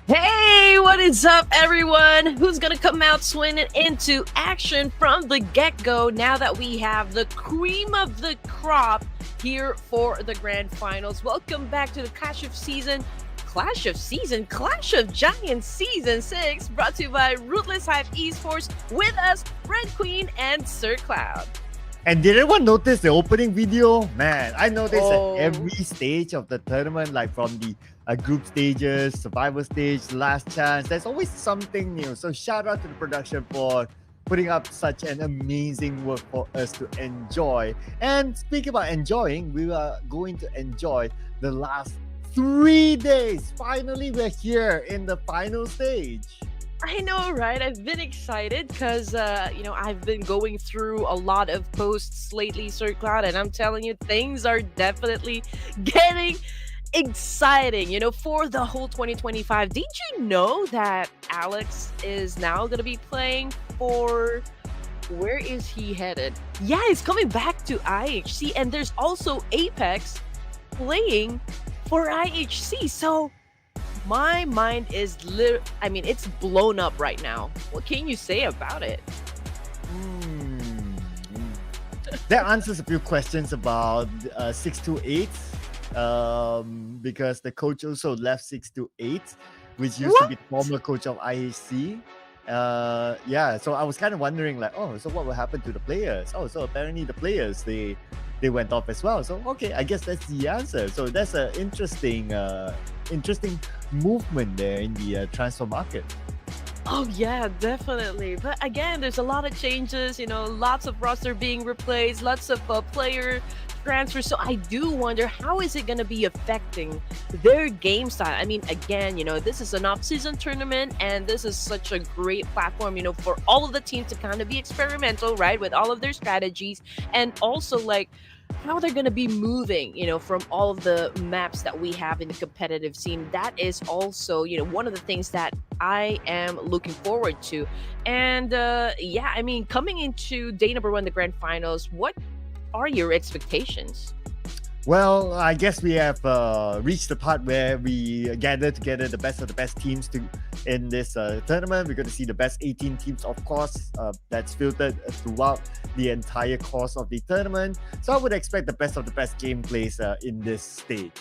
Hey, what is up, everyone? Who's gonna come out swinging into action from the get-go now that we have the cream of the crop here for the grand finals? Welcome back to the Clash of Giants Season 6, brought to you by Ruthless Esports. With us, Red Queen and Sir Cloud. And did anyone notice the opening video? Man, I noticed at every stage of the tournament, like from the group stages, survival stage, last chance, there's always something new. So shout out to the production for putting up such an amazing work for us to enjoy. And speaking about enjoying, we are going to enjoy the last 3 days. Finally, we're here in the final stage. I know, right? I've been excited because, I've been going through a lot of posts lately, Sir Cloud, and I'm telling you, things are definitely getting exciting, for the whole 2025. Did you know that Alex is now going to be playing for... Where is he headed? Yeah, he's coming back to IHC, and there's also Apex playing for IHC, so... My mind is it's blown up right now. What can you say about it? That answers a few questions about 628, because the coach also left 628, which used to be the former coach of IHC. So I was kind of wondering, so what will happen to the players? So apparently the players, they went off as well. So okay, I guess that's the answer. So that's an interesting movement there in the transfer market. Oh yeah, definitely. But again, there's a lot of changes, lots of roster being replaced, lots of player transfers. So I do wonder, how is it going to be affecting their game style? I mean, again, this is an off-season tournament, and this is such a great platform, for all of the teams to kind of be experimental, right, with all of their strategies, and also how they're going to be moving, from all of the maps that we have in the competitive scene. That is also, one of the things that I am looking forward to. And coming into day number 1, the grand finals, what are your expectations? Well, I guess we have reached the part where we gather together the best of the best teams in this tournament. We're going to see the best 18 teams, of course, that's filtered throughout the entire course of the tournament. So I would expect the best of the best gameplays in this stage.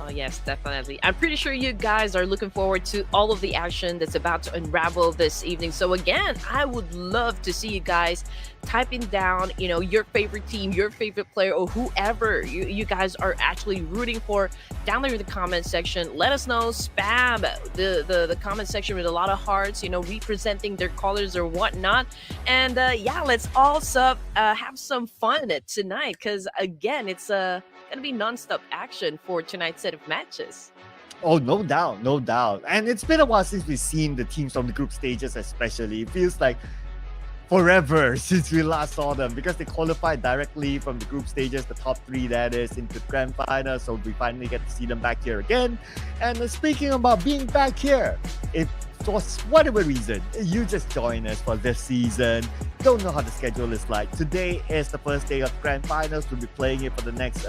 Oh, yes, definitely. I'm pretty sure you guys are looking forward to all of the action that's about to unravel this evening. So again, I would love to see you guys typing down, your favorite team, your favorite player, or whoever you guys are actually rooting for down there in the comment section. Let us know. Spam the comment section with a lot of hearts, representing their colors or whatnot. And let's also have some fun tonight, because again, it's gonna be non-stop action for tonight's set of matches. Oh, no doubt. And it's been a while since we've seen the teams from the group stages, especially. It feels like forever since we last saw them, because they qualified directly from the group stages, the top 3 that is, into the grand final. So we finally get to see them back here again. And speaking about being back here, if for whatever reason you just join us for this season, don't know how the schedule is like, today is the first day of grand finals. We'll be playing it for the next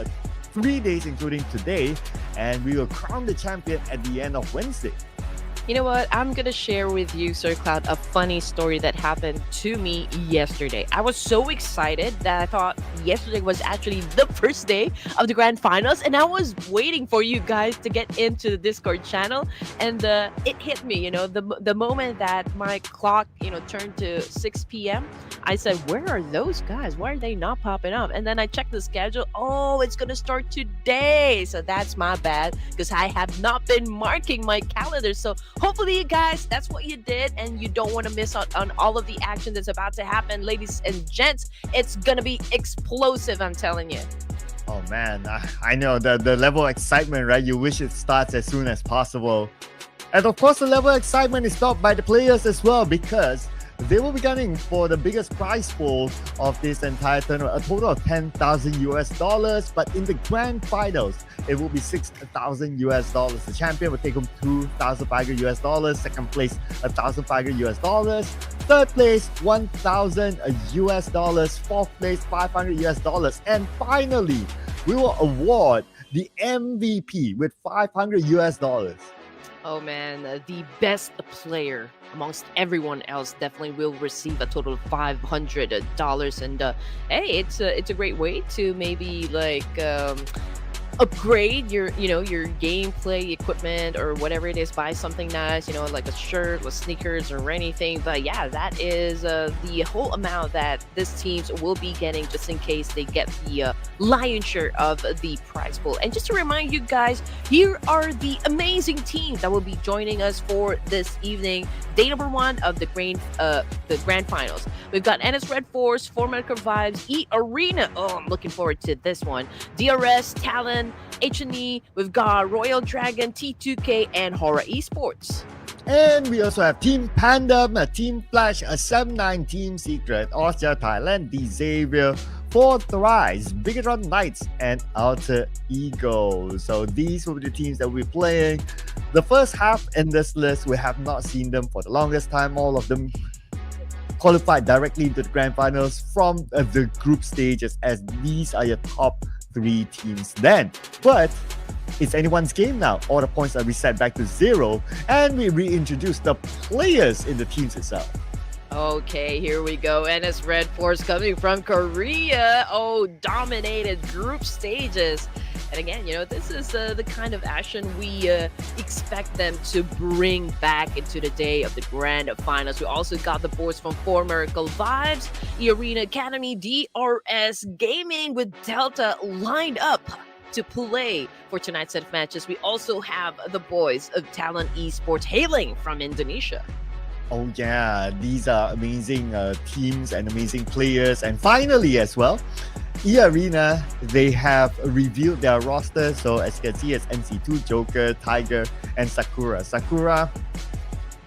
3 days, including today, and we will crown the champion at the end of Wednesday. You know what? I'm going to share with you, Sir Cloud, a funny story that happened to me yesterday. I was so excited that I thought yesterday was actually the first day of the grand finals, and I was waiting for you guys to get into the Discord channel, and it hit me, the moment that my clock, turned to 6 p.m., I said, where are those guys? Why are they not popping up? And then I checked the schedule. Oh, it's going to start today. So that's my bad, because I have not been marking my calendar. So hopefully, you guys, that's what you did, and you don't want to miss out on all of the action that's about to happen. Ladies and gents, it's going to be explosive, I'm telling you. Oh, man, I know the level of excitement, right? You wish it starts as soon as possible. And of course, the level of excitement is felt by the players as well, because they will be gunning for the biggest prize pool of this entire tournament, a total of $10,000 but in the grand finals, it will be $6,000. The champion will take home $2,500. Second place, $1,500. Third place, $1,000. Fourth place, $500. And finally, we will award the MVP with 500 US dollars. Oh man, the best player amongst everyone else definitely will receive a total of $500, and hey, it's a great way to maybe like upgrade your your gameplay equipment or whatever it is. Buy something nice, like a shirt with sneakers or anything. But yeah, that is the whole amount that this teams will be getting, just in case they get the lion's share of the prize pool. And just to remind you guys, here are the amazing teams that will be joining us for this evening, day number 1 of the grand finals. We've got REDFORCE, Formaker Vibes, EARENA. Oh, I'm looking forward to this one. DRS, Talon, HAINA. We've got Royal Dragon, T2K, and HORAA Esports. And we also have Team PANDUM, a Team Flash, a 7-9 Team Secret, Austria, Thailand, the Xavier, Fourth Rise, Bigatron Knights, and Alter Ego. So these will be the teams that we're playing. The first half in this list, we have not seen them for the longest time. All of them qualified directly into the grand finals from the group stages, as these are your top 3 teams then. But it's anyone's game now. All the points are reset back to 0, and we reintroduce the players in the teams itself. Okay, here we go. REDFORCE coming from Korea. Oh, dominated group stages. And again, this is the kind of action we expect them to bring back into the day of the grand finals. We also got the boys from Formaker Vibes, EARENA Academy, DRS Gaming with Delta lined up to play for tonight's set of matches. We also have the boys of TALON Esports hailing from Indonesia. Oh yeah, these are amazing teams and amazing players. And finally as well, EARENA, they have revealed their roster. So as you can see, it's NC2, Joker, Tiger, and Sakura. Sakura,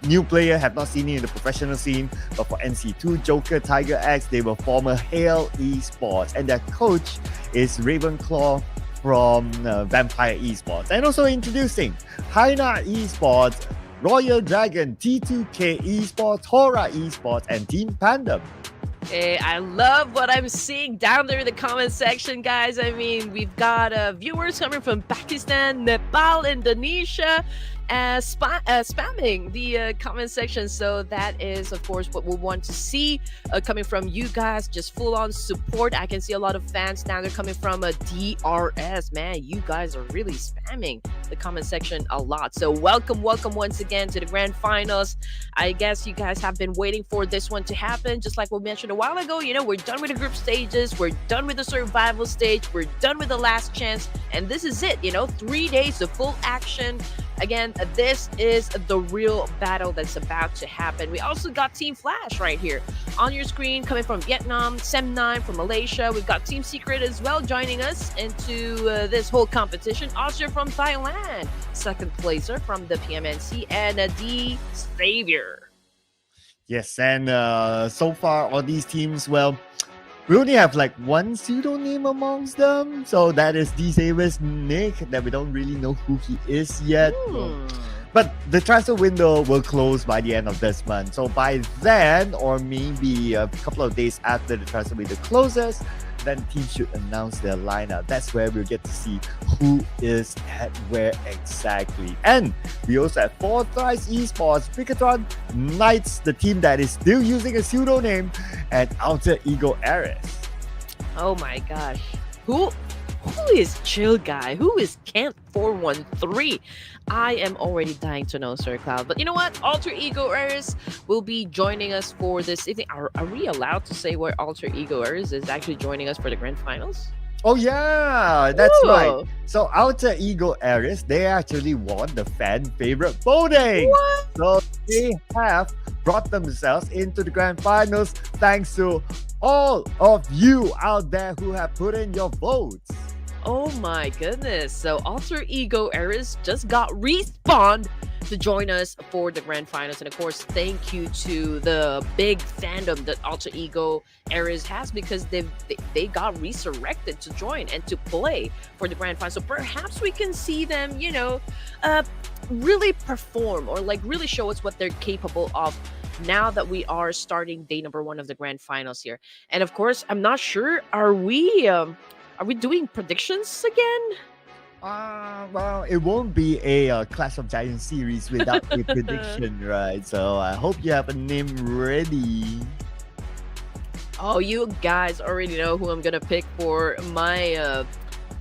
new player, have not seen it in the professional scene. But for NC2, Joker, Tiger X, they were former HAIL Esports. And their coach is Ravenclaw from Vampire Esports. And also introducing HAINA Esports, Royal Dragon, T2K Esports, HORAA Esports, and Team PANDUM. Hey, I love what I'm seeing down there in the comment section, guys. I mean, we've got viewers coming from Pakistan, Nepal, Indonesia, spamming the comment section. So that is, of course, what we want to see coming from you guys. Just full-on support. I can see a lot of fans down there coming from DRS. Man, you guys are really spamming the comment section a lot. So welcome once again to the grand finals. I guess you guys have been waiting for this one to happen. Just like we mentioned a while ago, we're done with the group stages. We're done with the survival stage. We're done with the last chance. And this is it, 3 days of full action. Again, this is the real battle that's about to happen. We also got Team Flash right here on your screen, coming from Vietnam, Sem9 from Malaysia. We've got Team Secret as well joining us into this whole competition. Austria from Thailand, second placer from the PMNC, and the Xavier. Yes, and so far all these teams, well, we only have like one pseudonym amongst them. So that is the Xavier's Nick, that we don't really know who he is yet. But the transfer window will close by the end of this month. So by then, or maybe a couple of days after the transfer window closes, then teams should announce their lineup. That's where we'll get to see who is at where exactly. And we also have Fourth Rise Esports, Bigatron Knights, the team that is still using a pseudonym, and Alter Ego Ares. Oh my gosh. Who is Chill Guy? Who is Camp 413? I am already dying to know, Sir Cloud. But you know what? Alter Ego Ares will be joining us for this evening. Are we allowed to say where Alter Ego Ares is actually joining us for the grand finals? Oh yeah, that's Ooh. right. So Alter Ego Ares, they actually won the fan favorite voting. What? So they have brought themselves into the grand finals thanks to all of you out there who have put in your votes. Oh my goodness. So Alter Ego Ares just got respawned to join us for the grand finals. And of course, thank you to the big fandom that Alter Ego Ares has, because they got resurrected to join and to play for the grand finals. So perhaps we can see them, really perform, or like really show us what they're capable of now that we are starting day number 1 of the grand finals here. And of course, I'm not sure, are we are we doing predictions again? Well, it won't be a Clash of Giants series without a prediction, right? So I hope you have a name ready. Oh, you guys already know who I'm gonna pick for my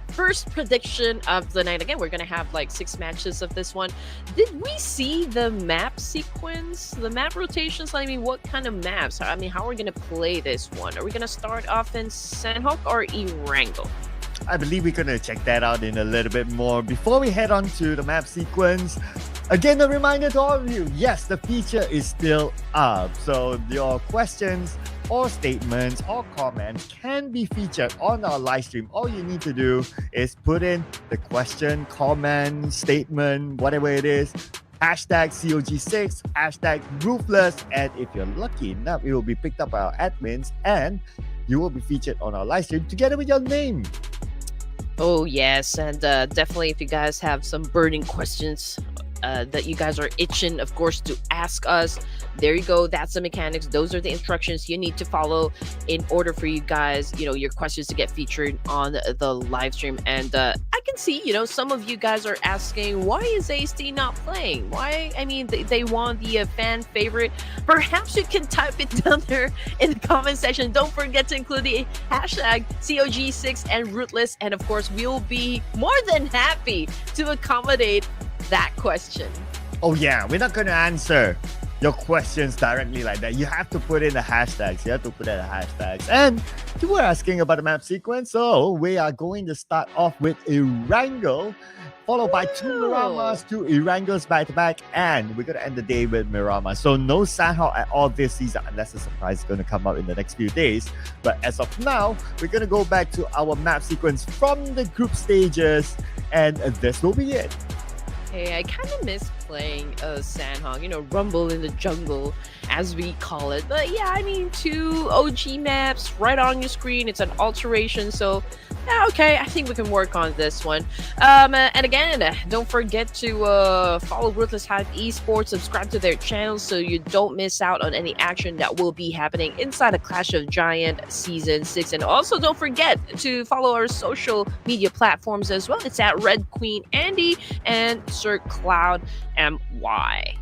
first prediction of the night. Again, we're gonna have like 6 matches of this one. Did we see the map sequence, the map rotations? I mean, what kind of maps? I mean, how are we gonna play this one? Are we gonna start off in Sandhawk or Erangel? I believe we're gonna check that out in a little bit more. Before we head on to the map sequence, again, a reminder to all of you, yes, the feature is still up. So your questions or statements or comments can be featured on our live stream. All you need to do is put in the question, comment, statement, whatever it is, hashtag COG6, hashtag Ruthless, and if you're lucky enough, it will be picked up by our admins and you will be featured on our live stream together with your name. Oh yes, and definitely if you guys have some burning questions that you guys are itching, of course, to ask us, there you go. That's the mechanics. Those are the instructions you need to follow in order for you guys, your questions to get featured on the live stream. And I can see, some of you guys are asking, why is AST not playing? Why? I mean, they want the fan favorite. Perhaps you can type it down there in the comment section. Don't forget to include the hashtag COG6 and Ruthless. And of course, we'll be more than happy to accommodate that question. Oh yeah, we're not going to answer your questions directly like that. You have to put in the hashtags. And you were asking about the map sequence, so we are going to start off with Erangel, followed by 2 Miramars, 2 Erangels back-to-back, and we're going to end the day with Miramar. So no Sandhawk at all this season, unless a surprise is going to come up in the next few days. But as of now, we're going to go back to our map sequence from the group stages, and this will be it. Hey, I kind of miss playing Sandhawk, Rumble in the Jungle, as we call it. But yeah, I mean, 2 OG maps right on your screen. It's an alteration, so yeah, okay, I think we can work on this one. And again, don't forget to follow Ruthless Esports, subscribe to their channel so you don't miss out on any action that will be happening inside a Clash of Giants Season 6. And also, don't forget to follow our social media platforms as well. It's at Red Queen Andy and Sir Cloud MY.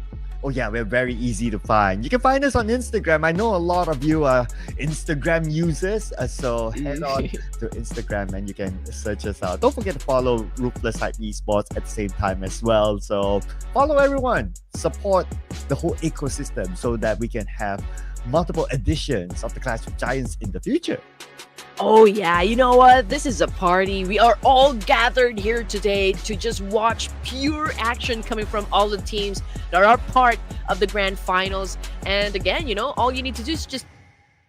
Oh yeah, we're very easy to find. You can find us on Instagram. I know a lot of you are Instagram users, so head on to Instagram and you can search us out. Don't forget to follow Ruthless Esports at the same time as well. So follow everyone, support the whole ecosystem so that we can have multiple editions of the Clash of Giants in the future. Oh yeah, you know what? This is a party. We are all gathered here today to just watch pure action coming from all the teams that are part of the grand finals. And again, all you need to do is just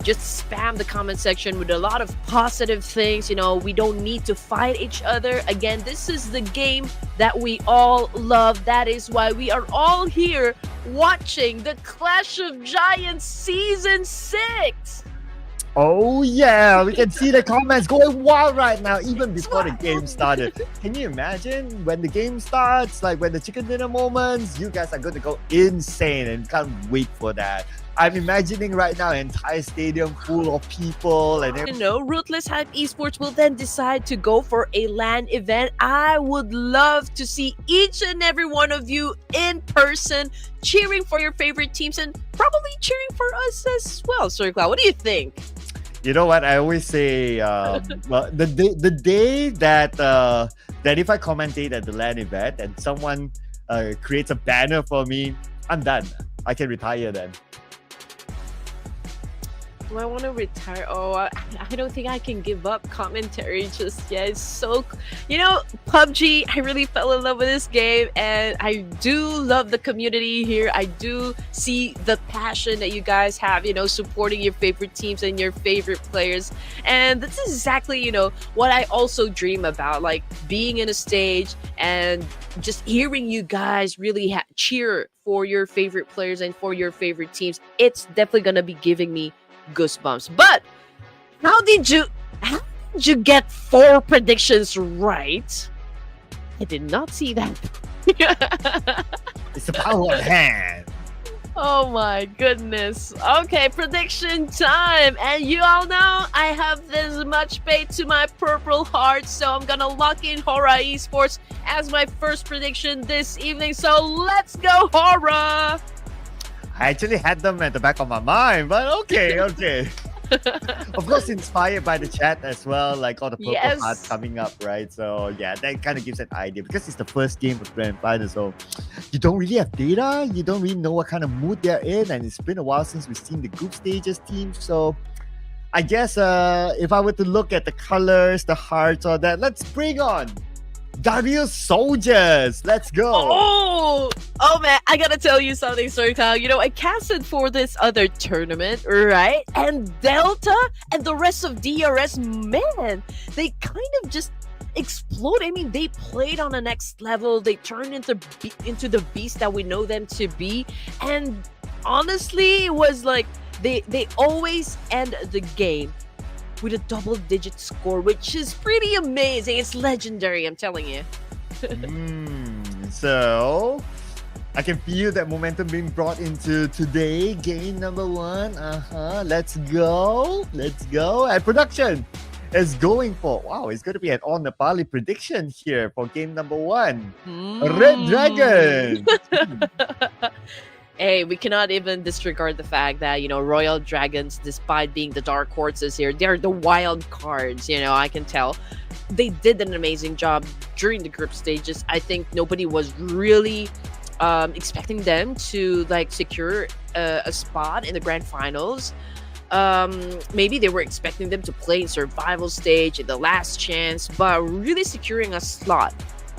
spam the comment section with a lot of positive things. We don't need to fight each other. Again, this is the game that we all love. That is why we are all here watching the Clash of Giants Season 6. Oh yeah, we can see the comments going wild right now, even before the game started. Can you imagine when the game starts, like when the chicken dinner moments, you guys are going to go insane and can't wait for that. I'm imagining right now an entire stadium full of people and Ruthless Esports will then decide to go for a LAN event. I would love to see each and every one of you in person cheering for your favorite teams and probably cheering for us as well. Sir Cloud, what do you think? You know what? I always say, well, the day that if I commentate at the LAN event and someone creates a banner for me, I'm done. I can retire then. Do I want to retire? Oh, I don't think I can give up commentary just yet. It's so, PUBG, I really fell in love with this game and I do love the community here. I do see the passion that you guys have, supporting your favorite teams and your favorite players. And this is exactly, what I also dream about, like being in a stage and just hearing you guys really cheer for your favorite players and for your favorite teams. It's definitely going to be giving me goosebumps. But how did you get 4 predictions right? I did not see that. It's the power of hand. Oh my goodness. Okay, prediction time. And you all know I have this much faith to my purple heart, so I'm gonna lock in HORAA Esports as my first prediction this evening. So let's go, HORAA! I actually had them at the back of my mind, but okay. Of course, inspired by the chat as well, like all the purple Yes. hearts coming up, right? So yeah, that kind of gives an idea because it's the first game of the Grand Final, so you don't really have data, you don't really know what kind of mood they're in, and it's been a while since we've seen the group stages team. So I guess if I were to look at the colors, the hearts, or that, let's bring on Darius Soldiers. Let's go. Oh man, I gotta tell you something, SirCloud. You know, I casted for this other tournament, right? And Delta and the rest of DRS, man, they kind of just explode. I mean, they played on the next level. They turned into the beast that we know them to be. And honestly, it was like they always end the game with a double-digit score, which is pretty amazing. It's legendary, I'm telling you. So I can feel that momentum being brought into today. Game number 1. Let's go. And production is going for, wow, it's going to be an all Nepali prediction here for game number 1. Red Dragon. Hey, we cannot even disregard the fact that, you know, Royal Dragons, despite being the dark horses here, they're the wild cards, you know, I can tell. They did an amazing job during the group stages. I think nobody was really expecting them to, like, secure a spot in the grand finals. Maybe they were expecting them to play in survival stage, in the last chance, but really securing a slot,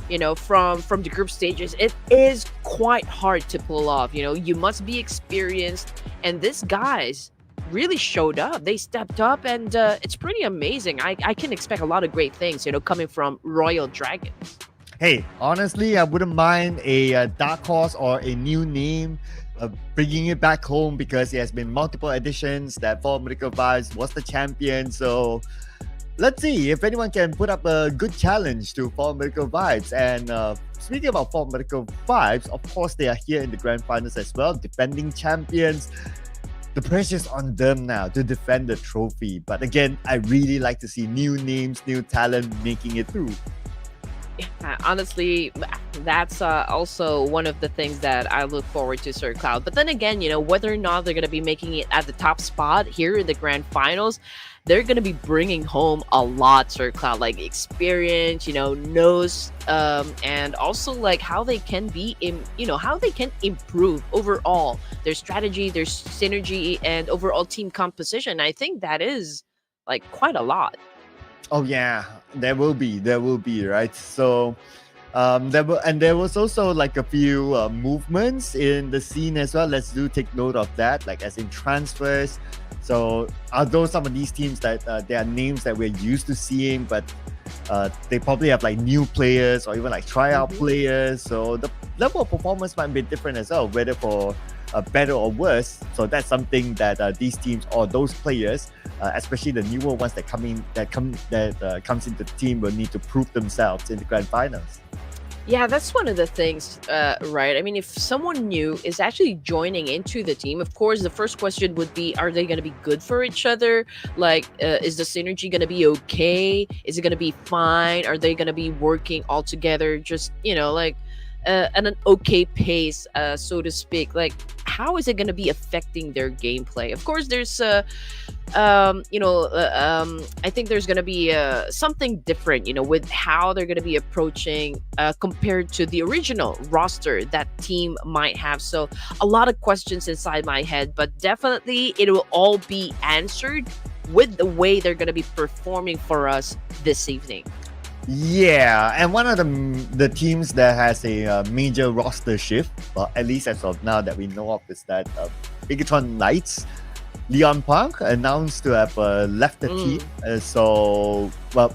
you know, from the group stages, it is quite hard to pull off. You know, you must be experienced, and these guys really showed up. They stepped up, and it's pretty amazing. I can expect a lot of great things, you know, coming from Royal Dragons. Hey, honestly, I wouldn't mind a dark horse or a new name, bringing it back home, because it has been multiple editions that For Medical Vibes was the champion. So let's see if anyone can put up a good challenge to For Medical Vibes. And speaking about For Medical Vibes, of course, they are here in the grand finals as well, defending champions. The pressure's on them now to defend the trophy. But again, I really like to see new names, new talent making it through. Yeah, honestly, that's also one of the things that I look forward to, SirCloud. But then again, you know, whether or not they're going to be making it at the top spot here in the grand finals, they're going to be bringing home a lot, SirCloud, like experience, you know, knows, and also like how they can be how they can improve overall their strategy, their synergy, and overall team composition. I think that is like quite a lot. Oh yeah, there will be, right? So there was also like a few movements in the scene as well. Let's take note of that, like as in transfers. So although some of these teams that there are names that we're used to seeing, but they probably have like new players or even like tryout players. So the level of performance might be different as well, whether for better or worse. So that's something that these teams or those players, especially the newer ones that comes into the team, will need to prove themselves in the grand finals. Yeah, that's one of the things, right? I mean, if someone new is actually joining into the team, of course, the first question would be, are they going to be good for each other? Like, is the synergy going to be okay? Is it going to be fine? Are they going to be working all together? Just, you know, like, at an okay pace, so to speak. Like, how is it going to be affecting their gameplay? Of course, there's I think there's going to be something different, you know, with how they're going to be approaching compared to the original roster that team might have. So a lot of questions inside my head, but definitely it will all be answered with the way they're going to be performing for us this evening. Yeah, and one of the teams that has a major roster shift, well, at least as of now that we know of, is that Bigatron Knights. Leon Punk announced to have left the team. So, well,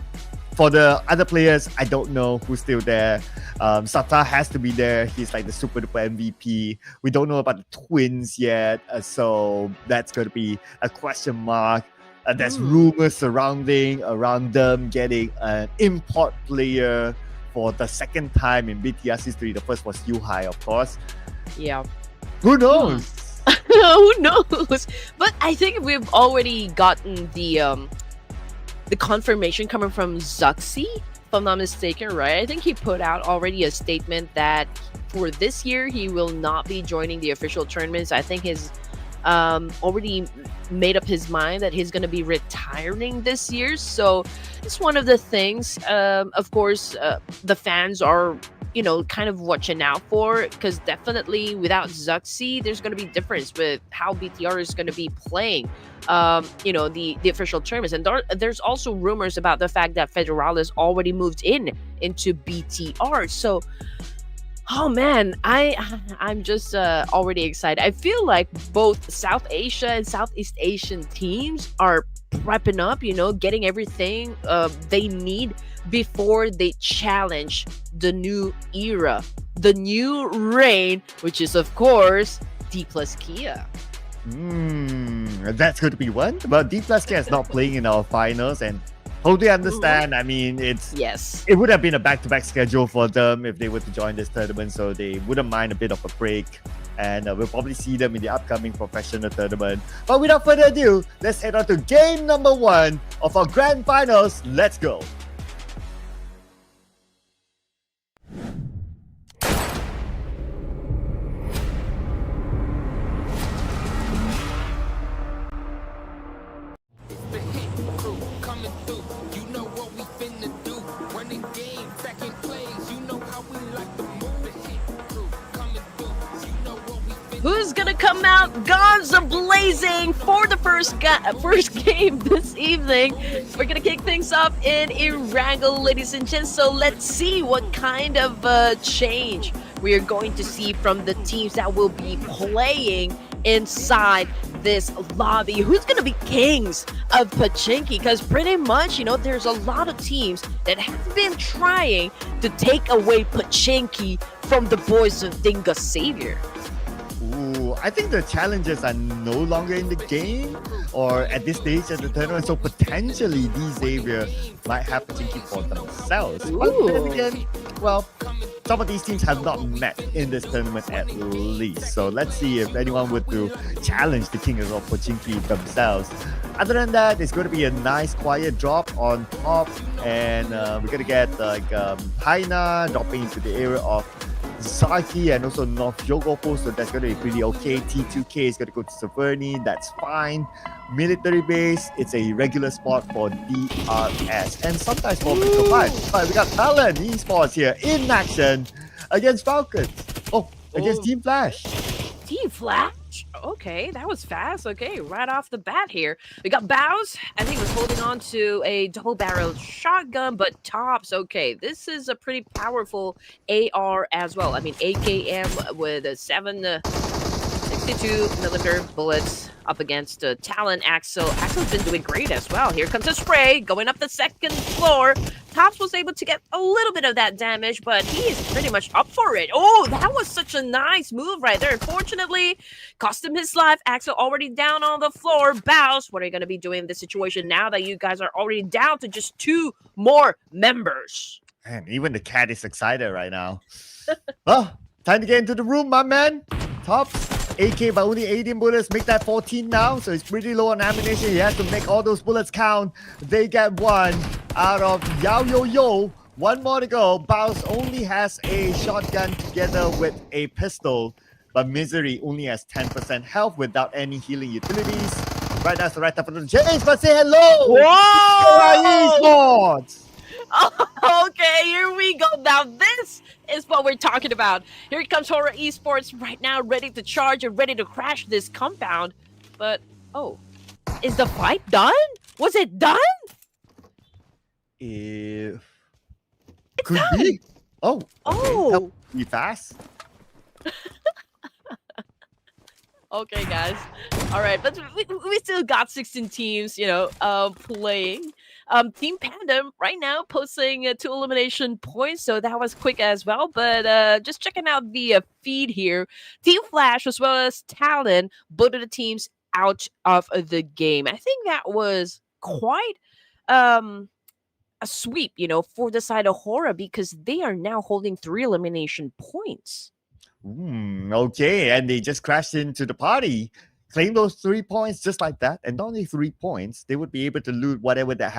for the other players, I don't know who's still there. Sata has to be there. He's like the super duper MVP. We don't know about the twins yet. So that's going to be a question mark. There's rumors surrounding around them getting an import player for the second time in BTS history. The first was Yuhai, of course. Yeah. Who knows? Who knows? But I think we've already gotten the confirmation coming from Zuxi, if I'm not mistaken, right? I think he put out already a statement that for this year he will not be joining the official tournaments. I think his already made up his mind that he's going to be retiring this year. So it's one of the things, of course, the fans are, kind of watching out for, because definitely without Zuxi, there's going to be difference with how BTR is going to be playing, the official tournaments. And there's also rumors about the fact that Federalis already moved into BTR. So, oh man, I'm just already excited. I feel like both South Asia and Southeast Asian teams are prepping up, getting everything they need before they challenge the new era, the new reign, which is of course D plus Kia. That's going to be one. But D plus Kia is not playing in our finals, and totally understand. I mean, it would have been a back-to-back schedule for them if they were to join this tournament, so they wouldn't mind a bit of a break. And we'll probably see them in the upcoming professional tournament. But without further ado, let's head on to game number 1 of our grand finals. Let's go. Who's gonna come out guns a-blazing for the first game this evening? We're gonna kick things off in Erangel, ladies and gents. So let's see what kind of change we are going to see from the teams that will be playing inside this lobby. Who's gonna be kings of Pachinki? Because pretty much, there's a lot of teams that have been trying to take away Pachinki from the boys of Dinga Savior. Ooh, I think the challenges are no longer in the game or at this stage of the tournament, so potentially these Xavier might have Pachinki for themselves. But then again, well, some of these teams have not met in this tournament at least. So let's see if anyone would to challenge the Kings of Pachinki themselves. Other than that, it's going to be a nice quiet drop on top, and we're going to get HAINA dropping into the area of Zaki and also North Yogopo, so that's going to be pretty okay. T2K is going to go to Severny, that's fine. Military base, it's a regular spot for DRS and sometimes for Metro 5. But we got TALON Esports here in action against Falcons. Against Team Flash. Team Flash? Okay, that was fast. Okay, right off the bat here. We got Bows. I think he was holding on to a double-barreled shotgun, but Tops. Okay, this is a pretty powerful AR as well. I mean, AKM with a 7.62mm bullets up against Talon Axel. Axel's been doing great as well. Here comes a spray going up the second floor. Tops was able to get a little bit of that damage, but he is pretty much up for it. Oh, that was such a nice move right there. Unfortunately, cost him his life. Axel already down on the floor. Bows, what are you going to be doing in this situation now that you guys are already down to just 2 more members? Man, even the cat is excited right now. Well, time to get into the room, my man. Tops. AK by only 18 bullets, make that 14 now, so it's pretty low on ammunition. He has to make all those bullets count. They get 1 out of Yao Yo Yo. 1 more to go. Bows only has a shotgun together with a pistol, but Misery only has 10% health without any healing utilities. Right now, it's the right time for the James, but say hello! Whoa! Esports! Okay, here we go. Now this is what we're talking about. Here comes HORAA Esports right now, ready to charge and ready to crash this compound. But, is the fight done? Was it done? Could done. be. Oh. Okay. That would be fast. Okay, guys. All right, but we still got 16 teams, playing. Team PANDUM right now posting 2 elimination points, so that was quick as well. But just checking out the feed here, Team Flash as well as Talon, both of the teams out of the game. I think that was quite a sweep, for the side of HORAA, because they are now holding 3 elimination points. Okay, and they just crashed into the party. claim those 3 points just like that, and not only 3 points, they would be able to loot whatever that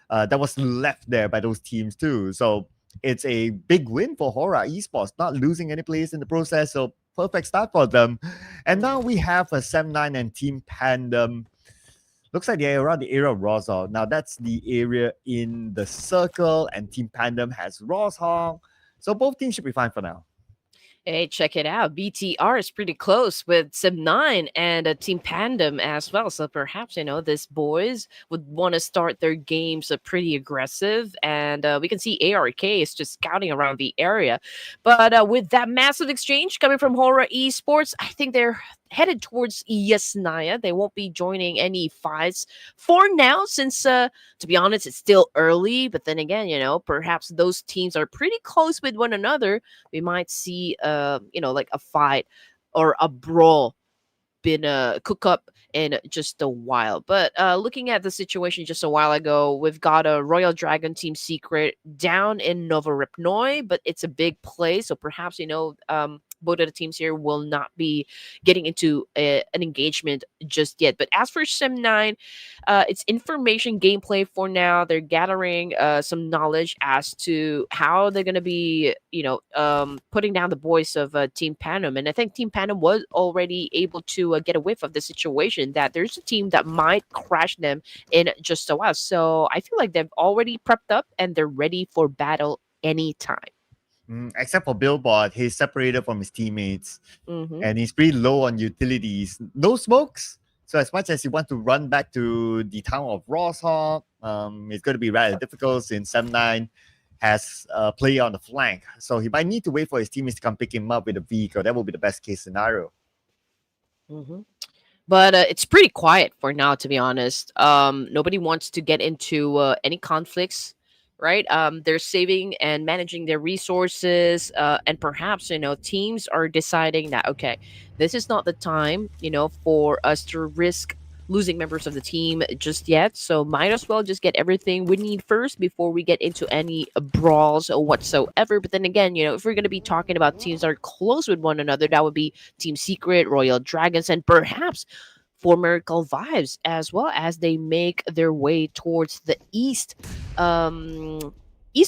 was left there by those teams too. So it's a big win for HORAA Esports, not losing any players in the process. So perfect start for them. And now we have a Sem9 and Team PANDUM. Looks like they're around the area of Rosal. Now that's the area in the circle, and Team PANDUM has Rosal. So both teams should be fine for now. Hey, check it out. BTR is pretty close with Sim9 and Team PANDUM as well. So perhaps, these boys would want to start their games pretty aggressive. And we can see ARK is just scouting around the area. But with that massive exchange coming from HORAA Esports, I think they're headed towards Yesnaya. They won't be joining any fights for now, since to be honest, it's still early. But then again, perhaps those teams are pretty close with one another. We might see like a fight or a brawl been cook up in just a while. But looking at the situation just a while ago, we've got a Royal Dragon Team Secret down in Novoripnoi, but it's a big place, so perhaps both of the teams here will not be getting into an engagement just yet. But as for Sim9, it's information gameplay for now. They're gathering some knowledge as to how they're going to be, putting down the boys of Team PANDUM. And I think Team PANDUM was already able to get a whiff of the situation that there's a team that might crash them in just a while. So I feel like they've already prepped up and they're ready for battle anytime. Except for Billboard, he's separated from his teammates, Mm-hmm. and he's pretty low on utilities. No smokes. So as much as he wants to run back to the town of Rosal, it's going to be rather difficult since Sem9 has a player on the flank. So he might need to wait for his teammates to come pick him up with a vehicle. That will be the best case scenario. Mm-hmm. But it's pretty quiet for now, to be honest. Nobody wants to get into any conflicts, right? They're saving and managing their resources, and perhaps teams are deciding that okay, this is not the time for us to risk losing members of the team just yet. So might as well just get everything we need first before we get into any brawls or whatsoever. But then again, if we're going to be talking about teams that are close with one another, that would be Team Secret, Royal Dragons, and perhaps For Miracle Vibes, as well as they make their way towards the East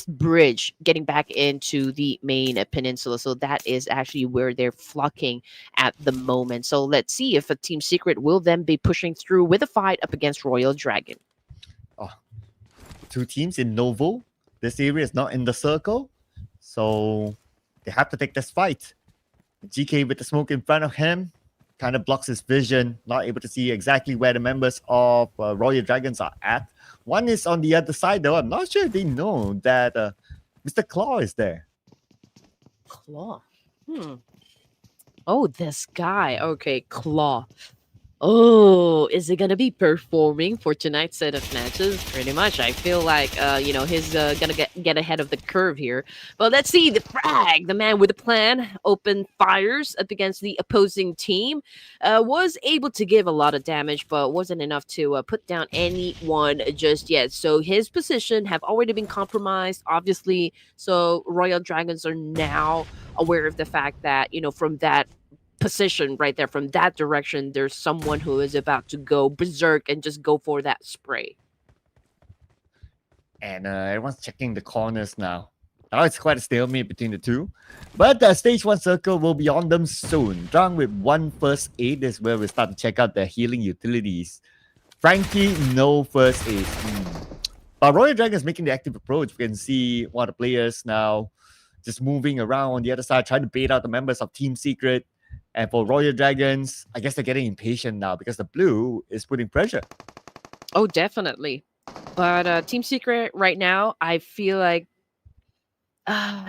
Bridge, getting back into the main peninsula. So that is actually where they're flocking at the moment. So let's see if a Team Secret will then be pushing through with a fight up against Royal Dragon. Oh, 2 teams in Novo. This area is not in the circle, so they have to take this fight. GK with the smoke in front of him kind of blocks his vision, not able to see exactly where the members of Royal Dragons are at. One is on the other side, though. I'm not sure if they know that Mr. Claw is there. Claw. Oh, this guy. Okay, Claw. Oh, is he gonna be performing for tonight's set of matches? Pretty much. I feel like he's gonna get ahead of the curve here. But let's see the frag. The man with a plan opened fires up against the opposing team. Was able to give a lot of damage, but wasn't enough to put down anyone just yet. So his position have already been compromised, obviously. So Royal Dragons are now aware of the fact that from that position right there, from that direction, there's someone who is about to go berserk and just go for that spray. And everyone's checking the corners now. Now it's quite a stalemate between the two. But the stage 1 circle will be on them soon. Drunk with 1 first aid is where we start to check out their healing utilities. Frankie, no first aid. But Royal Dragon is making the active approach. We can see one of the players now just moving around on the other side, trying to bait out the members of Team Secret. And for Royal Dragons, I guess they're getting impatient now because the blue is putting pressure. Oh, definitely. But Team Secret right now, I feel like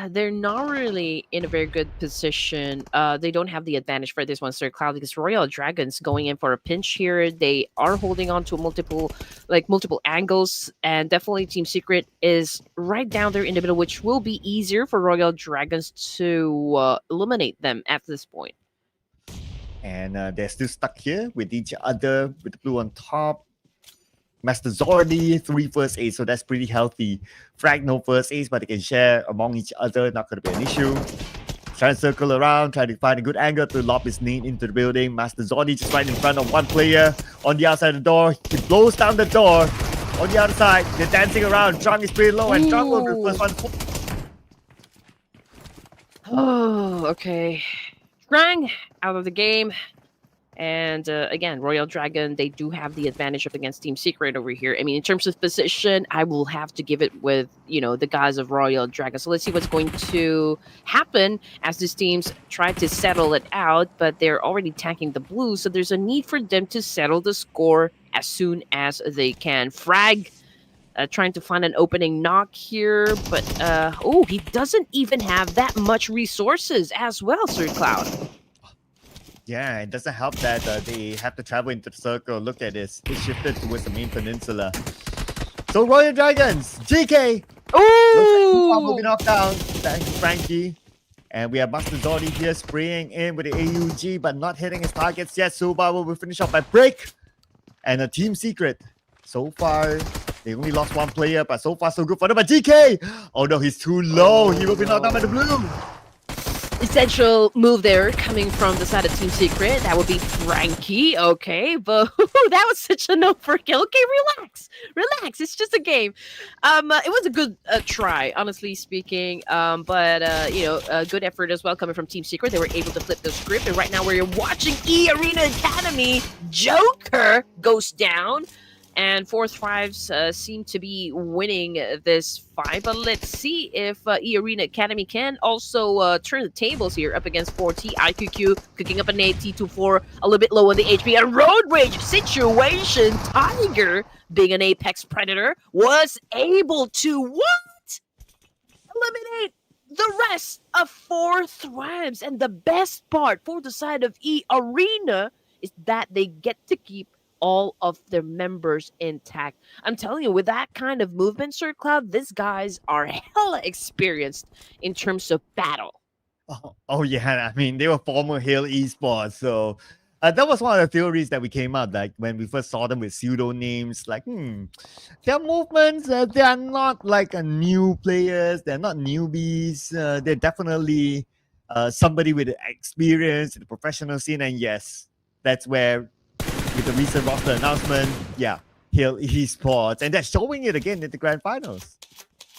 they're not really in a very good position. They don't have the advantage for this one, Sir Cloud, because Royal Dragons going in for a pinch here. They are holding on to multiple angles, and definitely Team Secret is right down there in the middle, which will be easier for Royal Dragons to eliminate them at this point. And they're still stuck here with each other, with the blue on top. Master Zordi, 3 first aids, so that's pretty healthy. Frag, no first aids, but they can share among each other, not going to be an issue. Trying to circle around, trying to find a good angle to lob his nade into the building. Master Zordi just right in front of one player on the outside of the door. He blows down the door. On the other side, they're dancing around. Chung is pretty low, and Chung will be the first one. Oh, okay. Drang out of the game. And again, Royal Dragon, they do have the advantage up against Team Secret over here. I mean, in terms of position, I will have to give it with, the guys of Royal Dragon. So let's see what's going to happen as these teams try to settle it out. But they're already tanking the Blues, so there's a need for them to settle the score as soon as they can. Frag trying to find an opening knock here, but he doesn't even have that much resources as well, Sir Cloud. Yeah, it doesn't help that they have to travel into the circle. Look at this. It shifted towards the main peninsula. So Royal Dragons, GK. Ooh! Moving off down. Thanks, Frankie. And we have Master Zordi here spraying in with the AUG, but not hitting his targets yet. Subaru will finish off by break. And a Team Secret. So far, they only lost one player, but so far so good for them. But GK! Oh no, he's too low. He will be knocked down by the blue. Essential move there coming from the side of Team Secret. That would be Frankie. Okay, but that was such a no for kill. Okay, relax. It's just a game. It was a good try, honestly speaking. But a good effort as well coming from Team Secret. They were able to flip the script, and right now we're watching EARENA Academy. Joker goes down. And Fourth Thrives seem to be winning this fight. But let's see if EARENA Academy can also turn the tables here up against 4T. IQQ cooking up an T24, a little bit low on the HP. And Road Rage situation. Tiger, being an Apex Predator, was able to what? Eliminate the rest of Fourth Thrives. And the best part for the side of EARENA is that they get to keep all of their members intact. I'm telling you, with that kind of movement, Sir Cloud, these guys are hella experienced in terms of battle. Oh yeah, I mean, they were former Hail Esports, so that was one of the theories that we came out, like when we first saw them with pseudo names, like, their movements, they are not like a new players, they're not newbies, they're definitely somebody with experience in the professional scene, and yes, that's where with the recent roster announcement, Hail Esports, and they're showing it again in the grand finals.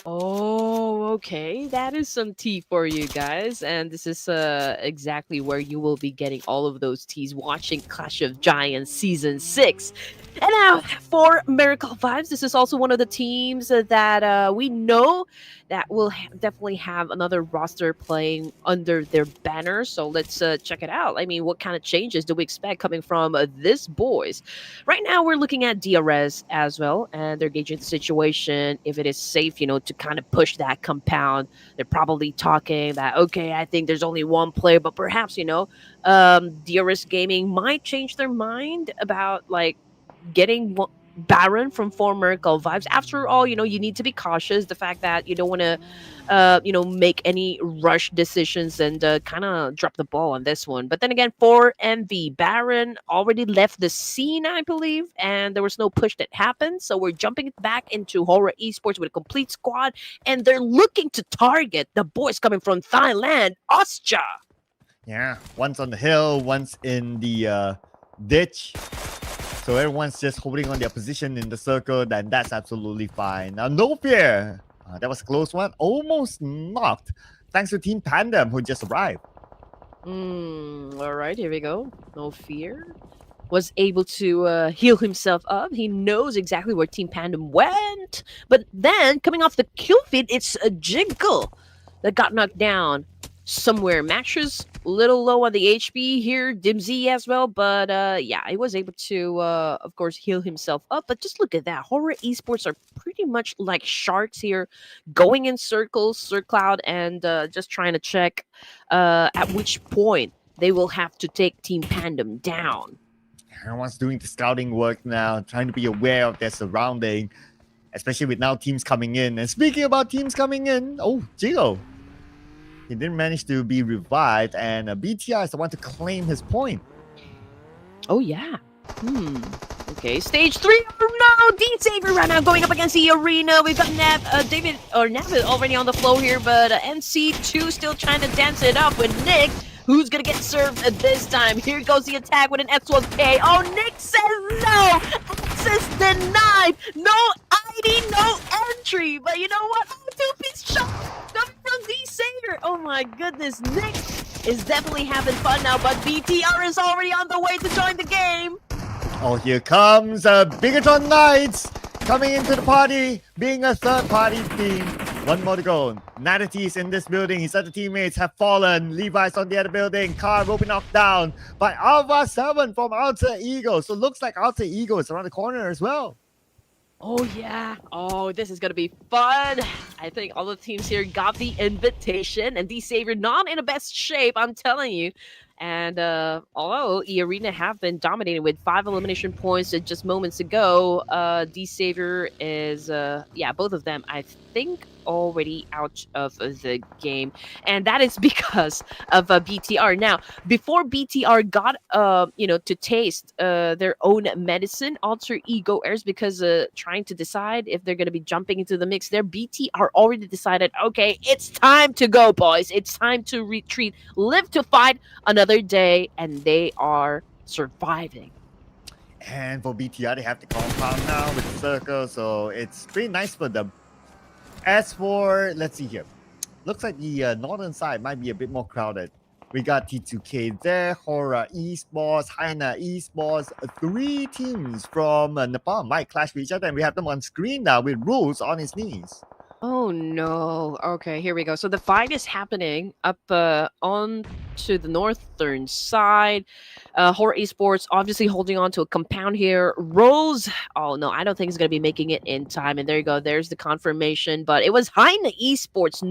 Oh, okay. That is some tea for you guys. And this is exactly where you will be getting all of those teas watching Clash of Giants Season 6. And now for Miracle Vibes, this is also one of the teams that we know that will definitely have another roster playing under their banner. So let's check it out. I mean, what kind of changes do we expect coming from this boys? Right now, we're looking at DRS as well, and they're gauging the situation, if it is safe, to kind of push that compound. They're probably talking that, okay, I think there's only one player, but perhaps, DRS Gaming might change their mind about, like, getting Baron from former Miracle Vibes. After all, you need to be cautious. The fact that you don't want to, make any rush decisions and kind of drop the ball on this one. But then again, for MV, Baron already left the scene, I believe, and there was no push that happened. So we're jumping back into HORAA Esports with a complete squad, and they're looking to target the boys coming from Thailand, Osja. Yeah, one's on the hill, one's in the ditch. So everyone's just holding on their position in the circle, then that's absolutely fine. Now, no fear. That was a close one. Almost knocked. Thanks to Team PANDUM, who just arrived. All right, here we go. No fear. Was able to heal himself up. He knows exactly where Team PANDUM went. But then, coming off the kill feed, it's a Jiggle that got knocked down somewhere. Max's a little low on the HP here, Dimzy as well, but he was able to of course heal himself up. But just look at that, HORAA Esports are pretty much like sharks here, going in circles, Sir Cloud, and just trying to check at which point they will have to take Team PANDUM down. Everyone's doing the scouting work now, trying to be aware of their surrounding, especially with now teams coming in. And speaking about teams coming in, Jigo, he didn't manage to be revived, and BTI is the one to claim his point. Oh, yeah. Okay, stage 3. Oh no! Dean Saver right now going up against the arena. We've got David or Navid already on the floor here, but NC2 still trying to dance it up with Nick. Who's gonna get served this time? Here goes the attack with an X1K. Oh, Nick says no! Access denied! No ID, no entry! But you know what? Oh, two-piece shot coming from D Saver. Oh my goodness, Nick is definitely having fun now, but BTR is already on the way to join the game. Oh, here comes Bigatron Knights coming into the party, being a third-party team. One more to go. Natty is in this building. His other teammates have fallen. Levi's on the other building. Car will be knocked down by Alpha 7 from Alter Ego. So looks like Alter Ego is around the corner as well. Oh, yeah. Oh, this is going to be fun. I think all the teams here got the invitation, and D-Savior not in the best shape, I'm telling you. And although EARENA have been dominating with 5 elimination points just moments ago, D-Savior is, yeah, both of them, I think, already out of the game. And that is because of BTR. Now, before BTR got, to taste their own medicine, Alter Ego Airs, because trying to decide if they're going to be jumping into the mix there, BTR already decided, okay, it's time to go, boys. It's time to retreat, live to fight another day, and they are surviving. And for BTR, they have the compound now with the circle, so it's pretty nice for them. As for, let's see here. Looks like the northern side might be a bit more crowded. We got T2K there, HORAA Esports, HAINA Esports. 3 teams from Nepal might clash with each other, and we have them on screen now with Rules on his knees. Oh no. Okay, here we go. So the fight is happening up on to the northern side. HORAA Esports obviously holding on to a compound here. Rose. Oh no, I don't think he's gonna be making it in time. And there you go. There's the confirmation. But it was HAINA Esports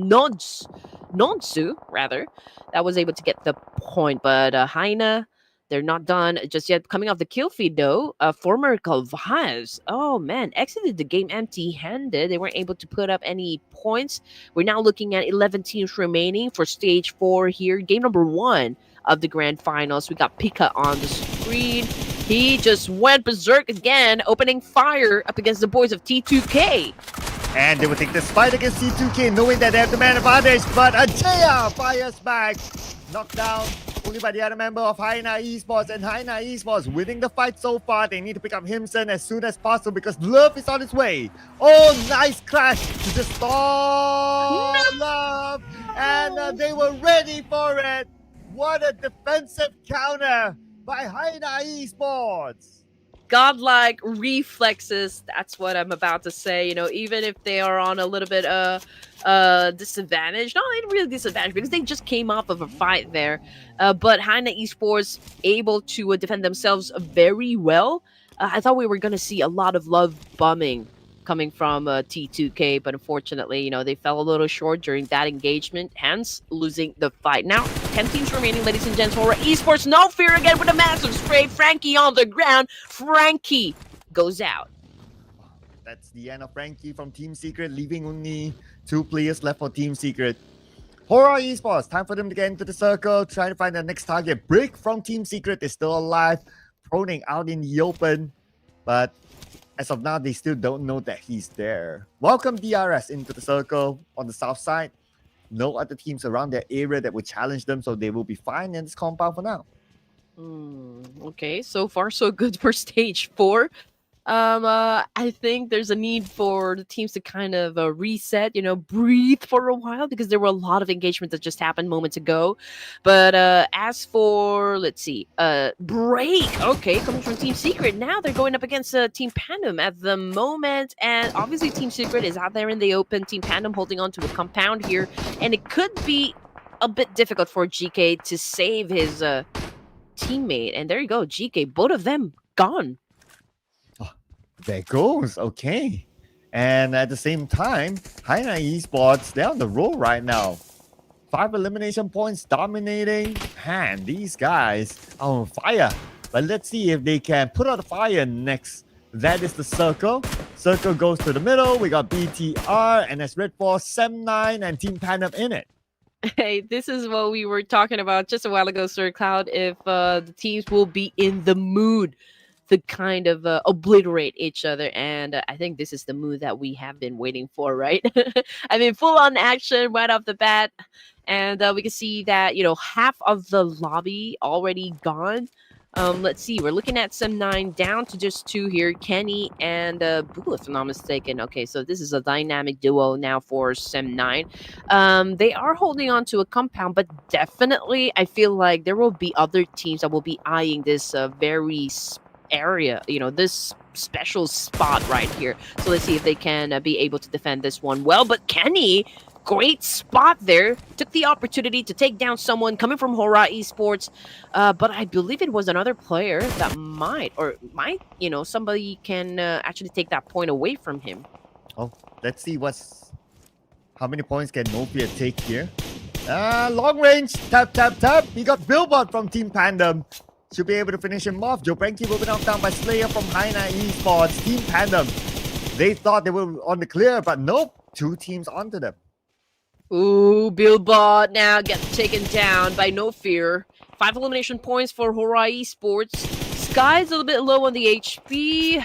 Nonsu rather that was able to get the point. But HAINA, they're not done just yet. Coming off the kill feed, though, former Calvaz, oh man, exited the game empty-handed. They weren't able to put up any points. We're now looking at 11 teams remaining for stage 4 here. Game number 1 of the grand finals. We got Pika on the screen. He just went berserk again, opening fire up against the boys of T2K. And they will take this fight against T2K, knowing that they have the man advantage. But Ajaya fires back, knocked down only by the other member of HAINA Esports, and HAINA Esports winning the fight so far. They need to pick up Himson as soon as possible because Love is on its way. Oh, nice crash to just stall Love, and they were ready for it. What a defensive counter by HAINA Esports. Godlike reflexes, that's what I'm about to say. Even if they are on a little bit disadvantage, not really disadvantage because they just came off of a fight there, but HAINA Esports able to defend themselves very well. I thought we were going to see a lot of love bombing coming from T2K, but unfortunately, they fell a little short during that engagement, hence losing the fight. Now, 10 teams remaining, ladies and gents. HORAA Esports, no fear again with a massive spray. Frankie on the ground. Frankie goes out. That's the end of Frankie from Team Secret, leaving only 2 players left for Team Secret. HORAA Esports, time for them to get into the circle, try to find the next target. Break from Team Secret is still alive, proning out in the open, but as of now, they still don't know that he's there. Welcome DRS into the circle on the south side. No other teams around their area that will challenge them, so they will be fine in this compound for now. Okay, so far so good for stage 4. I think there's a need for the teams to kind of reset, breathe for a while because there were a lot of engagements that just happened moments ago. But as for, let's see, Break, okay, coming from Team Secret. Now they're going up against Team PANDUM at the moment. And obviously Team Secret is out there in the open. Team PANDUM holding on to a compound here. And it could be a bit difficult for GK to save his teammate. And there you go, GK, both of them gone. There goes. Okay. And at the same time, HAINA Esports, they're on the roll right now. 5 elimination points dominating. Man, these guys are on fire. But let's see if they can put out a fire next. That is the circle. Circle goes to the middle. We got BTR and that's REDFORCE, Sem9, and Team PANDUM in it. Hey, this is what we were talking about just a while ago, Sir Cloud. If the teams will be in the mood to kind of obliterate each other. And I think this is the move that we have been waiting for, right? I mean, full on action right off the bat. And we can see that, half of the lobby already gone. Let's see. We're looking at Sem 9 down to just two here. Kenny and Boo, if I'm not mistaken. Okay, so this is a dynamic duo now for Sem 9. They are holding on to a compound, but definitely I feel like there will be other teams that will be eyeing this very area, this special spot right here. So let's see if they can be able to defend this one well. But Kenny, great spot there. Took the opportunity to take down someone coming from HORAA Esports. But I believe it was another player that might, somebody can actually take that point away from him. Oh, let's see how many points can Novia take here. Long range, tap, tap, tap. He got Billboard from Team PANDUM. Should be able to finish him off. Joe Branky will be knocked down by Slayer from HAINA Esports. Team PANDUM. They thought they were on the clear, but nope. 2 teams onto them. Ooh, Billboard now gets taken down by No Fear. 5 elimination points for HORAA Esports. Sky's a little bit low on the HP,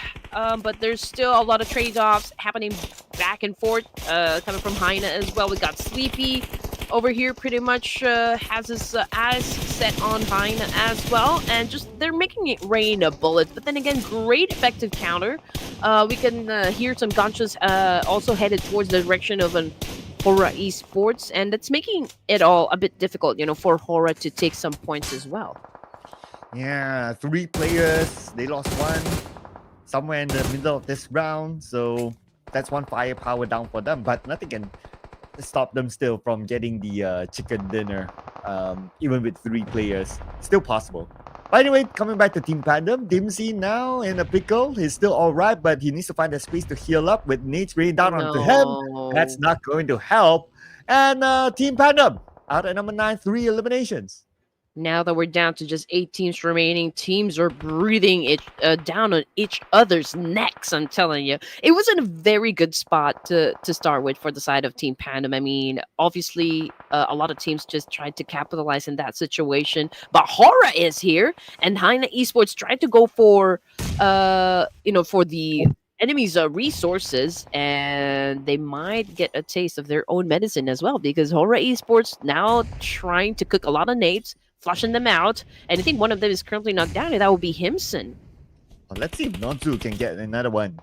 but there's still a lot of trade-offs happening back and forth, coming from HAINA as well. We got Sleepy over here, pretty much has his eyes set on HAINA as well, and just they're making it rain bullets. But then again, great effective counter. We can hear some gunshots also headed towards the direction of an HORAA Esports, and it's making it all a bit difficult, for HORAA to take some points as well. Yeah, 3 players. They lost 1 somewhere in the middle of this round, so that's 1 firepower down for them, but nothing can stop them still from getting the chicken dinner, even with 3 players. Still possible. But anyway, coming back to Team PANDUM, Dimsy now in a pickle. He's still alright, but he needs to find a space to heal up with nades raining down onto him. That's not going to help. And Team PANDUM out at number 9, 3 eliminations. Now that we're down to just 8 teams remaining, teams are breathing down on each other's necks, I'm telling you. It wasn't a very good spot to start with for the side of Team PANDUM. I mean, obviously, a lot of teams just tried to capitalize in that situation. But HORAA is here, and HAINA Esports tried to go for the enemy's resources, and they might get a taste of their own medicine as well, because HORAA Esports now trying to cook a lot of nades, flushing them out, and I think one of them is currently knocked down, and that would be Himson. Well, let's see if Nodzu can get another one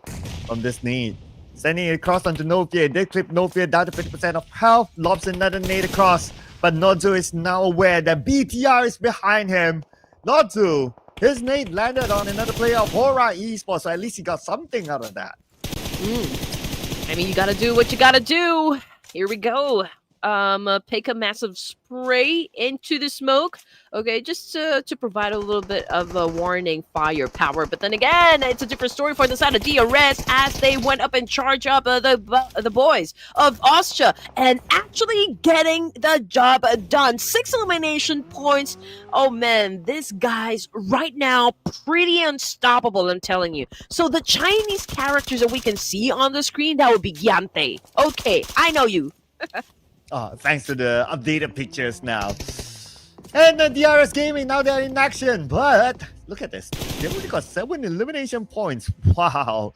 from this nade. Sending it across onto Novia. They clip Novia down to 50% of health. Lobs another nade across, but Nodzu is now aware that BTR is behind him. Nodzu, his nade landed on another player of HORAA Esports, so at least he got something out of that. I mean, you gotta do what you gotta do. Here we go. Pick a massive spray into the smoke, okay, just to provide a little bit of a warning firepower. But then again, it's a different story for the side of DRS as they went up and charge up the boys of Austria and actually getting the job done. 6 elimination points. Oh man, this guy's right now pretty unstoppable, I'm telling you. So the Chinese characters that we can see on the screen, that would be Yante. Okay, I know you. Thanks to the updated pictures now. And the DRS Gaming, now they're in action. But look at this. They only got 7 elimination points. Wow.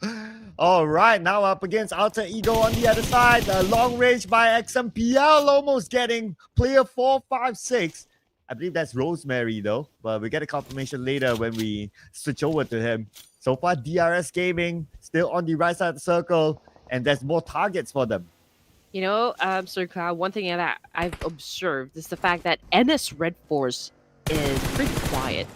All right, now up against Alter Ego on the other side. Long range by XMPL, almost getting player 456. I believe that's Rosemary though. But we get a confirmation later when we switch over to him. So far, DRS Gaming still on the right side of the circle. And there's more targets for them. Sir Cloud, one thing that I've observed is the fact that NS REDFORCE is pretty quiet,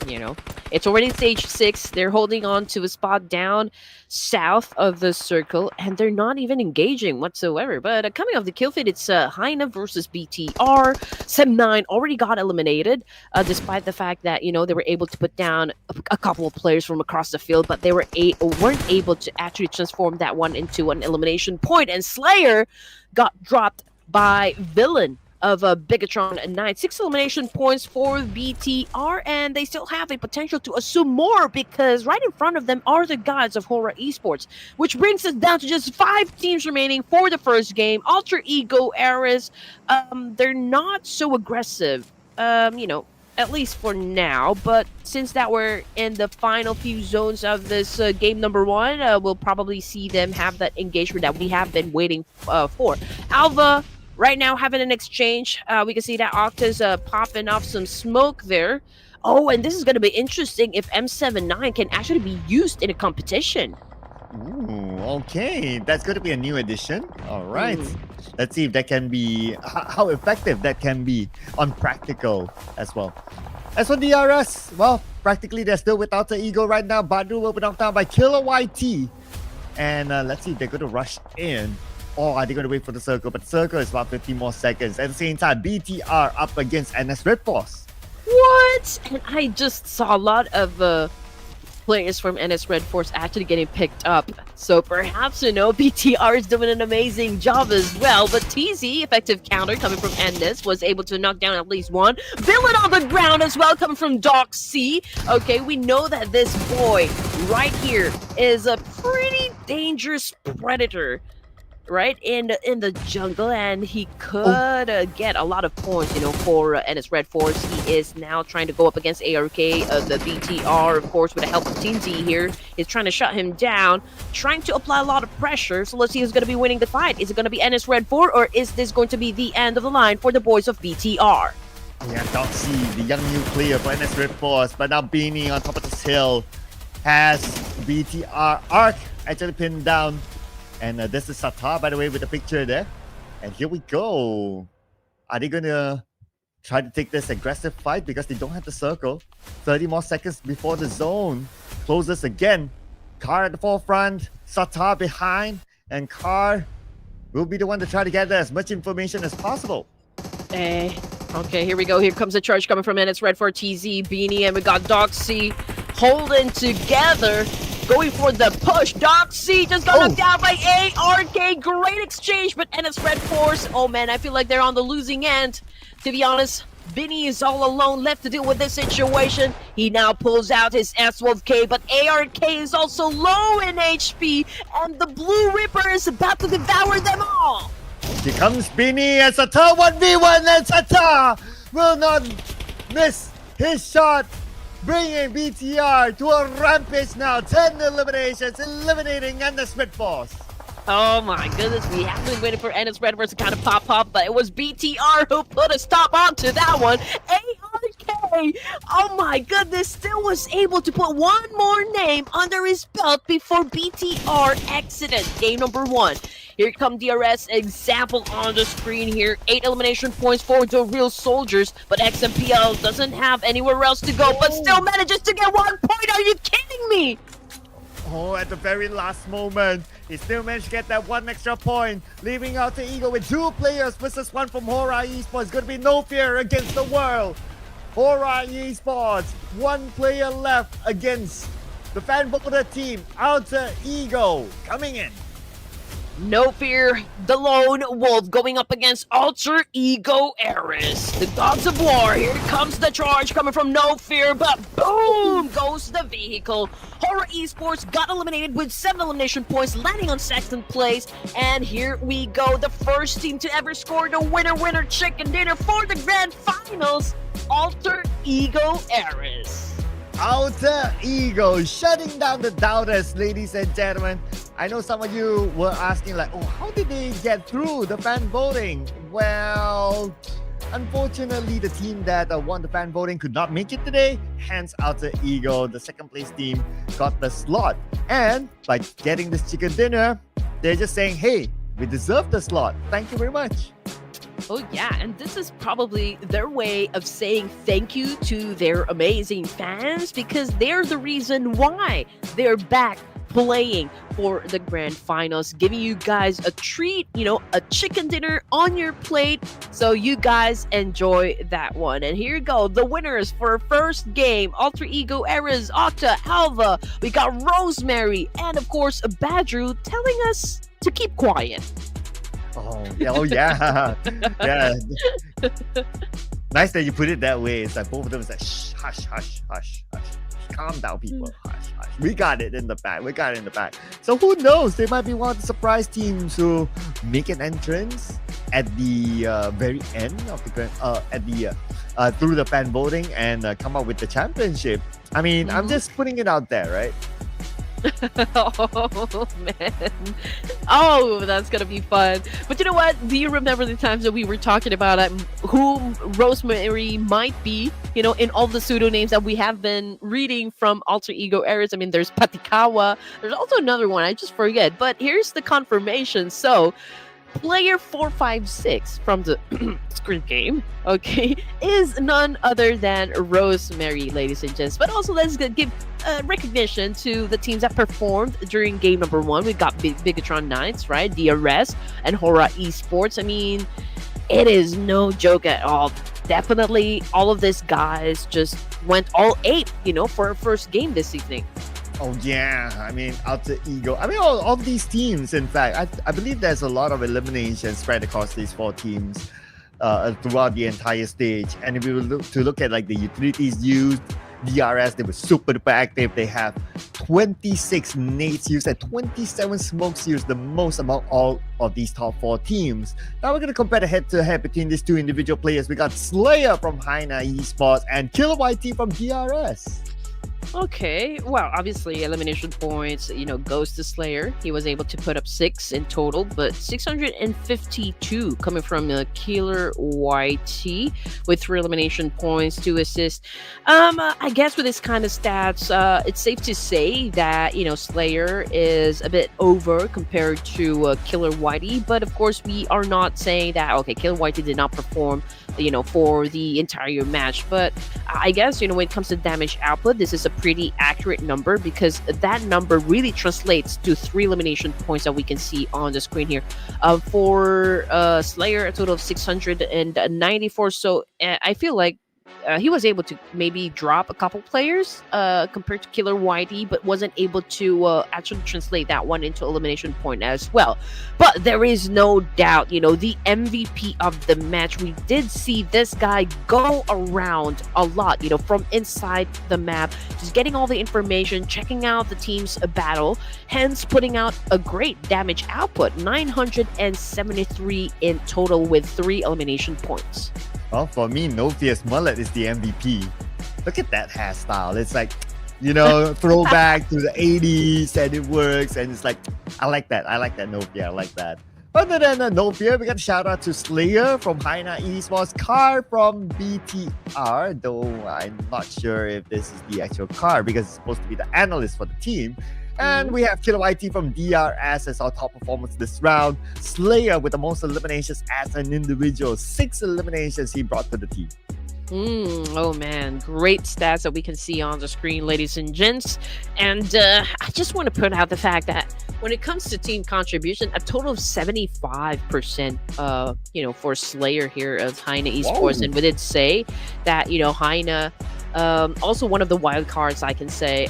It's already stage 6. They're holding on to a spot down south of the circle, and they're not even engaging whatsoever. But coming off the kill feed, it's HAINA versus BTR. Sem 9 already got eliminated, despite the fact that, they were able to put down a couple of players from across the field, but they weren't able to actually transform that one into an elimination point. And Slayer got dropped by Villain of Bigatron 9. 6 elimination points for BTR, and they still have a potential to assume more because right in front of them are the guys of HORAA Esports, which brings us down to just 5 teams remaining for the first game. Alter Ego, Ares, they're not so aggressive. at least for now. But since that we're in the final few zones of this game number 1, we'll probably see them have that engagement that we have been waiting for. Alva right now having an exchange. We can see that Octa's popping off some smoke there. Oh, and this is going to be interesting if M79 can actually be used in a competition. Ooh, okay. That's going to be a new addition. All right. Let's see if that can be, how effective that can be on practical as well. As for DRS, well, practically they're still without the ego right now. Badru will be knocked down by Killer YT. And let's see if they're going to rush in. Or are they going to wait for the circle? But the circle is about 15 more seconds. At the same time, BTR up against NS REDFORCE. What? And I just saw a lot of players from NS REDFORCE actually getting picked up. So perhaps, BTR is doing an amazing job as well. But TZ, effective counter coming from NS, was able to knock down at least one. Villain on the ground as well, coming from Doc C. Okay, we know that this boy right here is a pretty dangerous predator. Right in the jungle, and he could get a lot of points, for NS REDFORCE. He is now trying to go up against ARK, the BTR, of course, with the help of Team Z here. He's trying to shut him down, trying to apply a lot of pressure. So let's see who's going to be winning the fight. Is it going to be NS REDFORCE, or is this going to be the end of the line for the boys of BTR? Yeah, Doc C, the young new player for NS REDFORCE, but now Beanie on top of this hill has BTR Arc actually pinned down. And this is Satar, by the way, with the picture there. And here we go. Are they going to try to take this aggressive fight because they don't have the circle? 30 more seconds before the zone closes again. Car at the forefront, Satar behind, and Car will be the one to try to gather as much information as possible. Okay, here we go. Here comes the charge coming from NS REDFORCE, TZ, Beanie, and we got Doc C holding together. Going for the push. Doc C just got knocked down by ARK. Great exchange, but NS REDFORCE, oh man, I feel like they're on the losing end. To be honest, Vinny is all alone left to deal with this situation. He now pulls out his S12K, but ARK is also low in HP, and the Blue Ripper is about to devour them all. Here comes Beanie and Satar 1v1, and Satar will not miss his shot. Bringing BTR to a rampage now. 10 eliminations, eliminating NS REDFORCE. Oh my goodness, we have been waiting for NS REDFORCE to kind of pop up, but it was BTR who put a stop onto that one. ARK, oh my goodness, still was able to put one more name under his belt before BTR exited game number 1. Here come DRS example on the screen here. 8 elimination points for the real soldiers, but XMPL doesn't have anywhere else to go, but still manages to get 1 point. Are you kidding me? Oh, at the very last moment, he still managed to get that 1 extra point, leaving out the Eagle with 2 players versus 1 from HORAA Esports. Going to be no fear against the world. HORAA Esports, 1 player left against the fan voter team. Outer Ego coming in. No fear, the lone wolf going up against Alter Ego Eris. The gods of war, here comes the charge coming from No Fear, but boom goes the vehicle. HORAA Esports got eliminated with 7 elimination points, landing on 2nd place. And here we go, the first team to ever score the winner chicken dinner for the grand finals, Alter Ego Eris. Outer Ego shutting down the doubters, ladies and gentlemen. I know some of you were asking like, oh, how did they get through the fan voting? Well, unfortunately, the team that won the fan voting could not make it today. Hence, Outer Ego, the 2nd place team, got the slot. And by getting this chicken dinner, they're just saying, hey, we deserve the slot. Thank you very much. Oh yeah, and this is probably their way of saying thank you to their amazing fans, because they're the reason why they're back playing for the grand finals, giving you guys a treat, a chicken dinner on your plate, so you guys enjoy that one. And here you go, the winners for our first game, Alter Ego Eris, Octa, Alva, we got Rosemary, and of course Badru telling us to keep quiet. Oh yeah. Yeah. Nice that you put it that way. It's like both of them is like, shh, hush, hush, hush, hush. Calm down, people. Hush, hush. We got it in the back. So who knows? They might be one of the surprise teams who make an entrance at the very end of the through the fan voting and come up with the championship. I mean, I'm just putting it out there, right? Oh man. Oh, that's gonna be fun. But you know what? Do you remember the times that we were talking about who Rosemary might be? You know, in all the pseudo names that we have been reading from Alter Ego Eras. I mean, there's Patikawa. There's also another one. I just forget. But here's the confirmation. So, player 456 from the Squid Game, okay, is none other than Rosemary, ladies and gents. But also, let's give recognition to the teams that performed during game number 1. We've got Bigatron Knights, right? DRS and HORAA Esports. I mean, it is no joke at all. Definitely, all of these guys just went all ape, you know, for our first game this evening. Oh yeah, I mean, Alter Ego. I mean, all these teams. In fact, I believe there's a lot of elimination spread across these 4 teams throughout the entire stage. And if we were look at like the utilities used, DRS, they were super duper active. They have 26 nades used and 27 smokes used, the most among all of these top 4 teams. Now we're going to compare the head-to-head between these 2 individual players. We got Slayer from HAINA Esports and Killer YT from DRS. Okay, well, obviously elimination points, you know, goes to Slayer. He was able to put up 6 in total, but 652 coming from Killer YT with 3 elimination points, 2 assists. I guess with this kind of stats, it's safe to say that, you know, Slayer is a bit over compared to Killer YT, but of course we are not saying that, okay, Killer YT did not perform, you know, for the entire match. But I guess, you know, when it comes to damage output, this is a pretty accurate number because that number really translates to 3 elimination points that we can see on the screen here. For Slayer, a total of 694. So I feel like he was able to maybe drop a couple players compared to Killer YT, but wasn't able to actually translate that one into elimination point as well. But there is no doubt, you know, the MVP of the match, we did see this guy go around a lot, you know, from inside the map, just getting all the information, checking out the team's battle, hence putting out a great damage output, 973 in total with 3 elimination points. Well, for me, No Fierce Mullet is the MVP. Look at that hairstyle. It's like, you know, throwback to the 80s, and it works. And it's like, I like that. I like that No Fear. I like that. Other than No Fear, we got a shout out to Slayer from HAINA Esports, Car from BTR, though I'm not sure if this is the actual car because it's supposed to be the analyst for the team. And we have Killer YT from DRS as our top performance this round. Slayer with the most eliminations as an individual. 6 eliminations he brought to the team. Oh man, great stats that we can see on the screen, ladies and gents. And I just want to put out the fact that when it comes to team contribution, a total of 75%, you know, for Slayer here of HAINA Esports. Whoa. And we did say that, you know, HAINA, also one of the wild cards, I can say,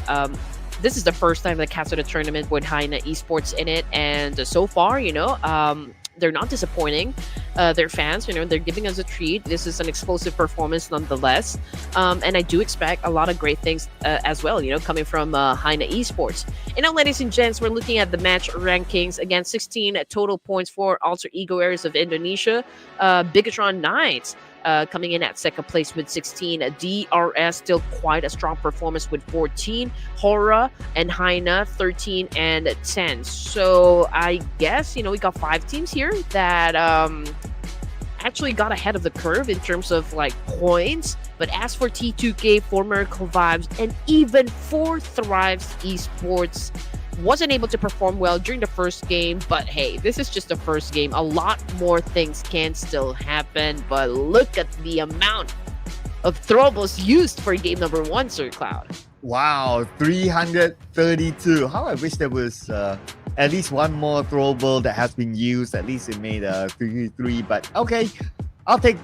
this is the first time that captured a tournament with HAINA Esports in it, and so far, you know, they're not disappointing their fans. You know, they're giving us a treat. This is an explosive performance nonetheless, and I do expect a lot of great things as well, you know, coming from HAINA Esports. And now, ladies and gents, we're looking at the match rankings. Again, 16 total points for Alter Ego Eras of Indonesia. Bigatron Knights coming in at second place with 16. DRS still quite a strong performance with 14. HORAA and HAINA 13 and 10. So I guess, you know, we got 5 teams here that actually got ahead of the curve in terms of like points. But as for T2K, for Miracle Vibes, and even for Thrives Esports, wasn't able to perform well during the first game, but hey, this is just the first game. A lot more things can still happen, but look at the amount of throwables used for game number 1, Sir Cloud. Wow, 332. How I wish there was at least one more throwable that has been used. At least it made a 3-3, but okay, I'll take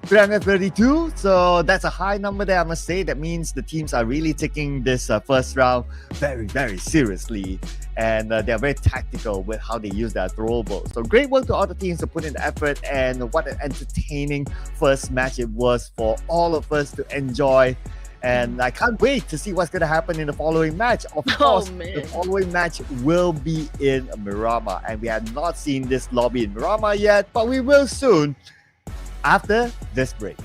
332, so that's a high number there, I must say. That means the teams are really taking this first round very, very seriously, and they're very tactical with how they use their throwable. So great work to all the teams to put in the effort, and what an entertaining first match it was for all of us to enjoy. And I can't wait to see what's going to happen in the following match. Of course, the following match will be in Miramar, and we have not seen this lobby in Miramar yet, but we will soon after this break.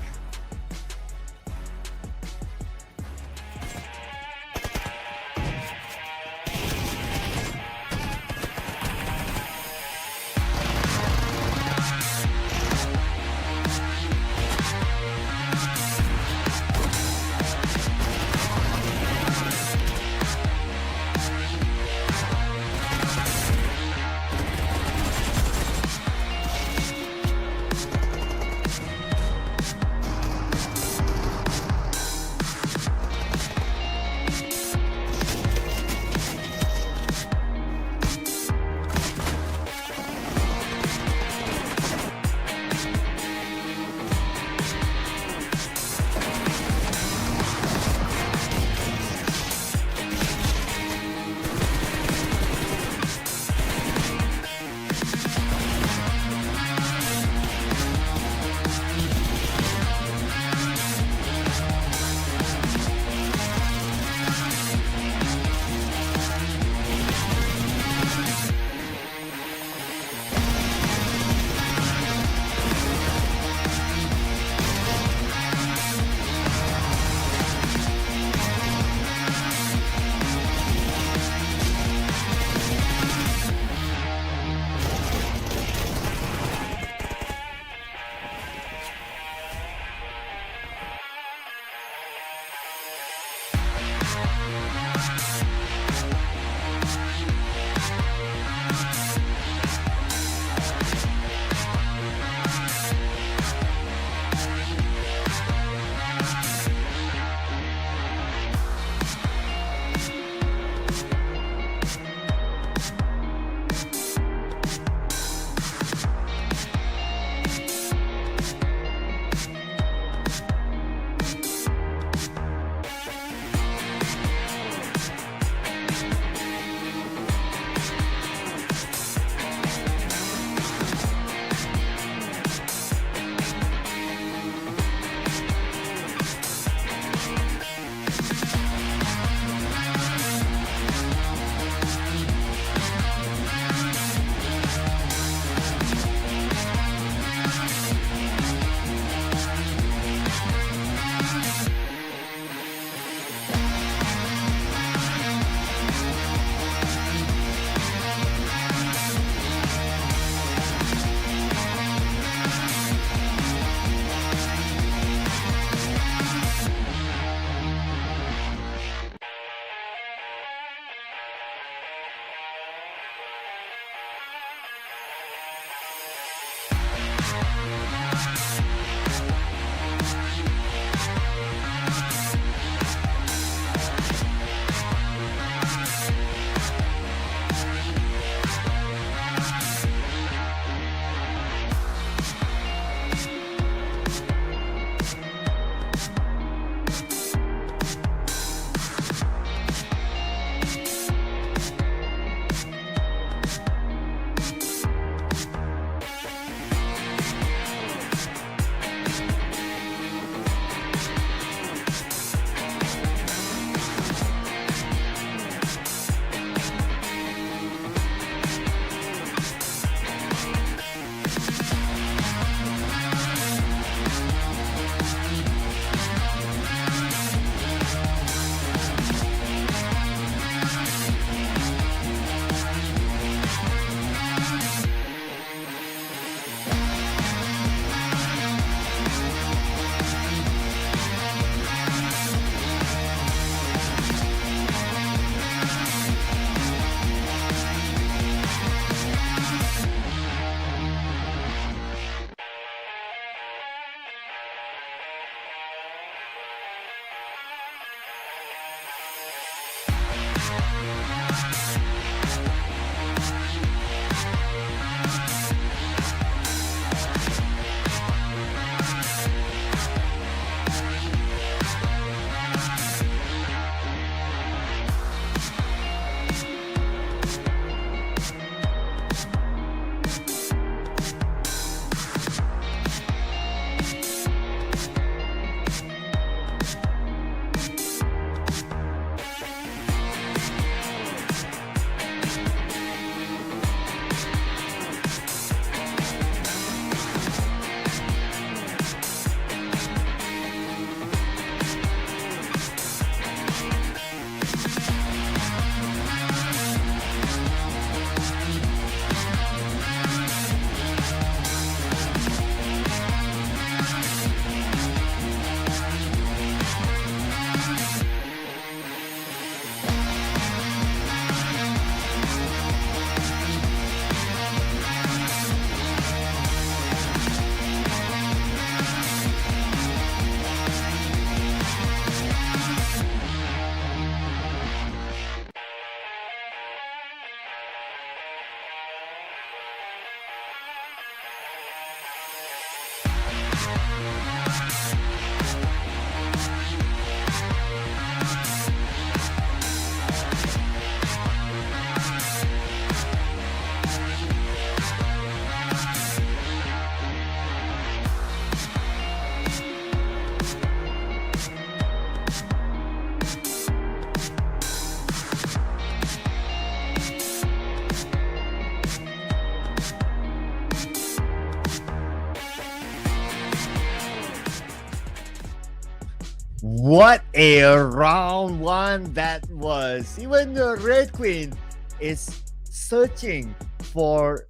What a round one that was. Even the Red Queen is searching for,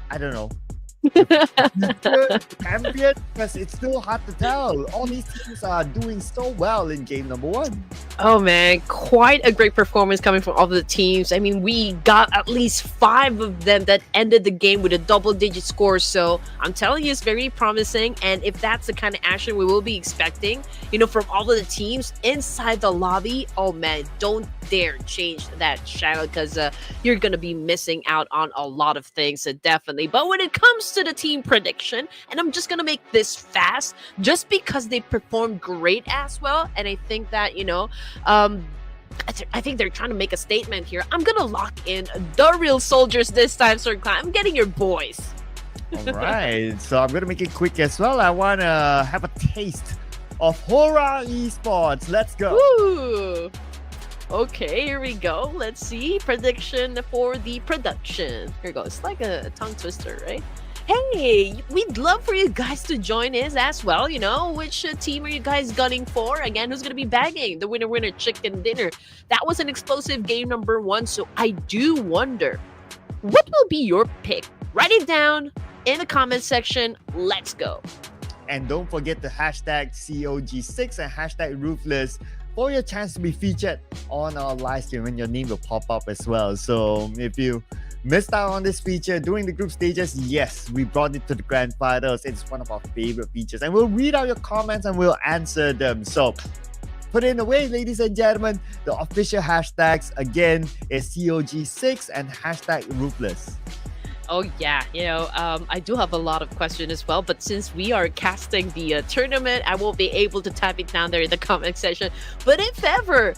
I don't know, future champion, because it's still hard to tell. All these teams are doing so well in game number one. Oh man, quite a great performance coming from all of the teams. I mean, we got at least 5 of them that ended the game with a double-digit score. So I'm telling you, it's very promising. And if that's the kind of action we will be expecting, from all of the teams inside the lobby, oh man, don't dare change that channel, because you're gonna be missing out on a lot of things, definitely. But when it comes to the team prediction, and I'm just gonna make this fast, just because they performed great as well, and I think that I think they're trying to make a statement here. I'm gonna lock in the real soldiers this time, Sir Clan. I'm getting your boys. All right, so I'm gonna make it quick as well. I wanna have a taste of HORAA Esports. Let's go. Ooh. Okay, here we go. Let's see. Prediction for the production. Here goes. It's like a tongue twister, right? Hey, we'd love for you guys to join us as well. Which team are you guys gunning for? Again, who's going to be bagging the winner chicken dinner? That was an explosive game number 1, so I do wonder, what will be your pick? Write it down in the comment section. Let's go. And don't forget the hashtag COG6 and hashtag Ruthless for your chance to be featured on our live stream, and your name will pop up as well. So if you missed out on this feature during the group stages, yes, we brought it to the grand finals. It's one of our favorite features, and we'll read out your comments and we'll answer them. So put it away, ladies and gentlemen. The official hashtags again is COG6 and hashtag Ruthless. Oh yeah, I do have a lot of questions as well, but since we are casting the tournament, I won't be able to type it down there in the comment section. But if ever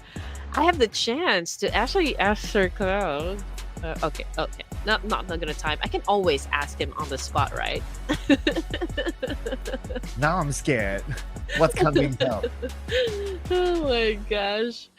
I have the chance to actually ask Sir Cloud, okay, not gonna type. I can always ask him on the spot, right? Now I'm scared. What's coming up? Oh my gosh.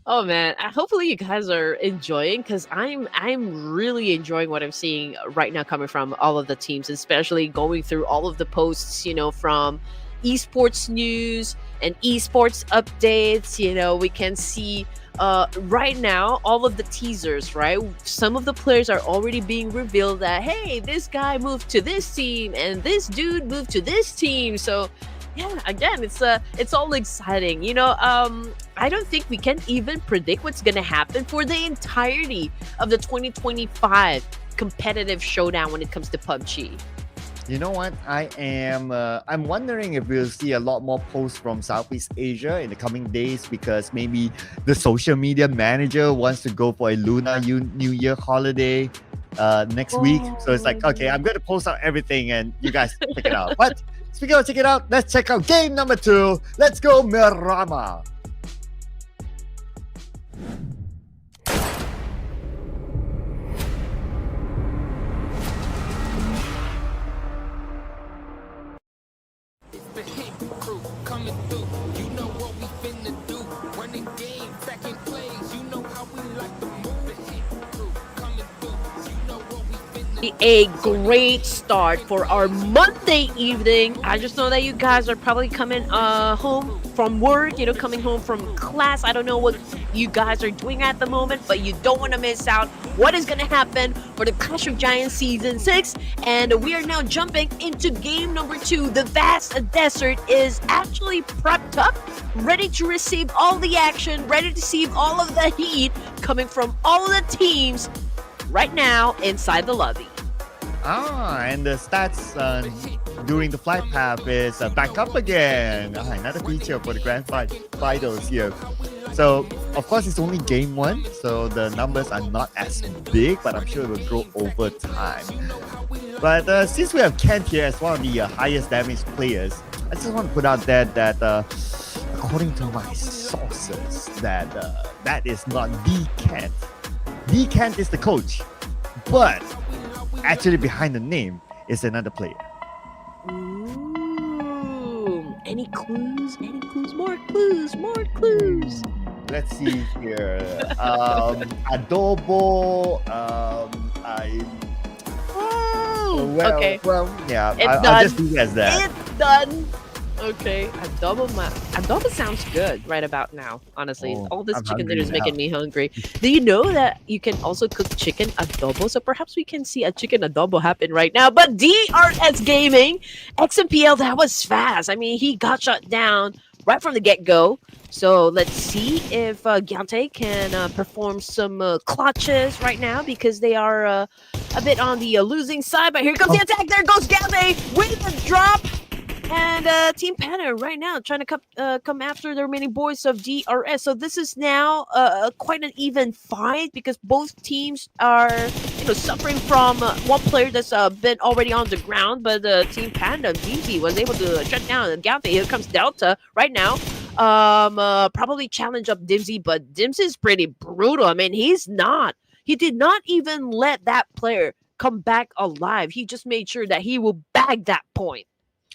Oh man, hopefully you guys are enjoying, because I'm really enjoying what I'm seeing right now coming from all of the teams, especially going through all of the posts, from esports news and esports updates. We can see right now all of the teasers, right? Some of the players are already being revealed that, hey, this guy moved to this team and this dude moved to this team. So yeah, again, it's all exciting. I don't think we can even predict what's gonna happen for the entirety of the 2025 competitive showdown when it comes to PUBG. You know what? I'm wondering if we'll see a lot more posts from Southeast Asia in the coming days, because maybe the social media manager wants to go for a Lunar New Year holiday next week. So it's like, okay, I'm gonna post out everything and you guys check it out. But speaking of check it out, let's check out game number 2. Let's go, Miramar. A great start for our Monday evening. I just know that you guys are probably coming home from work, coming home from class. I don't know what you guys are doing at the moment, but you don't want to miss out what is going to happen for the Clash of Giants Season 6. And we are now jumping into game number 2. The vast desert is actually prepped up, ready to receive all the action, ready to receive all of the heat coming from all of the teams right now inside the lobby. And the stats during the flight path is back up again. Another feature for the grand finals here. So, of course, it's only game 1, so the numbers are not as big, but I'm sure it will grow over time. But since we have Kent here as one of the highest damage players, I just want to put out there that according to my sources, that is not D Kent. D Kent is the coach, but actually behind the name is another player. Ooh. Any clues? Any clues? More clues? More clues. Let's see here. Adobo. Okay. Well, yeah. It's I'll done. just leave it as that. It's done. Okay. Adobo sounds good right about now. Honestly, Oh, all this I'm chicken hungry dinner is making now. me hungry. Do you know that you can also cook chicken adobo? So perhaps we can see a chicken adobo happen right now. But DRS Gaming, XMPL, that was fast. I mean, he got shut down right from the get-go. So let's see if Gyante can perform some clutches right now, because they are a bit on the losing side. But here comes the attack. There goes Gyante with the drop. And Team Panda right now trying to come after the remaining boys of DRS. So this is now quite an even fight, because both teams are suffering from one player that's been already on the ground. But Team Panda, DZ, was able to shut down Gyante. Here comes Delta right now. Probably challenge up Dimsy, but Dimsy's pretty brutal. I mean, he did not even let that player come back alive. He just made sure that he will bag that point.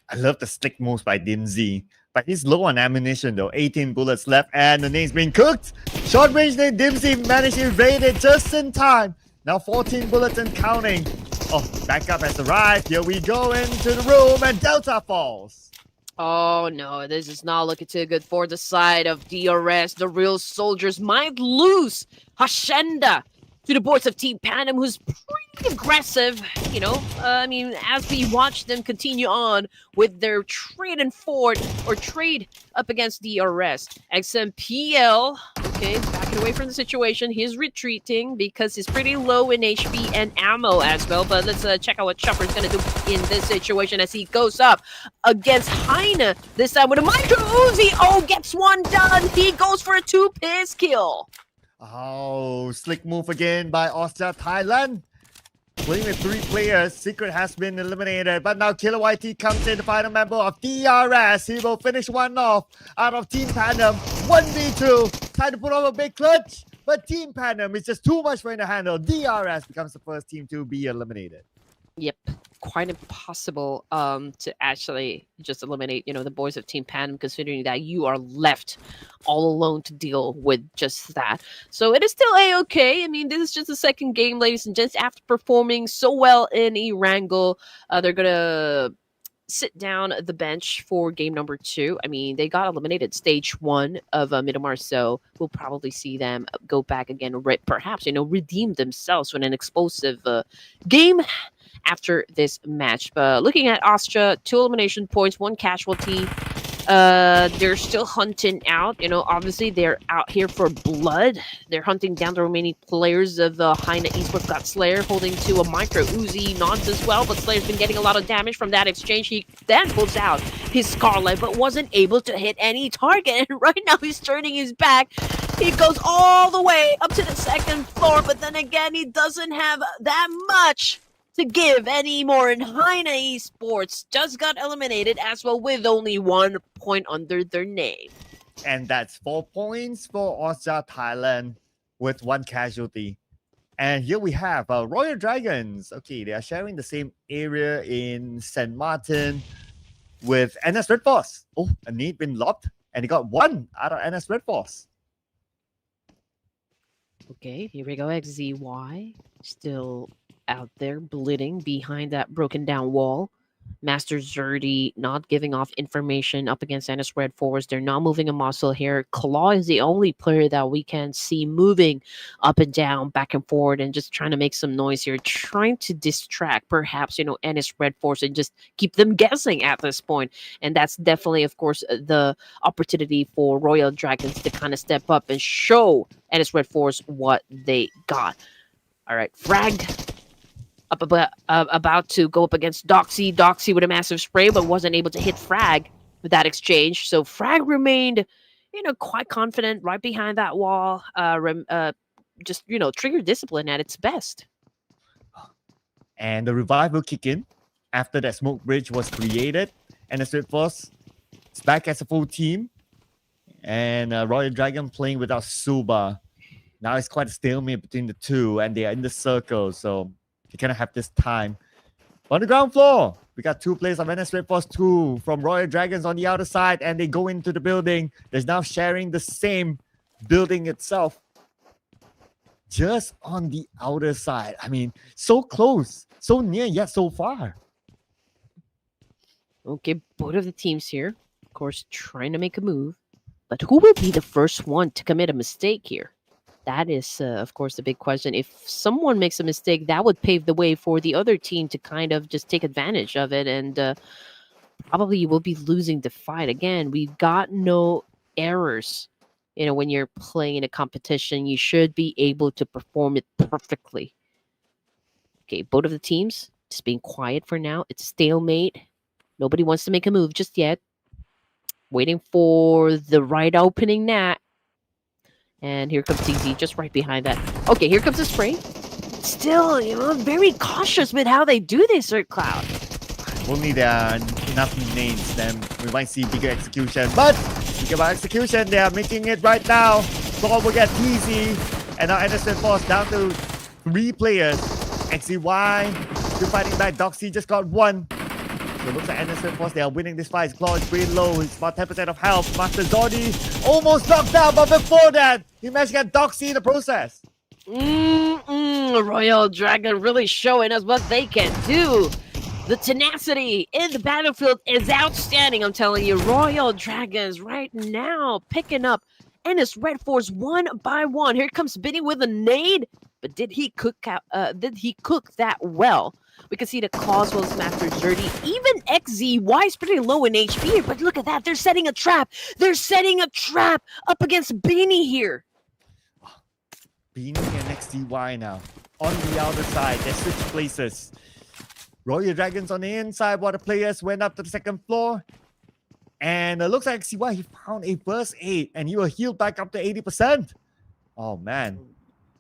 I love the slick moves by Dimsy, but he's low on ammunition though. 18 bullets left, and the name's being cooked. Short range name Dimsy managed to evade it just in time. Now 14 bullets and counting. Oh, backup has arrived. Here we go into the room, and Delta falls. Oh no, this is not looking too good for the side of DRS. The real soldiers might lose Hacienda to the boys of Team Pandum, who's pretty aggressive, I mean, as we watch them continue on with their trade up against DRS. XMPL, okay, backing away from the situation. He's retreating because he's pretty low in HP and ammo as well. But let's check out what Chopper's going to do in this situation as he goes up against HAINA. This time with a micro Uzi. Oh, gets one done. He goes for a 2-piss kill. Oh, slick move again by Austria, Thailand. Playing with 3 players, Secret has been eliminated, but now Killer YT comes in, the final member of DRS. He will finish one off out of Team Pandum. 1v2, trying to put on a big clutch, but Team Pandum is just too much for him to handle. DRS becomes the first team to be eliminated. Yep, quite impossible to actually just eliminate, the boys of Team Pandum, considering that you are left all alone to deal with just that. So it is still a-okay. I mean, this is just the second game, ladies and gents. After performing so well in Erangel, they're gonna sit down the bench for game number 2. I mean, they got eliminated stage 1 of Miramar, so we'll probably see them go back again, perhaps, redeem themselves with an explosive game after this match. But looking at Austria, 2 elimination points, 1 casualty. They're still hunting out. Obviously they're out here for blood. They're hunting down the remaining players of the HAINA Esports. Got Slayer holding to a micro Uzi nonce as well, but Slayer's been getting a lot of damage from that exchange. He then pulls out his Scarlet, but wasn't able to hit any target. And right now he's turning his back. He goes all the way up to the 2nd floor, but then again, he doesn't have that much to give anymore. And HAINA Esports just got eliminated as well, with only 1 point under their name. And that's 4 points for Austria, Thailand, with 1 casualty. And here we have Royal Dragons. Okay, they are sharing the same area in St. Martin with NS Red Force. Oh, a need been lobbed, and he got 1 out of NS Red Force. Okay, here we go. XZY still out there bleeding behind that broken down wall. Master Zerdy not giving off information up against NS Red Force. They're not moving a muscle here. Claw is the only player that we can see moving up and down, back and forward, and just trying to make some noise here, trying to distract perhaps, NS Red Force and just keep them guessing at this point. And that's definitely, of course, the opportunity for Royal Dragons to kind of step up and show NS Red Force what they got. All right, frag up about to go up against Doxy. Doxy with a massive spray, but wasn't able to hit Frag with that exchange. So Frag remained, quite confident right behind that wall. Just, trigger discipline at its best. And the revive will kick in after that smoke bridge was created. And the Street Force It's back as a full team. And Royal Dragon playing without Suba. Now it's quite a stalemate between the two, and they are in the circle, so they kind of have this time. On the ground floor, we got two players of NS Red Force 2 from Royal Dragons on the outer side, and they go into the building. They're now sharing the same building itself. Just on the outer side. I mean, so close, so near, yet so far. Okay, both of the teams here, of course, trying to make a move. But who will be the first one to commit a mistake here? That is, of course, the big question. If someone makes a mistake, that would pave the way for the other team to kind of just take advantage of it. And probably you will be losing the fight. Again, we've got no errors. When you're playing in a competition, you should be able to perform it perfectly. Okay, both of the teams just being quiet for now. It's stalemate. Nobody wants to make a move just yet. Waiting for the right opening nat. And here comes TZ just right behind that. Okay, here comes the spray. Still, very cautious with how they do this, Cloud. Only there are enough names, then we might see bigger execution. But speaking about execution, they are making it right now. Claw will get TZ. And now NS Red Force down to 3 players. XCY still fighting back. Doxy just got 1. So it looks like NS Red Force, they are winning this fight. Claw is pretty low. He's about 10% of health. Master Zordi almost knocked down, but before that, he managed to get Doxy in the process. Royal Dragon really showing us what they can do. The tenacity in the battlefield is outstanding, I'm telling you. Royal Dragons right now picking up NS Red Force 1 by 1. Here comes Benny with a nade. But did he cook that well? We can see the Coswell's Master Dirty. Even XZY is pretty low in HP here, but look at that. They're setting a trap. They're setting a trap up against Beanie here. Beanie and XZY now on the outer side. They switch places. Royal Dragons on the inside while the players went up to the second floor. And it looks like XZY, he found a first aid and he will heal back up to 80%. Oh, man.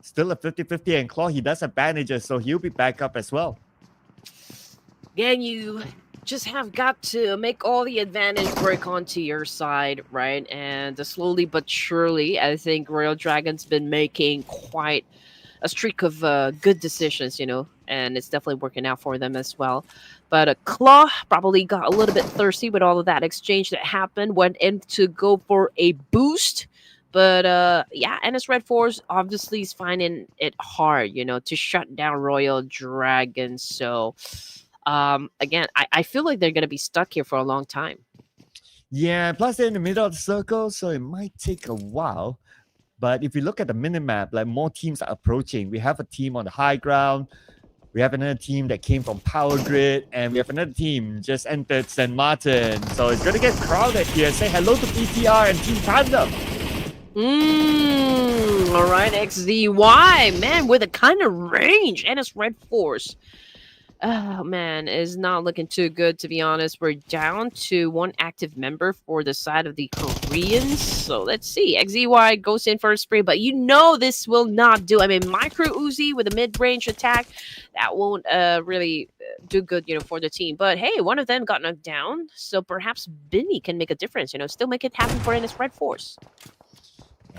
Still a 50-50, and Claw, he does have bandages, so he'll be back up as well. Again, you just have got to make all the advantage work onto your side, right? And slowly but surely, I think Royal Dragon's been making quite a streak of good decisions, and it's definitely working out for them as well. But Claw probably got a little bit thirsty with all of that exchange that happened, went in to go for a boost. But yeah, NS Red Force obviously is finding it hard, to shut down Royal Dragon. So again, I feel like they're going to be stuck here for a long time. Yeah, plus they're in the middle of the circle, so it might take a while. But if you look at the minimap, like more teams are approaching. We have a team on the high ground. We have another team that came from Power Grid. And we have another team just entered St. Martin. So it's going to get crowded here. Say hello to PTR and Team PANDUM. All right, XZY, man, with a kind of range. NS Red Force. Oh, man, is not looking too good, to be honest. We're down to 1 active member for the side of the Koreans. So let's see. XZY goes in for a spray, but this will not do. I mean, Micro Uzi with a mid-range attack, that won't really do good, for the team. But hey, one of them got knocked down, so perhaps Binny can make a difference, still make it happen for NS Red Force.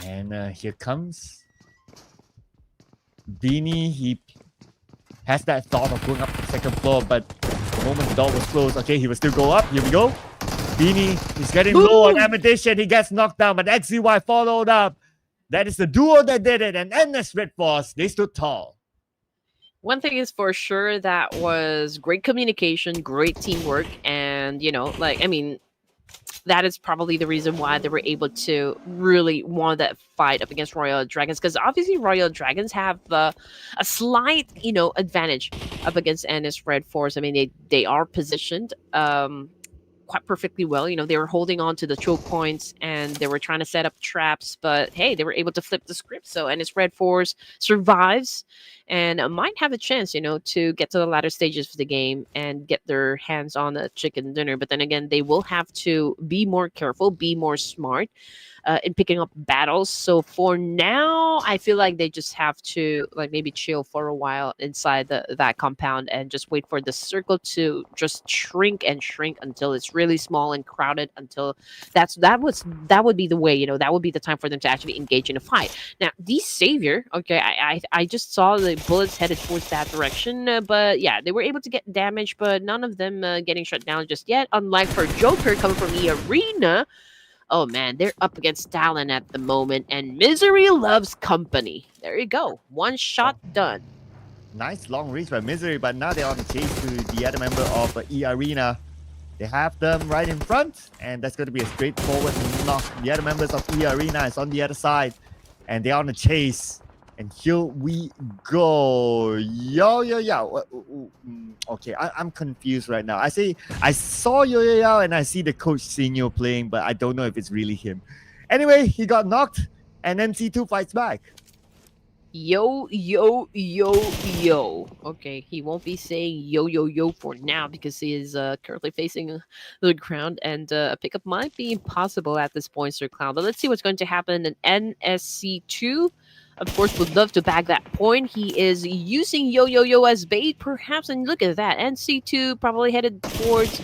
And here comes Beanie. He has that thought of going up to the second floor, but the moment the door was closed, okay, he will still go up. Here we go. Beanie is getting low on ammunition. He gets knocked down, but XZY followed up. That is the duo that did it, and NS Red Force, they stood tall. One thing is for sure, that was great communication, great teamwork, and, that is probably the reason why they were able to really won that fight up against Royal Dragons, because obviously Royal Dragons have a slight, advantage up against NS Red Force. I mean, they are positioned quite perfectly well. They were holding on to the choke points and they were trying to set up traps, but hey, they were able to flip the script. So NS Red Force survives and might have a chance, to get to the latter stages of the game and get their hands on a chicken dinner. But then again, they will have to be more careful, be more smart. in picking up battles. So for now, I feel like they just have to like maybe chill for a while inside that compound and just wait for the circle to just shrink and shrink until it's really small and crowded. Until that would be the way, that would be the time for them to actually engage in a fight. Now, the savior, okay, I just saw the bullets headed towards that direction, but yeah, they were able to get damage, but none of them getting shut down just yet. Unlike for Joker coming from the arena, oh man, they're up against Talon at the moment, and Misery loves company. There you go, one shot done. Nice long reach by Misery, but now they're on the chase to the other member of EARENA. They have them right in front, and that's going to be a straightforward knock. The other members of EARENA is on the other side, and they're on the chase. And here we go. Yo. Okay, I'm confused right now. I saw Yo, and I see the coach Senior playing, but I don't know if it's really him. Anyway, he got knocked, and then C2 fights back. Yo. Okay, he won't be saying yo for now because he is currently facing the ground, and a pickup might be impossible at this point, Sir Clown. But let's see what's going to happen in NSC2. Of course, would love to bag that point. He is using Yo as bait, perhaps, and look at that. NC2 probably headed towards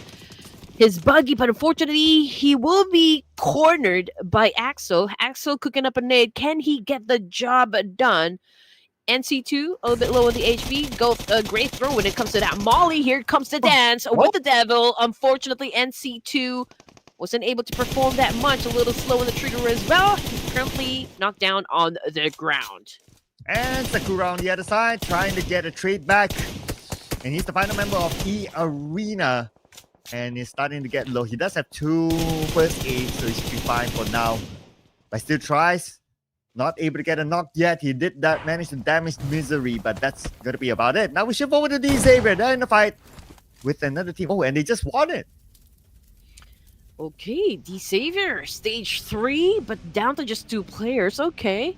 his buggy, but unfortunately, he will be cornered by Axel. Axel cooking up a nade. Can he get the job done? NC2, a little bit low on the HP. Go a great throw when it comes to that. Molly, here comes the dance with the devil. Unfortunately, NC2 wasn't able to perform that much. A little slow on the trigger as well. He's currently knocked down on the ground. And Sakura on the other side, trying to get a trade back. And he's the final member of EARENA. And he's starting to get low. He does have 2 first aid, so he should be fine for now. But still tries. Not able to get a knock yet. He did manage to damage Misery, but that's going to be about it. Now we shift over to the Xavier. They're in the fight with another team. Oh, and they just won it. Okay, the Savior, stage 3, but down to just 2 players. Okay.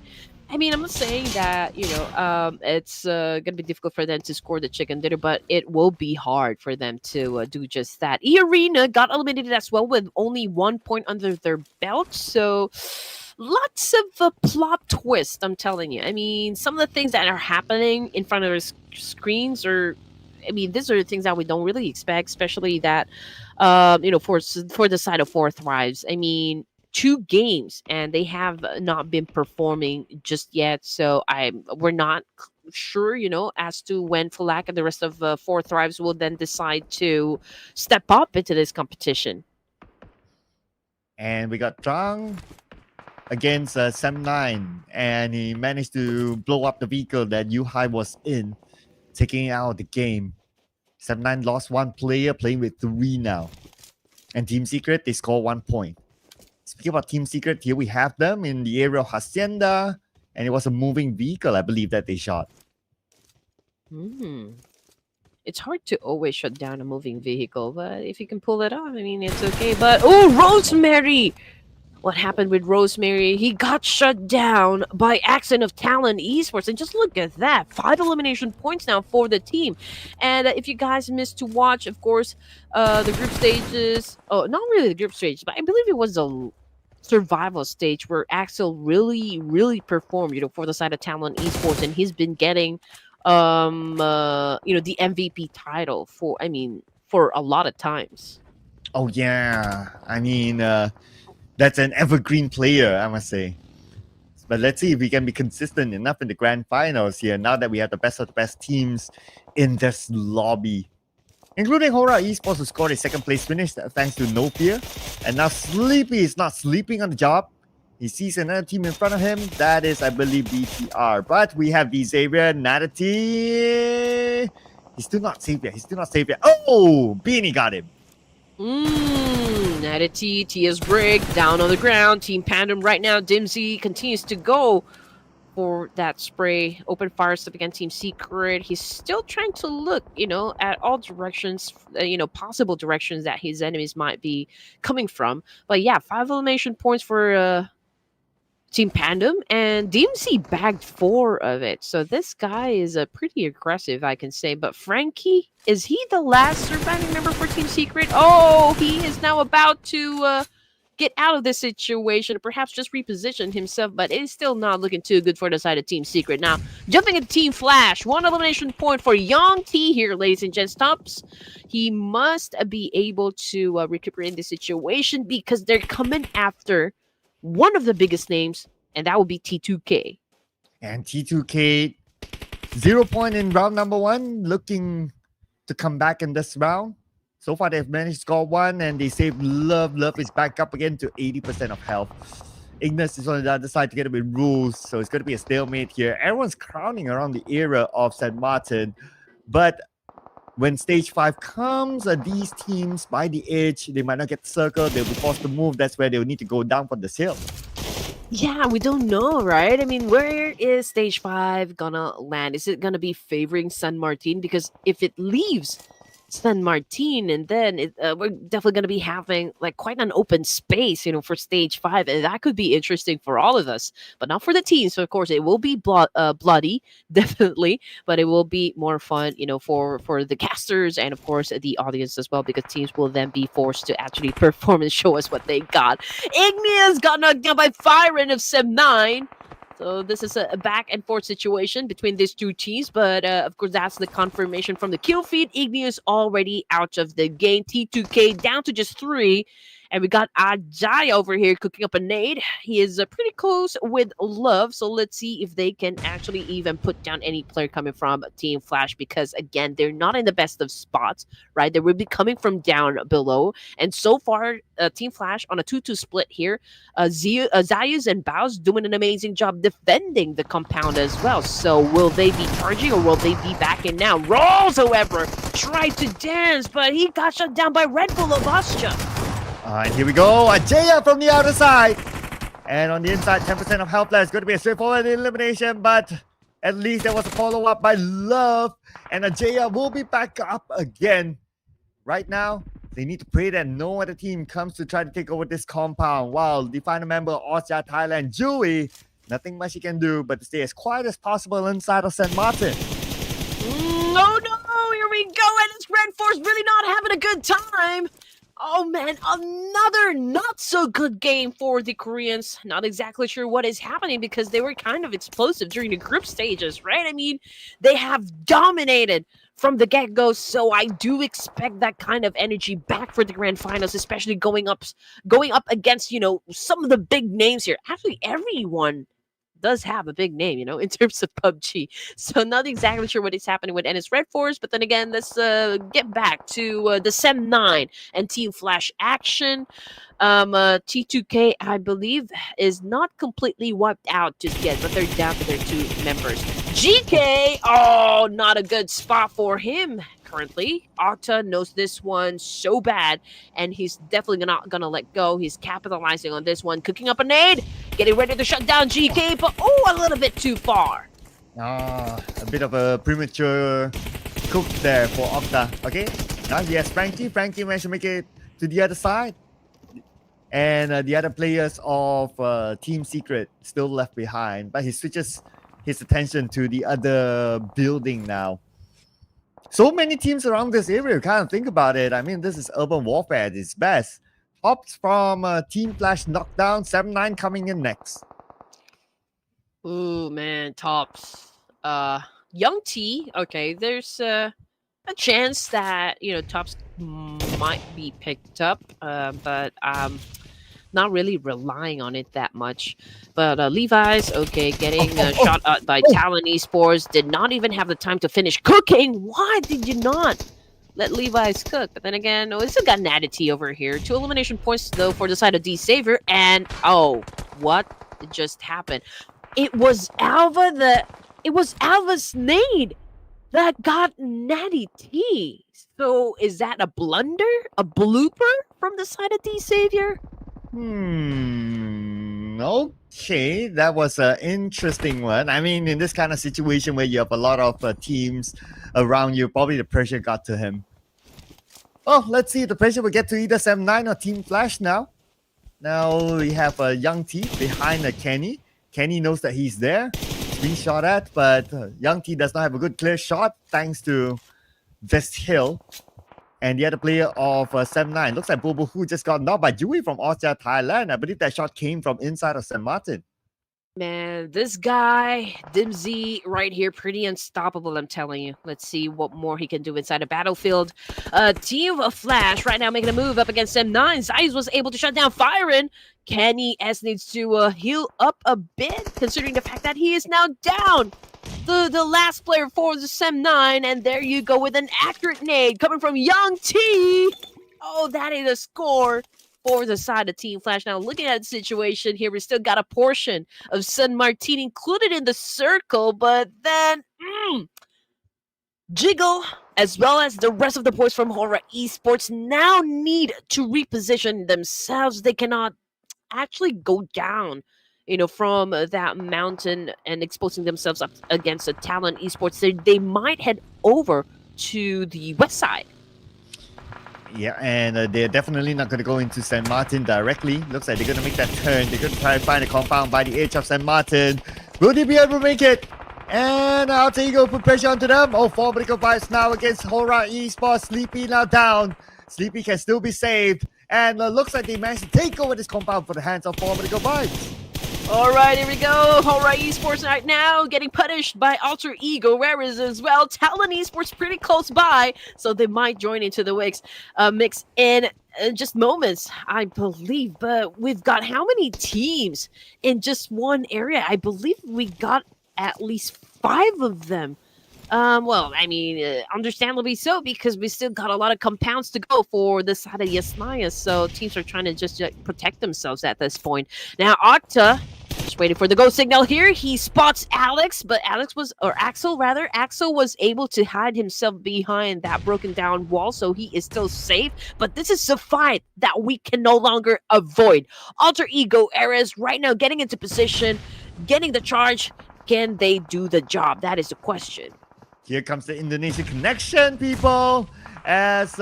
I mean, I'm not saying that, it's going to be difficult for them to score the chicken dinner, but it will be hard for them to do just that. EARENA got eliminated as well with only 1 point under their belt, so lots of a plot twist, I'm telling you. I mean, some of the things that are happening in front of our screens are, I mean, these are things that we don't really expect, especially that, for the side of Four Thrives. I mean, 2 games and they have not been performing just yet. So we're not sure, as to when Falak and the rest of Four Thrives will then decide to step up into this competition. And we got Zhang against Sam9, and he managed to blow up the vehicle that Yuhai was in, taking out the game. Sam9 lost 1 player, playing with 3 now. And Team Secret, they score 1 point. Speaking about Team Secret, here we have them in the area of Hacienda, and it was a moving vehicle, I believe, that they shot. It's hard to always shut down a moving vehicle, but if you can pull it off, I mean, it's okay. But, oh, Rosemary! What happened with Rosemary? He got shut down by Accent of Talon Esports. And just look at that. 5 elimination points now for the team. And if you guys missed to watch, of course, the group stages. Oh, not really the group stage, but I believe it was a survival stage where Axel really, really performed, for the side of Talon Esports. And he's been getting, the MVP title for a lot of times. Oh, yeah. I mean, that's an evergreen player, I must say. But let's see if we can be consistent enough in the grand finals here, now that we have the best of the best teams in this lobby. Including HORAA Esports, who scored a 2nd place finish thanks to No Fear. And now Sleepy is not sleeping on the job. He sees another team in front of him. That is, I believe, BTR. But we have the Xavier, Natty. He's still not safe yet. Oh! Beanie got him. Natty, Tia's break, down on the ground. Team Pandum right now. Dimsy continues to go for that spray. Open fire stuff against Team Secret. He's still trying to look, at all directions, possible directions that his enemies might be coming from. But yeah, 5 elimination points for Team Pandum, and DMC bagged 4 of it. So this guy is pretty aggressive, I can say. But Frankie, is he the last surviving member for Team Secret? Oh, he is now about to get out of this situation, perhaps just reposition himself, but it is still not looking too good for the side of Team Secret. Now, jumping into Team Flash, one elimination point for Young T here, ladies and gents. Tops, he must be able to recuperate the situation because they're coming after one of the biggest names, and that would be T2K. And T2K, 0 point in round number 1, looking to come back in this round. So far, they've managed to score 1, and they saved Love. Love is back up again to 80% of health. Ignis is on the other side together with Rules, so it's going to be a stalemate here. Everyone's crowding around the area of St. Martin, but when stage 5 comes, these teams by the edge, they might not get circled, they'll be forced to move. That's where they'll need to go down for the hill. Yeah, we don't know, right? I mean, where is stage 5 gonna land? Is it gonna be favoring San Martin? Because if it leaves San Martin, and then we're definitely going to be having like quite an open space, for stage 5, and that could be interesting for all of us, but not for the teams. So of course, it will be bloody, definitely, but it will be more fun, for the casters and of course the audience as well, because teams will then be forced to actually perform and show us what they got. Igneous got knocked down by Firen of Sem9. So this is a back and forth situation between these two teams, but of course that's the confirmation from the kill feed. Igneous already out of the game. T2K down to just 3. And we got Ajay over here cooking up a nade. He is pretty close with Love, so let's see if they can actually even put down any player coming from Team Flash, because again, they're not in the best of spots, right? They will be coming from down below, and so far, Team Flash on a 2-2 split here. Zayus and Baus doing an amazing job defending the compound as well. So will they be charging or will they be back in now? Rolls, however, tried to dance, but he got shut down by Red Bull of Austria. And here we go, Ajaya from the outer side. And on the inside, 10% of health left. It's going to be a straightforward elimination, but at least there was a follow-up by Love. And Ajaya will be back up again. Right now, they need to pray that no other team comes to try to take over this compound. While the final member of Austria, Thailand, Jui, nothing much he can do but to stay as quiet as possible inside of St. Martin. Oh no, here we go, and it's REDFORCE really not having a good time. Oh man, another not so good game for the Koreans. Not exactly sure what is happening because they were kind of explosive during the group stages, right? I mean, they have dominated from the get-go, so I do expect that kind of energy back for the grand finals, especially going up against, some of the big names here. Actually, everyone does have a big name, in terms of PUBG. So not exactly sure what is happening with NS REDFORCE, but then again, let's get back to the Sem9 and Team Flash action. T2K, I believe, is not completely wiped out just yet, but they're down to their 2 members. GK, oh, not a good spot for him currently. Octa knows this one so bad, and he's definitely not gonna let go. He's capitalizing on this one, cooking up a nade, getting ready to shut down GK, but a little bit too far. A bit of a premature cook there for Octa. Okay, now he has Frankie. Frankie managed to make it to the other side. And the other players of Team Secret still left behind, but he switches his attention to the other building now. So many teams around this area, kind of think about it. I mean, this is urban warfare at its best. Tops from Team Flash knockdown, 7-9 coming in next. Ooh, man, Tops. Young T, okay, there's a chance that, Tops might be picked up, but not really relying on it that much. But Levi's, okay, getting shot at by Talon Esports, did not even have the time to finish cooking. Why did you not let Levi's cook? But then again, we still got Natty over here. 2 elimination points, though, for the side of D-Savior. And, what just happened? It was Alva's nade that got Natty T. So is that a blunder? A blooper from the side of D-Savior? Okay, that was an interesting one. I mean, in this kind of situation where you have a lot of teams around you, probably the pressure got to him. Oh, let's see if the pressure will get to either Sem9 or Team Flash now. Now we have a Young T behind Kenny. Kenny knows that he's there. He's being shot at, but Young T does not have a good clear shot thanks to Vest Hill. And the other player of 7-9 looks like Bobo, who just got knocked by Yui from Austria, Thailand. I believe that shot came from inside of St. Martin. Man, this guy, Dimsy, right here, pretty unstoppable, I'm telling you. Let's see what more he can do inside the battlefield. Team of Flash right now making a move up against M9. Zeiss was able to shut down Firen. Kenny S needs to heal up a bit, considering the fact that he is now down. The last player for the Sem9, and there you go with an accurate nade coming from Young T. Oh, that is a score for the side of Team Flash. Now, looking at the situation here, we still got a portion of San Martin included in the circle, but then Jiggle, as well as the rest of the boys from HORAA Esports, now need to reposition themselves. They cannot actually go down, from that mountain and exposing themselves up against a TALON Esports. They might head over to the west side. Yeah, and they're definitely not going to go into St. Martin directly. Looks like they're going to make that turn. They're going to try and find a compound by the edge of St. Martin. Will they be able to make it? And Alter Ego put pressure onto them. Oh, Formidable Vibes now against HORAA Esports. Sleepy now down. Sleepy can still be saved. And looks like they managed to take over this compound for the hands of Formidable Vibes. All right, here we go. HORAA Esports right now getting punished by Alter Ego Rares as well. Talon Esports pretty close by, so they might join into the mix in just moments, I believe. But we've got how many teams in just one area? I believe we got at least 5 of them. Well, I mean, understandably so, because we still got a lot of compounds to go for the side of Yasnaya, so teams are trying to just protect themselves at this point. Now, Octa, just waiting for the go signal here. He spots Alex, but Axel was able to hide himself behind that broken down wall, so he is still safe. But this is a fight that we can no longer avoid. Alter Ego Ares right now getting into position, getting the charge. Can they do the job? That is the question. Here comes the Indonesian connection, people. As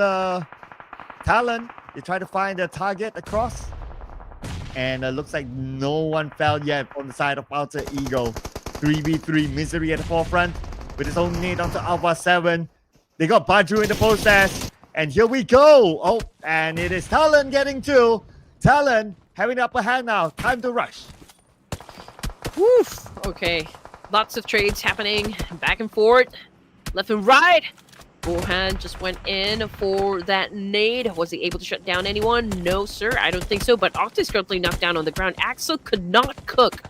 Talon, they try to find a target across. And looks like no one fell yet on the side of Alter Ego. 3v3 Misery at the forefront with his own nade onto Alpha 7. They got Badru in the process. And here we go. Oh, and it is Talon getting to. Talon having the upper hand now. Time to rush. Woof. Okay. Lots of trades happening back and forth. Left and right. Forehand just went in for that nade. Was he able to shut down anyone? No, sir. I don't think so. But Octa is currently knocked down on the ground. Axel could not cook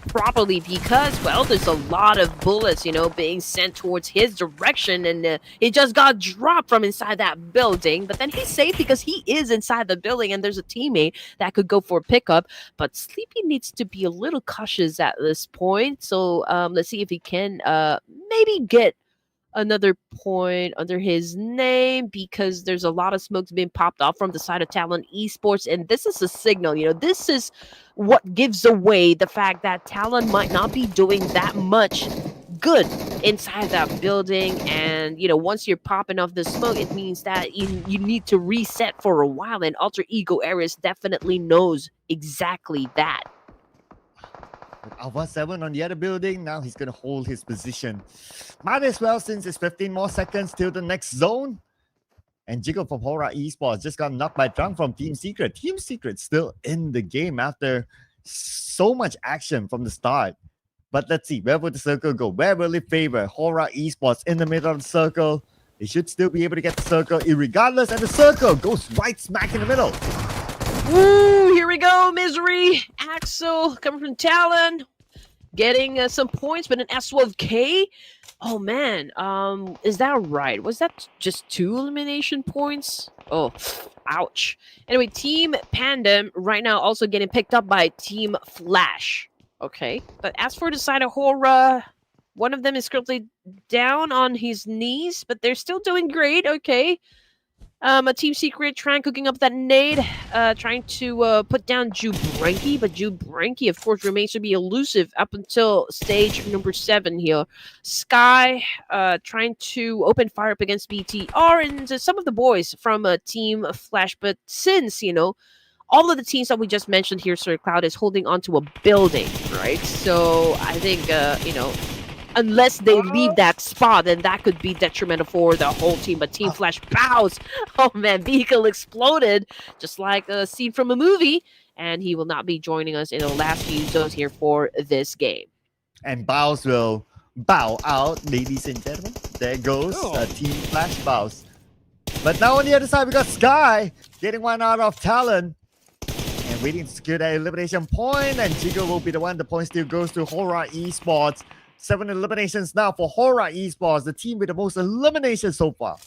properly because, well, there's a lot of bullets, being sent towards his direction. And he just got dropped from inside that building. But then he's safe because he is inside the building and there's a teammate that could go for a pickup. But Sleepy needs to be a little cautious at this point. So let's see if he can maybe get another point under his name, because there's a lot of smokes being popped off from the side of Talon Esports, and this is a signal. This is what gives away the fact that Talon might not be doing that much good inside that building. And once you're popping off the smoke, it means that you need to reset for a while, and Alter Ego Ares definitely knows exactly that. Alpha 7 on the other building. Now he's going to hold his position. Might as well, since it's 15 more seconds till the next zone. And Jiggle from HORAA Esports just got knocked by Drunk from Team Secret. Team Secret still in the game after so much action from the start. But let's see, where will the circle go? Where will it favor HORAA Esports in the middle of the circle? They should still be able to get the circle irregardless. And the circle goes right smack in the middle. Ooh, here we go, Misery. Axel coming from Talon, getting some points, but an S12K. Oh man, is that right? Was that just 2 elimination points? Oh, ouch. Anyway, Team PANDUM right now also getting picked up by Team Flash. Okay, but as for the side of HORAA, one of them is currently down on his knees, but they're still doing great. Okay. A Team Secret trying cooking up that nade, trying to put down Jubranki, but Jubranki, of course, remains to be elusive up until stage number 7 here. Sky trying to open fire up against BTR and some of the boys from Team Flash, but since, all of the teams that we just mentioned here, Sir Cloud is holding onto a building, right? So I think, unless they leave that spot, and that could be detrimental for the whole team. But Team Flash bows. Oh man, vehicle exploded, just like a scene from a movie, and he will not be joining us in the last few zones here for this game. And Bows will bow out, ladies and gentlemen. There goes Team Flash Bows. But now on the other side, we got Sky getting one out of Talon. And waiting to secure that elimination point. And Jiggle will be the one. The point still goes to HORAA Esports. 7 eliminations now for HORAA Esports, the team with the most eliminations so far.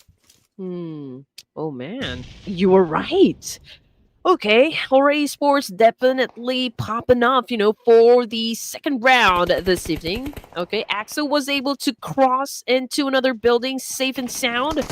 Oh man, you were right. Okay, HORAA Esports definitely popping off, for the second round this evening. Okay, Axel was able to cross into another building safe and sound.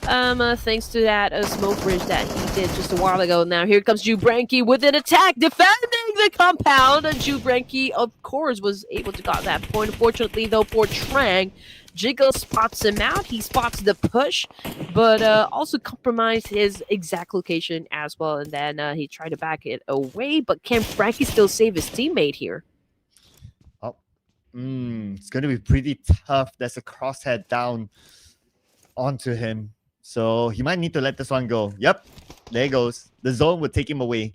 Thanks to that smoke bridge that he did just a while ago. Now here comes Jubranki with an attack, defending the compound. And Jubranki, of course, was able to got that point. Unfortunately, though, for Trang, Jiggle spots him out. He spots the push, but also compromised his exact location as well. And then he tried to back it away, but can Frankie still save his teammate here? Oh, it's going to be pretty tough. There's a crosshead down onto him. So he might need to let this one go. Yep, there goes. The zone will take him away.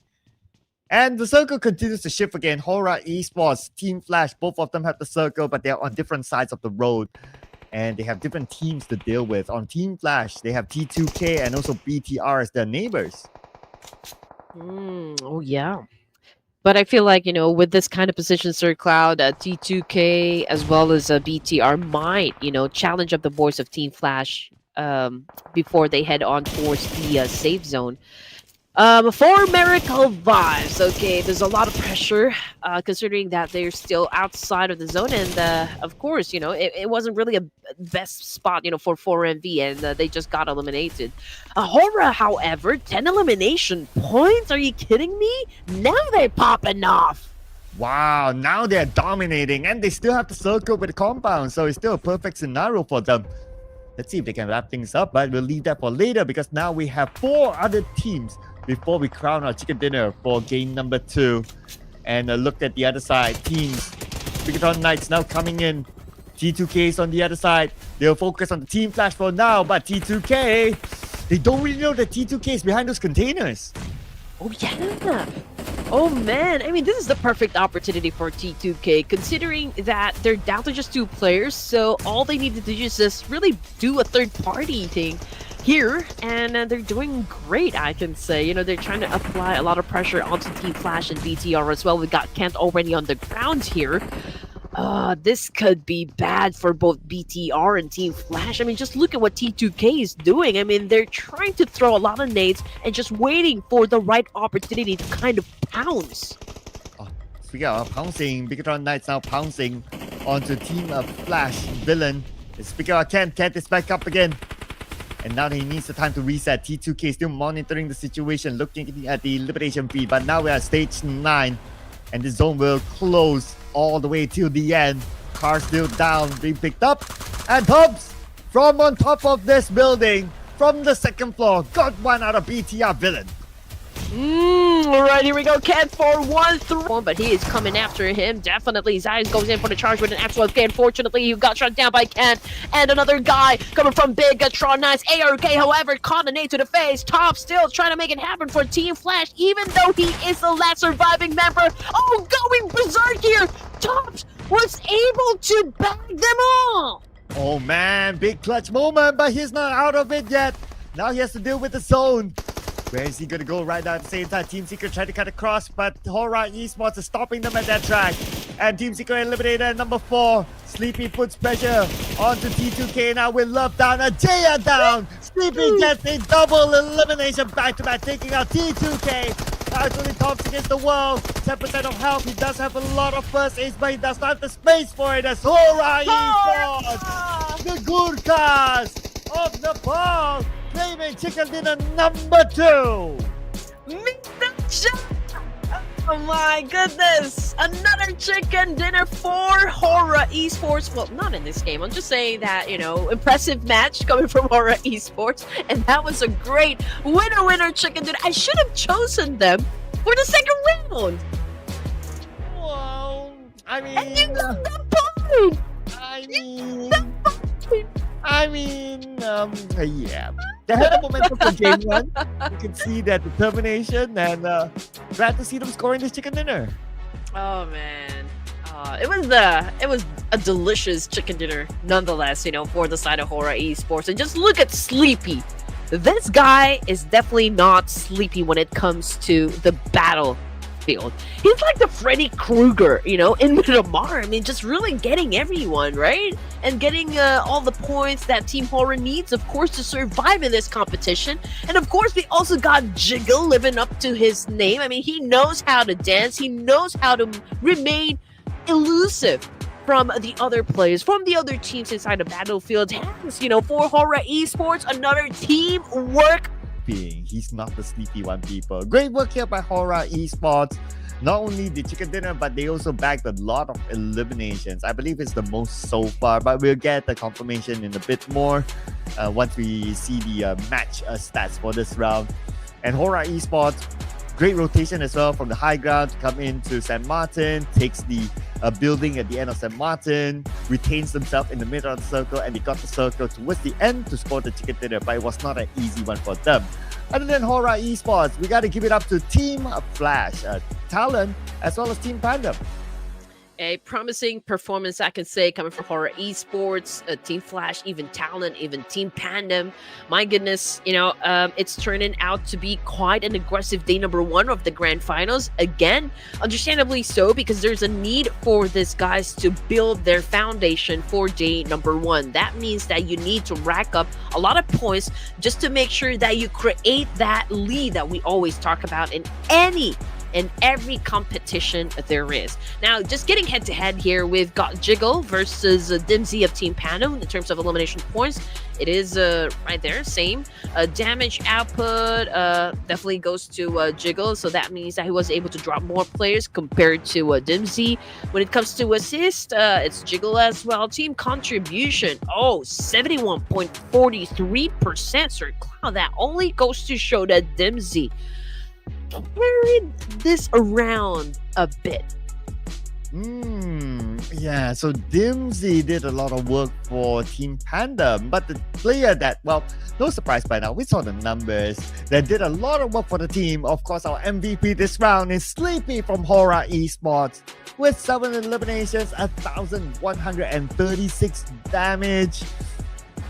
And the circle continues to shift again. HORAA Esports, Team Flash, both of them have the circle, but they're on different sides of the road. And they have different teams to deal with. On Team Flash, they have T2K and also BTR as their neighbors. Oh, yeah. But I feel like, with this kind of position, Sir Cloud, T2K as well as BTR might, challenge up the boys of Team Flash before they head on towards the safe zone. For Miracle Vibes, okay, there's a lot of pressure considering that they're still outside of the zone. And, of course, it wasn't really a best spot, for 4MV, and they just got eliminated. HORAA, however, 10 elimination points? Are you kidding me? Now they're popping off. Wow, now they're dominating, and they still have the circle with the compound, so it's still a perfect scenario for them. Let's see if they can wrap things up, but we'll leave that for later because now we have 4 other teams before we crown our chicken dinner for game number 2. And look at the other side. Teams, Bigaton Knights now coming in. T2K is on the other side. They'll focus on the Team Flash for now, but T2K, they don't really know that T2K is behind those containers. Oh, yeah. Oh, man. I mean, this is the perfect opportunity for T2K, considering that they're down to just 2 players, so all they need to do is just really do a third-party thing here, and they're doing great, I can say. They're trying to apply a lot of pressure onto Team Flash and BTR as well. We got Kent already on the ground here. This could be bad for both BTR and Team Flash. I mean, just look at what T2K is doing. I mean, they're trying to throw a lot of nades and just waiting for the right opportunity to kind of pounce. Speaking of pouncing, Bigatron Knights now pouncing onto Team Flash Villain. Speaking of Kent is back up again. And now he needs the time to reset. T2K still monitoring the situation, looking at the elimination feed. But now we're at stage 9. And the zone will close all the way till the end. Car still down, being picked up. And Hobbs, from on top of this building, from the 2nd floor, got one out of BTR Villain. Alright, here we go. Kent for 1-3. But he is coming after him. Definitely. Zayas goes in for the charge with an actual FK. Unfortunately, he got shot down by Kent. And another guy coming from Bigatron Knights. ARK, however, caught a nade to the face. Top still trying to make it happen for Team Flash, even though he is the last surviving member. Oh, going berserk here. Tops was able to bag them all. Oh man, big clutch moment, but he's not out of it yet. Now he has to deal with the zone. Where is he going to go right now at the same time? Team Secret tried to cut across, but HORAA Esports is stopping them at that track. And Team Secret eliminated at number 4. Sleepy puts pressure onto T2K now with Love down and Jaya down. Sleepy gets a double elimination back-to-back, taking out T2K. Now it's only Tops against the world. 10% of health. He does have a lot of first aids, but he does not have the space for it. As HORAA Esports, the Gurkhas of Nepal, claiming chicken dinner number 2. Oh my goodness! Another chicken dinner for HORAA Esports. Well, not in this game. I'm just saying that, impressive match coming from HORAA Esports. And that was a great winner chicken dinner. I should have chosen them for the 2nd round. Well, I mean... And you got that point! Yeah. They had the momentum for game one. You can see that determination, and glad to see them scoring this chicken dinner. Oh man, it was a delicious chicken dinner, nonetheless. For the side of HORAA Esports, and just look at Sleepy. This guy is definitely not sleepy when it comes to the battlefield. He's like the Freddy Krueger, in Miramar. I mean, just really getting everyone, right? And getting all the points that Team HORAA needs, of course, to survive in this competition. And of course, we also got Jiggle living up to his name. I mean, he knows how to dance. He knows how to remain elusive from the other players, from the other teams inside the battlefield. Hence, for HORAA Esports, another teamwork. He's not the sleepy one, people. Great work here by HORAA Esports. Not only the chicken dinner, but they also bagged a lot of eliminations. I believe it's the most so far, but we'll get the confirmation in a bit more once we see the match stats for this round. And HORAA Esports, great rotation as well from the high ground to come into St. Martin, takes the building at the end of St. Martin, retains themselves in the middle of the circle, and they got the circle towards the end to score the chicken dinner, but it was not an easy one for them. Other than HORAA Esports, we got to give it up to Team Flash, TALON, as well as Team PANDUM. A promising performance, I can say, coming from HORAA Esports, Team Flash, even TALON, even Team PANDUM. My goodness, it's turning out to be quite an aggressive day number one of the grand finals. Again, understandably so, because there's a need for these guys to build their foundation for day number one. That means that you need to rack up a lot of points just to make sure that you create that lead that we always talk about in every competition there is. Now, just getting head-to-head here, we've got Jiggle versus Dimsy of Team PANDUM in terms of elimination points. It is right there, same. Damage output definitely goes to Jiggle, so that means that he was able to drop more players compared to Dimsy. When it comes to assist, it's Jiggle as well. Team contribution, 71.43%, Sir Cloud. That only goes to show that Dimsy carried this around a bit. Yeah, so Dimsy did a lot of work for Team PANDUM, but the player that, well, no surprise by now, we saw the numbers, that did a lot of work for the team. Of course, our MVP this round is Sleepy from HORAA Esports with 7 eliminations, 1,136 damage.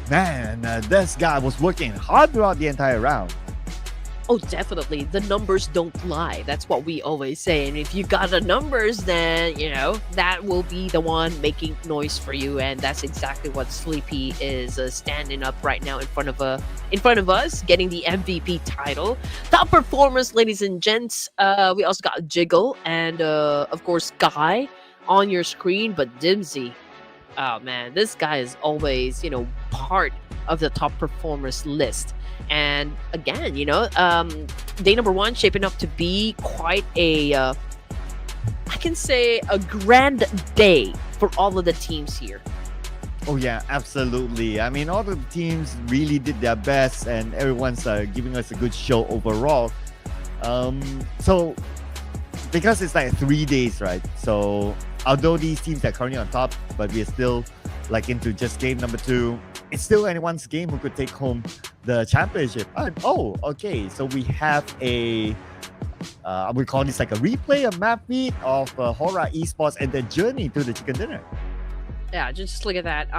Man, this guy was working hard throughout the entire round. Oh, definitely. The numbers don't lie. That's what we always say. And if you got the numbers, then, that will be the one making noise for you. And that's exactly what Sleepy is standing up right now in front of us, getting the MVP title. Top performers, ladies and gents. We also got Jiggle and, of course, Guy on your screen. But Dimsy, oh, man, this guy is always, part of the top performers list. And again, day number one shaping up to be quite a, I can say, a grand day for all of the teams here. Oh yeah, absolutely. I mean, all of the teams really did their best, and everyone's giving us a good show overall. So because it's like 3 days, right? So although these teams are currently on top, but we're still into just game number 2. It's still anyone's game who could take home the championship. Okay. So we have a, we call this like a replay, a map feed of HORAA Esports and their journey to the chicken dinner. Yeah, just look at that.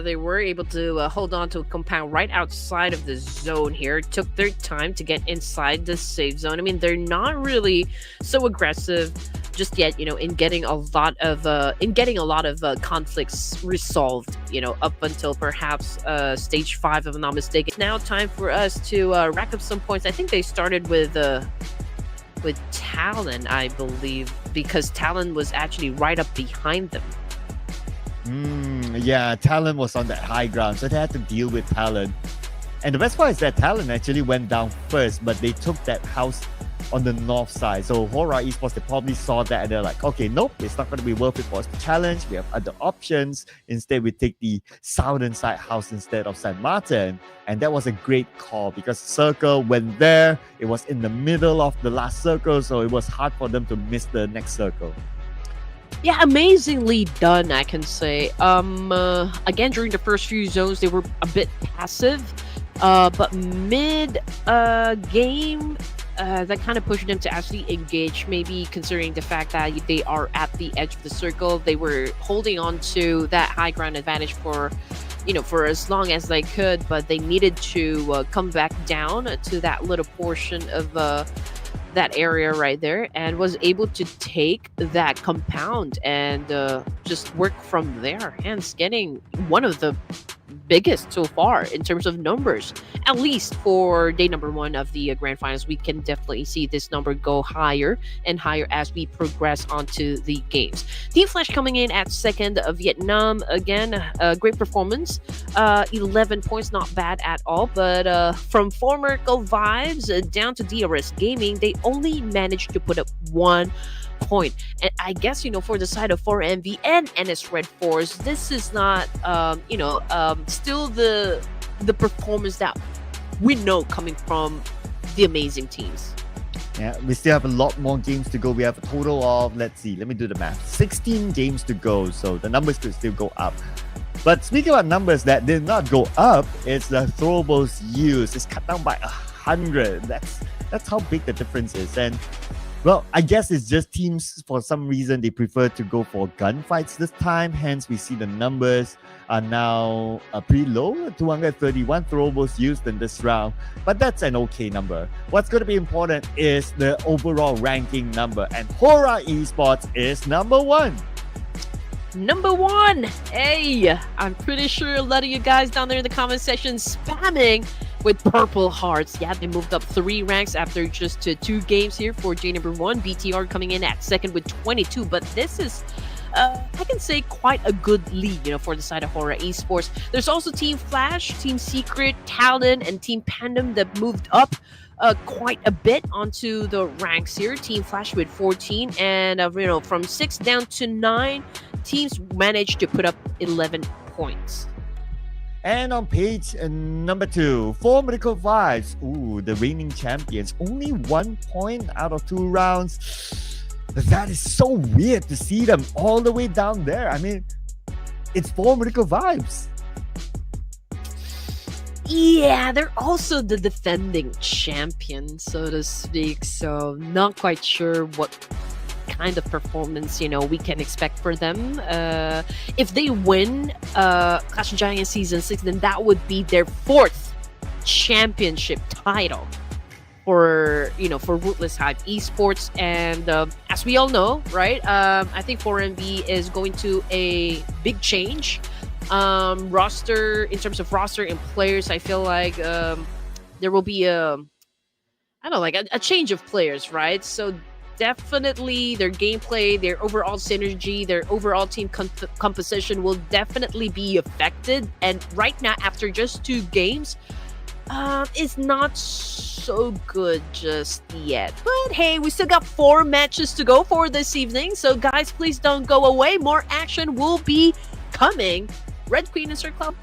They were able to hold on to a compound right outside of the zone here. It took their time to get inside the safe zone. I mean, they're not really so aggressive just yet, in getting a lot of conflicts resolved, up until perhaps stage 5, if I'm not mistaken. It's now time for us to rack up some points. I think they started with TALON, I believe, because TALON was actually right up behind them. Yeah, TALON was on that high ground, so they had to deal with TALON. And the best part is that TALON actually went down first, but they took that house on the north side. So HORAA Esports, they probably saw that and they're like, okay, nope, it's not going to be worth it for us to challenge. We have other options. Instead, we take the southern side house instead of St. Martin. And that was a great call because circle went there. It was in the middle of the last circle, so it was hard for them to miss the next circle. Yeah, amazingly done, I can say. Again, during the first few zones, they were a bit passive, but mid game, that kind of pushed them to actually engage. Maybe considering the fact that they are at the edge of the circle, they were holding on to that high ground advantage for, for as long as they could, but they needed to come back down to that little portion of that area right there, and was able to take that compound and just work from there, hence getting one of the biggest so far in terms of numbers. At least for day number one of the grand finals, we can definitely see this number go higher and higher as we progress onto the games. Team Flash coming in at second of Vietnam. Again, great performance. 11 points, not bad at all. But from former Vibes down to DRS Gaming, they only managed to put up 1 point. And I guess, for the side of 4MV and NS REDFORCE, this is not, still the performance that we know coming from the amazing teams. Yeah, we still have a lot more games to go. We have a total of, let's see, let me do the math, 16 games to go. So the numbers could still go up. But speaking about numbers that did not go up, it's the throwables used. It's cut down by 100. That's how big the difference is. And well, I guess it's just teams, for some reason, they prefer to go for gunfights this time. Hence, we see the numbers are now pretty low, 231 throwables used in this round. But that's an okay number. What's going to be important is the overall ranking number. And HORAA Esports is number 1. Number 1! Hey! I'm pretty sure a lot of you guys down there in the comment section spamming with purple hearts. Yeah, they moved up 3 ranks after just 2 games here for J number 1. BTR coming in at second with 22, but this is, I can say, quite a good lead, for the side of HORAA Esports. There's also Team Flash, Team Secret, TALON, and Team PANDUM that moved up quite a bit onto the ranks here. Team Flash with 14, and from 6 down to 9, teams managed to put up 11 points. And on page number 2, for Medical Vibes, the reigning champions, only 1 point out of 2 rounds. That is so weird to see them all the way down there. I mean, it's for Medical Vibes. Yeah, they're also the defending champion, so to speak. So not quite sure what kind of performance we can expect for them. If they win Clash of Giants season 6, then that would be their 4th championship title for for Ruthless Hype Esports. And as we all know, right, I think 4MV is going to a big change roster, in terms of roster and players. I feel like there will be a change of players, right? So definitely their gameplay, their overall synergy, their overall team composition will definitely be affected. And right now, after just 2 games, it's not so good just yet. But hey, we still got 4 matches to go for this evening. So guys, please don't go away. More action will be coming. Red Queen and Sir Club.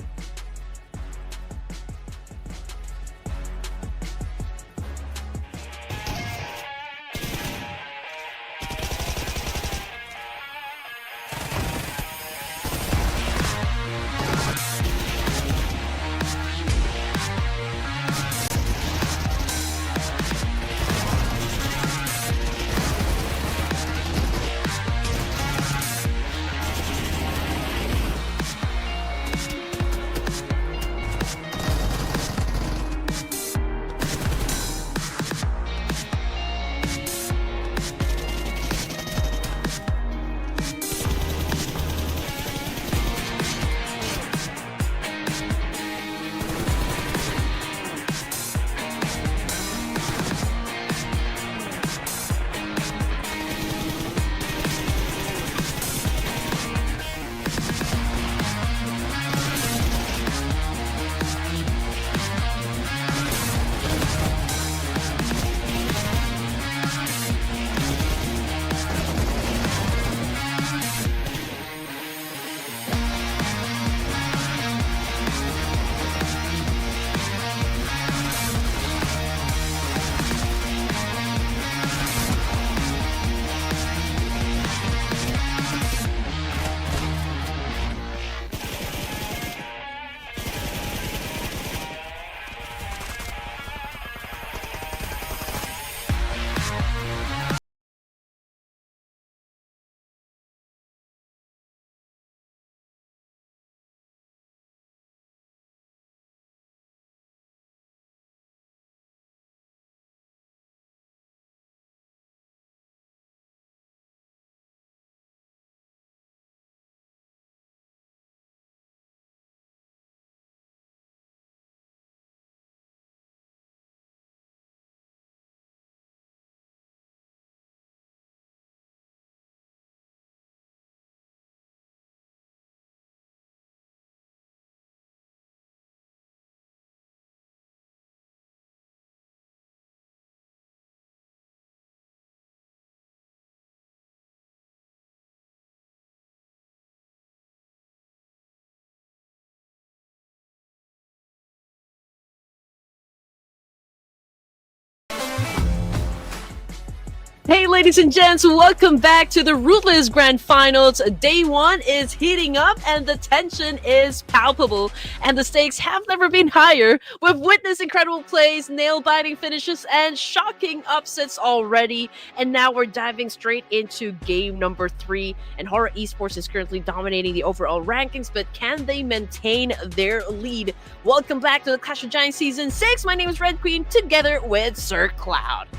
ladies and gents, welcome back to the Ruthless Grand Finals. Day 1 is heating up and the tension is palpable and the stakes have never been higher. We've witnessed incredible plays, nail-biting finishes, and shocking upsets already. And now we're diving straight into game number 3. And HORAA Esports is currently dominating the overall rankings, but can they maintain their lead? Welcome back to the Clash of Giants Season 6. My name is Red Queen, together with Sir Cloud.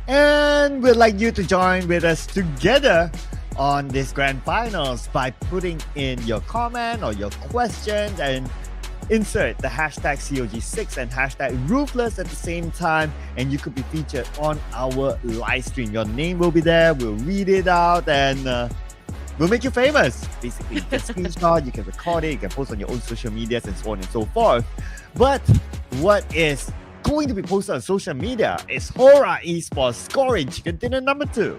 And we'd like you to join with us together on this grand finals by putting in your comment or your questions and insert the hashtag COG6 and hashtag Ruthless at the same time, and you could be featured on our live stream. Your name will be there, we'll read it out, and we'll make you famous. Basically, you can screenshot, you can record it, you can post on your own social medias and so on and so forth. But what is going to be posted on social media is HORAA Esports scoring chicken dinner number 2.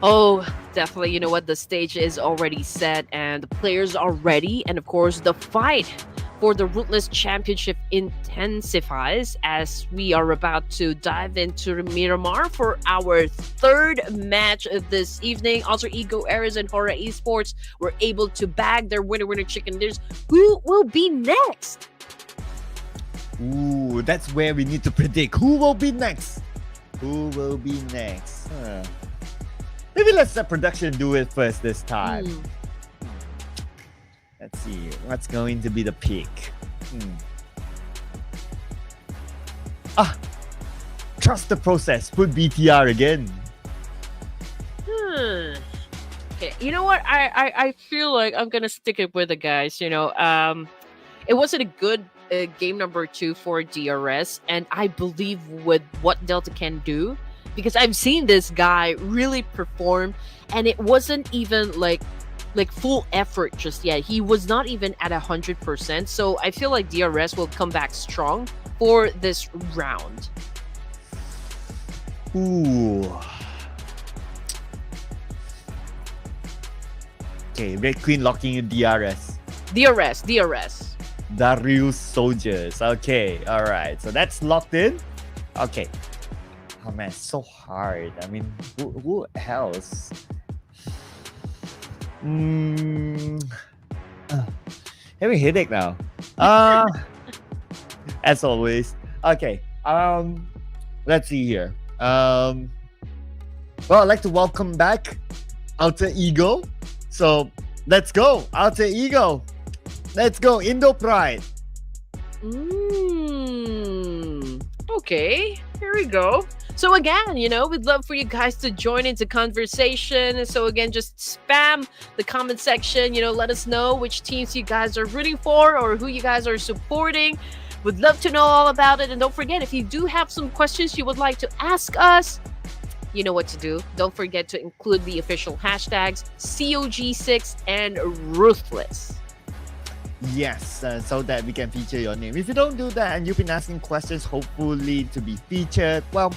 Oh, definitely. You know what? The stage is already set and the players are ready. And of course, the fight for the Ruthless Championship intensifies as we are about to dive into Miramar for our 3rd match of this evening. Alter Ego Ares and HORAA Esports were able to bag their winner chicken dinners. Who will be next? Ooh, that's where we need to predict who will be next. Who will be next? Maybe let's let production do it first this time. Let's see what's going to be the pick. Trust the process. Put BTR again. Okay, you know what? I feel like I'm gonna stick it with the guys. You know, it wasn't a good game number 2 for DRS, and I believe with what Delta can do, because I've seen this guy really perform, and it wasn't even like full effort just yet. He was not even at 100%, so I feel like DRS will come back strong for this round. Ooh. Okay, Red Queen locking in DRS. Darius Soldiers. Okay, alright. So that's locked in. Okay. Oh man, it's so hard. I mean, who else? Having a headache now. As always. Okay. Let's see here. Well, I'd like to welcome back Alter Ego. So let's go, Alter Ego. Let's go, Indo Pride. Okay, here we go. So again, you know, we'd love for you guys to join into conversation. So again, just spam the comment section. You know, let us know which teams you guys are rooting for or who you guys are supporting. We'd love to know all about it. And don't forget, if you do have some questions you would like to ask us, you know what to do. Don't forget to include the official hashtags COG6 and Ruthless. Yes, so that we can feature your name. If you don't do that and you've been asking questions, hopefully to be featured, well,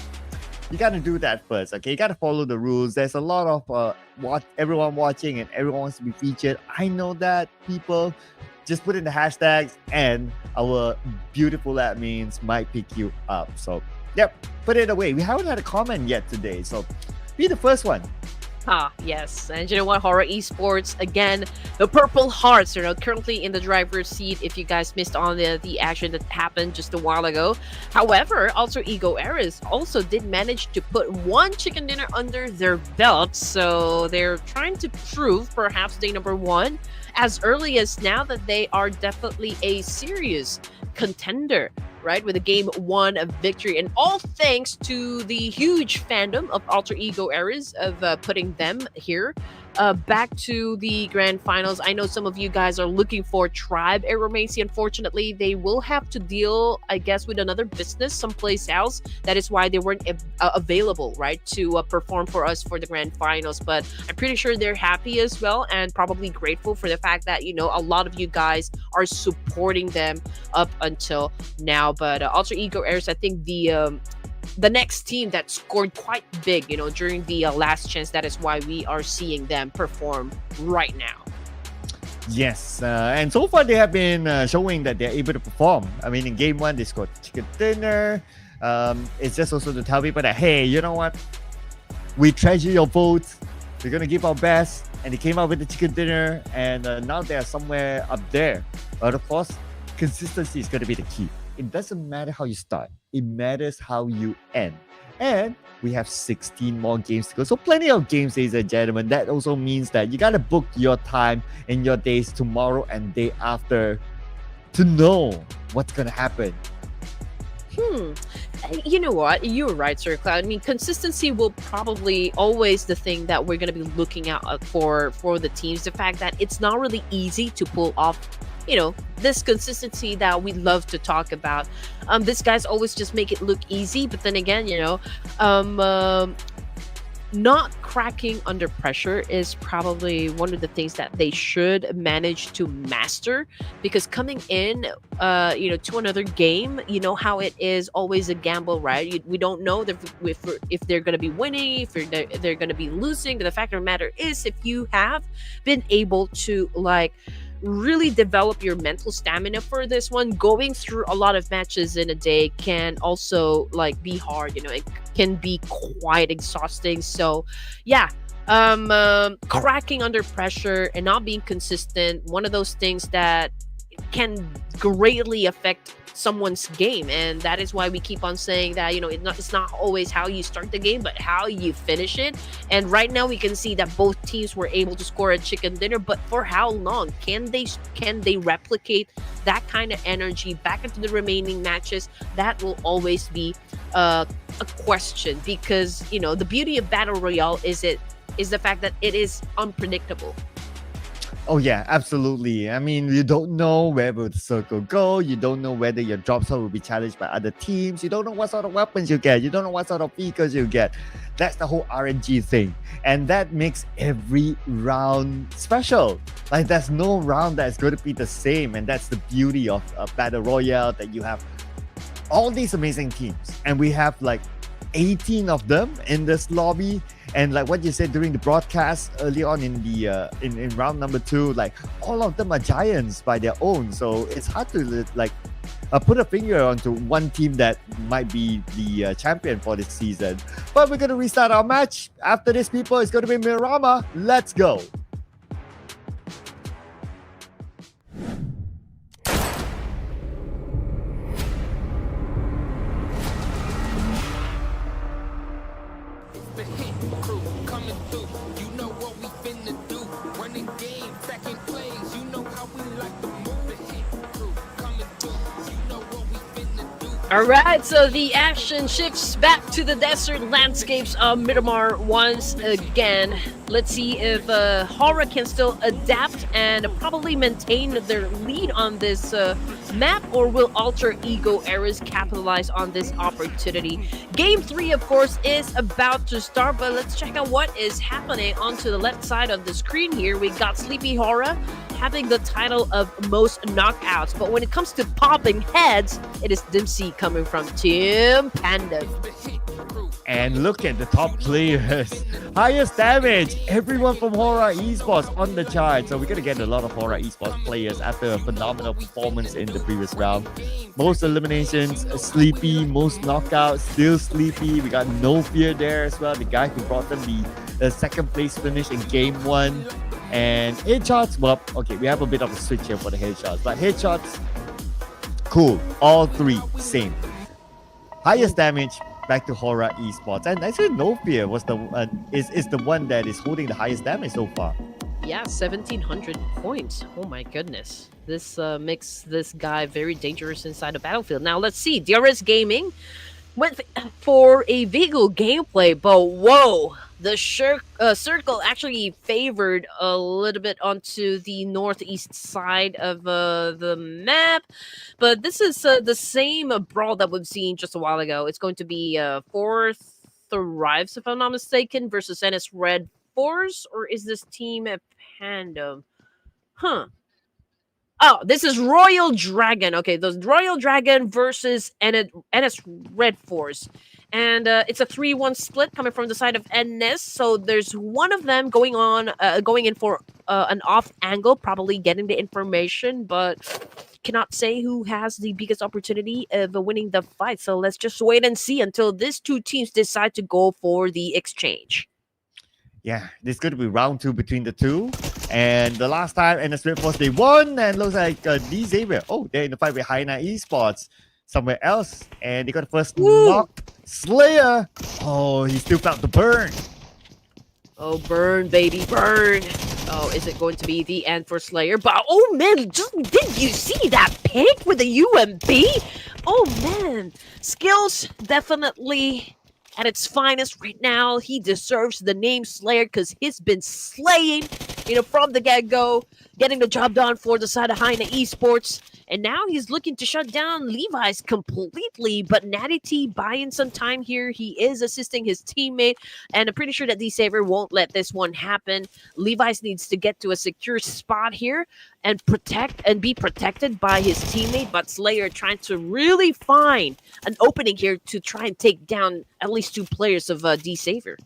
you gotta do that first, okay? You gotta follow the rules. There's a lot of everyone watching and everyone wants to be featured. I know that, people. Just put in the hashtags and our beautiful admins might pick you up. So, yep, put it away. We haven't had a comment yet today, so be the first one. Yes. And you know what? HORAA Esports, again, the Purple Hearts, you know, currently in the driver's seat if you guys missed on the action that happened just a while ago. However, Alter Ego Ares also did manage to put 1 chicken dinner under their belt. So they're trying to prove perhaps day number 1 as early as now that they are definitely a serious contender, right, with a game 1 of victory, and all thanks to the huge fandom of Alter Ego Ares of putting them here back to the grand finals. I know some of you guys are looking for Tribe Aeromacy. Unfortunately, they will have to deal, I guess, with another business someplace else. That is why they weren't available, right, to perform for us for the grand finals. But I'm pretty sure they're happy as well and probably grateful for the fact that, you know, a lot of you guys are supporting them up until now. But Alter Ego Ares, I think the next team that scored quite big, you know, during the last chance. That is why we are seeing them perform right now. Yes, and so far they have been showing that they're able to perform. I mean, in game 1, they scored chicken dinner. It's just also to tell people that, hey, you know what? We treasure your votes. We're gonna give our best. And they came out with the chicken dinner, and now they are somewhere up there. But of course, consistency is gonna be the key. It doesn't matter how you start; it matters how you end. And we have 16 more games to go, so plenty of games, ladies and gentlemen. That also means that you gotta book your time and your days tomorrow and day after to know what's gonna happen. You know what? You're right, Sir Cloud. I mean, consistency will probably always the thing that we're going to be looking out for the teams. The fact that it's not really easy to pull off, this consistency that we love to talk about. These guys always just make it look easy, but then again, not cracking under pressure is probably one of the things that they should manage to master, because coming in to another game, you know how it is always a gamble, right? We don't know if they're going to be winning, if they're going to be losing. But the fact of the matter is, if you have been able to really develop your mental stamina for this one, going through a lot of matches in a day can also be hard. It can be quite exhausting. So yeah, cracking under pressure and not being consistent, one of those things that can greatly affect someone's game. And that is why we keep on saying that it's not always how you start the game, but how you finish it. And right now we can see that both teams were able to score a chicken dinner, but for how long can they replicate that kind of energy back into the remaining matches? That will always be a question, because the beauty of battle royale is the fact that it is unpredictable. Oh yeah, absolutely. I mean, you don't know where will the circle go. You don't know whether your drop zone will be challenged by other teams. You don't know what sort of weapons you get. You don't know what sort of vehicles you get. That's the whole RNG thing. And that makes every round special. There's no round that's going to be the same. And that's the beauty of Battle Royale, that you have all these amazing teams. And we have 18 of them in this lobby. And what you said during the broadcast early on in the in round number 2, all of them are giants by their own. So it's hard to put a finger onto one team that might be the champion for this season. But we're gonna restart our match after this. People, it's gonna be Miramar. Let's go. Alright, so the action shifts back to the desert landscapes of Miramar once again. Let's see if HORAA can still adapt and probably maintain their lead on this map, or will Alter Ego Eras capitalize on this opportunity? Game 3, of course, is about to start, but let's check out what is happening onto the left side of the screen here. We got Sleepy HORAA having the title of most knockouts, but when it comes to popping heads, it is Dempsey coming from Team PANDUM. And look at the top players. Highest damage. Everyone from HORAA Esports on the chart. So we're going to get a lot of HORAA Esports players after a phenomenal performance in the previous round. Most eliminations, Sleepy. Most knockouts, still Sleepy. We got No Fear there as well. The guy who brought them the second place finish in game 1. And headshots, well, okay, we have a bit of a switch here for the headshots. But headshots, cool. All 3, same. Highest damage, back to HORAA Esports. And actually, No Fear was is the one that is holding the highest damage so far. Yeah, 1,700 points. Oh my goodness. This makes this guy very dangerous inside the battlefield. Now, let's see. DRS Gaming went for a vehicle gameplay, but whoa! The circle actually favored a little bit onto the northeast side of the map. But this is the same brawl that we've seen just a while ago. It's going to be Fourth Arrives, if I'm not mistaken, versus REDFORCE, or is this team a PANDUM? Huh. Oh, this is Royal Dragon. Okay, the Royal Dragon versus NS REDFORCE. And it's a 3-1 split coming from the side of NS. So there's one of them going in for an off angle, probably getting the information. But cannot say who has the biggest opportunity of winning the fight. So let's just wait and see until these two teams decide to go for the exchange. Yeah, this is going to be round 2 between the two. And the last time, and the REDFORCE, they won. And looks like these Xavier, they're in the fight with HAINA Esports somewhere else. And they got the first knock. Slayer. Oh, he still felt the burn. Oh, burn, baby, burn. Oh, is it going to be the end for Slayer? But, oh, man, did you see that pick with the UMP? Oh, man. Skills definitely at its finest right now. He deserves the name Slayer because he's been slaying, from the get-go, getting the job done for the side of HAINA Esports. And now he's looking to shut down Levi's completely. But Natty T buying some time here. He is assisting his teammate. And I'm pretty sure that D-Saver won't let this one happen. Levi's needs to get to a secure spot here and be protected by his teammate. But Slayer trying to really find an opening here to try and take down at least 2 players of D-Saver.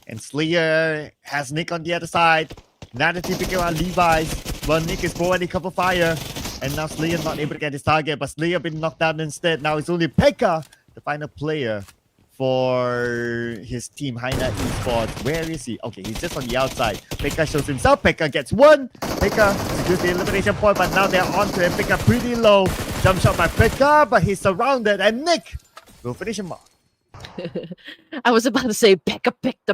And Slayer has Nick on the other side. Natty T picking out Levi's. Well, Nick is providing cover fire. And now Slayer not able to get his target, but Slayer been knocked down instead. Now it's only Pekka, the final player for his team, HAINA Esports. Where is he? Okay, he's just on the outside. Pekka shows himself. Pekka gets 1. Pekka secures the elimination point, but now they're on to him. Pekka pretty low. Jump shot by Pekka, but he's surrounded. And Nick will finish him off. I was about to say Pekka picked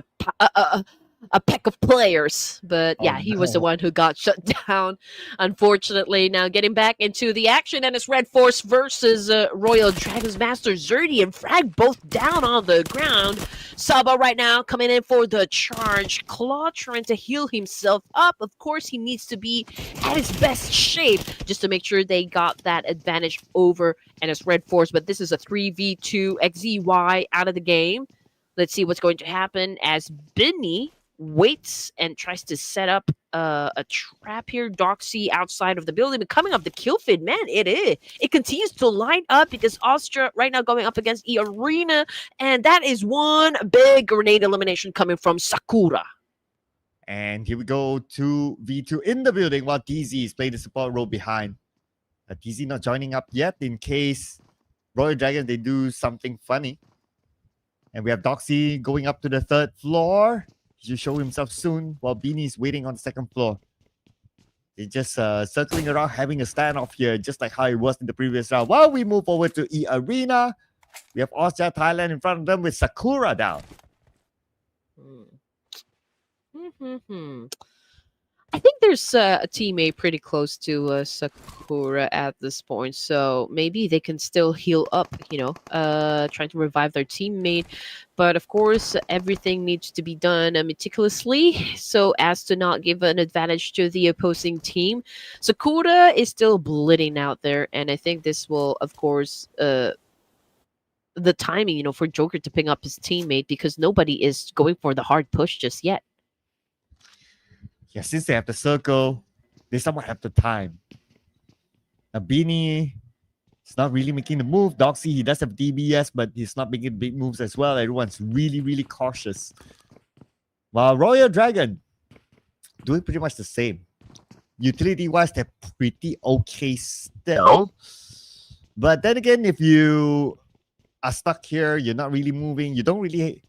a pack of players, but yeah, he was the one who got shut down, unfortunately. Now getting back into the action, and it's REDFORCE versus Royal Dragons Master Zerdy and Frag, both down on the ground. Saba right now coming in for the charge. Claw trying to heal himself up. Of course, he needs to be at his best shape just to make sure they got that advantage over, and it's REDFORCE, but this is a 3v2 XZY out of the game. Let's see what's going to happen as Binny waits and tries to set up a trap here. Doxy outside of the building, but coming up the kill feed, man, it continues to light up because Austria right now going up against EARENA, and that is one big grenade elimination coming from Sakura. And here we go, 2v2 in the building while DZ is playing the support role behind. DZ not joining up yet in case Royal Dragon they do something funny. And we have Doxy going up to the 3rd floor. He should show himself soon while Beanie is waiting on the 2nd floor. They're just circling around, having a standoff here, just like how it was in the previous round. While we move over to EARENA, we have Austria, Thailand in front of them with Sakura down. I think there's a teammate pretty close to Sakura at this point, so maybe they can still heal up, trying to revive their teammate. But of course, everything needs to be done meticulously so as to not give an advantage to the opposing team. Sakura is still bleeding out there, and I think this will, of course, the timing, for Joker to pick up his teammate, because nobody is going for the hard push just yet. Yeah, since they have the circle, they somewhat have the time. Now, Beanie is not really making the move. Doxy, he does have DBS, but he's not making big moves as well. Everyone's really, really cautious. While Royal Dragon doing pretty much the same. Utility-wise, they're pretty okay still. But then again, if you are stuck here, you're not really moving, you don't really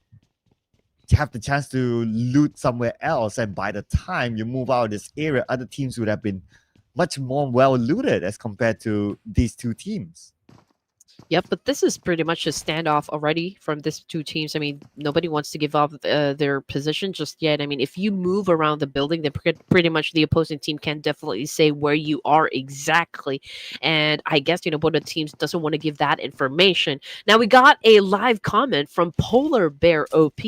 have the chance to loot somewhere else, and by the time you move out of this area, other teams would have been much more well looted as compared to these two teams. Yep, but this is pretty much a standoff already from these two teams. I mean, nobody wants to give up their position just yet. I mean, if you move around the building, then pretty much the opposing team can definitely say where you are exactly. And I guess, both the teams doesn't want to give that information. Now, we got a live comment from Polar Bear OP.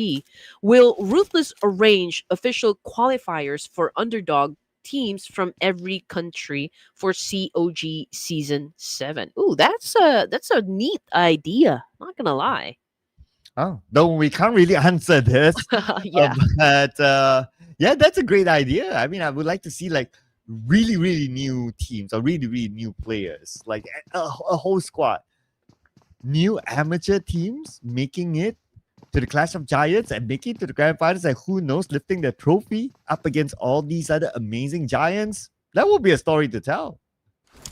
Will Ruthless arrange official qualifiers for underdog teams from every country for COG Season 7? Ooh, that's a neat idea. Not gonna lie. Oh, though we can't really answer this. Yeah. But yeah, that's a great idea. I mean, I would like to see like really, really new teams or really, really new players, like a whole squad. New amateur teams making it to the Clash of Giants and making it to the Grand Finals, and who knows, lifting the trophy up against all these other amazing giants. That will be a story to tell.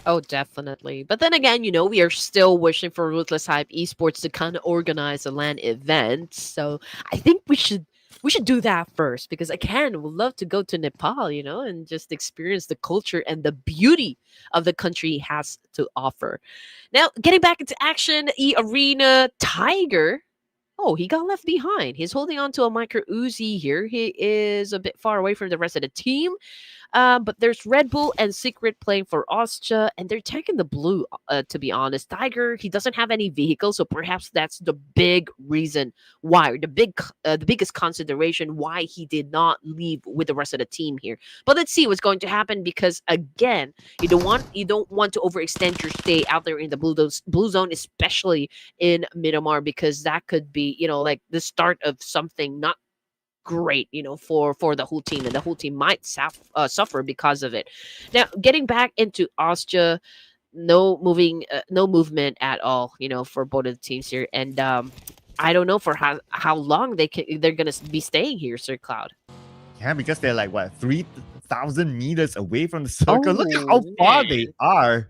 Oh, definitely. But then again, we are still wishing for Ruthless Hype Esports to kind of organize a LAN event. So I think we should do that first because again, we'd love to go to Nepal, and just experience the culture and the beauty of the country has to offer. Now, getting back into action, Arena Tiger. Oh, he got left behind. He's holding on to a micro Uzi here. He is a bit far away from the rest of the team. But there's Red Bull and Secret playing for Austria, and they're taking the blue. To be honest, Tiger he doesn't have any vehicles, so perhaps that's the big reason why, or the biggest consideration why he did not leave with the rest of the team here. But let's see what's going to happen because again, you don't want to overextend your stay out there in the blue zone, especially in Miramar, because that could be like the start of something not great, for the whole team, and the whole team might suffer because of it. Now, getting back into Austria, no movement at all, for both of the teams here, and I don't know for how long they're gonna be staying here, Sir Cloud. Yeah, because they're like what 3,000 meters away from the circle. Look at Oh how far they man. are.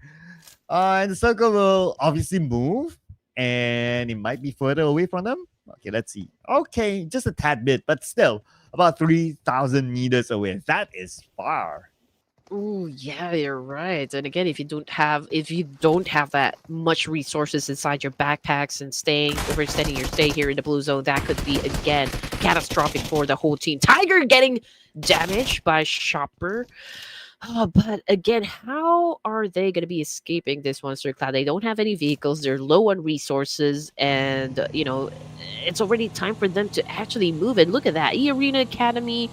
And the circle will obviously move, and it might be further away from them. Okay, let's see. Okay, just a tad bit, but still about 3,000 meters away. That is far. Oh yeah, you're right. And again, if you don't have that much resources inside your backpacks and overextending your stay here in the blue zone, that could be again catastrophic for the whole team. Tiger getting damaged by Shopper. Oh, but again, how are they going to be escaping this monster cloud? They don't have any vehicles. They're low on resources, and it's already time for them to actually move. And look at that, Arena Academy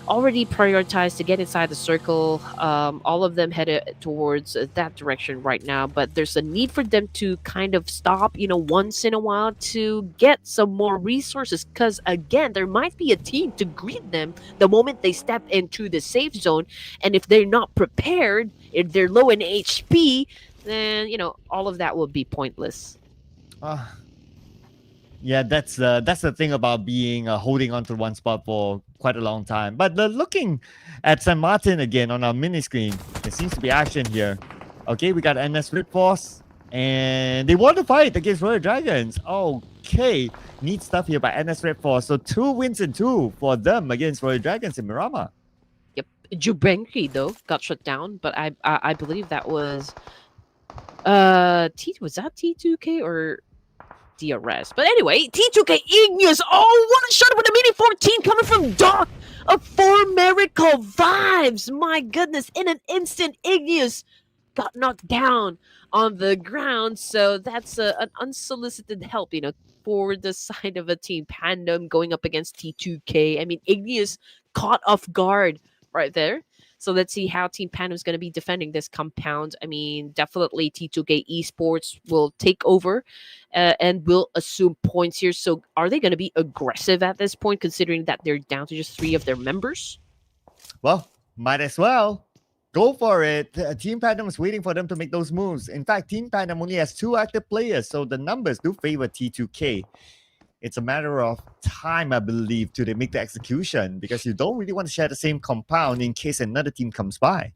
already prioritized to get inside the circle. All of them headed towards that direction right now, but there's a need for them to kind of stop, once in a while to get some more resources. Because again, there might be a team to greet them the moment they step into the safe zone, and if they're not prepared, if they're low in HP, then all of that will be pointless. Uh, yeah, that's the thing about being holding on to one spot for quite a long time. But looking at San Martin again on our mini screen, there seems to be action here. Okay, we got NS REDFORCE, and they want to fight against Royal Dragons. Okay, neat stuff here by NS REDFORCE. So 2 wins and 2 for them against Royal Dragons in Miramar. Yep, Jubenki though got shut down, but I believe that was was that T2K or DRS. But anyway, T2K Igneous. Oh, what a shot with a mini 14 coming from Doc of For Miracle Vibes. My goodness, in an instant, Igneous got knocked down on the ground. So that's an unsolicited help, for the side of a team Pandum going up against T2K. I mean, Igneous caught off guard right there. So let's see how Team Pandum is going to be defending this compound. I mean, definitely T2K Esports will take over and will assume points here. So are they going to be aggressive at this point, considering that they're down to just 3 of their members? Well, might as well. Go for it. Team Pandum is waiting for them to make those moves. In fact, Team Pandum only has 2 active players, so the numbers do favor T2K. It's a matter of time, I believe, to they make the execution, because you don't really want to share the same compound in case another team comes by.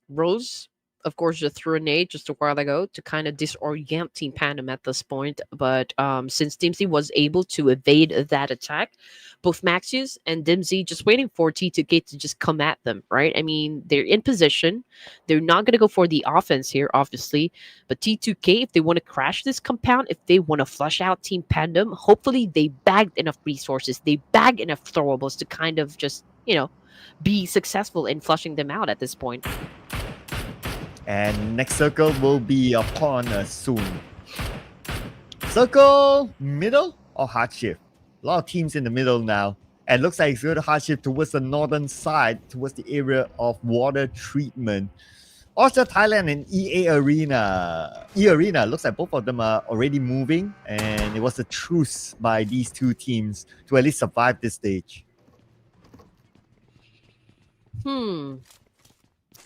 Rose, of course, just threw a nade just a while ago to kind of disorient Team Pandum at this point. But since Dimsy was able to evade that attack, both Maxius and Dimsy just waiting for T2K to just come at them, right? I mean, they're in position. They're not going to go for the offense here, obviously. But T2K, if they want to crash this compound, if they want to flush out Team Pandum, hopefully they bagged enough resources, they bagged enough throwables to kind of just, be successful in flushing them out at this point. And next circle will be upon us soon. Circle middle or hard shift? A lot of teams in the middle now. And looks like it's going to hard shift towards the northern side, towards the area of water treatment. Also, Thailand and EARENA. Looks like both of them are already moving. And it was a truce by these 2 teams to at least survive this stage.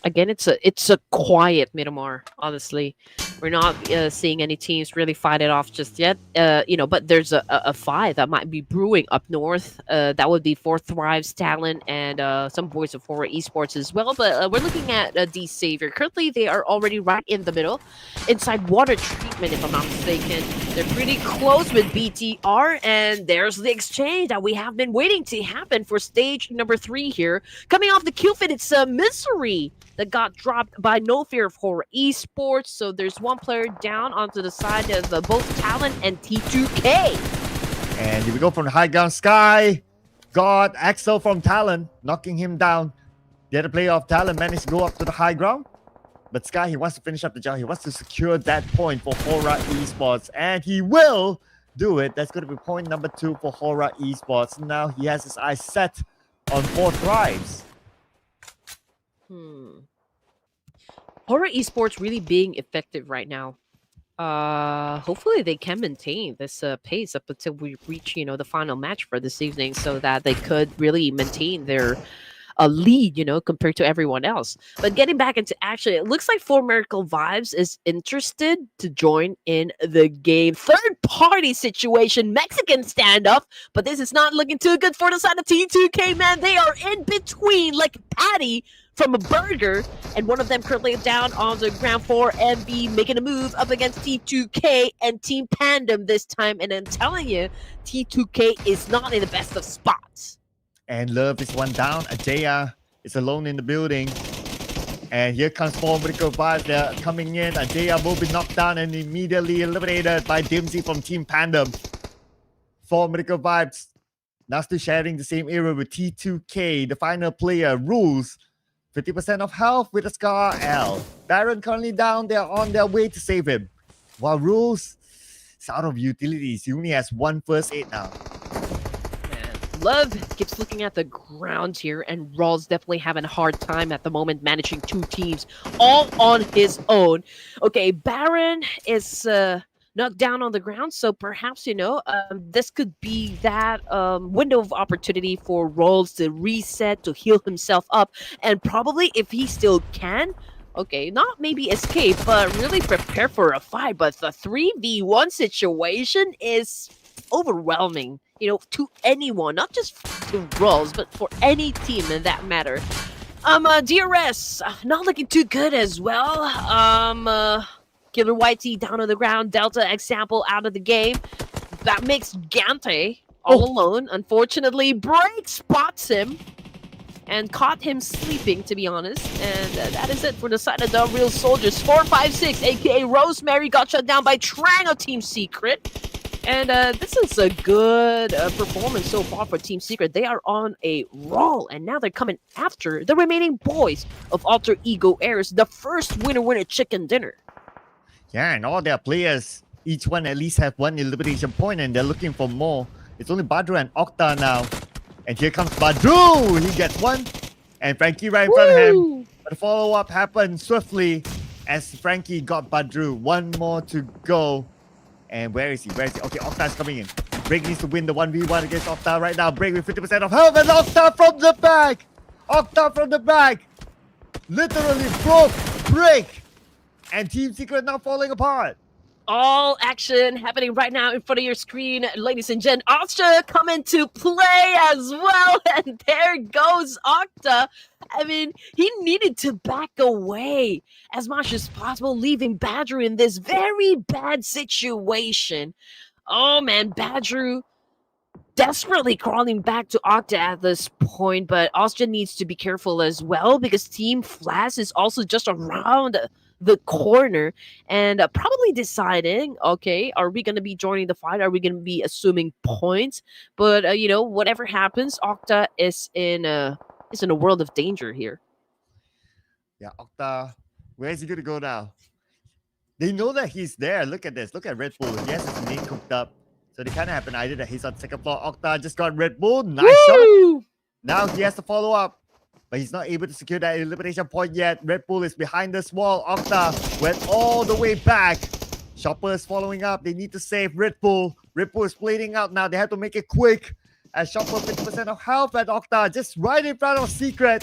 Again, it's a quiet Miramar, honestly. We're not seeing any teams really fight it off just yet. But there's a fight that might be brewing up north. That would be for Thrive's Talent and some boys of HORAA Esports as well. But we're looking at D Savior. Currently, they are already right in the middle, inside water treatment, if I'm not mistaken. They're pretty close with BTR, and there's the exchange that we have been waiting to happen for stage number 3 here. Coming off the kill feed, it's Misery that got dropped by No Fear of HORAA Esports. So there's one player down onto the side of both Talon and T2K. And here we go from the high ground. Sky got Axel from Talon, knocking him down. The other player of Talon managed to go up to the high ground. But Sky, he wants to finish up the job. He wants to secure that point for HORAA Esports. And he will do it. That's going to be point number 2 for HORAA Esports. Now he has his eyes set on 4 Thrives. HORAA Esports really being effective right now. Hopefully they can maintain this pace up until we reach, the final match for this evening, so that they could really maintain their lead, compared to everyone else. But getting back into action, it looks like For Miracle Vibes is interested to join in the game. Third party situation, Mexican standoff, but this is not looking too good for the side of T2K, man. They are in between like patty from a burger, and one of them currently down on the ground for MB, making a move up against T2K and Team PANDUM this time. And I'm telling you, T2K is not in the best of spots. And Love is one down. Ajaya is alone in the building. And here comes 4 Miracle Vibes. They're coming in. Ajaya will be knocked down and immediately eliminated by Dimsy from Team PANDUM. 4 Miracle Vibes now still sharing the same area with T2K. The final player, Rules. 50% of health with a Scar L. Baron currently down. They're on their way to save him. While Rules is out of utilities. He only has 1 first aid now. Love keeps looking at the ground here, and Rawls definitely having a hard time at the moment managing 2 teams all on his own. Okay, Baron is knocked down on the ground, so perhaps, this could be that window of opportunity for Rawls to reset, to heal himself up, and probably, if he still can, okay, not maybe escape, but really prepare for a fight. But the 3v1 situation is overwhelming, to anyone, not just to Rawls, but for any team in that matter. DRS not looking too good as well. Killer YT down on the ground, Delta example out of the game. That makes Gante all alone. Unfortunately, Break spots him and caught him sleeping, to be honest. And that is it for the side of the Real Soldiers. 456, aka Rosemary, got shut down by Trang of Team Secret. And this is a good performance so far for Team Secret. They are on a roll, and now they're coming after the remaining boys of Alter Ego Heirs, the first winner chicken dinner. Yeah, and all their players, each one at least have 1 elimination point, and they're looking for more. It's only Badru and Octa now. And here comes Badru. He gets 1. And Frankie right in front of him. But the follow-up happened swiftly as Frankie got Badru. 1 more to go. And where is he? Okay, Octa's coming in. Break needs to win the 1v1 against Octa right now. Break with 50% of health, and Octa from the back! Octa from the back! Literally broke Break! And Team Secret now falling apart. All action happening right now in front of your screen, ladies and gents. Astra coming to play as well, and there goes Octa. I mean, he needed to back away as much as possible, leaving Badru in this very bad situation. Oh man, Badru desperately crawling back to Octa at this point, but Astra needs to be careful as well, because Team Flash is also just around the corner and probably deciding, okay, are we going to be joining the fight? Are we going to be assuming points? But whatever happens, Octa is in a world of danger here. Yeah, Octa, where is he going to go now? They know that he's there. Look at this. Look at Red Bull. He has his name cooked up. So they kind of have an idea that he's on 2nd floor. Octa just got Red Bull. Nice shot. Now he has to follow up. But he's not able to secure that elimination point yet. Red Bull is behind this wall. Octa went all the way back. Chopper is following up. They need to save Red Bull. Red Bull is bleeding out now. They have to make it quick. As Chopper 50% of health, and Octa just right in front of Secret.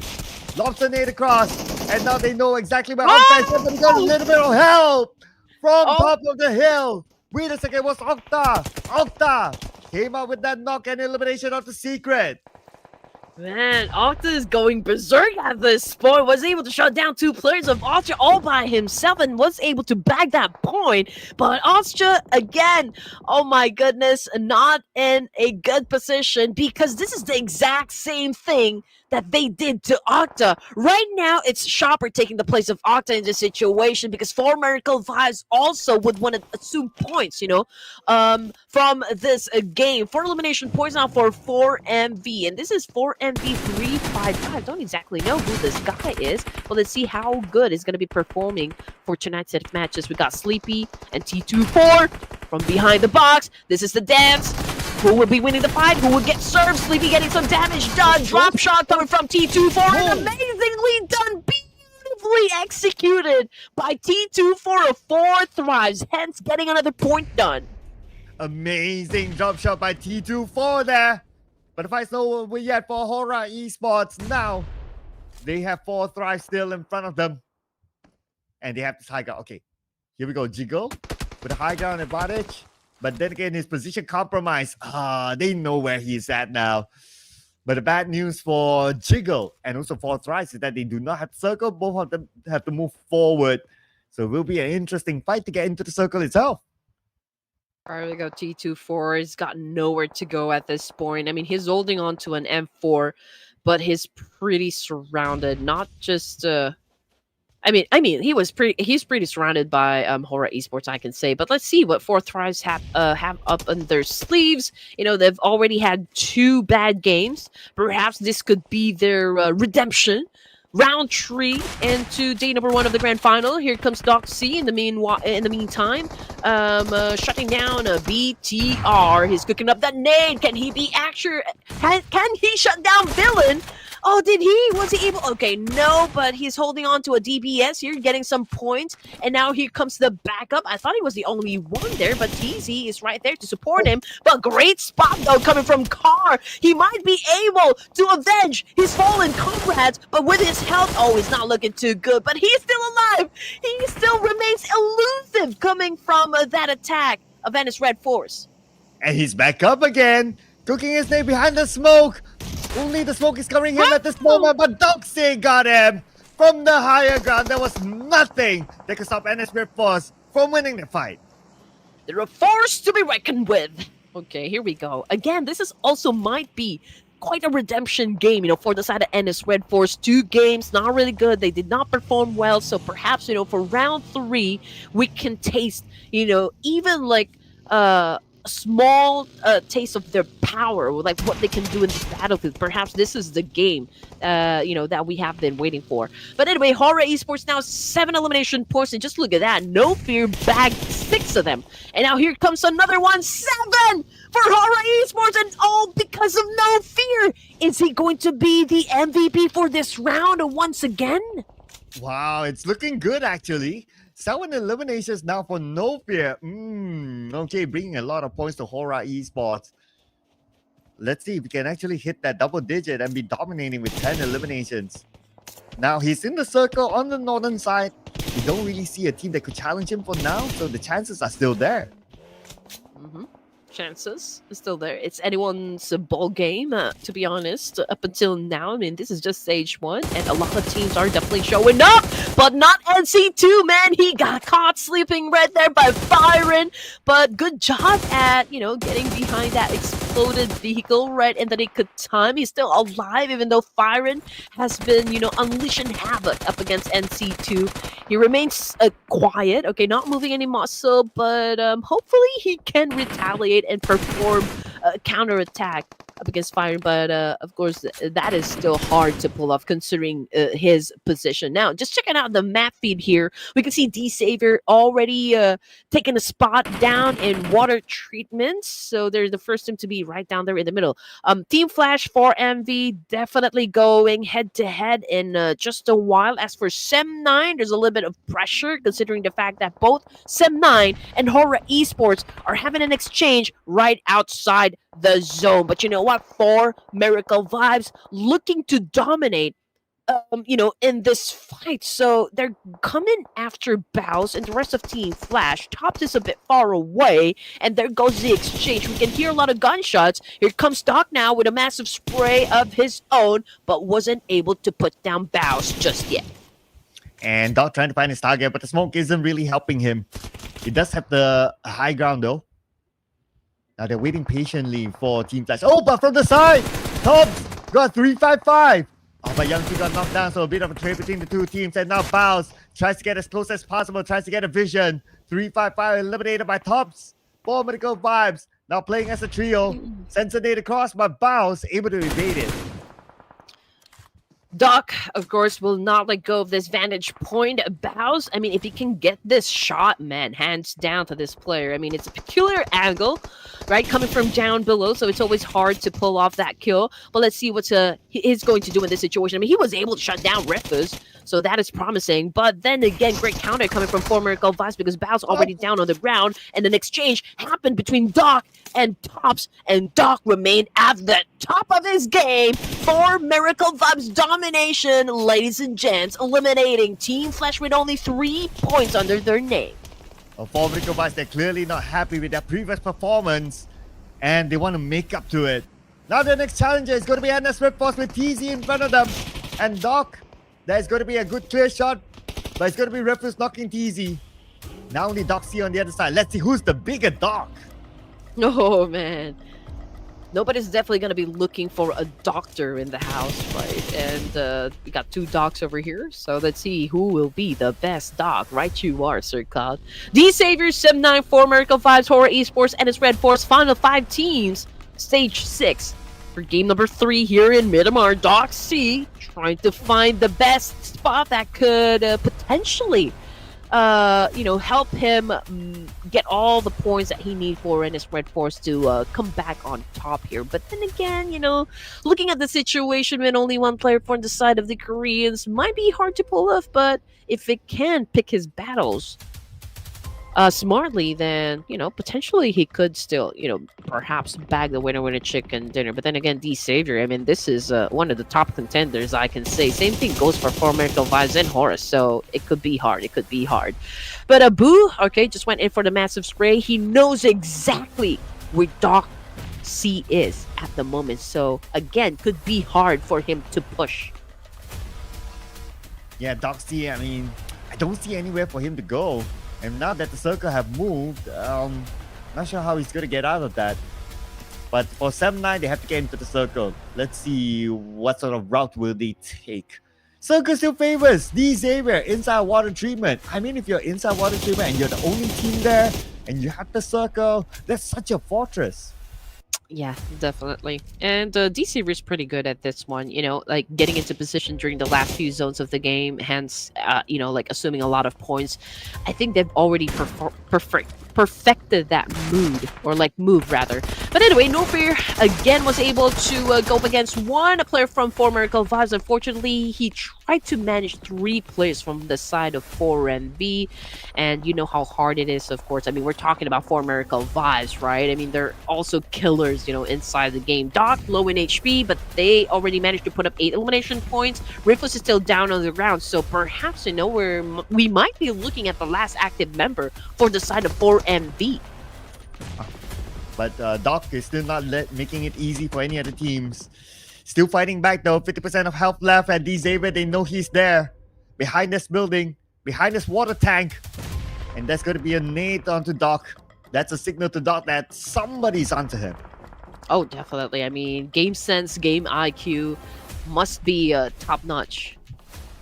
Lobster nade across. And now they know exactly where Octa is. But he got a little bit of help. From Oh, top of the hill. Wait a second, it was Octa. Octa came out with that knock and elimination of the secret. man, Octa is going berserk at this point. Was able to shut down 2 players of Austria all by himself and was able to bag that point. But Austria, again, oh my goodness, not in a good position because this is the exact same thing that they did to Octa. Right now, it's Shopper taking the place of Octa in this situation because 4 Miracle Vibes also would want to assume points, from this game. 4 elimination points now for 4MV, and this is 4MV355. Don't exactly know who this guy is, but let's see how good is going to be performing for tonight's set of matches. We got Sleepy and T24 from behind the box. This is the dance. Who will be winning the fight? Who will get served? Sleepy getting some damage done. Drop shot coming from T24 and amazingly done. Beautifully executed by T24 of 4 Thrives, hence getting another point done. Amazing drop shot by T24 there. But the fight's not over yet for HORAA Esports. Now, they have 4 Thrives still in front of them. And they have this high ground. Okay, here we go. Jiggle with a high ground advantage. But then again, his position compromised. They know where he's at now. But the bad news for Jiggle and also for Thrice is that they do not have circle. Both of them have to move forward. So it will be an interesting fight to get into the circle itself. All right, we go T24. He's got nowhere to go at this point. I mean, he's holding on to an M4, but he's pretty surrounded. Not just he's pretty surrounded by HORAA Esports, I can say. But let's see what 4 Thrives have up on their sleeves. They've already had 2 bad games. Perhaps this could be their redemption. Round 3 into day number 1 of the grand final. Here comes Doc C in the meantime, shutting down a BTR. He's cooking up that nade. Can he be can he shut down Villain? Oh, did he? Was he able? Okay, no, but he's holding on to a DBS here, getting some points. And now here comes the backup. I thought he was the only one there, but TZ is right there to support him. But great spot, though, coming from Carr. He might be able to avenge his fallen comrades, but with his health, oh, he's not looking too good. But he's still alive. He still remains elusive coming from that attack of REDFORCE. And he's back up again, cooking his name behind the smoke. Only the smoke is covering him at this moment, but Doxy got him from the higher ground. There was nothing that could stop REDFORCE from winning the fight. They're a force to be reckoned with. Okay, here we go. Again, this is also might be quite a redemption game, for the side of REDFORCE. 2 games, not really good. They did not perform well, so perhaps, for round 3, we can taste, even like a small taste of their power, like what they can do in the battlefield. Perhaps this is the game, that we have been waiting for. But anyway, HORAA Esports now 7 elimination points, and just look at that. No Fear bagged 6 of them. And now here comes another one, 7 for HORAA Esports, and all because of No Fear. Is he going to be the MVP for this round once again? Wow, it's looking good actually. 7 eliminations now for No Fear. Okay, bringing a lot of points to HORAA Esports. Let's see if we can actually hit that double digit and be dominating with 10 eliminations. Now he's in the circle on the northern side. We don't really see a team that could challenge him for now, so the chances are still there. Chances is still there. It's anyone's ball game, to be honest, up until now. I mean, this is just stage 1, and a lot of teams are definitely showing up, but not NC2, man. He got caught sleeping right there by Byron, but good job at, getting behind that exploded vehicle right in the nick of time. He's still alive, even though Byron has been, unleashing havoc up against NC2. He remains quiet, okay, not moving any muscle, but hopefully he can retaliate and perform a counterattack up against Fire. But of course, that is still hard to pull off considering his position. Now, just checking out the map feed here, we can see D Savior already taking a spot down in water treatment. So they're the first team to be right down there in the middle. Team Flash for MV definitely going head to head in just a while. As for Sem9, there's a little bit of pressure considering the fact that both Sem9 and HORAA Esports are having an exchange right outside the zone. But you know what? 4 Miracle Vibes looking to dominate in this fight. So they're coming after Bows and the rest of Team Flash. Tops is a bit far away, and there goes the exchange. We can hear a lot of gunshots. Here comes Doc now with a massive spray of his own, but wasn't able to put down Bows just yet. And Doc trying to find his target, but the smoke isn't really helping him. He does have the high ground though. Now they're waiting patiently for Team Flash. Oh, but from the side, Tops got 355. Oh, but Young got knocked down, so a bit of a trade between the two teams. And now Bows tries to get as close as possible, tries to get a vision. 355 eliminated by Tops. 4 medical vibes. Now playing as a trio. Sensor data cross, but Bows able to evade it. Doc, of course, will not let go of this vantage point. Bows, I mean, if he can get this shot, man, hands down to this player. I mean, it's a peculiar angle, right, coming from down below, so it's always hard to pull off that kill. But let's see what he is going to do in this situation. I mean, he was able to shut down Ruthless, so that is promising. But then again, great counter coming from former Miracle Vibes because Bows already down on the ground, and an exchange happened between Doc and Tops, and Doc remained at the top of his game for Miracle Vibes domination, ladies and gents, eliminating Team Flash with only 3 points under their name. For Miracle Vibes, they're clearly not happy with their previous performance, and they want to make up to it. Now the next challenger is going to be REDFORCE with TZ in front of them, and Doc. There's going to be a good clear shot, but it's going to be Ruthless knocking TZ. Now only Doc C on the other side. Let's see who's the bigger Doc. Oh, man. Nobody's definitely going to be looking for a doctor in the house, right? And we got 2 docs over here, so let's see who will be the best doc. Right you are, Sir Cloud. D-Savior, 794, Miracle Vibes, HORAA Esports, and its REDFORCE. Final 5 teams, stage 6. For game number 3 here in Miramar, Doc C trying to find the best spot that could potentially help him get all the points that he needs for in his REDFORCE to come back on top here. But then again, looking at the situation when only one player for the side of the Koreans might be hard to pull off, but if it can pick his battles smartly, then potentially he could still perhaps bag the winner chicken dinner. But then again, D-Savior, I mean, this is one of the top contenders, I can say. Same thing goes for Miracle Vibes and HORAA, so it could be hard. But Abu, okay, just went in for the massive spray. He knows exactly where Doc C is at the moment, so again, could be hard for him to push. Yeah, Doc C, I mean, I don't see anywhere for him to go. And now that the circle have moved, not sure how he's going to get out of that. But for 7-9, they have to get into the circle. Let's see what sort of route will they take. Circle still favors D-Savior, inside water treatment. I mean, if you're inside water treatment and you're the only team there, and you have the circle, that's such a fortress. Yeah, definitely. And DC is pretty good at this one, like getting into position during the last few zones of the game, hence, like assuming a lot of points. I think they've already perfected that move rather. But anyway, No Fear again was able to go up against one player from Miracle Vibes. Unfortunately, he tried to manage 3 players from the side of 4MV, and you know how hard it is, of course. I mean, we're talking about Miracle Vibes, right? I mean, they're also killers, inside the game. Doc low in HP, but they already managed to put up 8 elimination points. Ruthless is still down on the ground, so perhaps, we might be looking at the last active member for the side of 4MV. But Doc is still not making it easy for any other teams. Still fighting back though, 50% of health left, and D-Savior, they know he's there. Behind this building, behind this water tank. And that's going to be a nade onto Doc. That's a signal to Doc that somebody's onto him. Oh, definitely. I mean, game sense, game IQ must be top-notch,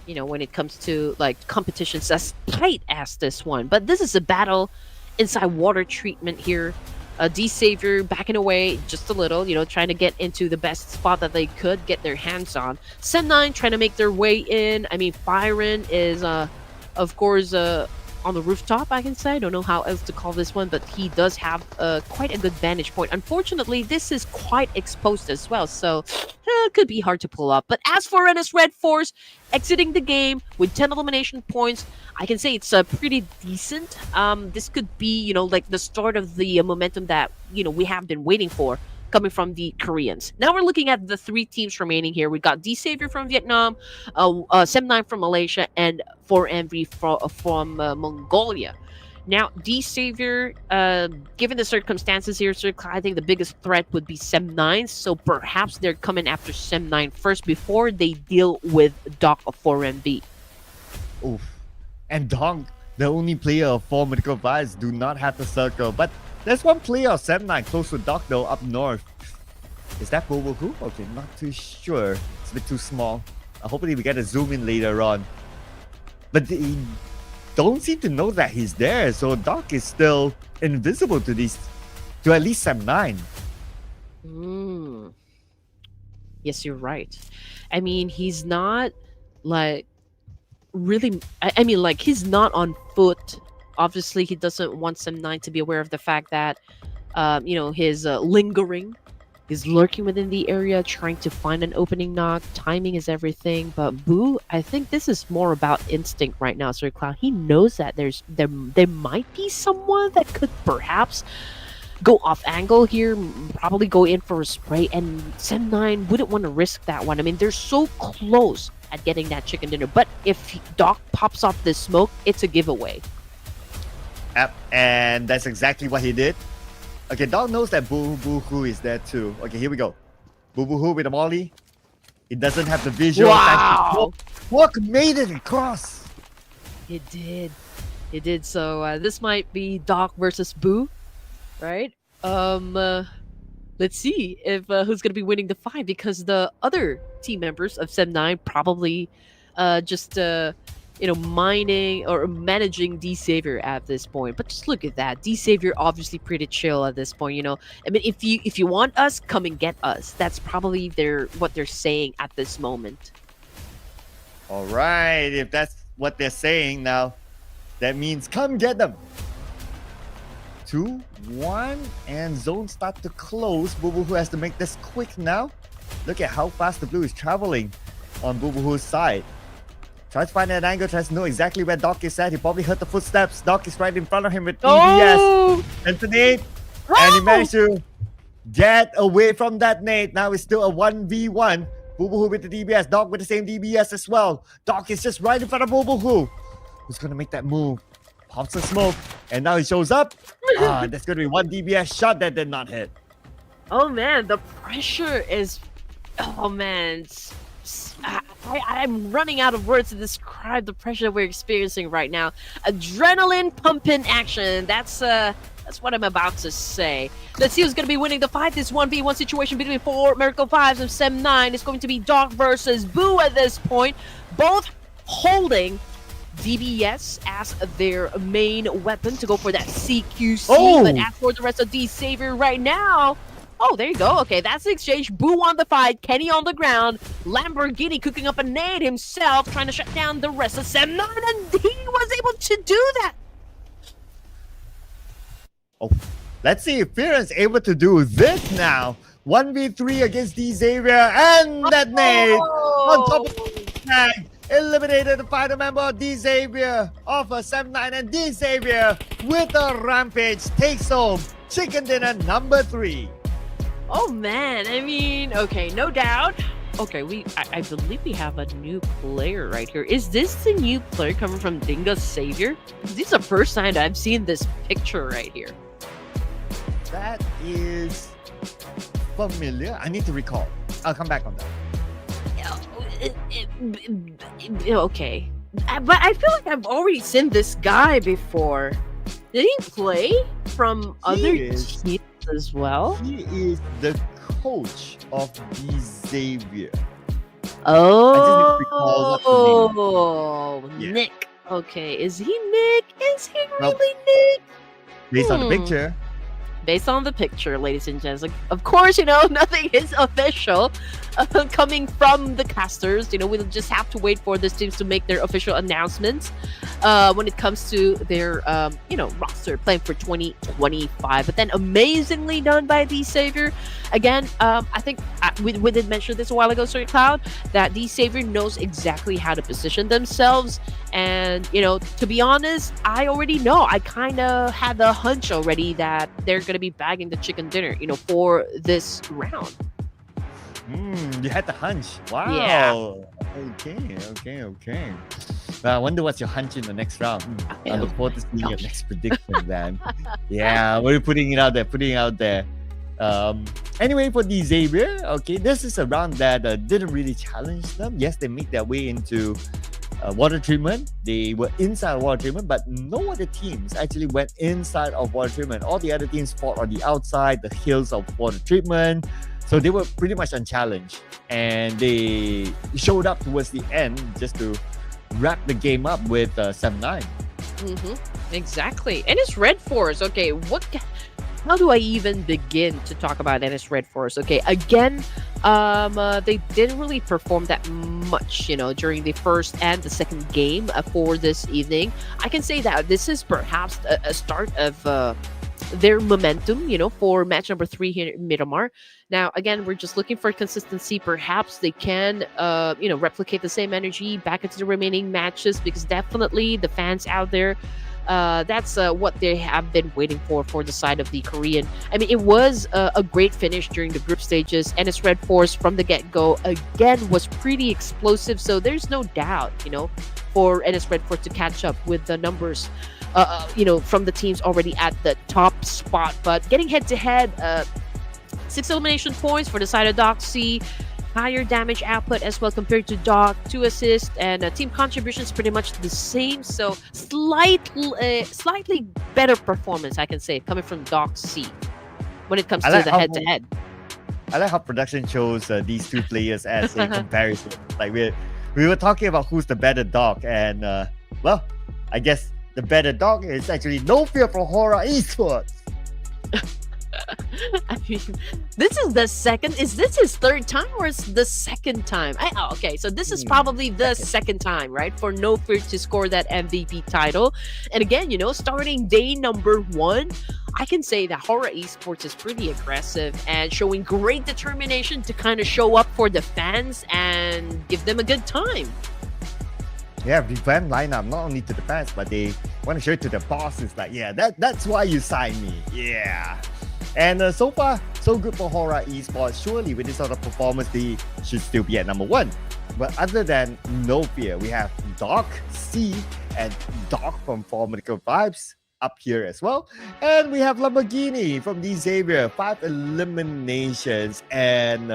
when it comes to, like, competitions as tight as this one. But this is a battle inside water treatment here. D-Savior backing away just a little, trying to get into the best spot that they could get their hands on. Sen9 trying to make their way in. I mean, Byron is, of course, on the rooftop, I can say. I don't know how else to call this one, but he does have quite a good vantage point. Unfortunately, this is quite exposed as well, so it could be hard to pull up. But as for REDFORCE, exiting the game with 10 elimination points, I can say it's pretty decent. This could be, like the start of the momentum that, we have been waiting for coming from the Koreans. Now we're looking at the 3 teams remaining here. We got D Savior from Vietnam, Sem9 from Malaysia, and 4MV from Mongolia. Now, D Savior, given the circumstances here, Sir Clyde, I think the biggest threat would be Sem9. So perhaps they're coming after Sem9 first before they deal with Doc of 4MV. Oof. And Donk, the only player of 4 Medical Vibes, do not have the circle. But there's one player of Sem9 close to Doc though, up north. Is that Bobohu? Okay, not too sure. It's a bit too small. Hopefully we get a zoom in later on. But they don't seem to know that he's there, so Doc is still invisible to at least Sem9. Yes, you're right. I mean, he's not like really. I mean, like he's not on foot. Obviously, he doesn't want Sem9 to be aware of the fact that, his lingering. He's lurking within the area, trying to find an opening knock. Timing is everything. But Boo, I think this is more about instinct right now, Sir Cloud. He knows that there might be someone that could perhaps go off angle here, probably go in for a spray, and Sem9 wouldn't want to risk that one. I mean, they're so close at getting that chicken dinner. But if Doc pops off this smoke, it's a giveaway. Yep, and that's exactly what he did. Okay, Doc knows that Boo-Boo-Hoo is there too. Okay, here we go. Boo-Boo-Hoo with a molly. He doesn't have the visual. Wow! Walk made it across. It did. It did. So this might be Doc versus Boo, right? Let's see if who's gonna be winning the fight, because the other team members of Sem9 probably mining or managing D Savior at this point. But just look at that. D Savior obviously pretty chill at this point, I mean, if you want us, come and get us. That's probably what they're saying at this moment. All right, if that's what they're saying now, that means come get them. 2, 1, and zone start to close. Boo-Boo-Hoo has to make this quick now. Look at how fast the blue is traveling on Boo-Boo-Hoo's side. Tries to find an angle, tries to know exactly where Doc is at. He probably heard the footsteps. Doc is right in front of him with DBS. And to nade. And he managed to get away from that nade. Now it's still a 1v1. Boo-Boo-Hoo with the DBS. Doc with the same DBS as well. Doc is just right in front of Boo-Boo-Hoo. Who's going to make that move? Pops the smoke. And now he shows up. That's going to be one DBS shot that did not hit. Oh man, the pressure is... Oh man. I'm running out of words to describe the pressure we're experiencing right now. Adrenaline pumping action. That's what I'm about to say. Let's see who's going to be winning the fight. This 1v1 situation between 4 Miracle 5s and Sem9 is going to be Doc versus Boo at this point. Both holding DBS as their main weapon to go for that CQC. But as for the rest of D Savior right now... Oh, there you go. Okay, that's the exchange. Boo on the fight, Kenny on the ground, Lamborghini cooking up a nade himself, trying to shut down the rest of Sem9, and he was able to do that. Oh, let's see if Fearon's able to do this now. 1v3 against D Xavier, and that nade on top of the tag. Eliminated the final member of D Xavier of Sem9, and D Xavier with a rampage takes home chicken dinner number 3. Oh man, I mean, okay, no doubt. Okay, I believe we have a new player right here. Is this the new player coming from Dingo Savior? This is the first time that I've seen this picture right here. That is familiar. I need to recall. I'll come back on that. Okay. But I feel like I've already seen this guy before. Did he play from other teams as well? He is the coach of D Xavier. Oh, Nick. Okay, is he Nick? Is he really Nick? Based on the picture. Based on the picture, ladies and gents. Like, of course, nothing is official. coming from the casters. We'll just have to wait for these teams to make their official announcements when it comes to their roster playing for 2025. But then amazingly done by the Savior. Again, I think we did mention this a while ago, Sir Cloud, that the Savior knows exactly how to position themselves. And, to be honest, I already know. I kind of had the hunch already that they're going to be bagging the chicken dinner, for this round. You had the hunch. Wow. Yeah. Okay. I wonder what's your hunch in the next round. I look forward to seeing your next prediction, man. Yeah, we're putting it out there. Anyway, for the Xavier, okay, this is a round that didn't really challenge them. Yes, they made their way into water treatment. They were inside water treatment, but no other teams actually went inside of water treatment. All the other teams fought on the outside, the hills of water treatment. So they were pretty much unchallenged. And they showed up towards the end just to wrap the game up with 7-9. Exactly. And it's REDFORCE. Okay, how do I even begin to talk about NS REDFORCE? Okay, again, they didn't really perform that much, during the first and the second game for this evening. I can say that this is perhaps a start of their momentum, for match number 3 here in Miramar. Now, again, we're just looking for consistency. Perhaps they can, replicate the same energy back into the remaining matches, because definitely the fans out there, that's what they have been waiting for the side of the Korean. I mean, it was a great finish during the group stages, and its REDFORCE from the get-go, again, was pretty explosive. So there's no doubt, for NS REDFORCE to catch up with the numbers, from the teams already at the top spot. But getting head-to-head, 6 elimination points for the side of Doc C, higher damage output as well compared to Doc, 2 assists, and team contributions pretty much the same. So slightly better performance, I can say, coming from Doc C when it comes to the head-to-head. I like how production shows these two players as a comparison. Like we were talking about who's the better Doc, and well, I guess the better Doc is actually No Fear for HORAA Esports. I mean, this is the second. Is this his third time or is the second time? Okay, so this is probably the second time, right, for No Fear to score that MVP title. And again, starting day number 1, I can say that HORAA Esports is pretty aggressive and showing great determination to kind of show up for the fans and give them a good time. Yeah, revamp lineup, not only to the fans, but they want to show it to the bosses. Like, yeah, that's why you signed me. Yeah. And so far, so good for HORAA Esports. Surely with this sort of performance, they should still be at number 1. But other than No Fear, we have Doc C and Doc from Formidable Vibes up here as well. And we have Lamborghini from the Xavier, 5 eliminations. And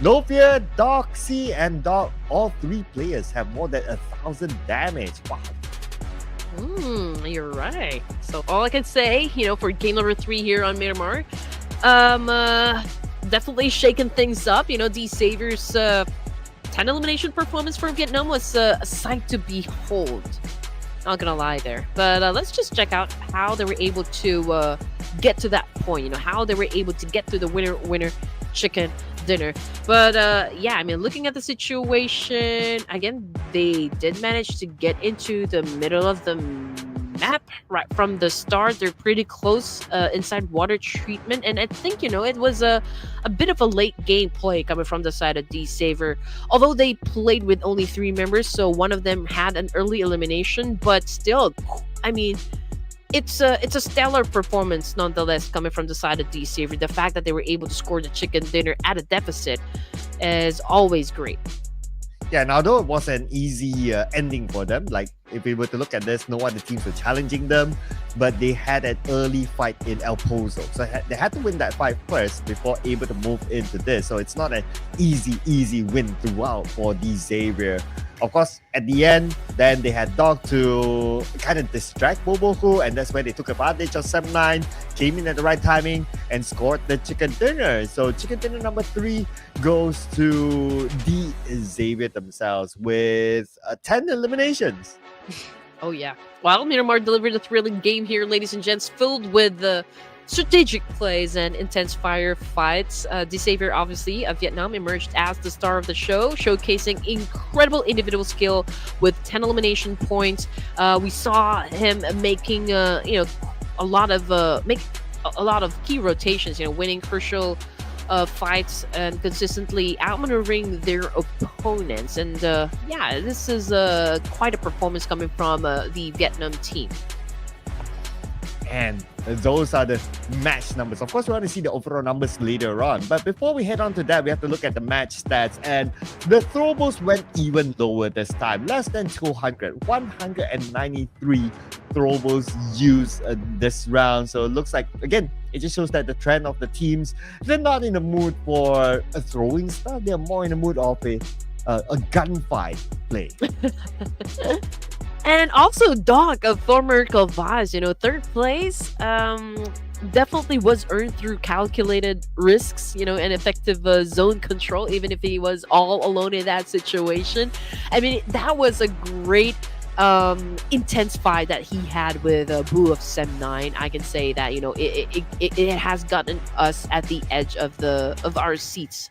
No Fear, Doc C, and Doc, all 3 players have more than 1,000 damage. Wow. You're right. So all I can say, for game number 3 here on Miramar, definitely shaking things up. The Savior's 10 elimination performance for Vietnam was a sight to behold. Not gonna lie there. But let's just check out how they were able to get to that point. How they were able to get to the winner chicken dinner. But yeah, I mean, looking at the situation, again, they did manage to get into the middle of the map right from the start. They're pretty close inside water treatment, and I think it was a bit of a late game play coming from the side of D Saver, although they played with only 3 members, so one of them had an early elimination. But still, I mean, it's a stellar performance nonetheless coming from the side of D Saver. The fact that they were able to score the chicken dinner at a deficit is always great. Yeah, and although it was an easy ending for them, like if we were to look at this, no other teams were challenging them, but they had an early fight in El Pozo. So they had to win that fight first before able to move into this. So it's not an easy win throughout for the Xavier. Of course, at the end, then they had Dog to kind of distract Bobohu, and that's where they took advantage of 7-9, came in at the right timing, and scored the chicken dinner. So chicken dinner number 3 goes to the Xavier themselves with 10 eliminations. Oh yeah. Well, Miramar delivered a thrilling game here, ladies and gents, filled with strategic plays and intense firefights. The savior, obviously, of Vietnam emerged as the star of the show, showcasing incredible individual skill with 10 elimination points. We saw him making, a lot of make a lot of key rotations. Winning crucial fights and consistently outmaneuvering their opponents. And yeah, this is quite a performance coming from the Vietnam team. And those are the match numbers. Of course, we want to see the overall numbers later on. But before we head on to that, we have to look at the match stats. And the throwables went even lower this time. Less than 200. 193 throwables used this round. So it looks like, again, it just shows that the trend of the teams, they're not in the mood for a throwing stuff. They're more in the mood of a gunfight play. And also, Doc, a former Calvaz, third place, definitely was earned through calculated risks, and effective zone control, even if he was all alone in that situation. I mean, that was a great intense fight that he had with Boo of Sem 9. I can say that, it has gotten us at the edge of our seats,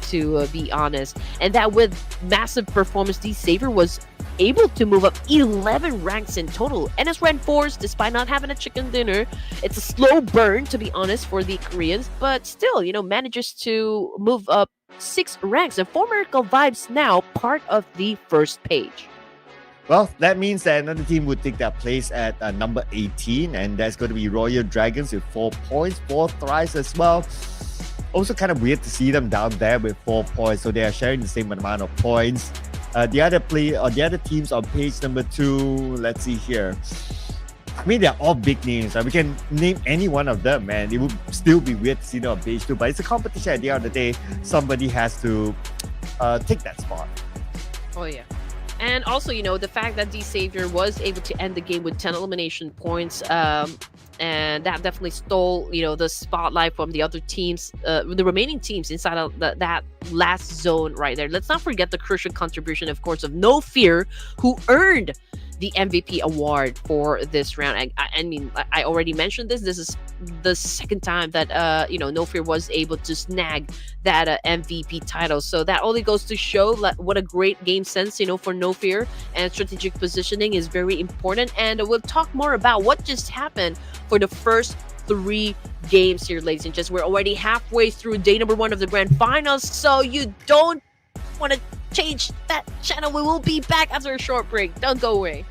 to be honest. And that with massive performance, the Savior was able to move up 11 ranks in total. And as REDFORCE, despite not having a chicken dinner, it's a slow burn, to be honest, for the Koreans, but still, manages to move up 6 ranks. And former Vibes now part of the first page. Well, that means that another team would take their place at number 18, and that's going to be Royal Dragons with 4 points, 4 thrice as well. Also kind of weird to see them down there with 4 points, so they are sharing the same amount of points. The other teams on page number 2, let's see here. I mean, they're all big names. We can name any one of them, and it would still be weird to see them on page 2. But it's a competition. At the end of the day, somebody has to take that spot. Oh yeah. And also, the fact that the Savior was able to end the game with 10 elimination points, and that definitely stole, the spotlight from the other teams, the remaining teams inside of that last zone right there. Let's not forget the crucial contribution, of course, of No Fear, who earned the MVP award for this round. I mean, I already mentioned this. This is the second time that No Fear was able to snag that MVP title. So that only goes to show what a great game sense, for No Fear, and strategic positioning is very important. And we'll talk more about what just happened for the first 3 games here, ladies and gents. We're already halfway through day number 1 of the grand finals, so you don't want to change that channel. We will be back after a short break. Don't go away.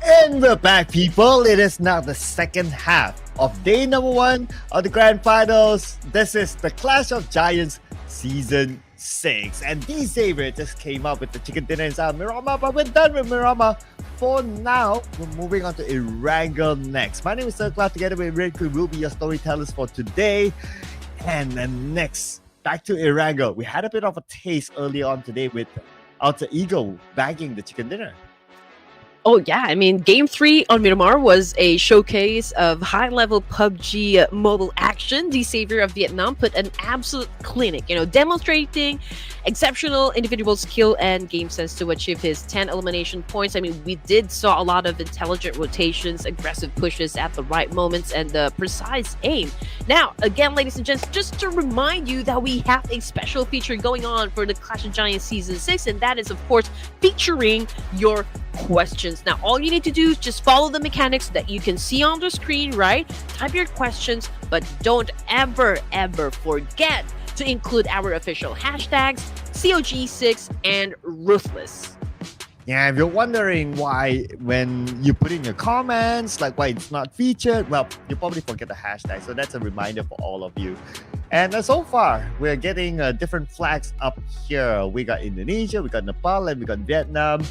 And we're back, people. It is now the second half of day number 1 of the Grand Finals. This is the Clash of Giants Season 6. And D Xavier just came up with the chicken dinner inside Miramar, but we're done with Miramar. For now, we're moving on to Erangel next. My name is Cloud. Together with Red Crew, will be your storytellers for today. And then next, back to Erangel. We had a bit of a taste earlier on today with Alter Ego bagging the chicken dinner. Oh yeah, I mean, Game 3 on Miramar was a showcase of high-level PUBG Mobile action. The savior of Vietnam put an absolute clinic, demonstrating exceptional individual skill and game sense to achieve his 10 elimination points. I mean, we did saw a lot of intelligent rotations, aggressive pushes at the right moments, and the precise aim. Now, again, ladies and gents, just to remind you that we have a special feature going on for the Clash of Giants Season 6, and that is, of course, featuring your questions. Now, all you need to do is just follow the mechanics that you can see on the screen, right? Type your questions, but don't ever forget to include our official hashtags, COG6 and Ruthless. Yeah, if you're wondering why when you put in your comments, like why it's not featured, well, you probably forget the hashtag. So that's a reminder for all of you. And so far, we're getting different flags up here. We got Indonesia, we got Nepal, and we got Vietnam.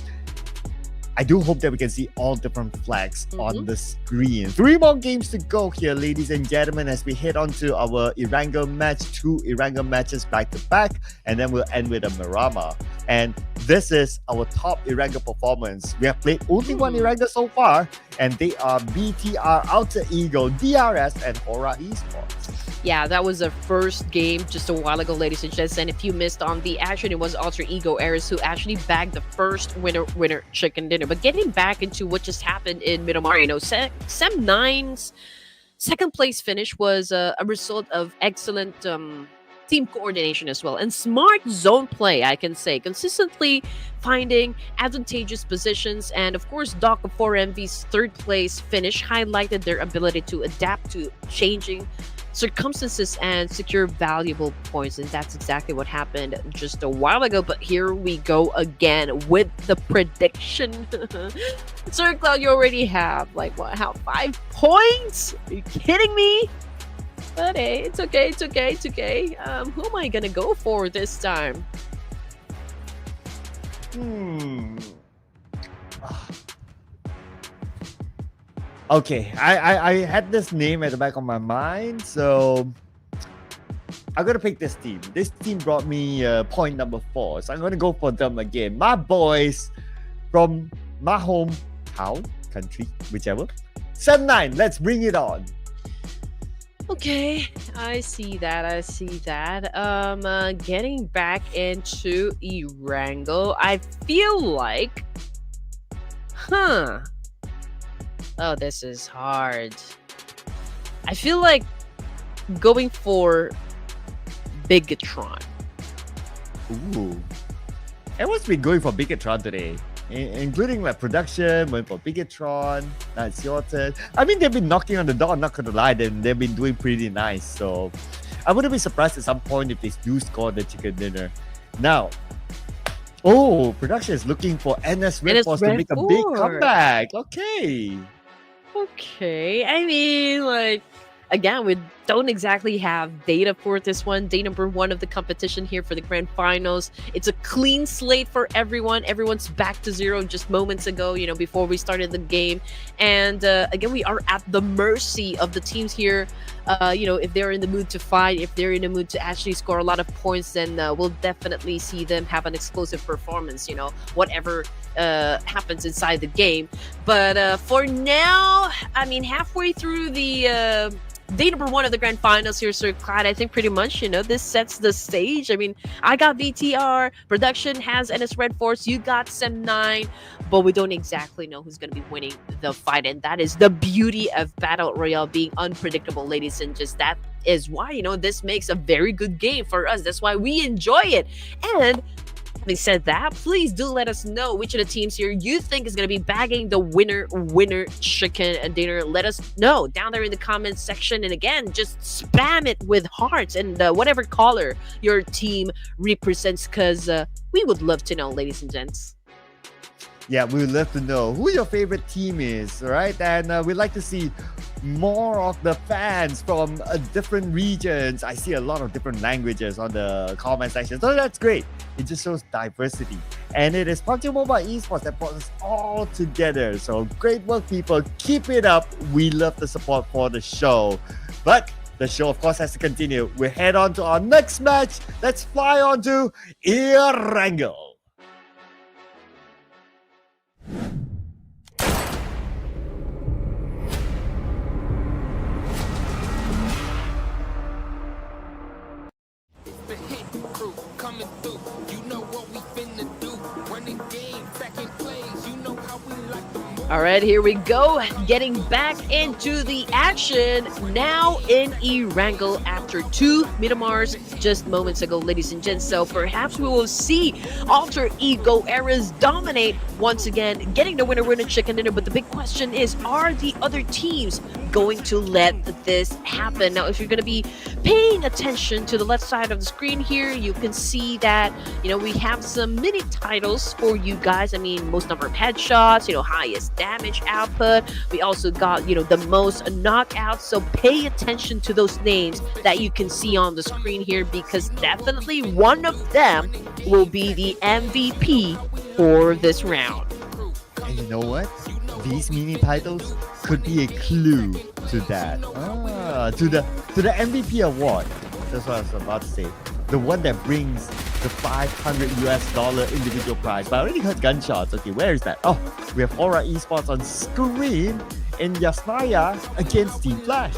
I do hope that we can see all different flags on the screen. 3 more games to go here, ladies and gentlemen, as we head on to our Erangel match, 2 Erangel matches back to back, and then we'll end with a Miramar. And this is our top Erangel performance. We have played only 1 Erangel so far, and they are BTR, Alter Ego, DRS, and HORAA Esports. Yeah, that was the first game just a while ago, ladies and gents. And if you missed on the action, it was Alter Ego Eris who actually bagged the first winner chicken dinner. But getting back into what just happened in Miramar, Sem9's second place finish was a result of excellent team coordination as well, and smart zone play, I can say, consistently finding advantageous positions. And of course, Doc of 4MV's third place finish highlighted their ability to adapt to changing circumstances and secure valuable points, and that's exactly what happened just a while ago. But here we go again with the prediction. Sir Cloud, you already have 5 points? Are you kidding me? But hey, it's okay. Who am I gonna go for this time? Okay, I had this name at the back of my mind, so I'm gonna pick this team. This team brought me point number 4, so I'm gonna go for them again. My boys from my hometown, country, whichever. Sem9, let's bring it on. Okay, I see that. Getting back into Erangel, I feel like, oh, this is hard. I feel like going for Bigatron. Ooh. Everyone's been going for Bigatron today, including production, went for Bigatron. Now it's your turn. I mean, they've been knocking on the door, I'm not gonna lie, they've been doing pretty nice. So I wouldn't be surprised at some point if they do score the chicken dinner. Now, production is looking for NS REDFORCE to make a big comeback. Okay, I mean, again, we don't exactly have data for this one. Day number 1 of the competition here for the Grand Finals. It's a clean slate for everyone. Everyone's back to 0 just moments ago, before we started the game. And again, we are at the mercy of the teams here. If they're in the mood to fight, if they're in the mood to actually score a lot of points, then we'll definitely see them have an explosive performance, whatever happens inside the game. But for now, I mean, halfway through the day number 1 of the Grand Finals here, Sir Clyde, I think pretty much, this sets the stage. I mean, I got VTR, production has NS REDFORCE, you got Sem9, but we don't exactly know who's going to be winning the fight. And that is the beauty of Battle Royale being unpredictable, ladies and gents. That is why, this makes a very good game for us. That's why we enjoy it. And having said that, please do let us know which of the teams here you think is going to be bagging the winner chicken dinner. Let us know down there in the comments section. And again, just spam it with hearts and whatever color your team represents, because we would love to know, ladies and gents. Yeah, we would love to know who your favorite team is, right? And we'd like to see more of the fans from different regions. I see a lot of different languages on the comment section, so that's great. It just shows diversity. And it is PUBG Mobile Esports that brought us all together. So great work, people. Keep it up. We love the support for the show. But the show, of course, has to continue. We head on to our next match. Let's fly on to Erangel. All right, here we go. Getting back into the action now in Erangel after 2 Miramars just moments ago, ladies and gents. So perhaps we will see alter ego eras dominate once again, getting the winner chicken dinner. But the big question is, are the other teams going to let this happen? Now, if you're going to be paying attention to the left side of the screen here, you can see that, we have some mini titles for you guys. I mean, most number of headshots, highest damage output. We also got, the most knockouts. So pay attention to those names that you can see on the screen here, because definitely one of them will be the MVP for this round. And you know what? These mini titles could be a clue to that. To the MVP award. That's what I was about to say. The one that brings the $500 individual prize. But I already heard gunshots. Okay, where is that? Oh, we have HORAA Esports on screen in Yasnaya against Team Flash.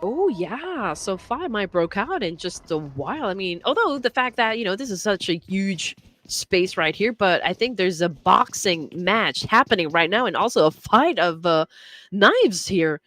Oh yeah, so Five might broke out in just a while. I mean, although the fact that this is such a huge space right here, but I think there's a boxing match happening right now, and also a fight of knives here.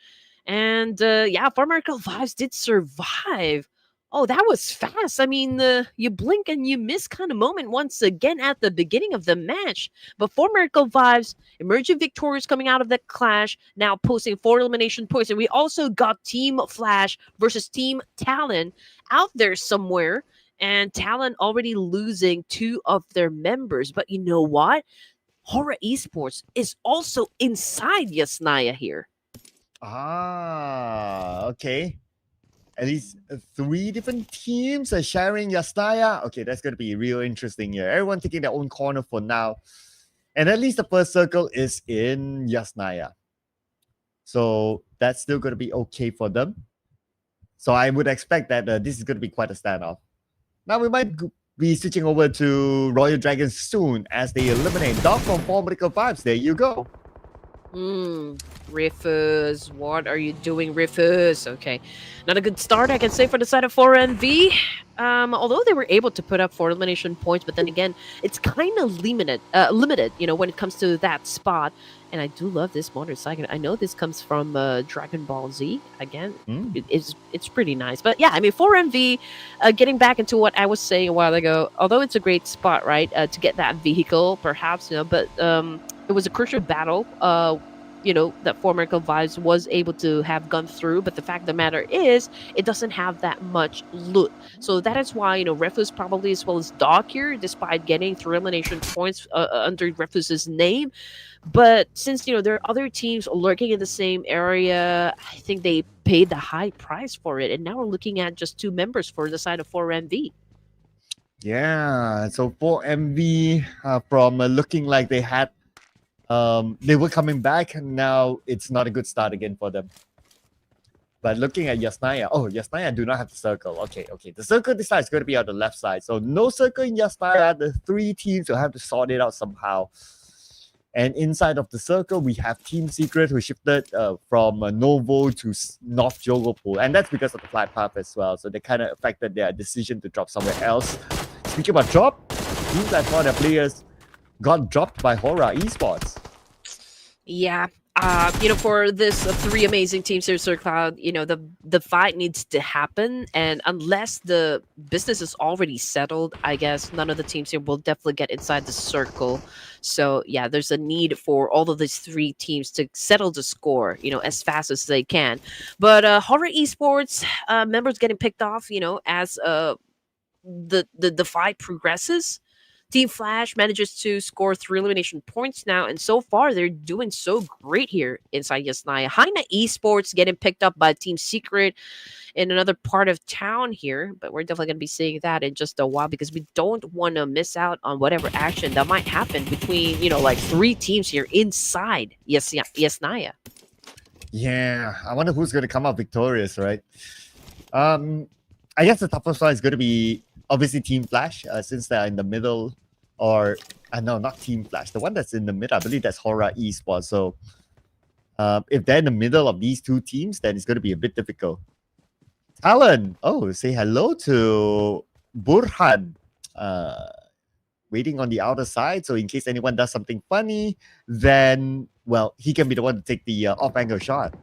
And yeah, Farmerical Vibes did survive. Oh, that was fast. I mean, you blink and you miss kind of moment once again at the beginning of the match. But Farmerical Vibes emerging victorious coming out of that clash, now posting 4 elimination points. And we also got Team Flash versus Team Talon out there somewhere. And Talon already losing 2 of their members. But you know what? HORAA Esports is also inside Yasnaya here. Okay. At least 3 different teams are sharing Yasnaya. Okay, that's going to be real interesting here. Everyone taking their own corner for now. And at least the first circle is in Yasnaya. So that's still going to be okay for them. So I would expect that this is going to be quite a standoff. Now we might be switching over to Royal Dragons soon as they eliminate Dog from Formidable Vibes. There you go. Riffers, what are you doing, Riffers? Okay, not a good start, I can say, for the side of 4NV. Although they were able to put up 4 elimination points, but then again, it's kind of limited, when it comes to that spot. And I do love this motorcycle. I know this comes from Dragon Ball Z. Again, it's pretty nice. But yeah, I mean, 4MV, getting back into what I was saying a while ago, although it's a great spot, right, to get that vehicle, perhaps, but it was a crucial battle, that Formerical Vibes was able to have gone through. But the fact of the matter is, it doesn't have that much loot. So that is why, Refus probably as well as Doc here, despite getting 3 elimination points under Refus's name. But since, there are other teams lurking in the same area, I think they paid the high price for it. And now we're looking at just 2 members for the side of 4MV. Yeah, so 4MV, from looking like they had they were coming back, and now it's not a good start again for them. But looking at Yasnaya, Yasnaya do not have the circle. Okay. The circle this side is going to be on the left side. So no circle in Yasnaya. The 3 teams will have to sort it out somehow. And inside of the circle, we have Team Secret, who shifted from Novo to North Jogopol. And that's because of the flight path as well. So they kind of affected their decision to drop somewhere else. Speaking about drop, seems like all their players got dropped by HORAA Esports. Yeah. For this 3 amazing teams here, Sir Cloud, the fight needs to happen. And unless the business is already settled, I guess none of the teams here will definitely get inside the circle. So, yeah, there's a need for all of these 3 teams to settle the score, as fast as they can. But HORAA Esports members getting picked off, as the fight progresses. Team Flash manages to score 3 elimination points now, and so far they're doing so great here inside Yasnaya. HAINA Esports getting picked up by Team Secret in another part of town here, but we're definitely going to be seeing that in just a while because we don't want to miss out on whatever action that might happen between, like 3 teams here inside Yasnaya. Yeah, I wonder who's going to come out victorious, right? I guess the toughest one is going to be obviously Team Flash, since they're in the middle, or no, not Team Flash. The one that's in the middle, I believe that's HORAA Esports. So if they're in the middle of these 2 teams, then it's going to be a bit difficult. TALON, say hello to Burhan. Waiting on the outer side, so in case anyone does something funny, then he can be the one to take the off-angle shot.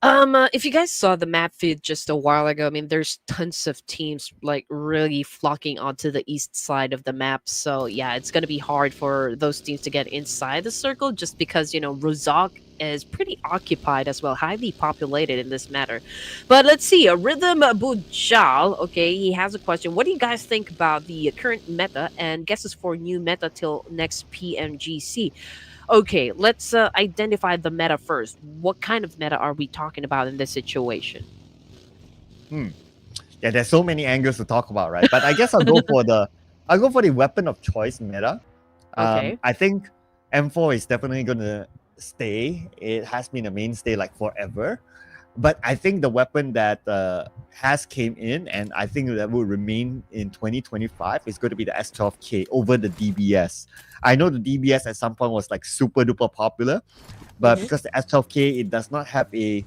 If you guys saw the map feed just a while ago, I mean, there's tons of teams like really flocking onto the east side of the map. So yeah, it's gonna be hard for those teams to get inside the circle just because Rozak is pretty occupied as well, highly populated in this matter. But let's see, Rhythm Bujal, okay, he has a question. What do you guys think about the current meta and guesses for new meta till next PMGC? Okay, let's identify the meta first. What kind of meta are we talking about in this situation? Yeah, there's so many angles to talk about, right? But I guess I'll go for the weapon of choice meta. Okay. I think M4 is definitely gonna stay. It has been a mainstay like forever. But I think the weapon that has came in, and I think that will remain in 2025, is going to be the S12K over the DBS. I know the DBS at some point was like super duper popular, but because the S12K, it does not have a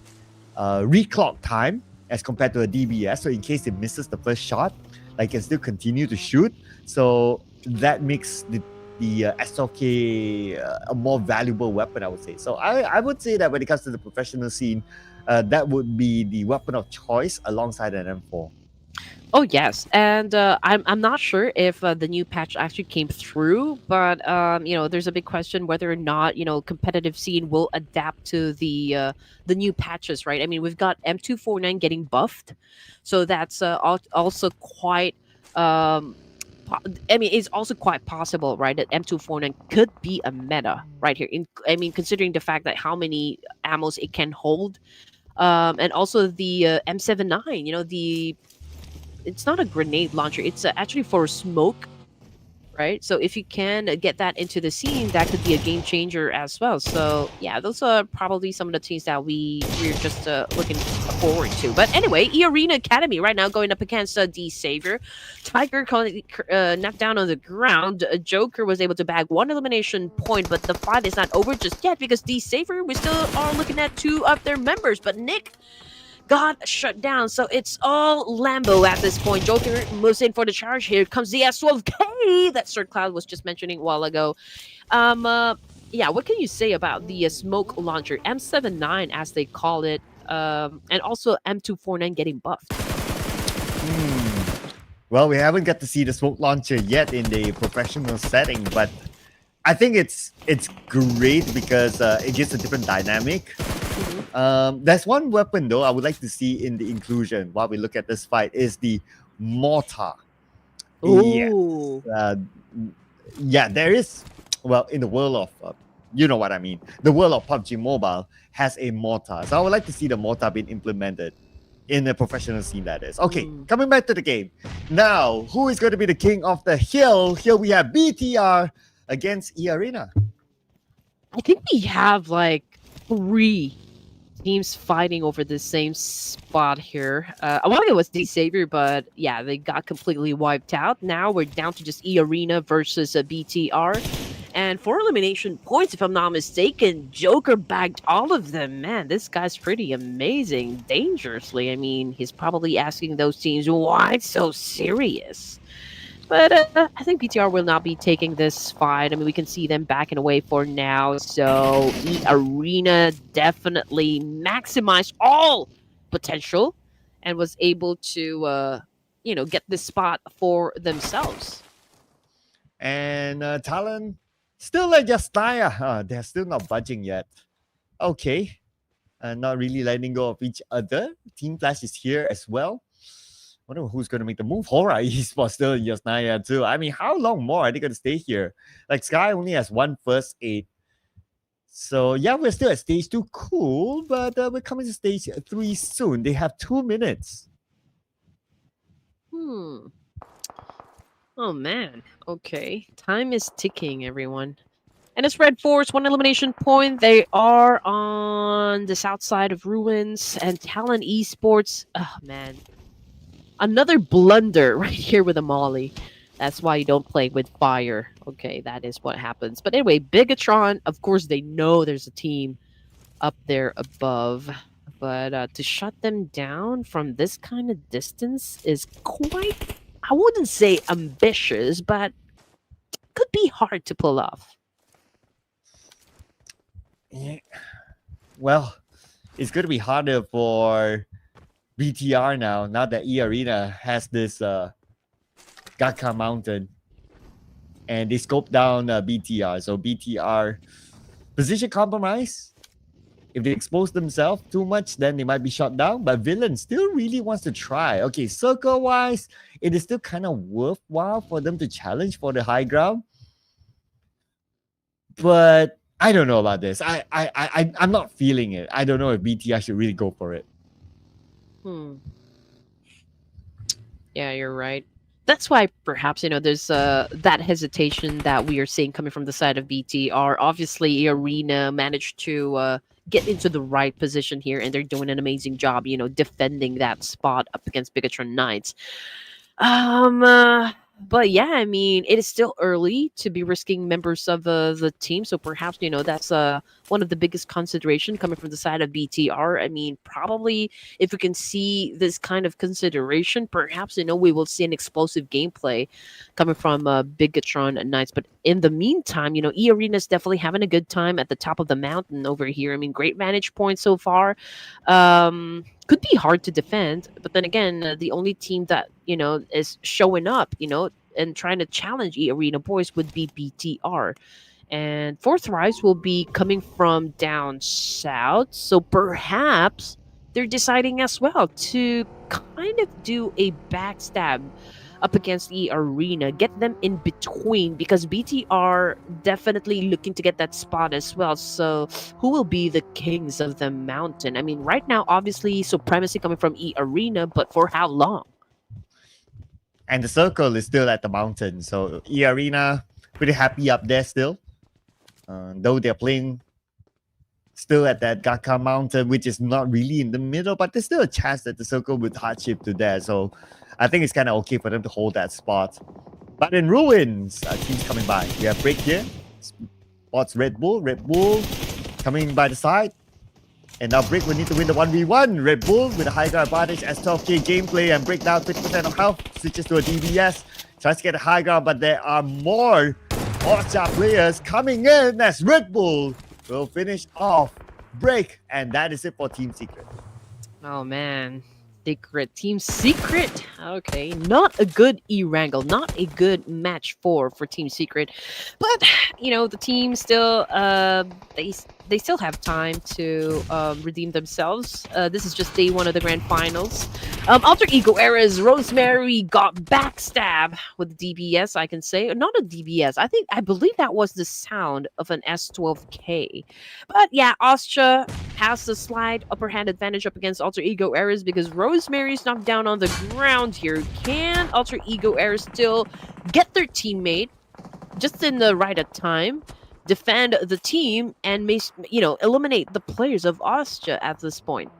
reclock time as compared to a DBS. So in case it misses the first shot, like it can still continue to shoot. So that makes the S12K a more valuable weapon, I would say. So I would say that when it comes to the professional scene, that would be the weapon of choice alongside an M4. Oh yes, and I'm not sure if the new patch actually came through, but there's a big question whether or not competitive scene will adapt to the new patches, right? I mean, we've got M249 getting buffed, so that's also quite. It's also quite possible, right, that M249 could be a meta right here. Considering the fact that how many ammos it can hold, and also the M79, it's not a grenade launcher. It's actually for smoke, right? So if you can get that into the scene, that could be a game changer as well. So yeah, those are probably some of the teams that we're just looking forward to. But anyway, EARENA Academy right now going up against D Savior. Tiger knocked down on the ground. Joker was able to bag 1 elimination point, but the fight is not over just yet because D Savior, we still are looking at 2 of their members. But Nick got shut down, so it's all Lambo at this point. Joker moves in for the charge. Here comes the S12K that Sir Cloud was just mentioning a while ago. Yeah, what can you say about the smoke launcher, M79 as they call it, and also M249 getting buffed? Well, we haven't got to see the smoke launcher yet in the professional setting, but I think it's great because it gives a different dynamic. There's one weapon though I would like to see in the inclusion while we look at this fight is the mortar. Ooh. Yeah, there is. Well, in the world of you know what I mean. The world of PUBG Mobile has a mortar, so I would like to see the mortar being implemented in the professional scene. That is okay. Coming back to the game now, who is going to be the king of the hill? Here we have BTR against EARENA. I think we have like 3 teams fighting over the same spot here. I want it was D Savior, but yeah, they got completely wiped out. Now we're down to just EARENA versus BTR. And 4 elimination points, if I'm not mistaken. Joker bagged all of them. Man, this guy's pretty amazing. Dangerously. I mean, he's probably asking those teams, why so serious? But I think BTR will not be taking this fight. I mean, we can see them backing away for now. So EARENA definitely maximized all potential and was able to, get this spot for themselves. And Talon still like just they're still not budging yet. Okay. Not really letting go of each other. Team Flash is here as well. wonder who's going to make the move. HORAA Esports still in Yasnaya too. I mean, how long more are they going to stay here? Like, Sky only has one first aid. So, yeah, we're still at stage 2. Cool, but we're coming to stage 3 soon. They have 2 minutes. Oh, man. Okay. Time is ticking, everyone. And it's REDFORCE, 1 elimination point. They are on the south side of Ruins. And TALON Esports, oh, man. Another blunder right here with a Molly. That's why you don't play with fire. Okay, that is what happens. But anyway, Bigatron, of course, they know there's a team up there above. But to shut them down from this kind of distance is quite, I wouldn't say ambitious, but could be hard to pull off. Yeah. Well, it's going to be harder for BTR now that EARENA has this Gaka Mountain. And they scope down BTR. So BTR position compromise. If they expose themselves too much, then they might be shot down. But Villain still really wants to try. Okay, circle-wise, it is still kind of worthwhile for them to challenge for the high ground. But I don't know about this. I'm not feeling it. I don't know if BTR should really go for it. Yeah, you're right. That's why perhaps, there's that hesitation that we are seeing coming from the side of BTR. Obviously, EARENA managed to get into the right position here, and they're doing an amazing job, defending that spot up against Bigatron Knights. But yeah, I mean, it is still early to be risking members of the team, so perhaps that's one of the biggest consideration coming from the side of BTR. I mean, probably if we can see this kind of consideration, perhaps we will see an explosive gameplay coming from Bigatron Knights. But in the meantime, EARENA is definitely having a good time at the top of the mountain over here. I mean, great vantage point so far. Could be hard to defend, but then again, the only team that is showing up, and trying to challenge EARENA boys would be BTR. And Fourth Rise will be coming from down south, so perhaps they're deciding as well to kind of do a backstab up against EARENA, get them in between, because BTR definitely looking to get that spot as well. So who will be the kings of the mountain? I mean, right now, obviously, supremacy coming from EARENA, but for how long? And the circle is still at the mountain. So EARENA pretty happy up there still. Though they're playing still at that Gaka Mountain, which is not really in the middle, but there's still a chance that the circle would hardship to there. So I think it's kind of okay for them to hold that spot. But in Ruins, teams coming by. We have Break here. Spots Red Bull. Red Bull coming by the side. And now Break will need to win the 1v1. Red Bull with a high ground advantage as 12k gameplay and Break down 50% of health. Switches to a DBS. Tries to get a high ground, but there are more HORAA players coming in as Red Bull will finish off Break. And that is it for Team Secret. Oh, man. Team Secret. Okay, not a good Erangel, not a good match for Team Secret, but the team still they still have time to redeem themselves. This is just day 1 of the grand finals. Alter Ego Era's Rosemary got backstab with DBS. I can say not a DBS. I believe that was the sound of an S12K. But yeah, Austria has the slight upper hand advantage up against Alter Ego Era's because Rosemary's knocked down on the ground here. Can Alter Ego Era still get their teammate just in the right time, defend the team, and eliminate the players of Austria at this point?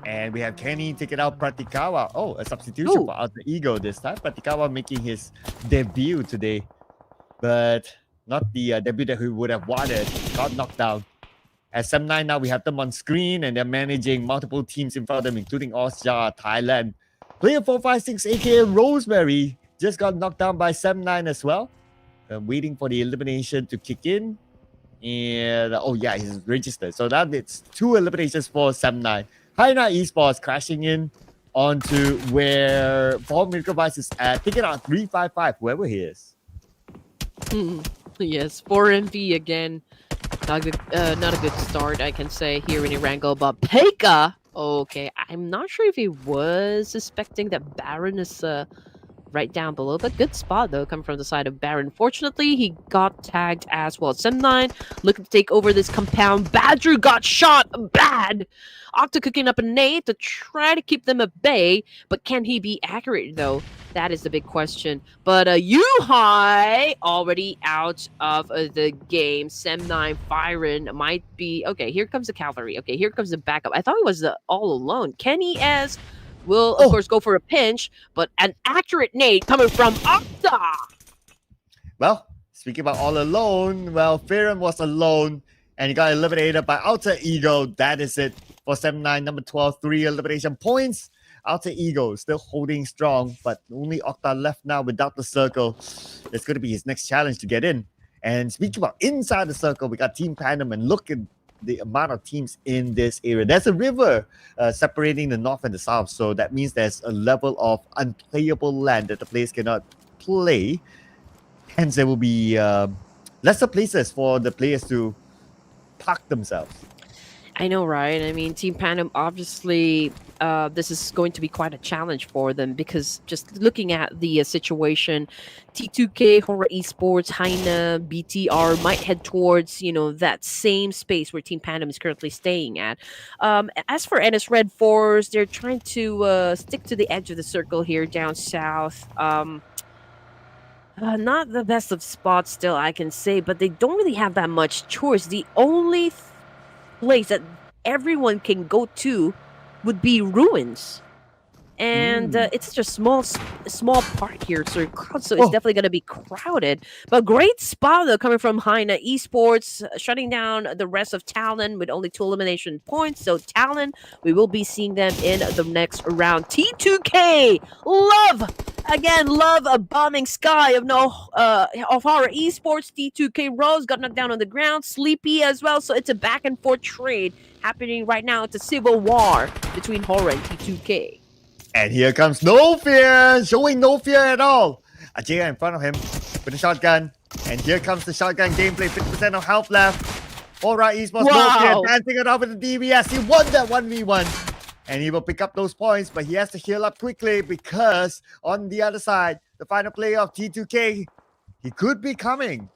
And we have Kenny taking out Pratikawa. Oh, a substitution for Alter Ego this time. Pratikawa making his debut today, but not the debut that he would have wanted. Got knocked down. At Sem9 now, we have them on screen, and they're managing multiple teams in front of them, including Austria, Thailand. Player 456, aka Rosemary, just got knocked down by Sem9 as well. Waiting for the elimination to kick in. And, oh yeah, he's registered. So that it's 2 eliminations for Sem9. HAINA Esports crashing in onto where Paul Miracle Vice is at, taking out 355, whoever he is. Yes, 4MV again. Not a good start, I can say, here in Erangel. But Pekka Okay, I'm not sure if he was suspecting that Baron is right down below, but good spot though, coming from the side of Baron. Fortunately, he got tagged as well. Sem9 looking to take over this compound. Badger got shot bad. Octa cooking up a nade to try to keep them at bay, but can he be accurate though? That is the big question. But Yuhai already out of the game. Sem9 firing might be okay. Here comes the cavalry. Okay, here comes the backup. I thought he was all alone. Kenny as will of Oh, course go for a pinch, but an accurate nade coming from Octa. well, speaking about all alone, well, Fearon was alone and he got eliminated by Alter Ego. That is it for 7-9, number 12, 3 elimination points. Alter Ego still holding strong, but only Octa left now without the circle. It's going to be his next challenge to get in. And speaking about inside the circle, we got Team Pandum, and look at the amount of teams in this area. There's a river separating the north and the south, so that means there's a level of unplayable land that the players cannot play. Hence, there will be lesser places for the players to park themselves. I know, right? I mean, Team Pandum, obviously, this is going to be quite a challenge for them because just looking at the situation, T2K, HORAA Esports, HAINA, BTR might head towards, that same space where Team Pandum is currently staying at. As for NS REDFORCE, they're trying to stick to the edge of the circle here down south. Not the best of spots still, I can say, but they don't really have that much choice. The only place that everyone can go to would be ruins, and it's just small part here, so it's definitely going to be crowded. But great spot though coming from HAINA Esports, shutting down the rest of TALON with only 2 elimination points. So TALON, we will be seeing them in the next round. T2K, love a bombing sky of HORAA Esports. T2K Rose got knocked down on the ground, Sleepy as well. So it's a back and forth trade happening right now. It's a civil war between HORAA and T2K. And here comes No Fear, showing no fear at all. Ajay in front of him with a shotgun. And here comes the shotgun gameplay, 50% of health left. HORAA Esports, No Fear, dancing it off with the DBS. He won that 1v1. And he will pick up those points, but he has to heal up quickly because on the other side, the final player of T2K, he could be coming.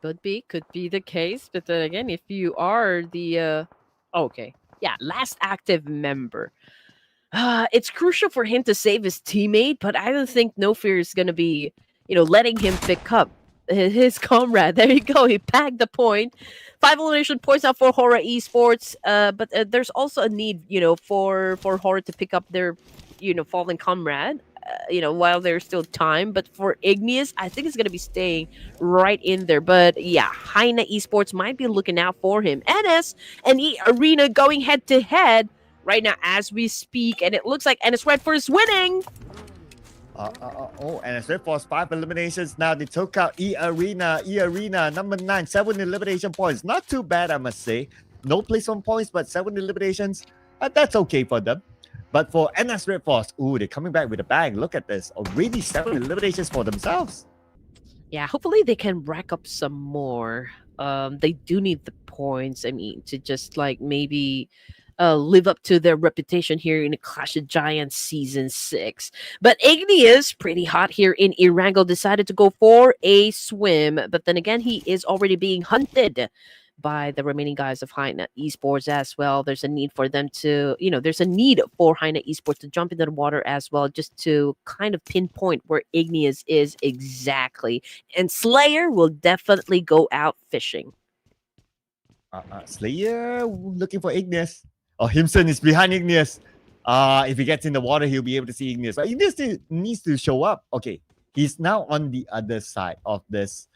Could be the case. But then again, if you are the last active member, it's crucial for him to save his teammate, but I don't think No Fear is going to be, letting him pick up his comrade. There you go. He bagged the point. 5 elimination points out for HORAA Esports. But there's also a need, for HORAA to pick up their, fallen comrade. While there's still time. But for Igneous, I think it's going to be staying right in there. But yeah, HAINA Esports might be looking out for him. NS and EARENA going head to head right now as we speak, and it looks like NS REDFORCE winning. NS REDFORCE 5 eliminations now. They took out EARENA number 9, 7 elimination points. Not too bad, I must say. No place on points, but 7 eliminations. That's okay for them. But for NS REDFORCE, they're coming back with a bang. Look at this. Already 7 eliminations for themselves. Yeah, hopefully they can rack up some more. They do need the points. I mean, to just maybe live up to their reputation here in Clash of Giants Season 6. But Igneous, pretty hot here in Erangel, decided to go for a swim. But then again, he is already being hunted by the remaining guys of HAINA Esports as well. There's a need for them to, there's a need for HAINA Esports to jump into the water as well, just to kind of pinpoint where Igneous is exactly. And Slayer will definitely go out fishing. Slayer looking for Igneous. Himson is behind Igneous. If he gets in the water, he'll be able to see Igneous. But Igneous needs to show up. Okay, he's now on the other side of this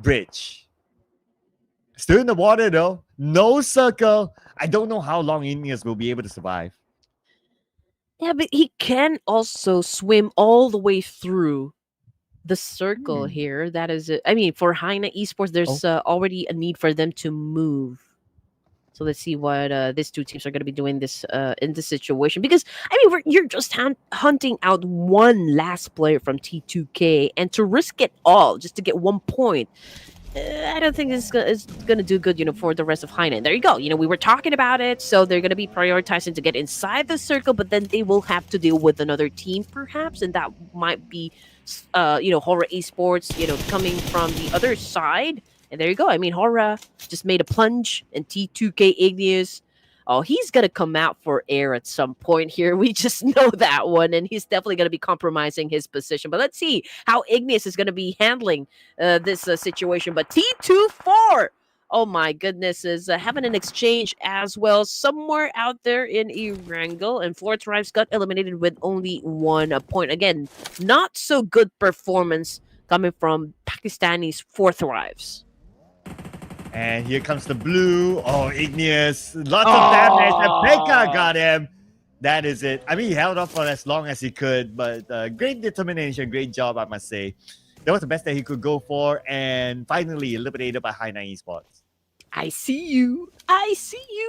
bridge. Still in the water though. No circle. I don't know how long Igneous will be able to survive. Yeah, but he can also swim all the way through the circle here. That is it. I mean, for HAINA Esports, there's already a need for them to move. So let's see what these two teams are going to be doing this in this situation. Because, I mean, you're just hunting out one last player from T2K. And to risk it all just to get 1 point, I don't think it's gonna do good, for the rest of Hainan. There you go. We were talking about it, so they're gonna be prioritizing to get inside the circle, but then they will have to deal with another team, perhaps, and that might be, HORAA Esports, coming from the other side. And there you go. I mean, HORAA just made a plunge, and T2K Igneous. Oh, he's gonna come out for air at some point here. We just know that one, and he's definitely gonna be compromising his position. But let's see how Igneous is gonna be handling this situation. But T24, oh my goodness, is having an exchange as well somewhere out there in Erangel, and Floor Tribes got eliminated with only 1 point. Again, not so good performance coming from Pakistani's Fourth Thrives. And here comes the blue. Oh, Igneous. Lots of damage. And Pekka got him. That is it. I mean, he held off for as long as he could, but great determination. Great job, I must say. That was the best that he could go for. And finally eliminated by HAINA Esports. I see you,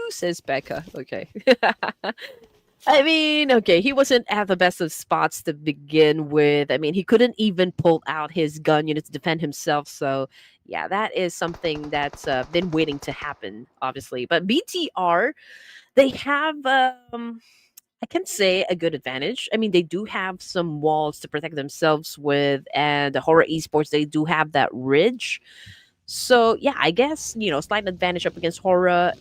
says Pekka. Okay. I mean, okay, he wasn't at the best of spots to begin with. I mean, he couldn't even pull out his gun, to defend himself. So, yeah, that is something that's been waiting to happen, obviously. But BTR, they have, I can say, a good advantage. I mean, they do have some walls to protect themselves with, and the HORAA Esports, they do have that ridge. So yeah, I guess slight advantage up against HORAA.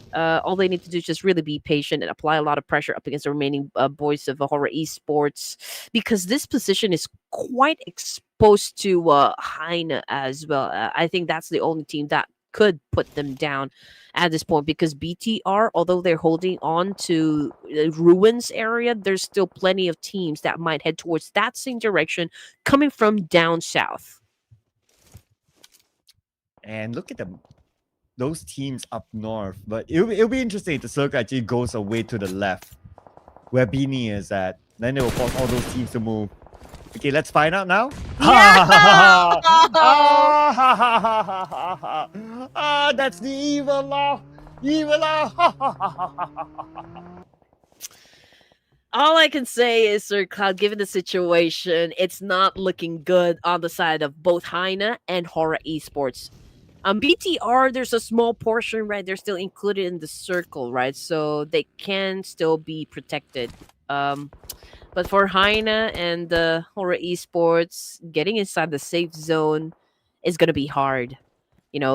All they need to do is just really be patient and apply a lot of pressure up against the remaining boys of HORAA Esports, because this position is quite exposed to HAINA as well. I think that's the only team that could put them down at this point, because BTR, although they're holding on to the ruins area, there's still plenty of teams that might head towards that same direction coming from down south. And look at them, those teams up north. But it'll be interesting if the circle actually goes away to the left, where Beanie is at. Then it will force all those teams to move. Okay, let's find out now. Yeah! That's the evil law. Evil law. All I can say is, Sir Cloud, given the situation, it's not looking good on the side of both HAINA and HORAA Esports. BTR, there's a small portion, right? They're still included in the circle, right? So they can still be protected. But for HAINA and the HORAA Esports, getting inside the safe zone is going to be hard.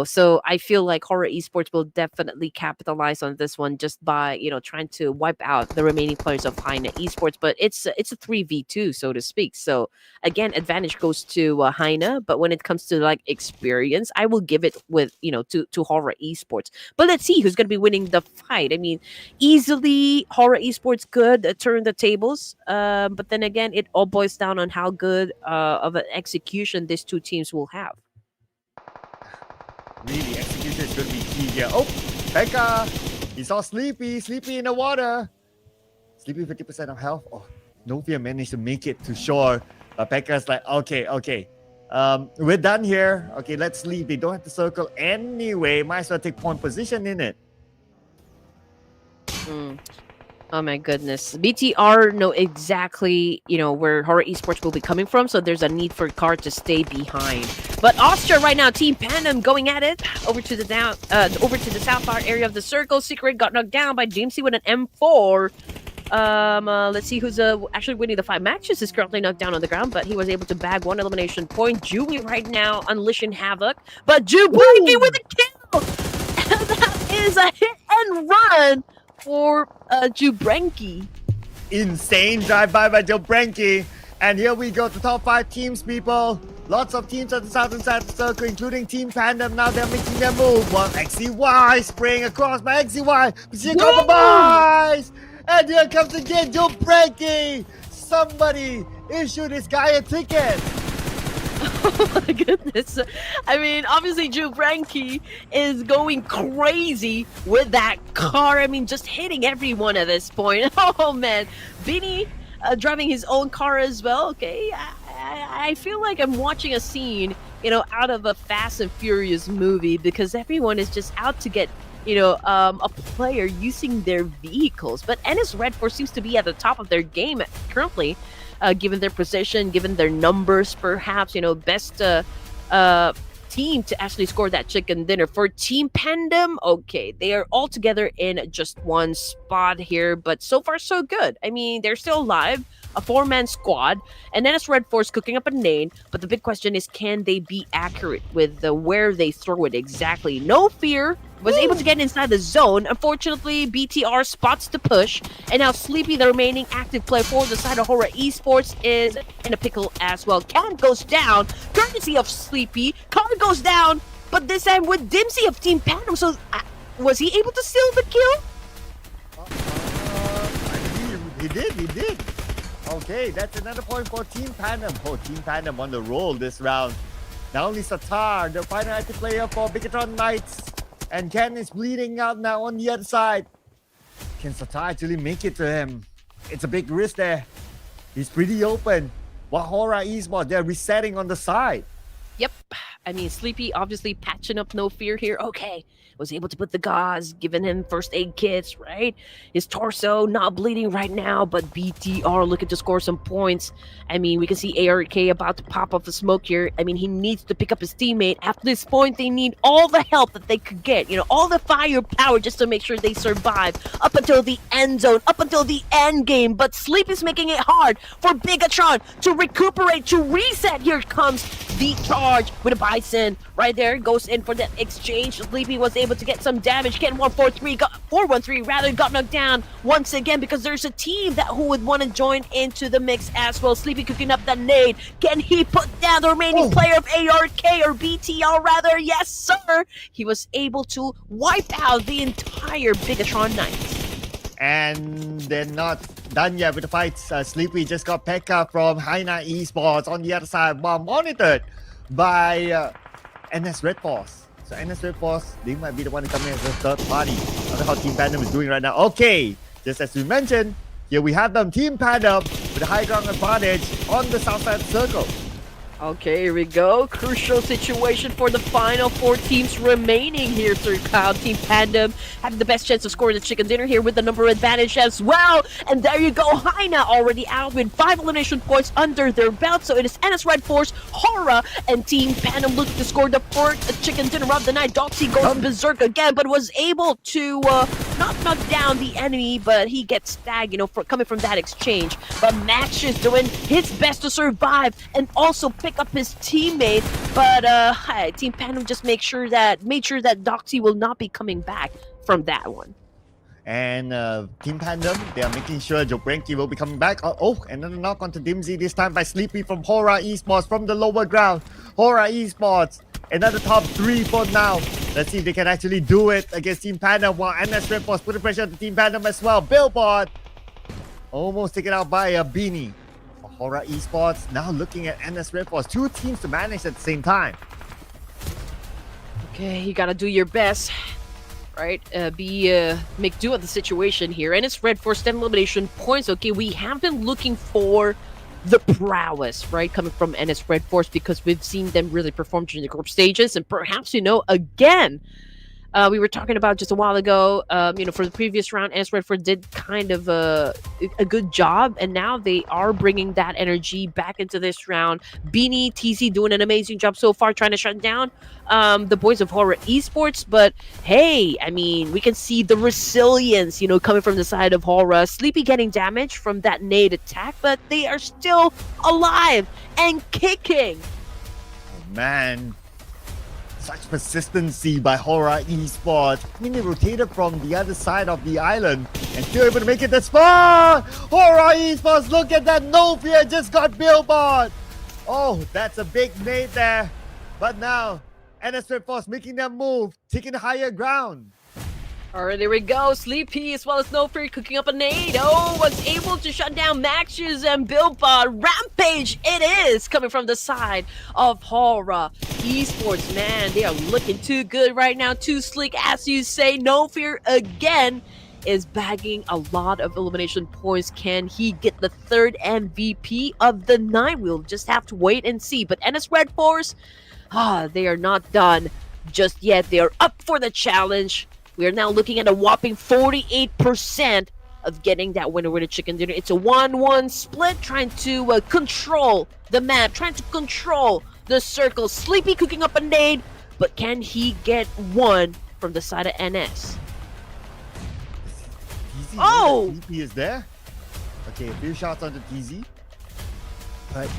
So I feel like HORAA Esports will definitely capitalize on this one just by, trying to wipe out the remaining players of HAINA Esports. But it's a 3v2, so to speak. So again, advantage goes to HAINA. But when it comes to like experience, I will give it with, to HORAA Esports. But let's see who's going to be winning the fight. I mean, easily HORAA Esports could turn the tables. But then again, it all boils down on how good of an execution these two teams will have. Really, execution is going to be key here. Oh, Pekka. He's all sleepy in the water. Sleepy 50% of health. Oh, Novia managed to make it to shore. But Pekka's like, okay. We're done here. Okay, let's leave. They don't have to circle anyway. Might as well take point position in it. Oh my goodness. BTR know exactly, where HORAA Esports will be coming from, so there's a need for Card to stay behind. But Austria right now, Team PANDUM going at it over to the south part area of the circle. Secret got knocked down by Jamesy with an M4. Let's see who's actually winning the 5 matches. Is currently knocked down on the ground, but he was able to bag 1 elimination point. Dewey right now unleashing havoc, but Jubreki with a kill. That is a hit and run for Jubrenki. Insane drive-by by Jubrenki. And here we go to top 5 teams, people. Lots of teams at the southern side of the circle, including Team PANDUM. Now they're making their move. One XCY spraying across by XCY. Position compromise. And here comes again Jubrenki. Somebody issue this guy a ticket. Oh my goodness. I mean, obviously Jubrenki is going crazy with that car. I mean, just hitting everyone at this point. Oh man. Vinny driving his own car as well. Okay. I feel like I'm watching a scene, out of a Fast and Furious movie, because everyone is just out to get, a player using their vehicles. But REDFORCE seems to be at the top of their game currently. Given their position, given their numbers, perhaps, best team to actually score that chicken dinner. For Team PANDUM, okay, they are all together in just one spot here, but so far so good. I mean, they're still alive, a 4-man squad, and then it's REDFORCE cooking up a nade, but the big question is, can they be accurate with where they throw it exactly? No Fear was able to get inside the zone. Unfortunately, BTR spots the push, and now Sleepy, the remaining active player for the side of HORAA Esports, is in a pickle as well. Cat goes down, courtesy of Sleepy. Car goes down, but this time with Dimsy of Team PANDUM. So, was he able to steal the kill? He did. Okay, that's another point for Team PANDUM. Oh, Team PANDUM on the roll this round. Not only Satar, the final active player for Bigatron Knights, and Ken is bleeding out now on the other side. Can Satar actually make it to him? It's a big risk there. He's pretty open. While HORAA Esports, they're resetting on the side. Yep. I mean, Sleepy obviously patching up No Fear here. Okay. Was able to put the gauze, giving him first aid kits, right? His torso not bleeding right now, but BTR looking to score some points. I mean, we can see ARK about to pop off the smoke here. I mean, he needs to pick up his teammate. After this point, they need all the help that they could get. You know, all the firepower just to make sure they survive up until the end zone, up until the end game. But Sleep is making it hard for Bigatron to recuperate, to reset. Here comes the charge with a Bison right there. Goes in for that exchange. Sleepy was able to get some damage. Ken 413 rather got knocked down once again because there's a team that who would want to join into the mix as well. Sleepy cooking up that nade. Can he put down the remaining player of ARK or BTR rather? Yes, sir. He was able to wipe out the entire Bigatron Knights. And they're not done yet with the fights. Sleepy just got Pekka from HAINA Esports on the other side while monitored by NS REDFORCE. So NS REDFORCE, they might be the one to come in as a third party. I don't know how Team PANDUM is doing right now. Okay, just as we mentioned, here we have them, Team PANDUM with a high ground advantage on the south side circle. Okay, here we go. Crucial situation for the final 4 teams remaining here, Sir Cloud. Team PANDUM having the best chance of scoring the chicken dinner here with the number advantage as well. And there you go, HAINA already out with 5 elimination points under their belt. So it is NS REDFORCE, HORAA, and Team PANDUM looking to score the 4th chicken dinner of the night. Doxy goes berserk again, but was able to not knock down the enemy, but he gets tagged, you know, coming from that exchange. But Max is doing his best to survive and also pick up his teammate, but Team PANDUM just made sure that Doxy will not be coming back from that one. And Team PANDUM, they are making sure Jobrenki will be coming back. Another knock onto Dimsy, this time by Sleepy from HORAA Esports from the lower ground. HORAA Esports, another top 3 for now. Let's see if they can actually do it against Team PANDUM, while NS REDFORCE putting pressure on Team PANDUM as well. Billboard almost taken out by a Beanie. HORAA Esports now looking at NS REDFORCE. 2 teams to manage at the same time. Okay, you gotta do your best, right? Make do of the situation here. NS REDFORCE 10 elimination points. Okay, we have been looking for the prowess, right, coming from NS REDFORCE because we've seen them really perform during the group stages, and perhaps, you know, again. We were talking about just a while ago, you know, for the previous round, NS REDFORCE did kind of a good job, and now they are bringing that energy back into this round. Beanie, TC doing an amazing job so far, trying to shut down the boys of HORAA Esports, but hey, I mean, we can see the resilience, you know, coming from the side of HORAA. Sleepy getting damage from that nade attack, but they are still alive and kicking. Oh, man. Such persistency by HORAA Esports. I mean, they rotated from the other side of the island and still able to make it the spot. HORAA Esports, look at that. No Fear just got Billboard. Oh, that's a big nade there. But now, NS REDFORCE making them move, taking the higher ground. Alright, there we go. Sleepy as well as No Fear cooking up a nade. Oh, was able to shut down Max's and Billboard. Rampage it is coming from the side of HORAA Esports. Man, they are looking too good right now. Too sleek, as you say. No Fear again is bagging a lot of elimination points. Can he get the 3rd MVP of the night? We'll just have to wait and see. But NS REDFORCE, they are not done just yet. They are up for the challenge. We are now looking at a whopping 48% of getting that winner chicken dinner. It's a 1-1 split, trying to control the map, trying to control the circle. Sleepy cooking up a nade, but can he get one from the side of NS? TZ, Oh! Sleepy is there. Okay, a few shots on the TZ. But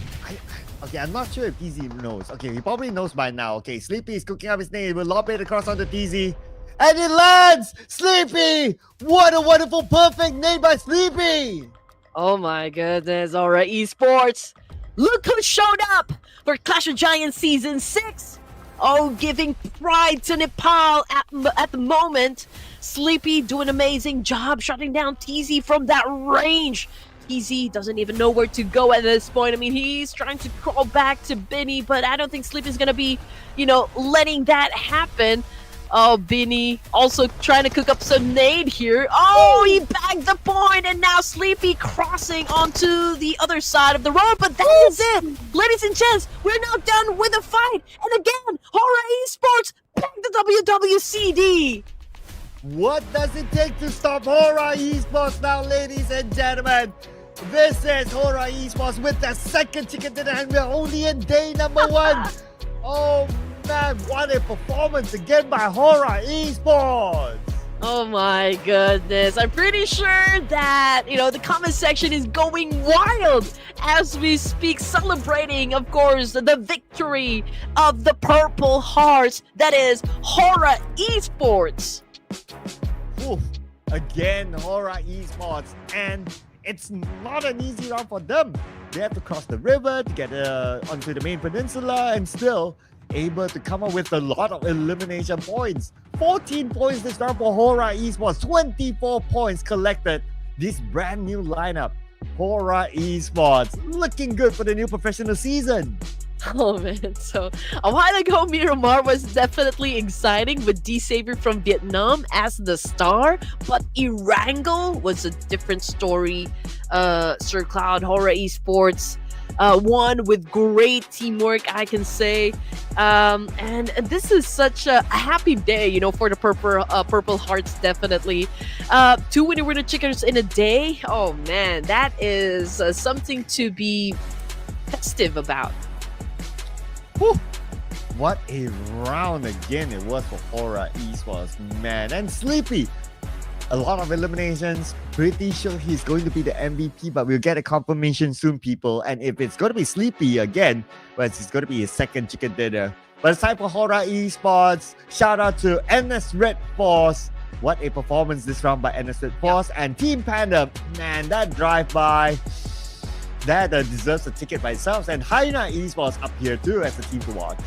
okay, I'm not sure if TZ knows. Okay, he probably knows by now. Okay, Sleepy is cooking up his nade. Will lob it across on the TZ. And it lands! Sleepy! What a wonderful, perfect nade by Sleepy! Oh my goodness. All right, Esports. Look who showed up for Clash of Giants Season 6. Oh, giving pride to Nepal at the moment. Sleepy doing an amazing job shutting down TZ from that range. TZ doesn't even know where to go at this point. I mean, he's trying to crawl back to Binny, but I don't think Sleepy's going to be, letting that happen. Oh, Binny also trying to cook up some nade here. Oh, he bagged the point, and now Sleepy crossing onto the other side of the road. But that is it. Ladies and gents, we're now done with the fight. And again, HORAA Esports back the WWCD. What does it take to stop HORAA Esports now, ladies and gentlemen? This is HORAA Esports with the second chicken dinner, and we're only in day number 1. Oh man, what a performance again by HORAA Esports! Oh my goodness. I'm pretty sure that, the comment section is going wild as we speak, celebrating, of course, the victory of the Purple Hearts. That is HORAA Esports. Oof. Again, HORAA Esports, and it's not an easy round for them. They have to cross the river to get onto the main peninsula, and still able to come up with a lot of elimination points. 14 points this round for HORAA Esports, 24 points collected. This brand new lineup, HORAA Esports, looking good for the new professional season. Oh man, so a while ago Miramar was definitely exciting with D-Savior from Vietnam as the star, but Erangel was a different story. Sir Cloud, HORAA Esports won with great teamwork, I can say. And this is such a happy day, for the Purple Hearts, definitely. 2 winner chickens in a day. Oh man, that is something to be festive about. Whew. What a round again it was for HORAA Esports, man. And Sleepy, a lot of eliminations. Pretty sure he's going to be the MVP, but we'll get a confirmation soon, people. And if it's going to be Sleepy again, well, it's going to be his second chicken dinner. But it's time for HORAA Esports. Shout out to NS REDFORCE. What a performance this round by NS REDFORCE. And Team PANDUM, man, that drive-by, that deserves a ticket by itself. And HAINA Esports up here too as a team to watch.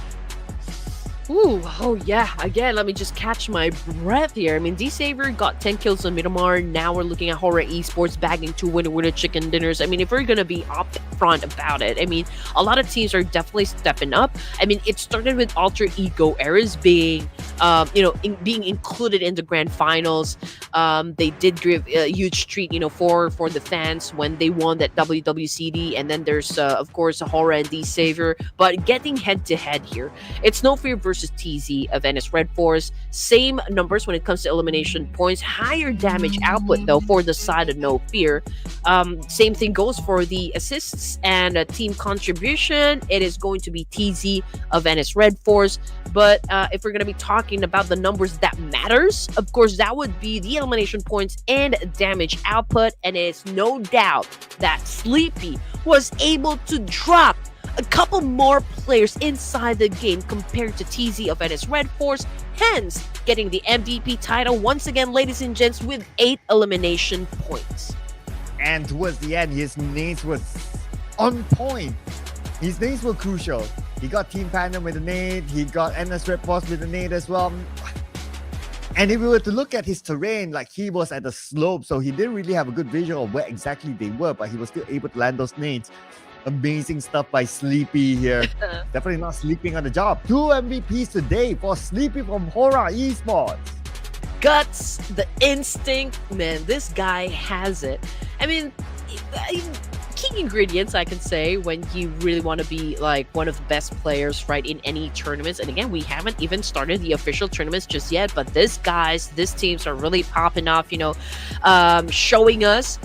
Ooh, oh yeah. Again, let me just catch my breath here. I mean, D-Savior got 10 kills on Miramar. Now we're looking at HORAA Esports bagging 2 winner chicken dinners. I mean, if we're going to be upfront about it, I mean, a lot of teams are definitely stepping up. I mean, it started with Alter Ego Eras being, being included in the grand finals. They did give a huge treat, for the fans when they won that WWCD. And then there's, of course, HORAA and D-Savior. But getting head-to-head here, it's No Fear versus TZ of NS REDFORCE. Same numbers when it comes to elimination points. Higher damage output, though, for the side of No Fear. Same thing goes for the assists and team contribution. It is going to be TZ of NS REDFORCE. But if we're going to be talking about the numbers that matters, of course, that would be the elimination points and damage output. And it's no doubt that Sleepy was able to drop a couple more players inside the game compared to TZ of NS REDFORCE, hence getting the MVP title once again, ladies and gents, with 8 elimination points. And towards the end, his nades was on point. His nades were crucial. He got Team PANDUM with a nade, he got NS REDFORCE with a nade as well. And if we were to look at his terrain, like he was at the slope, so he didn't really have a good visual of where exactly they were, but he was still able to land those nades. Amazing stuff by Sleepy here. Definitely not sleeping on the job. 2 MVPs today for Sleepy from HORAA Esports. Guts, the instinct, man, this guy has it. I mean, key ingredients, I can say, when you really want to be like one of the best players, right, in any tournaments. And again, we haven't even started the official tournaments just yet, but these teams are really popping off, showing us,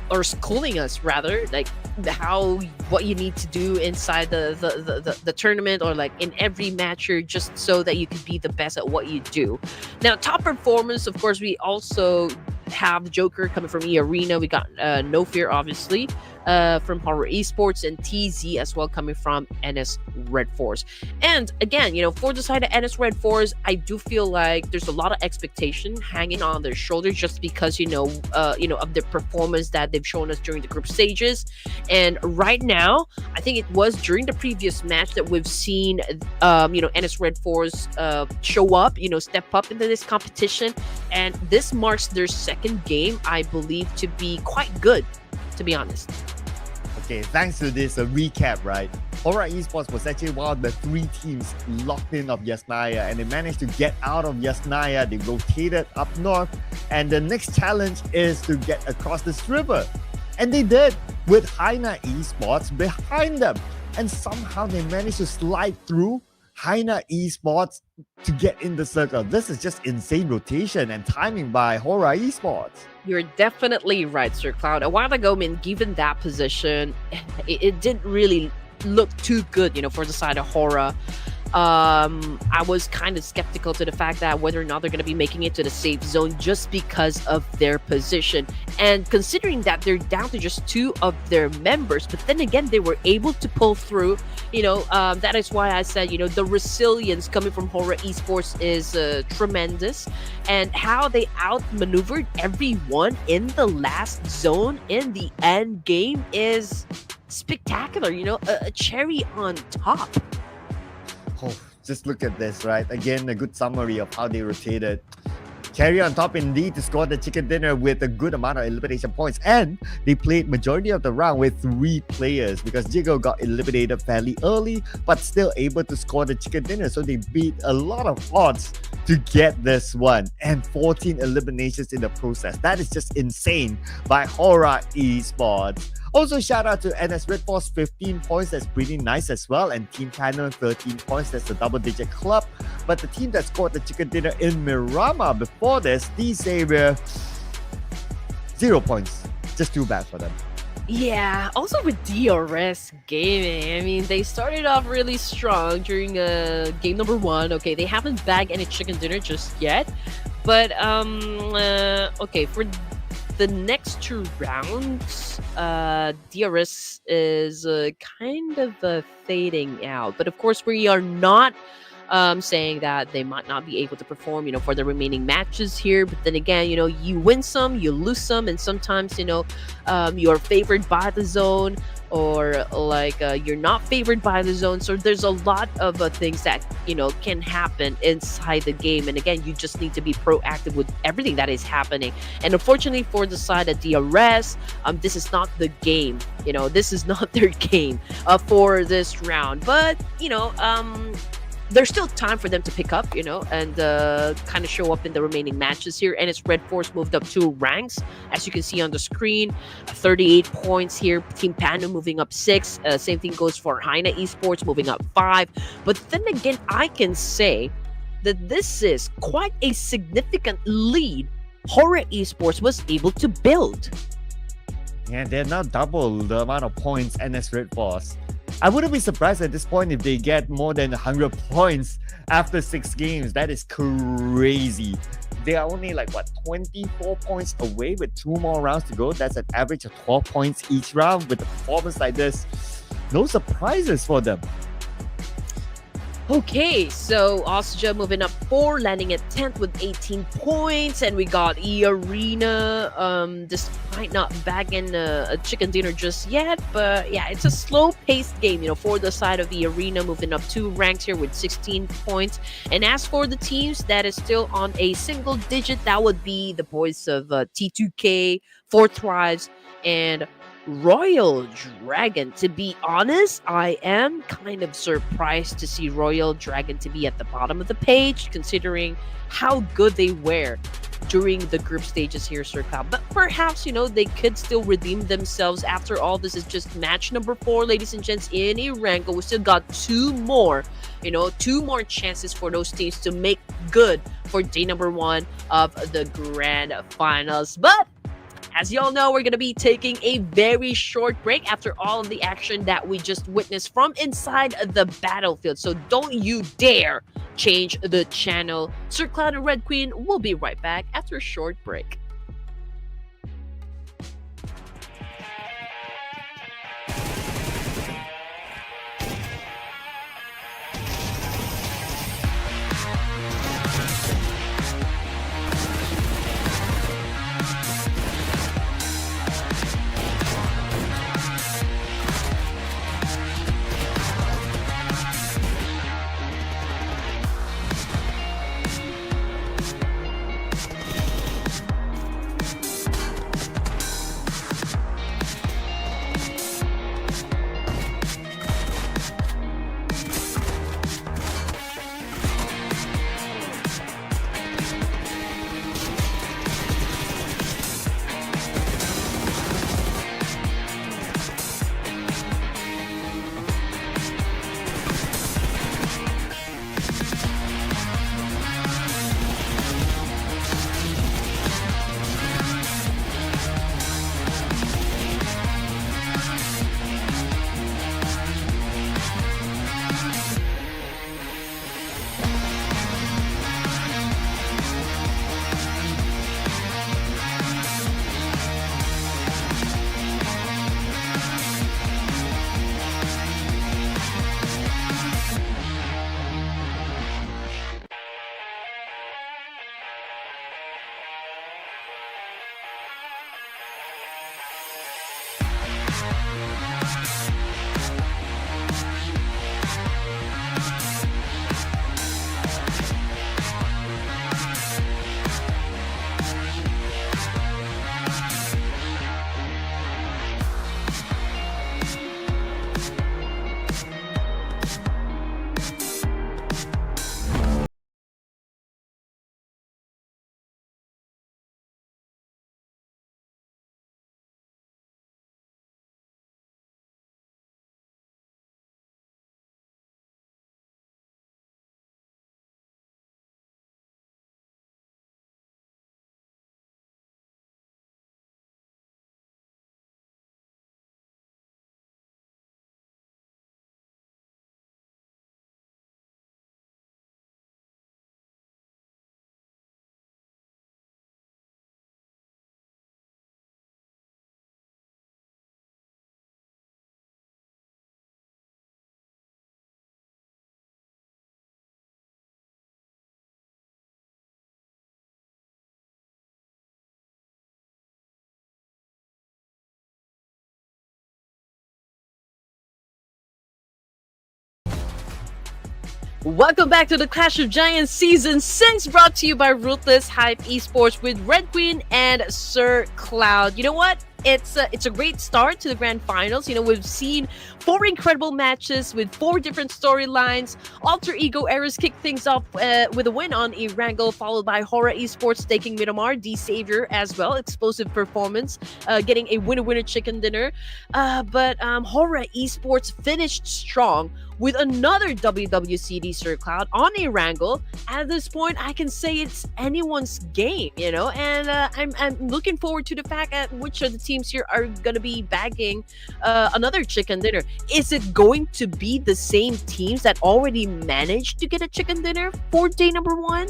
or schooling us rather, like how what you need to do inside the tournament, or like in every match here, just so that you can be the best at what you do. Now, top performance, of course, we also have Joker coming from EARENA. We got No Fear, obviously, from HORAA Esports, and TZ as well coming from NS REDFORCE. And again, for the side of NS REDFORCE, I do feel like there's a lot of expectation hanging on their shoulders, just because of their performance that they've shown us during the group stages. And right now, I think it was during the previous match that we've seen NS REDFORCE show up, step up into this competition, and this marks their second game, I believe, to be quite good, to be honest. Okay, thanks to this recap, right? HORAA Esports was actually one of the 3 teams locked in of Yasnaya, and they managed to get out of Yasnaya. They rotated up north, and the next challenge is to get across this river. And they did, with HAINA Esports behind them. And somehow they managed to slide through HAINA Esports to get in the circle. This is just insane rotation and timing by HORAA Esports. You're definitely right, Sir Cloud. A while ago, given that position, it didn't really look too good, for the side of HORAA. I was kind of skeptical to the fact that whether or not they're going to be making it to the safe zone, just because of their position, and considering that they're down to just 2 of their members. But then again, they were able to pull through. That is why I said, the resilience coming from HORAA Esports is tremendous, and how they outmaneuvered everyone in the last zone in the end game is spectacular. A cherry on top. Oh, just look at this, right? Again, a good summary of how they rotated. Cherry on top indeed to score the chicken dinner with a good amount of elimination points. And they played majority of the round with 3 players, because Jiggle got eliminated fairly early, but still able to score the chicken dinner. So they beat a lot of odds to get this one. And 14 eliminations in the process. That is just insane by HORAA Esports. Also, shout out to NS REDFORCE, 15 points. That's pretty nice as well. And Team PANDUM, 13 points. That's a double-digit club. But the team that scored the chicken dinner in Miramar before this, D-Savior, 0 points. Just too bad for them. Yeah, also with DRS Gaming, they started off really strong during game number 1. Okay, they haven't bagged any chicken dinner just yet. But, okay, for the next 2 rounds, DRS is kind of fading out. But of course, we are not saying that they might not be able to perform, for the remaining matches here. But then again, you win some, you lose some, and sometimes, you're favored by the zone, or like you're not favored by the zone. So there's a lot of things that can happen inside the game, and again, you just need to be proactive with everything that is happening. And unfortunately for the side of DRS, this is not the game. This is not their game for this round. But there's still time for them to pick up, and kind of show up in the remaining matches here. And it's REDFORCE moved up 2 ranks, as you can see on the screen. 38 points here. Team PANDUM moving up 6. Same thing goes for HAINA Esports, moving up 5. But then again, I can say that this is quite a significant lead HORAA Esports was able to build. Yeah, they're now double the amount of points NS REDFORCE. I wouldn't be surprised at this point if they get more than 100 points after 6 games. That is crazy. They are only 24 points away with 2 more rounds to go. That's an average of 12 points each round. With a performance like this, no surprises for them. Okay, so Austria moving up 4, landing at 10th with 18 points. And we got EARENA, despite not bagging a chicken dinner just yet. But yeah, it's a slow-paced game, for the side of EARENA, moving up 2 ranks here with 16 points. And as for the teams that is still on a single digit, that would be the boys of T2K, 4 Thrives, and Royal Dragon. To be honest, I am kind of surprised to see Royal Dragon to be at the bottom of the page, considering how good they were during the group stages here, Sir Cloud. But perhaps, they could still redeem themselves. After all, this is just match number 4, ladies and gents, in Erangel. We still got 2 more, 2 more chances for those teams to make good for day number 1 of the grand finals. But As y'all know, we're going to be taking a very short break after all of the action that we just witnessed from inside the battlefield. So don't you dare change the channel. Sir Cloud and Red Queen will be right back after a short break. Welcome back to the Clash of Giants Season 6, brought to you by Ruthless, Hype Esports with Red Queen and Sir Cloud. You know what? It's a great start to the grand finals. You know, we've seen 4 incredible matches with 4 different storylines. Alter Ego Errors kicked things off with a win on Erangel, followed by HORAA Esports taking Miramar, D-Savior as well. Explosive performance, getting a winner-winner chicken dinner. But HORAA Esports finished strong with another WWCD Sir Cloud on Erangel. At this point, I can say it's anyone's game, you know, and I'm looking forward to the fact that which of the teams here are going to be bagging another chicken dinner. Is it going to be the same teams that already managed to get a chicken dinner for day number 1?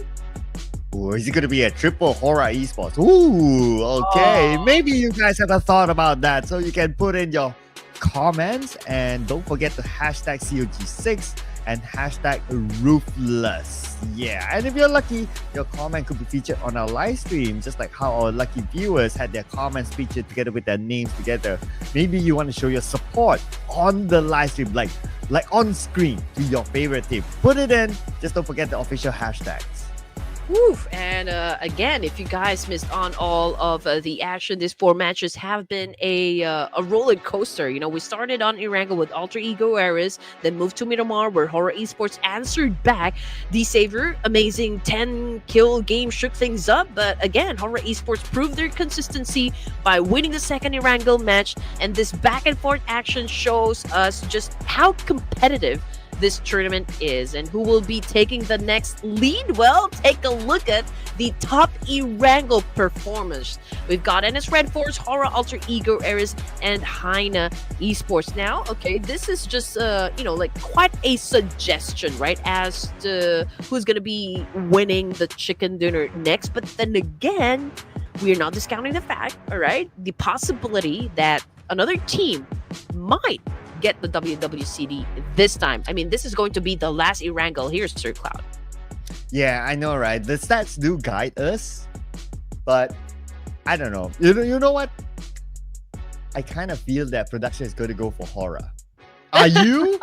Or is it going to be a triple HORAA Esports? Ooh, okay. Oh. Maybe you guys have a thought about that, so you can put in your comments, and don't forget to hashtag COG6 and hashtag Ruthless. Yeah, and if you're lucky, your comment could be featured on our live stream, just like how our lucky viewers had their comments featured together with their names together. Maybe you want to show your support on the live stream, like on screen, to your favorite team. Put it in. Just don't forget the official hashtags. Woof. And again, if you guys missed on all of the action, these 4 matches have been a roller coaster. You know, we started on Erangel with Alter Ego Errors, then moved to Miramar where HORAA Esports answered back. D-Savior, amazing 10-kill game, shook things up. But again, HORAA Esports proved their consistency by winning the second Erangel match. And this back and forth action shows us just how competitive this tournament is and who will be taking the next lead, well, take a look at the top Erangel performers. We've got REDFORCE, HORAA, Alter Ego, Ares, and HAINA Esports. Now, okay, this is just like quite a suggestion, right, as to who's gonna be winning the chicken dinner next. But then again, we are not discounting the fact, all right, the possibility that another team might get the WWCD this time. I mean, this is going to be the last Erangel here, Sir Cloud. Yeah, I know, right? The stats do guide us, but I don't know. You know what? I kind of feel that production is going to go for HORAA. Are you?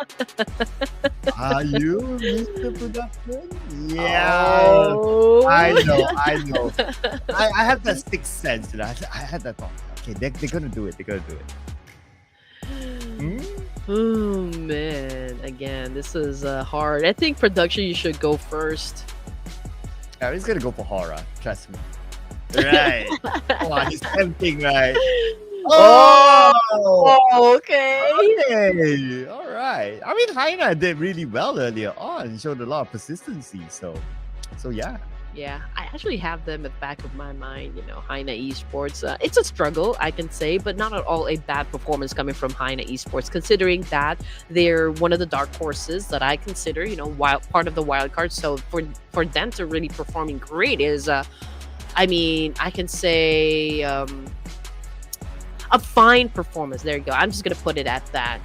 Are you, Mr. Production? Yeah. Oh. I know. I have that sixth sense. I had that thought. Okay, they're going to do it. They're going to do it. Oh man, again, this is hard. I think production, you should go first. I'm just gonna go for HORAA. Trust me. Right. Oh, he's tempting, right? Oh, okay. Okay. All right. I mean, HAINA did really well earlier on. Showed a lot of persistency. So yeah. Yeah, I actually have them at the back of my mind, HAINA Esports. It's a struggle, I can say, but not at all a bad performance coming from HAINA Esports, considering that they're one of the dark horses that I consider, part of the wild card. So for them to really performing great is, I can say a fine performance. There you go. I'm just going to put it at that.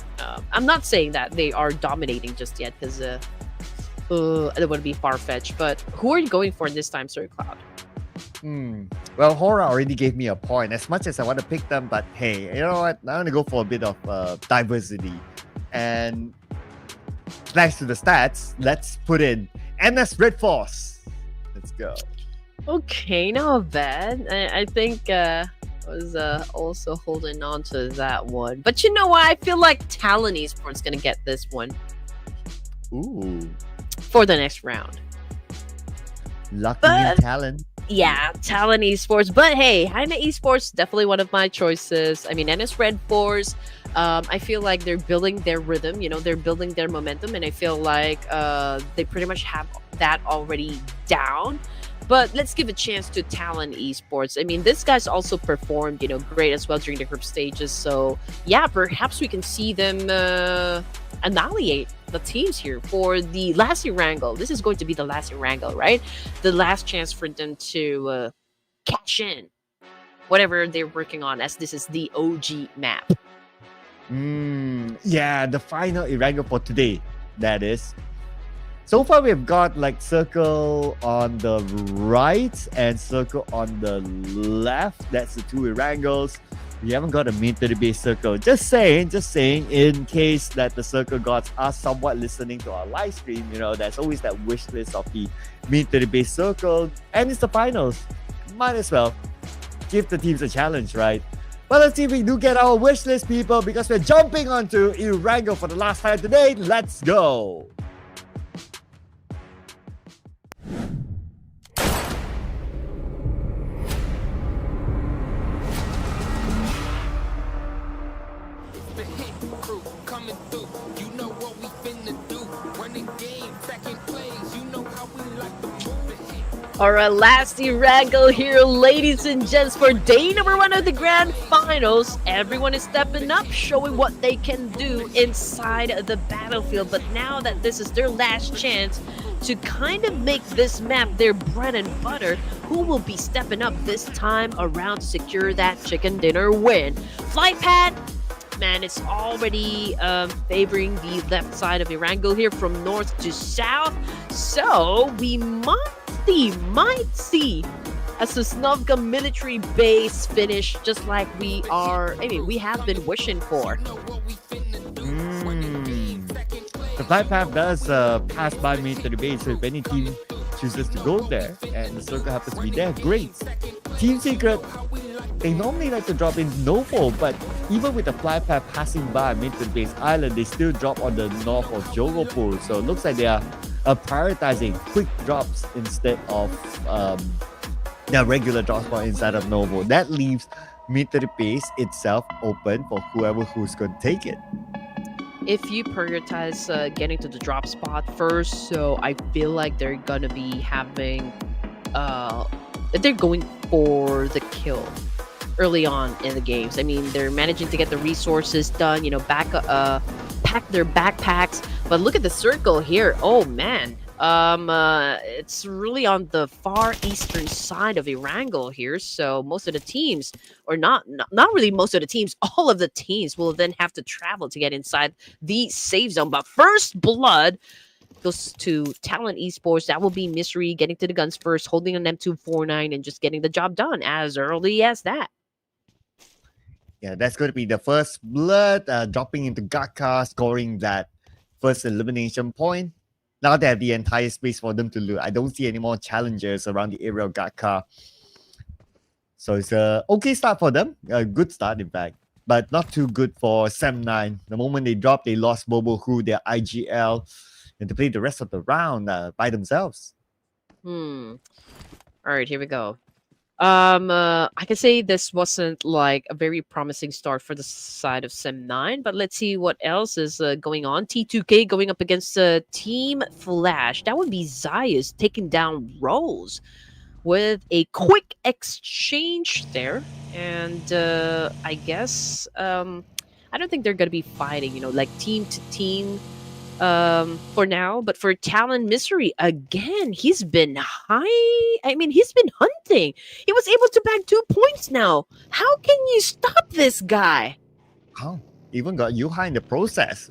I'm not saying that they are dominating just yet, because that would be far-fetched, but who are you going for this time, Sir Cloud? Well, HORAA already gave me a point. As much as I want to pick them, but hey, you know what? I'm going to go for a bit of diversity. And thanks to the stats, let's put in REDFORCE. Let's go. Okay, not bad. I think I was also holding on to that one. But you know what? I feel like TALON Esports going to get this one. Ooh. For the next round. Lucky in TALON. Yeah, TALON Esports. But hey, HAINA Esports, definitely one of my choices. I mean, REDFORCE, I feel like they're building their rhythm, they're building their momentum, and I feel like they pretty much have that already down. But let's give a chance to TALON Esports. I mean, this guy's also performed, great as well during the group stages. So yeah, perhaps we can see them annihilate the teams here for the last Erangel. This is going to be the last Erangel, right? The last chance for them to cash in whatever they're working on, as this is the OG map. Yeah, the final Erangel for today, that is. So far, we've got like circle on the right and circle on the left. That's the two Erangels. We haven't got a mean to the base circle. Just saying, in case that the circle gods are somewhat listening to our live stream, there's always that wish list of the mean to the base circle. And it's the finals. Might as well give the teams a challenge, right? Well, let's see if we do get our wish list, people, because we're jumping onto Erangel for the last time today. Let's go. All right, last Erangel here, ladies and gents, for day number 1 of the grand finals. Everyone is stepping up, showing what they can do inside the battlefield. But now that this is their last chance to kind of make this map their bread and butter, who will be stepping up this time around to secure that chicken dinner win? Flight pad, man, it's already favoring the left side of Erangel here from north to south. So we might see a Sosnovka military base finish, just like we have been wishing for. The flight path does pass by me to the base, so if any team chooses to go there and the circle happens to be there, great. Team Secret, they normally like to drop in Novo, but even with the flight path passing by mid to the base island, they still drop on the north of Jogopur. So it looks like they are prioritizing quick drops instead of their regular drop spot inside of Novo. That leaves mid to the base itself open for whoever who's going to take it. if you prioritize getting to the drop spot first, so I feel like they're gonna be having uh they're going for the kill early on in the games. I mean, they're managing to get the resources done, pack their backpacks. But look at the circle here. Oh man. It's really on the far eastern side of Erangel here. So most of the teams, or not really most of the teams, all of the teams will then have to travel to get inside the safe zone. But first blood goes to Talon Esports. That will be Mystery getting to the guns first, holding an M249 and just getting the job done as early as that. Yeah, that's going to be the first blood, dropping into Gaka, scoring that first elimination point. Now they have the entire space for them to loot. I don't see any more challengers around the area of Gaka. So it's a okay start for them. A good start, in fact. But not too good for Sem9. The moment they dropped, they lost Bobo Hu, their IGL, and to play the rest of the round by themselves. All right, here we go. I can say this wasn't like a very promising start for the side of Sem9, but let's see what else is going on. T2K going up against Team Flash. That would be Zayas taking down Rose with a quick exchange there. And I guess I don't think they're gonna be fighting, like team to team for now. But for Talon Misery, again, he's been high. I mean, he's been hunting. He was able to bag 2 points now. How can you stop this guy? Oh, even got you high in the process.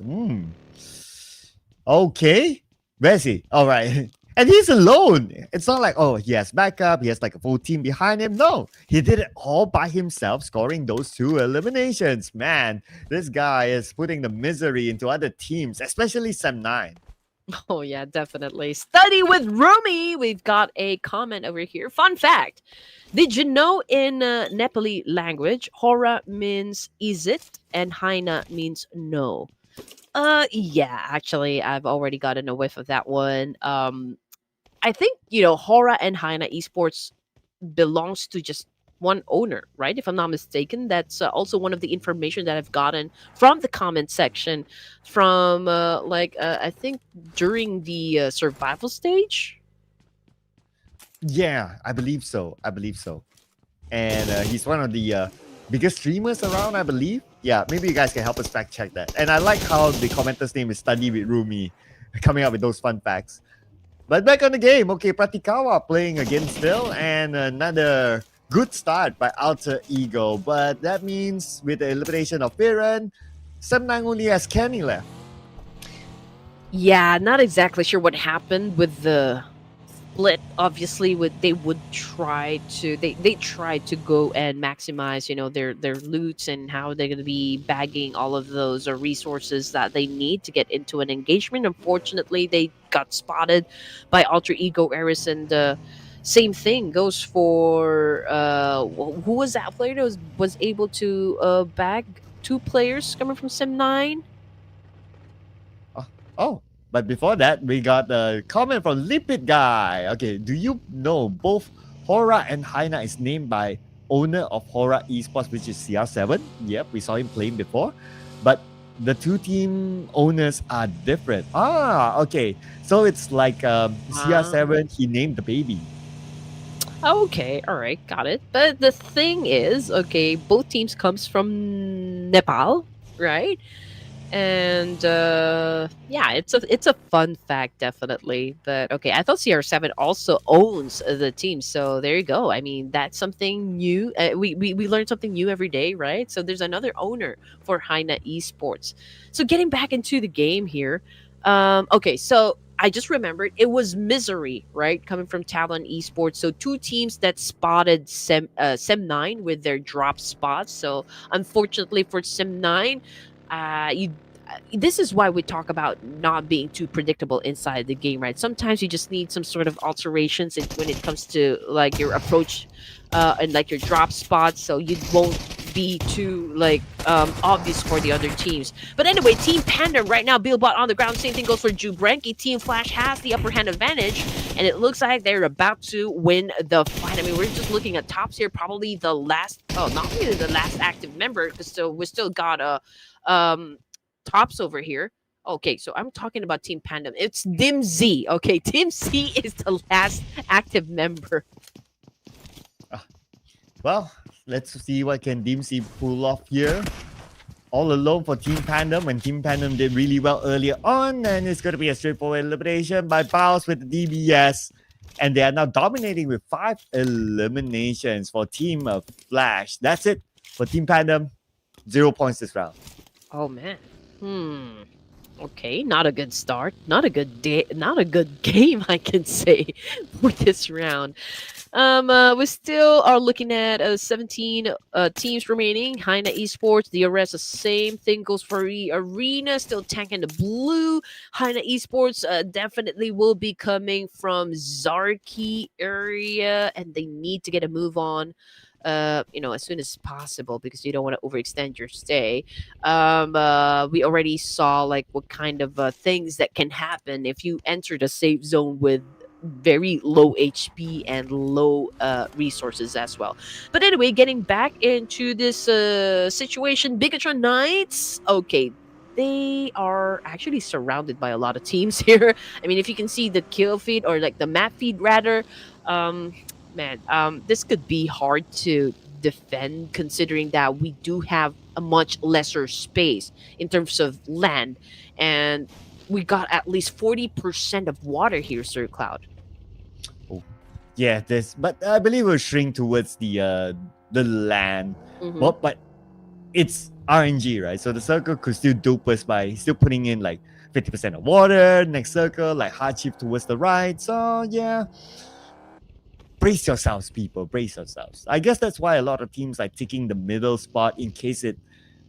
Okay. Where's he? All right. And he's alone. It's not like, oh, he has backup. He has like a full team behind him. No, he did it all by himself, scoring those 2 eliminations. Man, this guy is putting the misery into other teams, especially Sem9. Oh, yeah, definitely. Study with Rumi. We've got a comment over here. Fun fact. Did you know in Nepali language, HORAA means is it and HAINA means no? Yeah, actually, I've already gotten a whiff of that one. I think, HORAA and HAINA Esports belongs to just one owner, right? If I'm not mistaken, that's also one of the information that I've gotten from the comment section from, I think during the survival stage. Yeah, I believe so. And he's one of the biggest streamers around, I believe. Yeah, maybe you guys can help us fact check that. And I like how the commenter's name is Study with Rumi, coming up with those fun facts. But back on the game, okay, Pratikawa playing again still, and another good start by Alter Ego. But that means with the elimination of Firen, Sem9 only has Kenny left. Yeah, not exactly sure what happened with the split. Obviously, they tried to go and maximize, their loots and how they're going to be bagging all of those resources that they need to get into an engagement. Unfortunately, they got spotted by Alter Ego Eris, and same thing goes for who was that player that was able to bag 2 players coming from Sem9? Oh, but before that, we got a comment from Lipid Guy. Okay, do you know both HORAA and HAINA is named by owner of HORAA Esports, which is CR7? Yep, we saw him playing before. But the 2 team owners are different. Okay. So it's like CR7, he named the baby. Okay, all right, got it. But the thing is, okay, both teams comes from Nepal, right? And yeah, it's a fun fact, definitely. But okay, I thought CR7 also owns the team, so there you go. I mean, that's something new. We learn something new every day, right? So there's another owner for HAINA Esports. So getting back into the game here, okay, so I just remembered it was Misery, right, coming from Talon Esports. So 2 teams that spotted Sem9 with their drop spots. So unfortunately for Sem9, this is why we talk about not being too predictable inside the game, right? Sometimes you just need some sort of alterations when it comes to like your approach and like your drop spots, so you won't be too obvious for the other teams. But anyway, Team PANDUM right now, Billbot on the ground. Same thing goes for Jubrenki. Team Flash has the upper hand advantage, and it looks like they're about to win the fight. I mean, we're just looking at tops here, probably the last, not really the last active member, because we still got a tops over here. Okay, so I'm talking about Team Pandum. It's Dim Z. Okay, Team Z is the last active member. Well, let's see what can DMC pull off here. All alone for Team Pandum, and Team Pandum did really well earlier on, and it's going to be a straightforward elimination by Bows with the DBS. And they are now dominating with 5 eliminations for Team Flash. That's it for Team Pandum. 0 points this round. Oh man. Okay, not a good start. Not a good day. Not a good game, I can say, for this round. We still are looking at 17 teams remaining. HAINA Esports, the rest, the same thing goes for EARENA, still tanking the blue. HAINA Esports definitely will be coming from Zarki area, and they need to get a move on. As soon as possible because you don't want to overextend your stay. We already saw like what kind of things that can happen if you enter the safe zone with very low HP and low resources as well. But anyway, getting back into this situation, Bigatron Knights. Okay, they are actually surrounded by a lot of teams here. I mean, if you can see the kill feed or like the map feed rather, this could be hard to defend considering that we do have a much lesser space in terms of land, and we got at least 40% of water here, Sir Cloud. Yeah, but I believe we'll shrink towards the land. Mhm. But it's RNG, right? So the circle could still dupe us by still putting in like 50% of water. Next circle, like hardship towards the right. So yeah, brace yourselves, people. Brace yourselves. I guess that's why a lot of teams are taking the middle spot in case it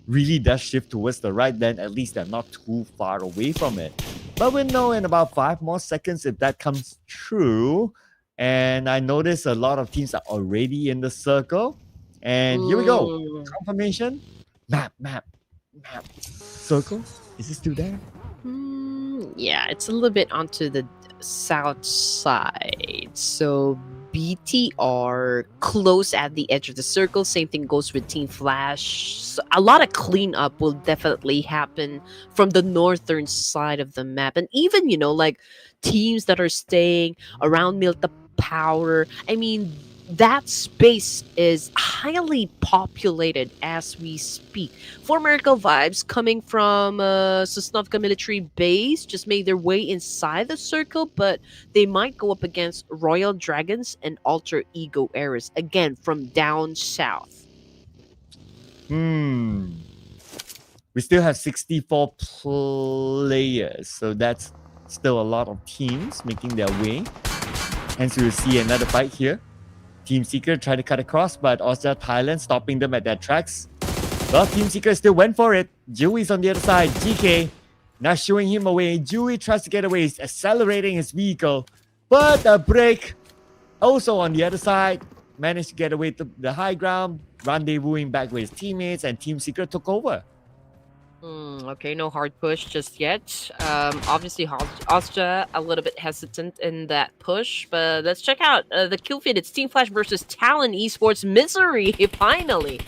really does shift towards the right. Then at least they're not too far away from it. But we'll know in about 5 more seconds if that comes true. And I notice a lot of teams are already in the circle. And here we go. Confirmation. Map. Circle. Is it still there? Yeah, it's a little bit onto the south side. So BTR close at the edge of the circle. Same thing goes with Team Flash. So a lot of cleanup will definitely happen from the northern side of the map. And even, like teams that are staying around Milta Power. I mean, that space is highly populated as we speak. For Miracle Vibes coming from Sosnovka military base just made their way inside the circle, but they might go up against Royal Dragons and Alter Ego Eras again from down south. We still have 64 players, so that's still a lot of teams making their way. Hence, we will see another fight here. Team Seeker tried to cut across, but Austria Thailand stopping them at their tracks. Well, Team Seeker still went for it. Jewy's on the other side. GK now showing him away. Jewy tries to get away. He's accelerating his vehicle. But a break. Also on the other side. Managed to get away to the high ground. Rendezvousing back with his teammates. And Team Seeker took over. Okay, no hard push just yet. Obviously, Austria a little bit hesitant in that push, but let's check out the kill feed. It's Team Flash versus Talon Esports. Misery, finally.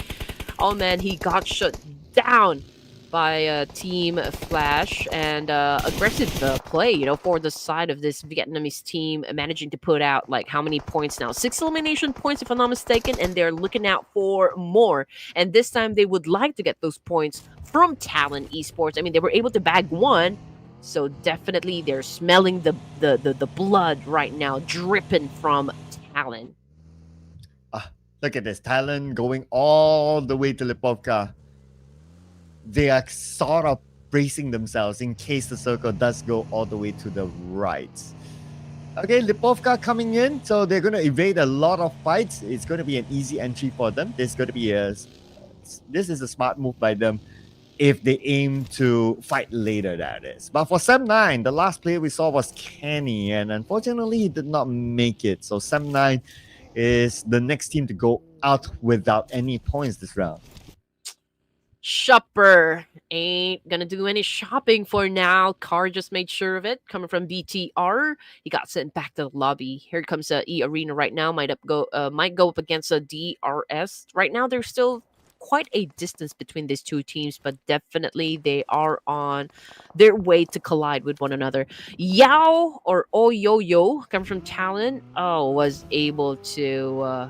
Oh man, he got shut down by Team Flash, and aggressive play, for the side of this Vietnamese team, managing to put out like how many points now? 6 elimination points, if I'm not mistaken, and they're looking out for more. And this time they would like to get those points from Talon Esports. I mean, they were able to bag one, so definitely they're smelling the blood right now, dripping from Talon. Look at this, Talon going all the way to Lipovka. They are sort of bracing themselves in case the circle does go all the way to the right. Okay, Lipovka coming in, so they're going to evade a lot of fights. It's going to be an easy entry for them. This is a smart move by them if they aim to fight later, that is. But for Sem9, the last player we saw was Kenny, and unfortunately he did not make it. So Sem9 is the next team to go out without any points this round. Shopper ain't gonna do any shopping for now. Car just made sure of it. Coming from BTR, he got sent back to the lobby. Here comes EARENA right now. Might go up against a DRS. Right now, they're still quite a distance between these two teams, but definitely they are on their way to collide with one another. Yao or Oyoyo, come from Talon, was able to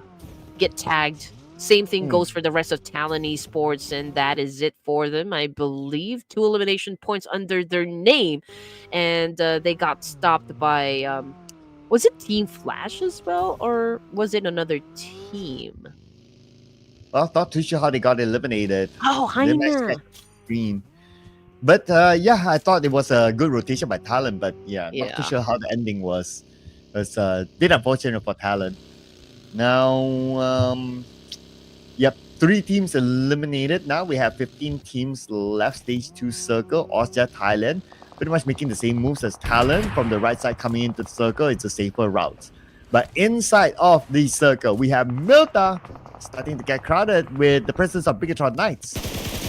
get tagged. Same thing Hmm. goes for the rest of Talon Esports, and that is it for them. I believe 2 elimination points under their name, and they got stopped by. Was it Team Flash as well, or was it another team? Well, not too sure how they got eliminated. Oh, They might HAINA. set green. But yeah, I thought it was a good rotation by Talon, but yeah, not too Yeah. sure how the ending was. It's a bit unfortunate for Talon. Now, yep, 3 teams eliminated. Now we have 15 teams left. Stage 2 circle. Austria, Thailand, pretty much making the same moves as Talon. From the right side coming into the circle, it's a safer route. But inside of the circle, we have Milta starting to get crowded with the presence of Bigatron Knights.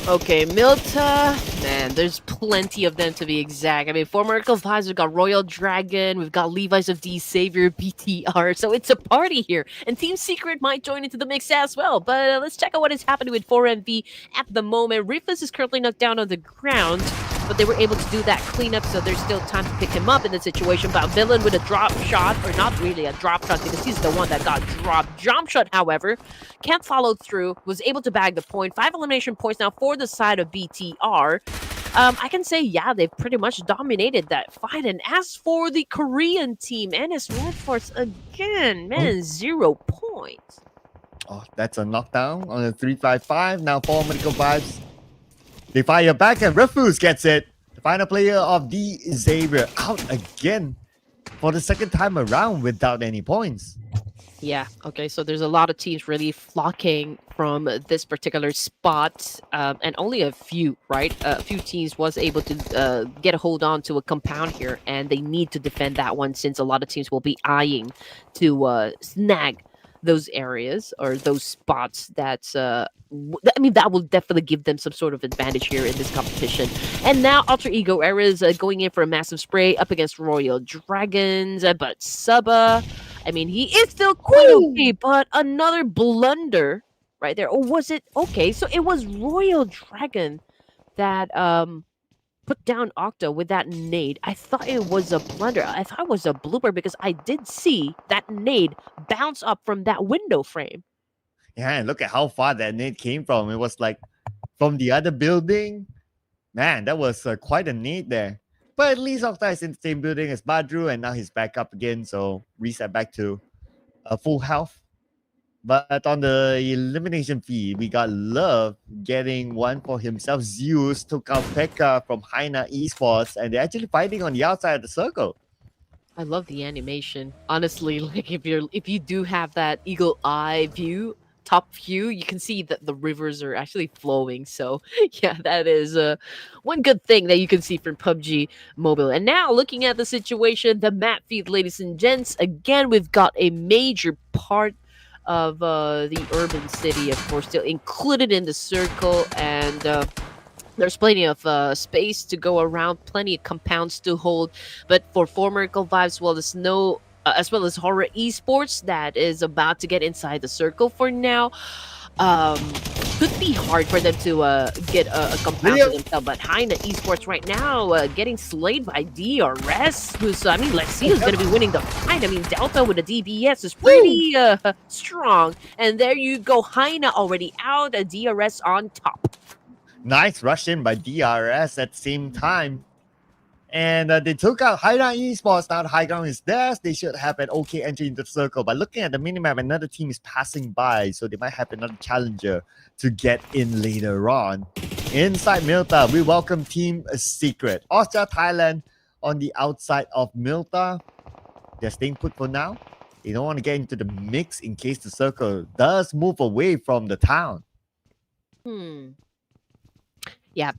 Okay, Milta, man, there's plenty of them to be exact. I mean, former Vibes, we've got Royal Dragon, we've got Levi's of D Savior, BTR, so it's a party here. And Team Secret might join into the mix as well. But let's check out what is happening with 4MV at the moment. Ruthless is currently knocked down on the ground, but they were able to do that cleanup, so there's still time to pick him up in the situation. But Villain with a drop shot, or not really a drop shot, because he's the one that got dropped. Jump shot, however, can't follow through, was able to bag the point. 5 elimination points now for the side of BTR. I can say, yeah, they've pretty much dominated that fight. And as for the Korean team, NS REDFORCE again, man, 0 points. Oh, that's a knockdown on a 3-5-5. Now 4 Medical Vibes. They fire back and Ruthless gets it. The final player of D Xavier out again for the second time around without any points. Yeah, okay, so there's a lot of teams really flocking from this particular spot, and only a few, right? A few teams was able to get a hold on to a compound here, and they need to defend that one since a lot of teams will be eyeing to snag those areas or those spots that's I mean, that will definitely give them some sort of advantage here in this competition. And now Alter Ego Era is going in for a massive spray up against Royal Dragons, but Suba, I mean, he is still quite okay, but another blunder right there. Or was it okay? So it was Royal Dragon that put down Octa with that nade. I thought it was a blunder. I thought it was a blooper because I did see that nade bounce up from that window frame. Yeah, and look at how far that nade came from. It was like from the other building. Man, that was quite a nade there. But at least Octa is in the same building as Badru, and now he's back up again. So reset back to full health. But on the elimination feed, we got Love getting one for himself. Zeus took out Pekka from HAINA Esports, and they're actually fighting on the outside of the circle. I love the animation. Honestly, like if you do have that eagle eye view, top view, you can see that the rivers are actually flowing. So yeah, that is one good thing that you can see from PUBG Mobile. And now looking at the situation, the map feed, ladies and gents, again, we've got a major part of the urban city, of course, still included in the circle, and there's plenty of space to go around, plenty of compounds to hold. But for former Vibes, well, there's no as well as HORAA Esports that is about to get inside the circle for now. Could be hard for them to get a compound for themselves, but HAINA Esports right now getting slayed by DRS, who's, I mean, let's see who's going to be winning the fight. I mean, Delta with a DBS is pretty strong, and there you go, HAINA already out, DRS on top. Nice rush in by DRS at the same time. And they took out HAINA Esports. Now the high ground is theirs. They should have an okay entry into the circle. But looking at the minimap, another team is passing by. So they might have another challenger to get in later on. Inside Milta, we welcome Team Secret. Austria, Thailand on the outside of Milta. They're staying put for now. They don't want to get into the mix in case the circle does move away from the town. Yeah.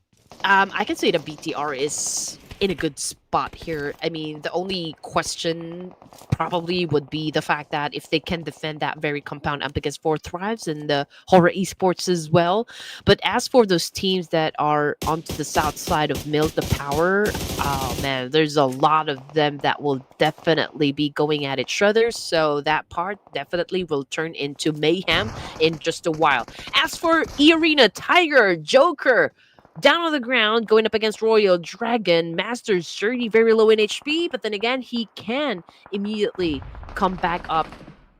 I can say the BTR is in a good spot here. I mean, the only question probably would be the fact that if they can defend that very compound up against Four Thrives and the Horror Esports as well. But as for those teams that are onto the south side of Milk the Power, oh man, there's a lot of them that will definitely be going at each other. So that part definitely will turn into mayhem in just a while. As for EARENA, Tiger, Joker, down on the ground, going up against Royal Dragon. Master's 30, very low in HP, but then again, he can immediately come back up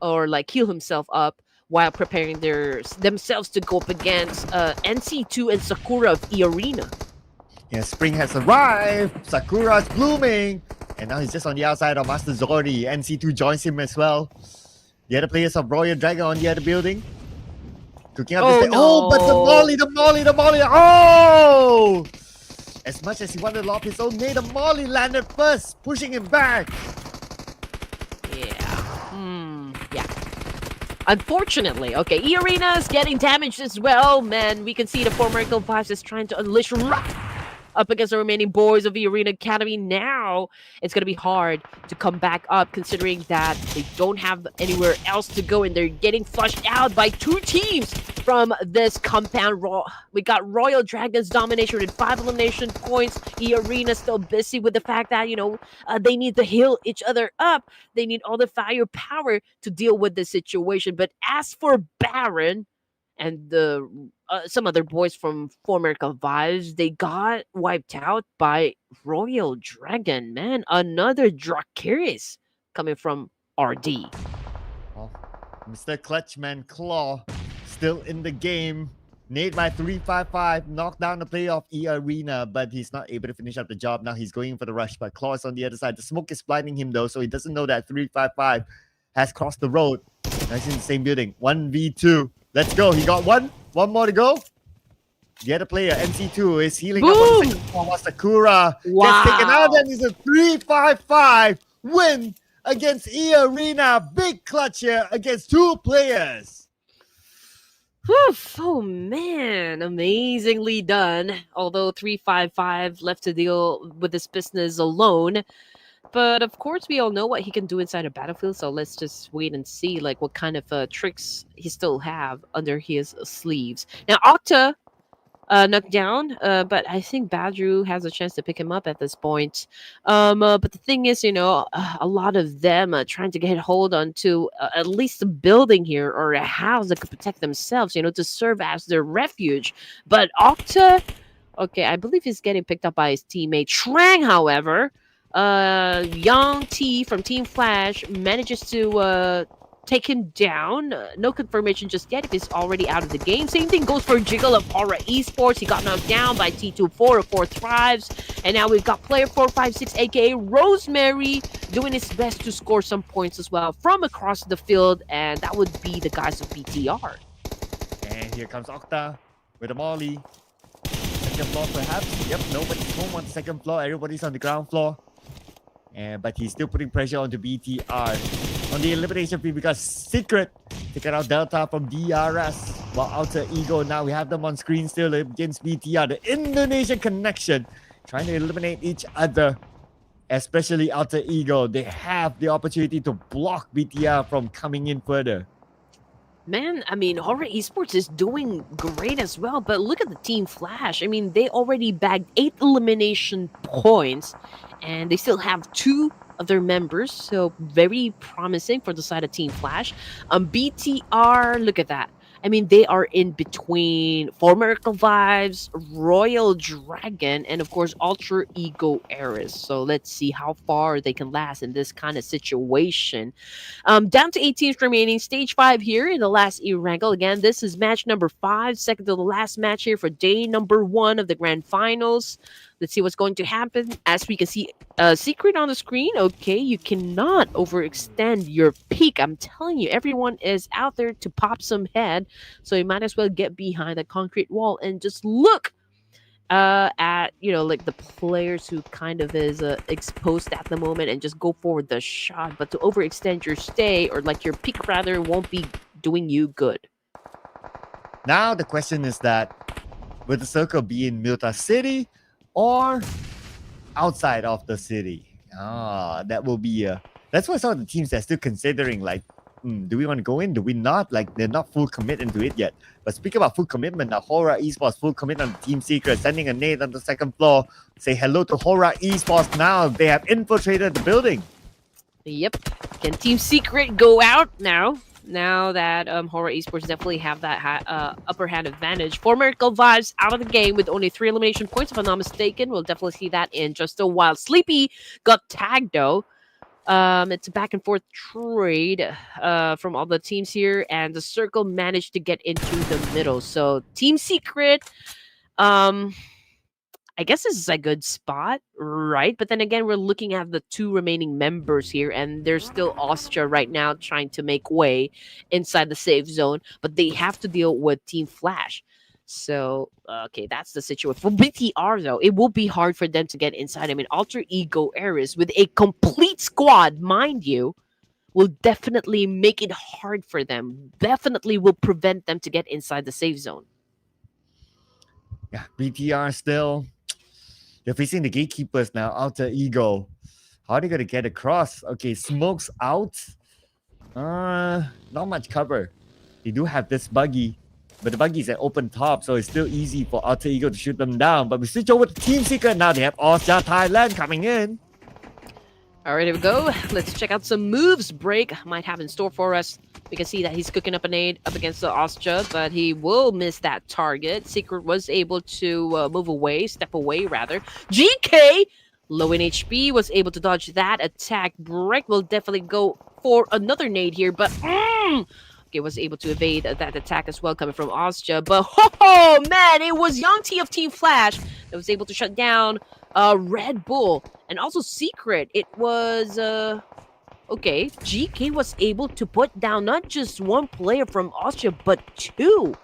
or like heal himself up while preparing themselves to go up against NC2 and Sakura of EARENA. Yeah, spring has arrived. Sakura's blooming. And now he's just on the outside of Master Zori. NC2 joins him as well. The other players of Royal Dragon on the other building. Cooking up this no. Oh, but the molly. Oh! As much as he wanted to lob his own nade, the molly landed first, pushing him back. Yeah. Unfortunately, okay, EARENA is getting damaged as well. Man, we can see the former Erangel Vibes is trying to unleash wrath up against the remaining boys of the EARENA Academy. Now it's going to be hard to come back up considering that they don't have anywhere else to go and they're getting flushed out by two teams from this compound. We got Royal Dragon's domination with 5 elimination points. EARENA still busy with the fact that, they need to heal each other up. They need all the firepower to deal with the situation. But as for Baron and the some other boys from former Vibes, they got wiped out by Royal Dragon. Man, another Dracaris coming from RD. Oh, Mr. Clutchman Claw still in the game. Nade by 355, knocked down the play of EARENA, but he's not able to finish up the job. Now he's going for the rush, but Claw is on the other side. The smoke is blinding him though, so he doesn't know that 355 has crossed the road. Now he's in the same building. 1v2. Let's go. He got one more to go. The other player, MC2, is healing up on the second floor. Sakura gets taken out, and it's a 3-5-5 win against EARENA. Big clutch here against 2 players. Oh man, amazingly done. Although 355 left to deal with this business alone. But of course, we all know what he can do inside a battlefield. So let's just wait and see like what kind of tricks he still have under his sleeves. Now, Octa knocked down, but I think Badru has a chance to pick him up at this point. But the thing is, a lot of them trying to get hold onto at least a building here or a house that could protect themselves, to serve as their refuge. But Octa, okay, I believe he's getting picked up by his teammate. Trang, however, Young T from Team Flash manages to take him down. No confirmation just yet if he's already out of the game. Same thing goes for Jiggle of HORAA Esports. He got knocked down by T24 of 4 Thrives. And now we've got player 456, aka Rosemary, doing his best to score some points as well from across the field. And that would be the guys of BTR. And here comes Octa with a molly. Second floor perhaps. Yep, nobody's home on the second floor. Everybody's on the ground floor. But he's still putting pressure onto BTR. On the elimination field, we got Secret taking out Delta from DRS. While Alter Ego, now we have them on screen still against BTR. The Indonesian connection trying to eliminate each other. Especially Alter Ego. They have the opportunity to block BTR from coming in further. Man, I mean, HORAA Esports is doing great as well, but look at the Team Flash. I mean, they already bagged 8 elimination points, and they still have 2 of their members, so very promising for the side of Team Flash. BTR, look at that. I mean, they are in between former Vibes, Royal Dragon, and of course, Ultra Ego Eris. So let's see how far they can last in this kind of situation. Down to 8 teams remaining. Stage 5 here in the last Erangel. Again, this is match number 5, second to the last match here for day number 1 of the Grand Finals. Let's see what's going to happen. As we can see, Secret on the screen. Okay, you cannot overextend your peak. I'm telling you, everyone is out there to pop some head. So you might as well get behind the concrete wall and just look at, like the players who kind of is exposed at the moment and just go for the shot. But to overextend your stay, or like your peak rather, won't be doing you good. Now the question is that, will the circle be in Milta City? Or outside of the city. That will be that's why some of the teams are still considering like, do we want to go in? Do we not? Like they're not full commit into it yet. But speaking about full commitment, now HORAA Esports full commit on Team Secret, sending a nade on the second floor. Say hello to HORAA Esports now. They have infiltrated the building. Yep. Can Team Secret go out now? Now that HORAA Esports definitely have that upper hand advantage. For Miracle Vibes out of the game with only 3 elimination points, if I'm not mistaken. We'll definitely see that in just a while. Sleepy got tagged though. It's a back and forth trade from all the teams here, and the circle managed to get into the middle. So Team Secret, I guess this is a good spot, right? But then again, we're looking at the 2 remaining members here, and there's still Austria right now trying to make way inside the safe zone, but they have to deal with Team Flash. So, okay, that's the situation. For BTR, though, it will be hard for them to get inside. I mean, Alter Ego Ares, with a complete squad, mind you, will definitely make it hard for them. Definitely will prevent them to get inside the safe zone. Yeah, BTR still. They're facing the gatekeepers now, Alter Ego. How are they going to get across? Okay, smokes out. Not much cover. They do have this buggy, but the buggy is at open top, so it's still easy for Alter Ego to shoot them down. But we switch over to Team Secret. Now they have Austria, Thailand coming in. All right, here we go. Let's check out some moves Break might have in store for us. We can see that he's cooking up a nade up against the Austria, but he will miss that target. Secret was able to move away, step away rather. GK, low in HP, was able to dodge that attack. Break will definitely go for another nade here, but okay, was able to evade that attack as well coming from Austria. But oh man, it was Young T of Team Flash that was able to shut down Red Bull. And also Secret, it was okay, GK was able to put down not just 1 player from Austria, but 2.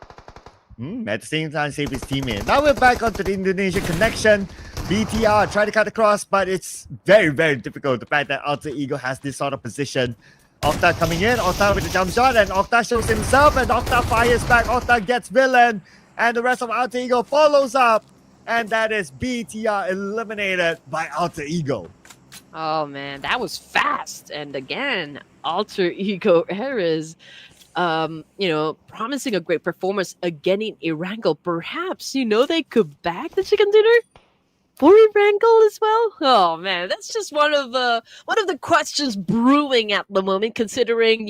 At the same time, save his teammate. Now we're back onto the Indonesian connection. BTR try to cut across, but it's very, very difficult. The fact that Alter Ego has this sort of position. Octa coming in, Octa with the jump shot, and Octa shows himself, and Octa fires back. Octa gets villain, and the rest of Alter Ego follows up. And that is BTR eliminated by Alter Ego. Oh man, that was fast. And again, Alter Ego Ares, promising a great performance again in Erangel. Perhaps, they could back the chicken dinner for Erangel as well. Oh man, that's just one of the questions brewing at the moment, considering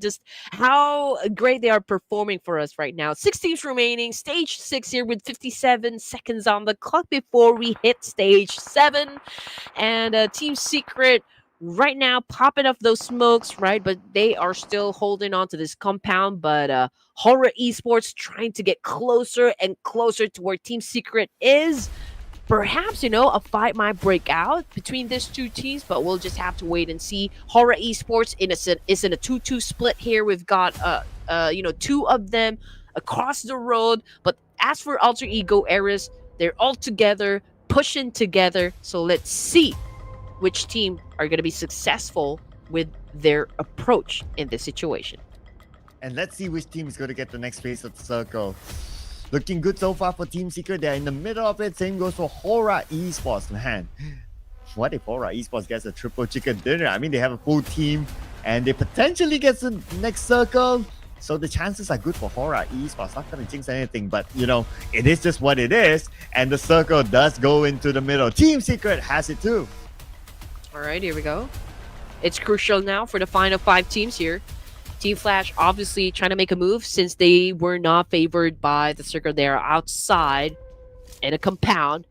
just how great they are performing for us right now. 6 teams remaining, stage 6 here with 57 seconds on the clock before we hit stage 7, and Team Secret right now popping up those smokes, right? But they are still holding on to this compound. But HORAA Esports trying to get closer and closer to where Team Secret is. Perhaps, a fight might break out between these 2 teams, but we'll just have to wait and see. HORAA Esports is in a 2-2 split here. We've got 2 of them across the road. But as for Alter Ego Ares, they're all together, pushing together. So let's see which team are going to be successful with their approach in this situation. And let's see which team is going to get the next phase of the circle. Looking good so far for Team Secret. They're in the middle of it. Same goes for HORAA Esports. Man, what if HORAA Esports gets a triple chicken dinner? I mean, they have a full team and they potentially get the next circle. So the chances are good for HORAA Esports. Not going to jinx anything, but it is just what it is. And the circle does go into the middle. Team Secret has it too. All right, here we go. It's crucial now for the final 5 teams here. Team Flash obviously trying to make a move since they were not favored by the circle. They are outside in a compound.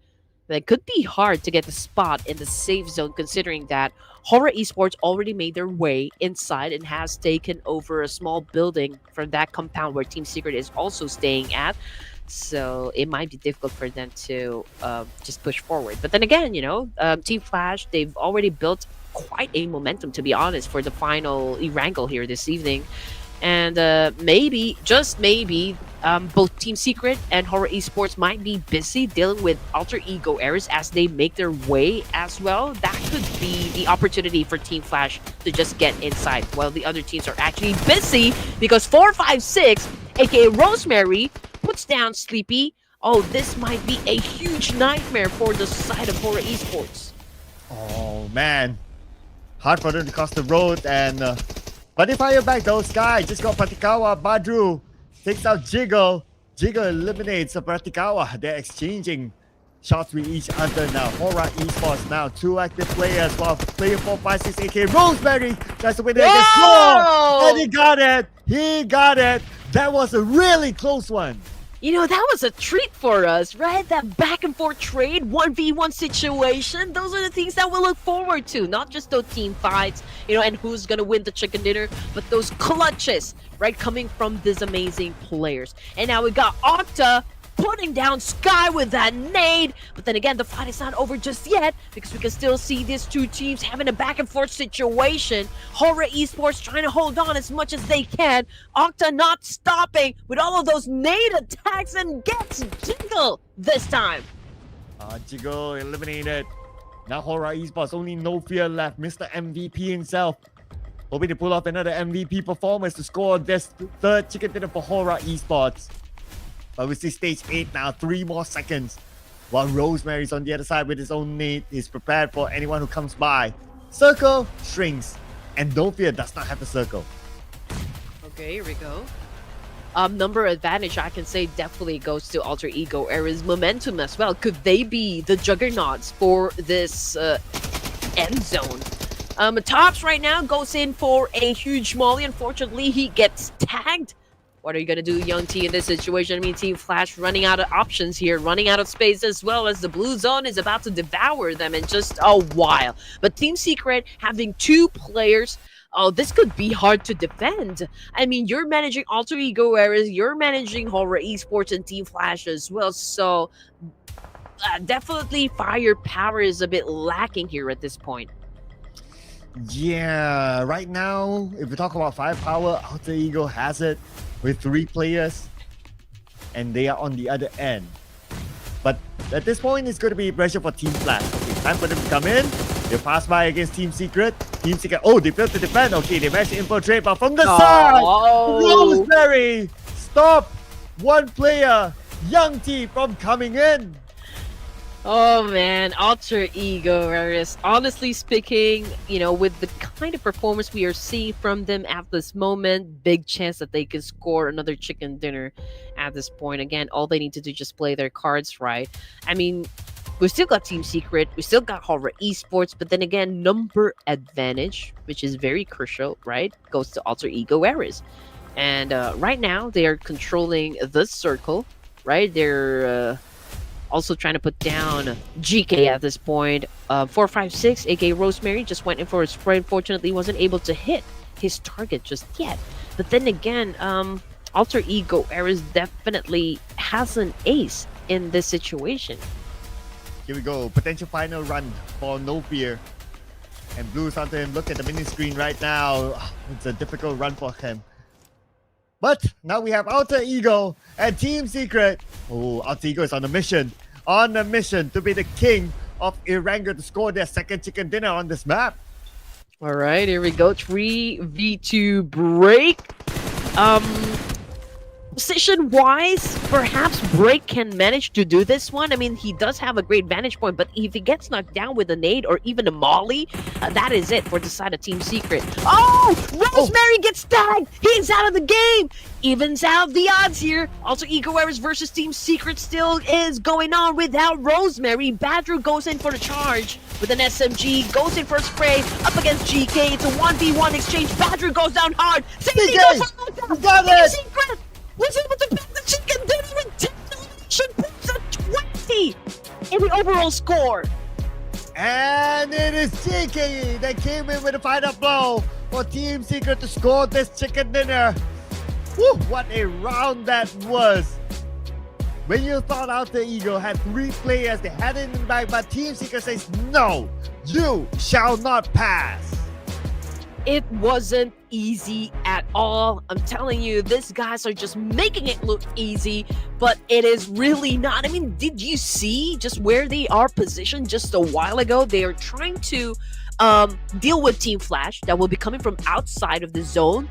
That could be hard to get the spot in the safe zone, considering that HORAA Esports already made their way inside and has taken over a small building from that compound where Team Secret is also staying at. So it might be difficult for them to just push forward. But then again, Team Flash, they've already built quite a momentum, to be honest, for the final Erangel here this evening. And maybe, just maybe, both Team Secret and HORAA Esports might be busy dealing with Alter Ego Ares as they make their way as well. That could be the opportunity for Team Flash to just get inside while the other teams are actually busy, because 456, aka Rosemary, puts down Sleepy. Oh, this might be a huge nightmare for the side of HORAA Esports. Oh man, hard for them to cross the road, and but they fire back though. Sky just got Pratikawa. Badru takes out Jiggle. Jiggle eliminates Pratikawa. They're exchanging shots with each other now. HORAA Esports now 2 active players, while player 456 AK Rosemary tries to win it against Floor, and he got it. He got it. That was a really close one. You know, that was a treat for us, right? That back and forth trade, 1v1 situation. Those are the things that we'll look forward to. Not just those team fights, you know, and who's going to win the chicken dinner, but those clutches, right, coming from these amazing players. And now we got Octa putting down Sky with that nade. But then again, the fight is not over just yet, because we can still see these two teams having a back and forth situation. HORAA Esports trying to hold on as much as they can. Octa not stopping with all of those nade attacks and gets Jiggle this time. Jiggle eliminated. Now HORAA Esports, only No Fear left. Mr. MVP himself, hoping to pull off another MVP performance to score this third chicken dinner for HORAA Esports. But we see stage 8 now, 3 more seconds. While Rosemary's on the other side with his own nade, he's prepared for anyone who comes by. Circle shrinks, and No Fear does not have the circle. Okay, here we go. Number advantage, I can say, definitely goes to Alter Ego Era's momentum as well. Could they be the juggernauts for this end zone? Tops right now goes in for a huge molly. Unfortunately, he gets tagged. What are you going to do, Young T, in this situation? I mean, Team Flash running out of options here, running out of space, as well as the blue zone is about to devour them in just a while. But Team Secret having 2 players, oh, this could be hard to defend. I mean, you're managing Alter Ego Eras, you're managing HORAA Esports and Team Flash as well. So definitely firepower is a bit lacking here at this point. Yeah, right now, if we talk about firepower, Alter Ego has it with 3 players, and they are on the other end. But at this point, it's going to be pressure for Team Flash. Okay, time for them to come in. They pass by against Team Secret. Team Secret, oh, they failed to defend. Okay, they managed to infiltrate, but from the side, Rosemary stop one player, Young T, from coming in. Oh man, Alter Ego Eras. Honestly speaking, you know, with the kind of performance we are seeing from them at this moment, big chance that they can score another chicken dinner at this point. Again, all they need to do is just play their cards right. I mean, we still got Team Secret, we still got HORAA Esports, but then again, number advantage, which is very crucial, right, goes to Alter Ego Eras. And right now, they are controlling the circle, right? They're also trying to put down GK at this point. 456, aka Rosemary, just went in for a spray. Unfortunately, wasn't able to hit his target just yet. But then again, Alter Ego Eras definitely has an ace in this situation. Here we go, potential final run for No Fear. And Blue's on to him. Look at the mini screen right now. It's a difficult run for him. But now we have Alter Ego and Team Secret. Oh, Alter Ego is on a mission. On a mission to be the king of Erangel to score their second chicken dinner on this map. All right, here we go. 3v2 break. Position-wise, perhaps Break can manage to do this one. I mean, he does have a great vantage point, but if he gets knocked down with a nade or even a molly, that is it for the side of Team Secret. Oh! Rosemary gets tagged! He's out of the game! Evens out the odds here. Also, Ego Eras versus Team Secret still is going on without Rosemary. Badru goes in for the charge with an SMG, goes in for a spray up against GK. It's a 1v1 exchange. Badru goes down hard. Safety goes for got it! Secret was able to pick the chicken dinner with 10 elimination points at 20 in the overall score. And it is GK that came in with a final blow for Team Secret to score this chicken dinner. Woo, what a round that was. When you thought Alter Ego had 3 players, they had it in the back, but Team Secret says, no, you shall not pass. It wasn't easy at all. I'm telling you, these guys are just making it look easy, but it is really not. I mean, did you see just where they are positioned just a while ago? They are trying to deal with Team Flash that will be coming from outside of the zone.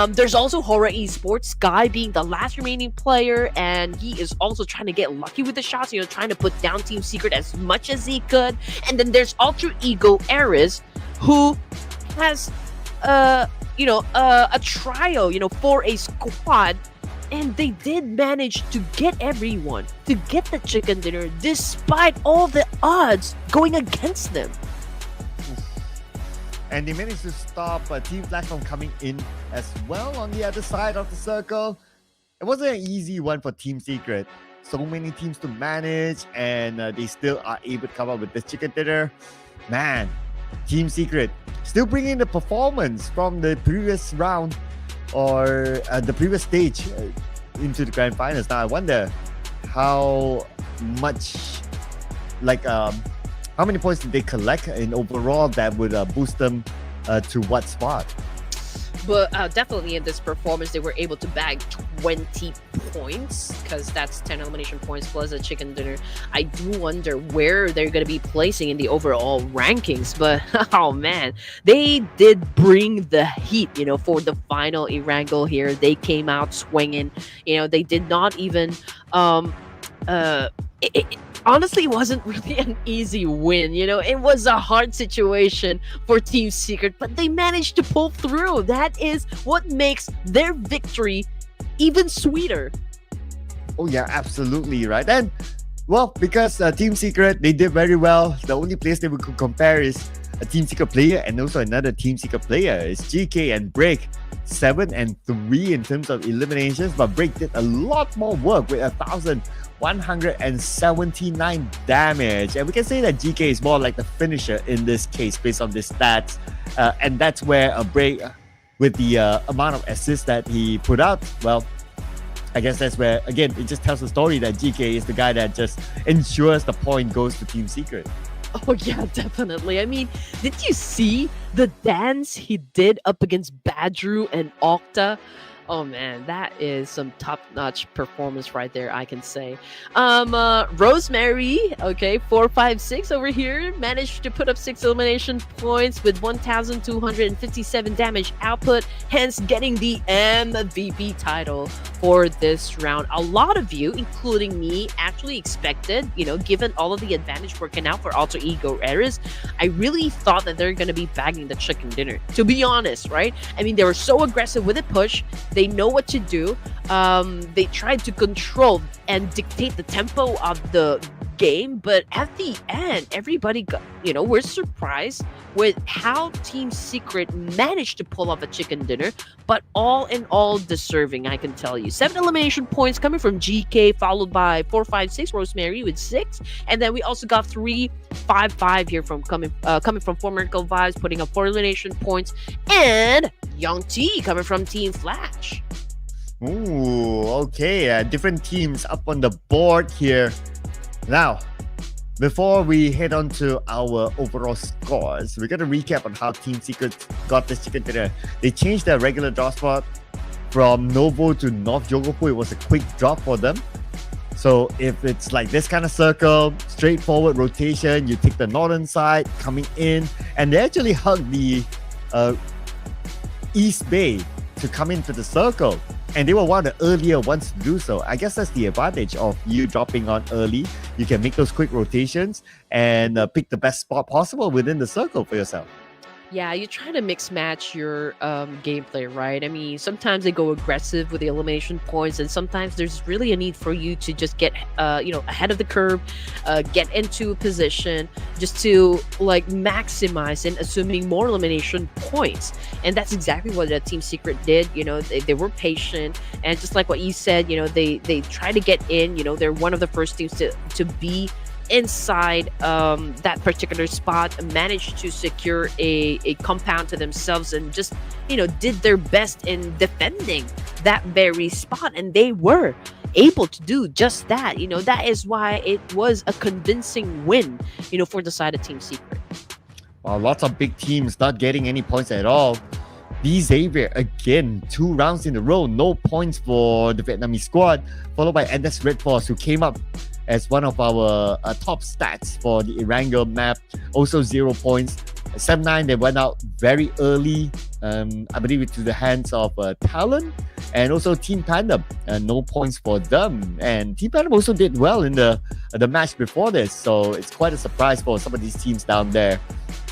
There's also HORAA Esports, Sky being the last remaining player, and he is also trying to get lucky with the shots, trying to put down Team Secret as much as he could. And then there's Alter Ego Ares, who has a trio, for a squad, and they did manage to get everyone to get the chicken dinner despite all the odds going against them. And they managed to stop Team Flash from coming in as well on the other side of the circle. It wasn't an easy one for Team Secret. So many teams to manage, and they still are able to come up with this chicken dinner. Man, Team Secret still bringing the performance from the previous round or the previous stage into the grand finals. Now I wonder how much, how many points did they collect in overall that would boost them to what spot? But definitely in this performance, they were able to bag 20 points, because that's 10 elimination points plus a chicken dinner. I do wonder where they're going to be placing in the overall rankings. But, oh man, they did bring the heat, for the final Erangel here. They came out swinging. They did not even... honestly, it wasn't really an easy win. It was a hard situation for Team Secret, but they managed to pull through. That is what makes their victory even sweeter. Oh yeah, absolutely right. And well, because Team Secret, they did very well. The only place that we could compare is a Team Secret player and also another Team Secret player is GK and Break. 7 and 3 in terms of eliminations, but Break did a lot more work with 1,179 damage, and we can say that GK is more like the finisher in this case based on the stats, and that's where a Break, with the amount of assists that he put out, well, I guess that's where, again, it just tells the story that GK is the guy that just ensures the point goes to Team Secret. Oh yeah, definitely. I mean, did you see the dance he did up against Badru and Octa? Oh man, that is some top-notch performance right there, I can say. Rosemary, okay, 456 over here, managed to put up 6 elimination points with 1,257 damage output, hence getting the MVP title for this round. A lot of you, including me, actually expected, given all of the advantage working out for Alter Ego Ares, I really thought that they're going to be bagging the chicken dinner, to be honest, right? I mean, they were so aggressive with the push. They know what to do. They tried to control and dictate the tempo of the game, but at the end, everybody got, we're surprised with how Team Secret managed to pull off a chicken dinner, but all in all deserving, I can tell you. 7 elimination points coming from GK, followed by 456 Rosemary with 6, and then we also got 355 here from coming from Former Vibes, putting up 4 elimination points, and Young T coming from Team Flash. Ooh, okay. Different teams up on the board here. Now, before we head on to our overall scores, we're going to recap on how Team Secret got this chicken dinner. They changed their regular draw spot from Novo to North Jogopu. It was a quick drop for them. So if it's like this kind of circle, straightforward rotation, you take the northern side coming in, and they actually hug the East Bay to come into the circle. And they were one of the earlier ones to do so. I guess that's the advantage of you dropping on early. You can make those quick rotations and pick the best spot possible within the circle for yourself. Yeah, you try to mix match your gameplay, right? I mean, sometimes they go aggressive with the elimination points, and sometimes there's really a need for you to just get, ahead of the curve, get into a position, just to maximize and assuming more elimination points. And that's exactly what Team Secret did. They were patient, and just like what you said, they try to get in. They're one of the first teams to be inside that particular spot, managed to secure a compound to themselves, and just did their best in defending that very spot, and they were able to do just that. That is why it was a convincing win for the side of Team Secret. Well, lots of big teams not getting any points at all. The Xavier, again, 2 rounds in a row, no points for the Vietnamese squad, followed by NS REDFORCE, who came up as one of our top stats for the Erangel map, also 0 points. 7-9, they went out very early, I believe into the hands of TALON and also Team PANDUM. No points for them. And Team PANDUM also did well in the match before this, so it's quite a surprise for some of these teams down there.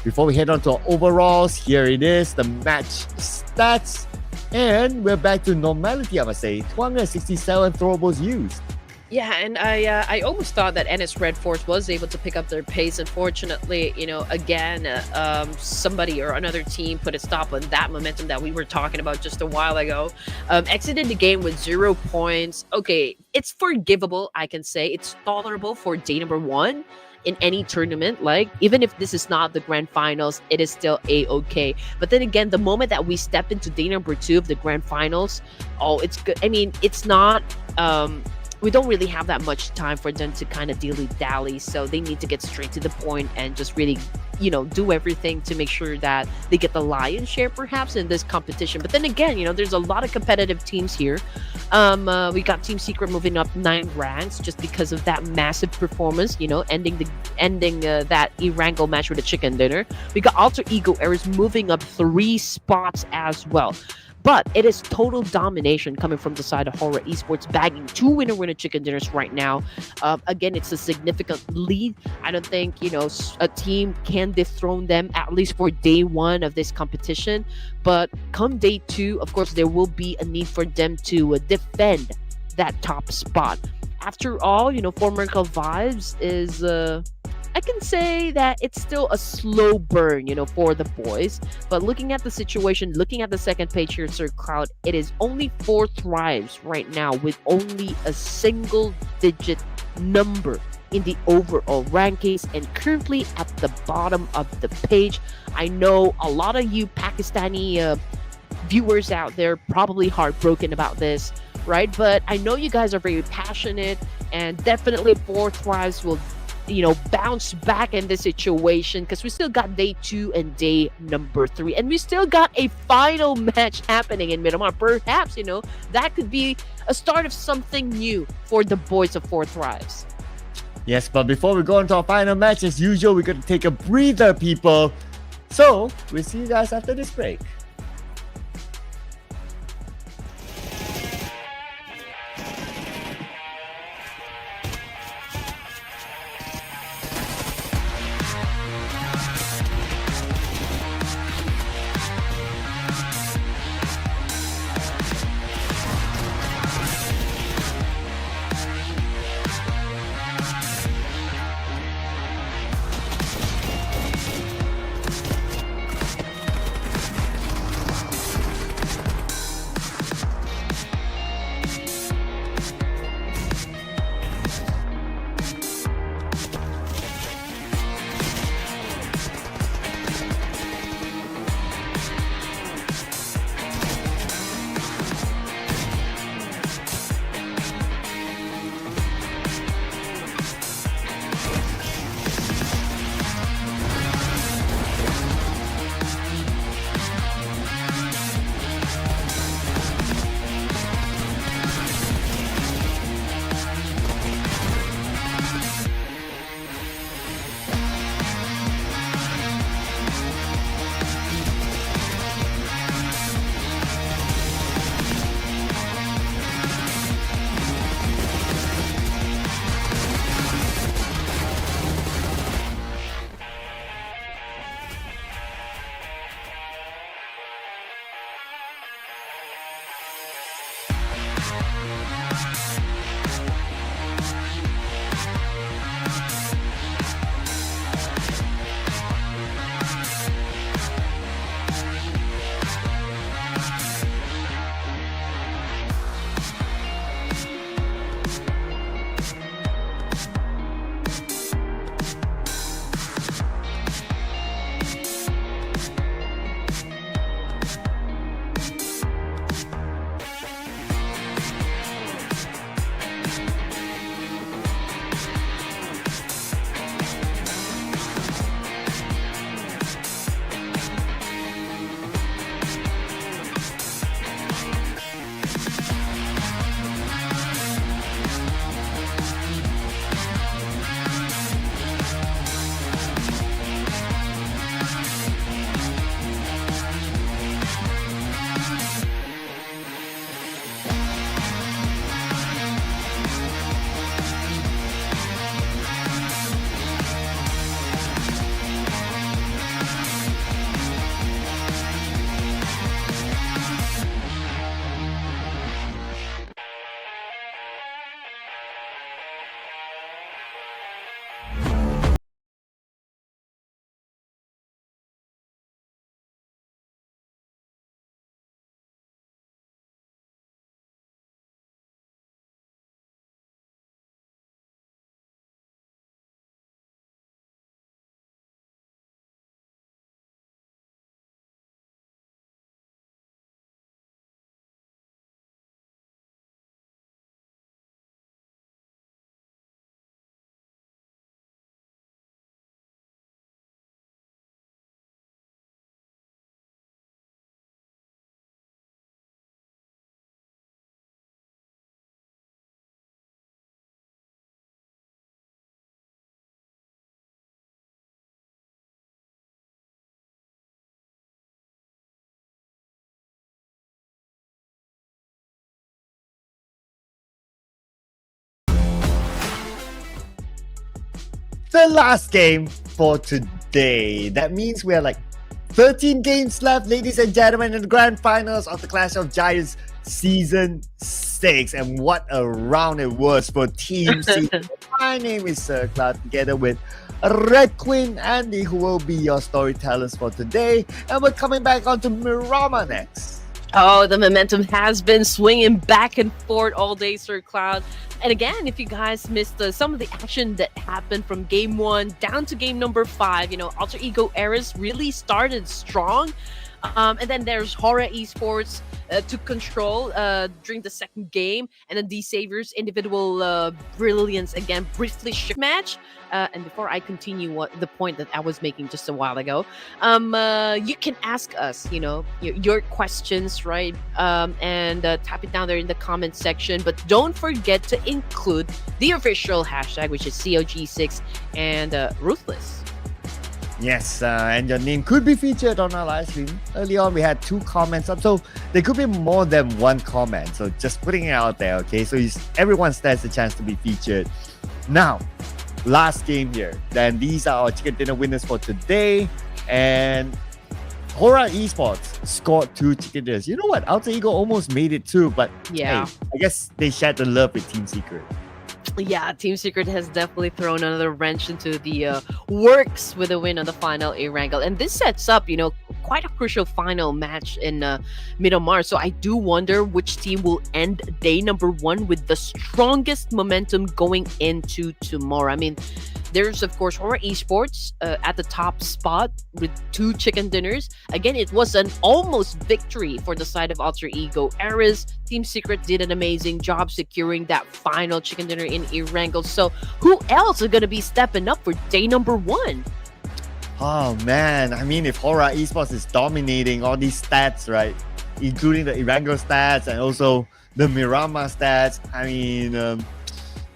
Before we head on to our overalls, here it is, the match stats. And we're back to normality, I must say. 267 throwables used. Yeah, and I almost thought that REDFORCE was able to pick up their pace. Unfortunately, again, somebody or another team put a stop on that momentum that we were talking about just a while ago. Exited the game with 0 points. Okay, it's forgivable, I can say. It's tolerable for day number 1 in any tournament. Like, even if this is not the grand finals, it is still a-okay. But then again, the moment that we step into day number 2 of the grand finals, oh, it's good. I mean, it's not... we don't really have that much time for them to kind of dilly-dally, so they need to get straight to the point and just really, do everything to make sure that they get the lion's share, perhaps, in this competition. But then again, there's a lot of competitive teams here. We got Team Secret moving up 9 ranks just because of that massive performance, ending that Erangel match with a chicken dinner. We got Alter Ego Ares moving up 3 spots as well. But it is total domination coming from the side of HORAA Esports, bagging 2 winner chicken dinners right now. Again, it's a significant lead. I don't think, a team can dethrone them, at least for day 1 of this competition. But come day 2, of course, there will be a need for them to defend that top spot. After all, Formerical Vibes is... I can say that it's still a slow burn, for the boys. But looking at the situation, looking at the second page here, Sir Cloud, it is only 4 thrives right now with only a single-digit number in the overall rankings and currently at the bottom of the page. I know a lot of you Pakistani viewers out there probably heartbroken about this, right? But I know you guys are very passionate, and definitely 4 thrives will bounce back in this situation, because we still got day 2 and day number 3, and we still got a final match happening in Miramar. Perhaps that could be a start of something new for the boys of 4 thrives. Yes, but before we go into our final match, as usual, we're going to take a breather, people. So we'll see you guys after this break. the last game for today. That means we are like 13 games left, ladies and gentlemen, in the grand finals of the Clash of Giants Season 6. And what a round it was for Team C. My name is Sir Cloud, together with Red Queen Andy, who will be your storytellers for today. And we're coming back on to Miramar next. Oh, the momentum has been swinging back and forth all day, Sir Cloud. And again, if you guys missed some of the action that happened from game 1 down to game number 5, Alter Ego Eras really started strong. And then there's HORAA Esports took control during the second game, and then D-Savior's individual brilliance again briefly shift match. And before I continue the point that I was making just a while ago, you can ask us, your questions, right? And type it down there in the comment section. But don't forget to include the official hashtag, which is COG6 and Ruthless. Yes, and your name could be featured on our live stream. Early on, we had 2 comments up, so there could be more than 1 comment. So just putting it out there, okay? So everyone stands a chance to be featured. Now, last game here. Then these are our chicken dinner winners for today. And HORAA Esports scored 2 chicken dinners. You know what? Alter Ego almost made it too, but yeah, hey, I guess they shared the love with Team Secret. Yeah, Team Secret has definitely thrown another wrench into the works with a win on the final Erangel. And this sets up, quite a crucial final match in Miramar. So I do wonder which team will end day number 1 with the strongest momentum going into tomorrow. I mean, there's, of course, HORAA Esports at the top spot with 2 chicken dinners. Again, it was an almost victory for the side of Alter Ego Eras. Team Secret did an amazing job securing that final chicken dinner in Erangel. So who else is going to be stepping up for day number 1? Oh, man. I mean, if HORAA Esports is dominating all these stats, right, including the Erangel stats and also the Miramar stats, I mean,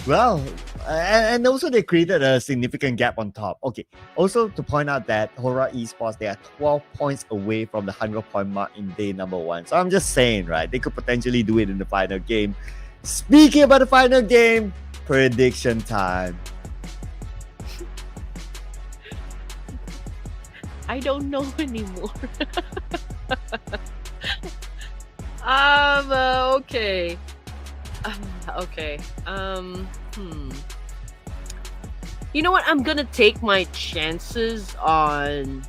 well, and also they created a significant gap on top. Okay, also to point out that HORAA Esports, they are 12 points away from the 100-point mark in day number 1. So I'm just saying, right, they could potentially do it in the final game. Speaking about the final game, prediction time. I don't know anymore. Okay. Okay. You know what? I'm gonna take my chances on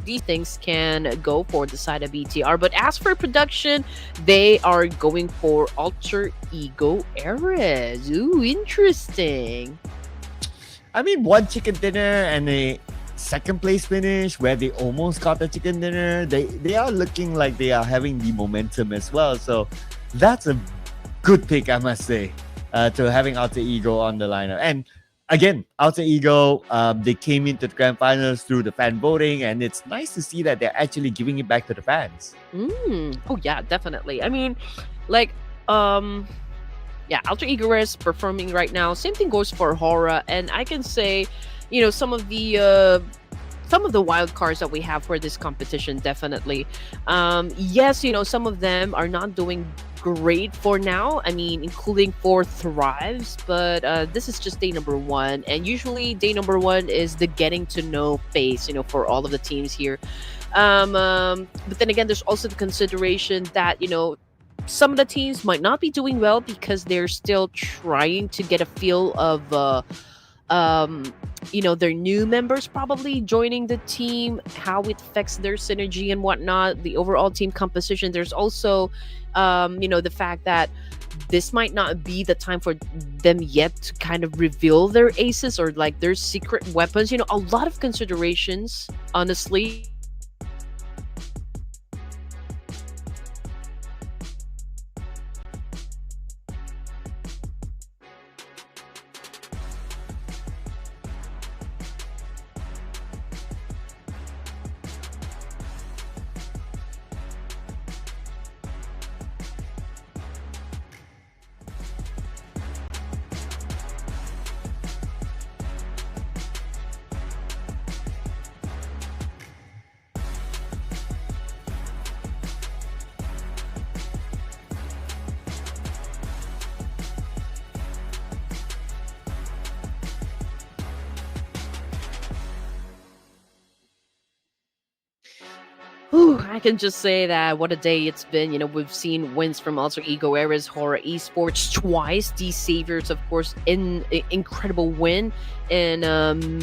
these things can go for the side of BTR. But as for production, they are going for Alter Ego Eras. Ooh, interesting. I mean, 1 chicken dinner and a second place finish where they almost got the chicken dinner. They are looking like they are having the momentum as well. So that's a good pick, I must say, to having Alter Ego on the lineup. And again, Alter Ego, they came into the grand finals through the fan voting, and it's nice to see that they're actually giving it back to the fans. Oh yeah, definitely. I mean, like, yeah, Alter Ego is performing right now. Same thing goes for HORAA, and I can say, some of the wild cards that we have for this competition, definitely. Yes, some of them are not doing great for now. I mean, including for Thrives, but this is just day number 1, and usually day number 1 is the getting to know phase, for all of the teams here. But then again, there's also the consideration that some of the teams might not be doing well because they're still trying to get a feel of their new members probably joining the team, how it affects their synergy and whatnot, the overall team composition. There's also the fact that this might not be the time for them yet to kind of reveal their aces or like their secret weapons. A lot of considerations, honestly. Whew, I can just say that what a day it's been. We've seen wins from Alter Ego Era's HORAA Esports twice. The Saviors, of course, incredible win in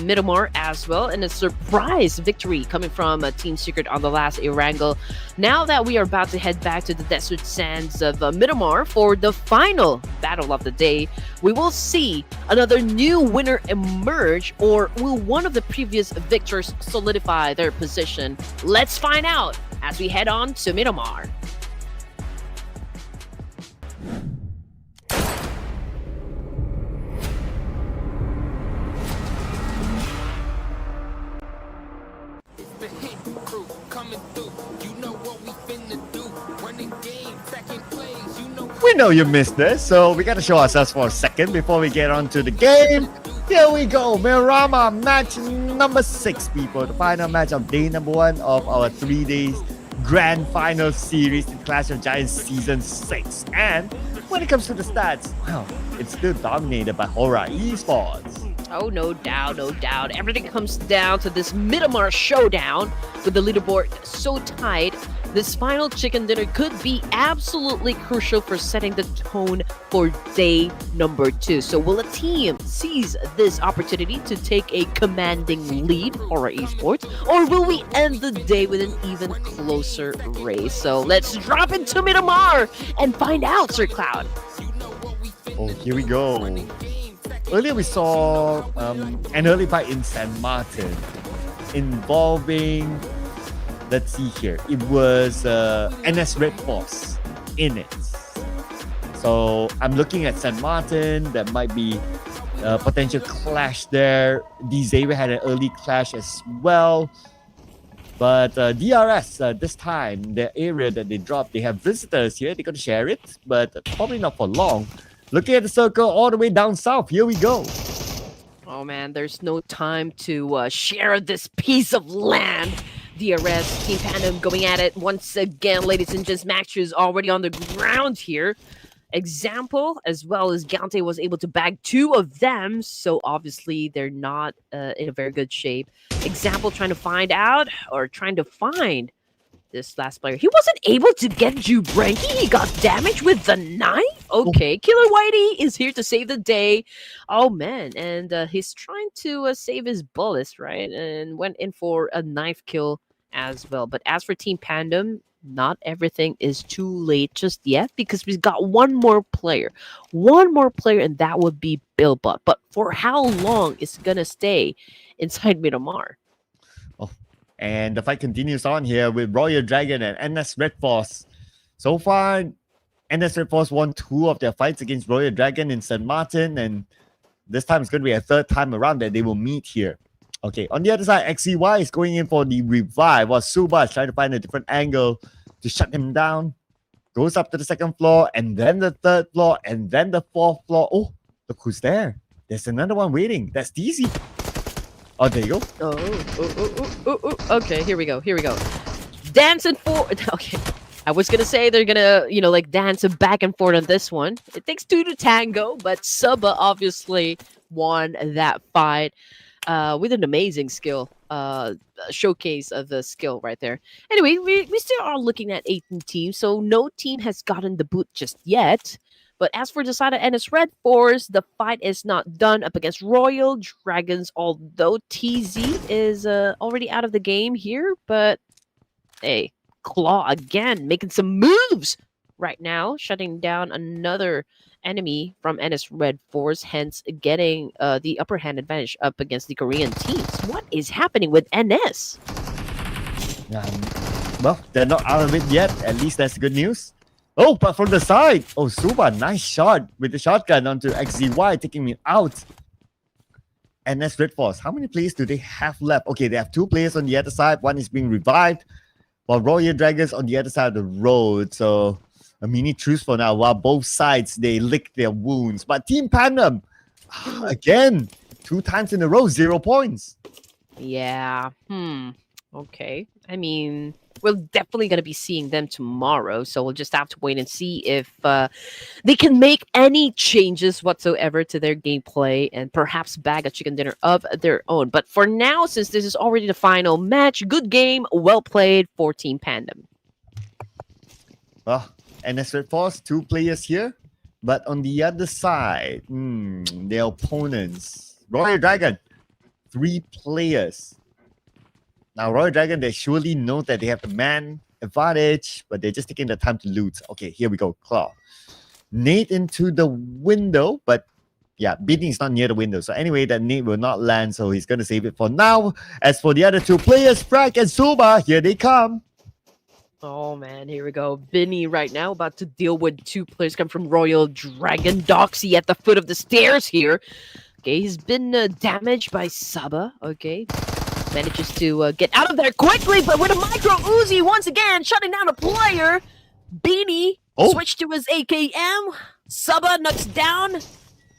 Miramar as well, and a surprise victory coming from Team Secret on the last Erangel. Now that we are about to head back to the desert sands of Miramar for the final battle of the day, we will see another new winner emerge, or will one of the previous victors solidify their position? Let's find out as we head on to Miramar. We know you missed this, so we gotta show ourselves for a second before we get on to the game. Here we go, Miramar match number 6, people. The final match of day number 1 of our 3 days grand final series in Clash of Giants Season 6. And when it comes to the stats, well, it's still dominated by HORAA Esports. Oh, no doubt, no doubt. Everything comes down to this Miramar showdown with the leaderboard so tight. This final chicken dinner could be absolutely crucial for setting the tone for day number 2. So will a team seize this opportunity to take a commanding lead, HORAA Esports, or will we end the day with an even closer race? So let's drop into Miramar and find out, Sir Cloud. Oh, here we go. Earlier we saw an early fight in San Martin involving, let's see here, it was NS REDFORCE in it. So I'm looking at San Martin. That might be a potential clash there. Xavier had an early clash as well. But DRS, this time, the area that they dropped, they have visitors here. They're going to share it, but probably not for long. Looking at the circle all the way down south. Here we go. Oh man, there's no time to share this piece of land. DRS, Team Pandum going at it once again, ladies and gents. Max is already on the ground here. Example, as well as Gante, was able to bag 2 of them, so obviously they're not in a very good shape. Example trying to find this last player. He wasn't able to get Jubranki. He got damaged with the knife. Okay, Killer Whitey is here to save the day. Oh man, and he's trying to save his bullets, right? And went in for a knife kill as well. But as for Team Pandum, not everything is too late just yet, because we've got one more player, and that would be Billbot. But for how long is it gonna stay inside Miramar? And the fight continues on here with Royal Dragon and NS REDFORCE. So far, NS REDFORCE won 2 of their fights against Royal Dragon in St. Martin, and this time it's going to be a 3rd time around that they will meet here. Okay, on the other side, XCY is going in for the revive, while Suba is trying to find a different angle to shut him down. Goes up to the 2nd floor, and then the 3rd floor, and then the 4th floor. Oh, look who's there. There's another one waiting. That's DZ. Oh, there you go. Okay, here we go. Dancing for... Okay. I was going to say they're going to, like dance back and forth on this one. It takes 2 to tango, but Suba obviously won that fight with an amazing skill. Showcase of the skill right there. Anyway, we still are looking at 18 teams, so no team has gotten the boot just yet. But as for the side of NS REDFORCE, the fight is not done up against Royal Dragons, although TZ is already out of the game here. But hey, Claw again making some moves right now, shutting down another enemy from NS REDFORCE, hence getting the upper hand advantage up against the Korean teams. What is happening with NS? Well, they're not out of it yet. At least that's good news. Oh, but from the side. Oh, Suba, nice shot with the shotgun onto XZY, taking me out. NS REDFORCE, how many players do they have left? Okay, they have 2 players on the other side. One is being revived, while Royal Dragons on the other side of the road. So a mini truce for now, while both sides, they lick their wounds. But Team Pandum, again, 2 times in a row, 0 points. Yeah. Okay. I mean, we're definitely going to be seeing them tomorrow, so we'll just have to wait and see if they can make any changes whatsoever to their gameplay and perhaps bag a chicken dinner of their own. But for now, since this is already the final match, good game, well played for Team Pandum. Well, NS Red Force, 2 players here. But on the other side, their opponents, Royal Dragon, 3 players. Now, Royal Dragon, they surely know that they have the man advantage, but they're just taking the time to loot. Okay, here we go. Claw. Nade into the window, but yeah, Beating is not near the window. So anyway, that nade will not land, so he's going to save it for now. As for the other 2 players, Frank and Suba, here they come. Oh man, here we go. Vinny right now about to deal with 2 players come from Royal Dragon. Doxy at the foot of the stairs here. Okay, he's been damaged by Saba. Okay, manages to get out of there quickly, but with a micro Uzi once again, shutting down a player. Beanie switched to his AKM. Saba knocks down.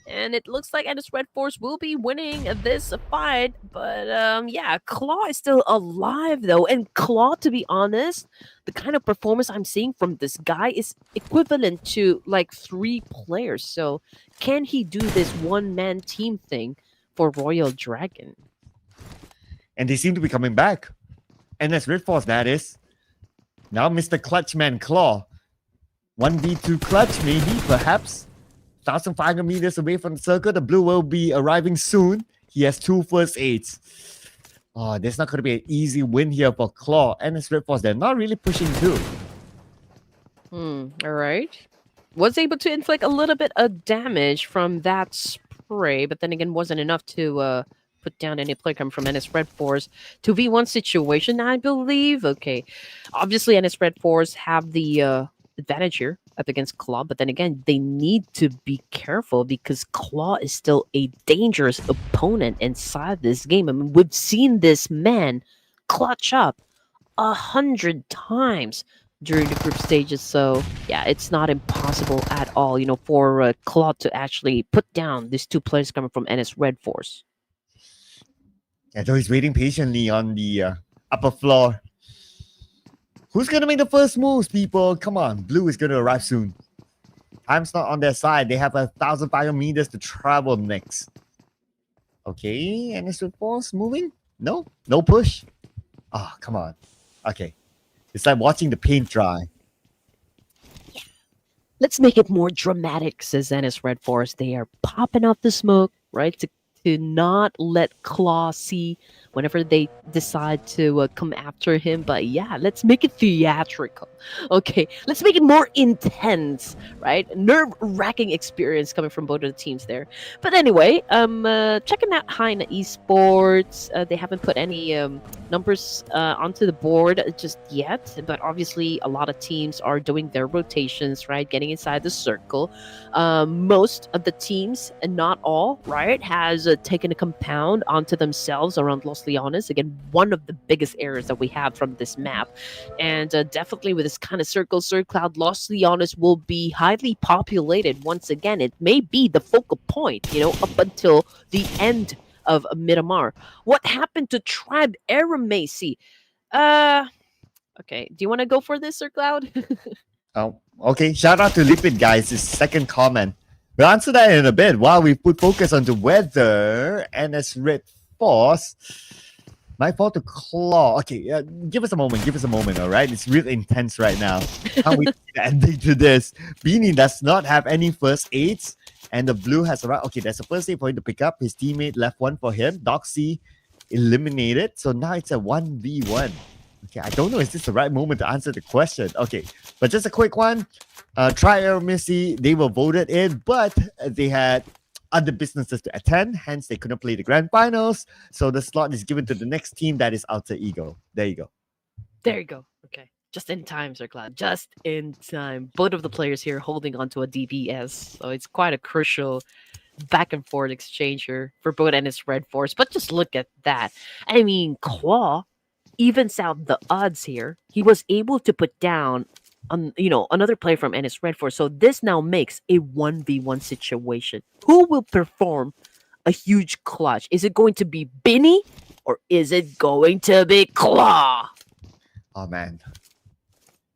And it looks like NS Red Force will be winning this fight. But yeah, Claw is still alive though. And Claw, to be honest, the kind of performance I'm seeing from this guy is equivalent to like 3 players. So can he do this one-man team thing for Royal Dragon? And they seem to be coming back. NS Red Force, that is. Now Mr. Clutchman Claw. 1v2 clutch, maybe, perhaps. 1,500 meters away from the circle. The blue will be arriving soon. He has 2 first aids. Oh, there's not going to be an easy win here for Claw. And his Red Force, they're not really pushing too. All right. Was able to inflict a little bit of damage from that spray, but then again, wasn't enough to put down any player coming from NS Red Force. 2v1 situation, I believe. Okay. Obviously, NS Red Force have the advantage here up against Claw, but then again, they need to be careful because Claw is still a dangerous opponent inside this game. I mean, we've seen this man clutch up 100 times during the group stages, so yeah, it's not impossible at all, you know, for Claw to actually put down these 2 players coming from NS Red Force. And so he's waiting patiently on the upper floor. Who's going to make the first moves, people? Come on. Blue is going to arrive soon. Time's not on their side. They have 1,500 meters to travel next. Okay. And is Force moving? No? No push? Oh, come on. Okay. It's like watching the paint dry. Yeah. Let's make it more dramatic, says NS Red Force. They are popping off the smoke, right? To not let Claw see whenever they decide to come after him. But yeah, let's make it theatrical. Okay, let's make it more intense, right? Nerve-wracking experience coming from both of the teams there. But anyway, checking out HAINA Esports. They haven't put any numbers onto the board just yet, but obviously a lot of teams are doing their rotations, right? Getting inside the circle. Most of the teams, and not all, right, has taken a compound onto themselves around Los Leones. Again, one of the biggest areas that we have from this map. And definitely with this kind of circle, Sir Cloud, Los Leones will be highly populated once again. It may be the focal point, you know, up until the end of Miramar. What happened to Tribe Eramacy? Okay, do you want to go for this, Sir Cloud? Oh, okay. Shout out to Lipid, guys. His second comment. We'll answer that in a bit while we put focus on the weather. NS Red Force. My fault to Claw. Okay, give us a moment. Give us a moment, all right? It's real intense right now. Can't wait to see the ending to this. Beanie does not have any first aids. And the blue has arrived. Okay, there's a first aid for him to pick up. His teammate left one for him. Doxy eliminated. So now it's a 1v1. Okay, I don't know. Is this the right moment to answer the question? Okay, but just a quick one. Trial Missy, they were voted in, but they had other businesses to attend. Hence, they couldn't play the grand finals. So the slot is given to the next team, that is Alter Ego. There you go. There you go. Okay. Just in time, Sir Cloud. Just in time. Both of the players here holding onto a DPS. So it's quite a crucial back and forth exchange here for both NS Red Force. But just look at that. I mean, Claw evens out the odds here. He was able to put down another player from NS Red Force. So this now makes a 1v1 situation. Who will perform a huge clutch? Is it going to be Binny or is it going to be Claw? Oh man,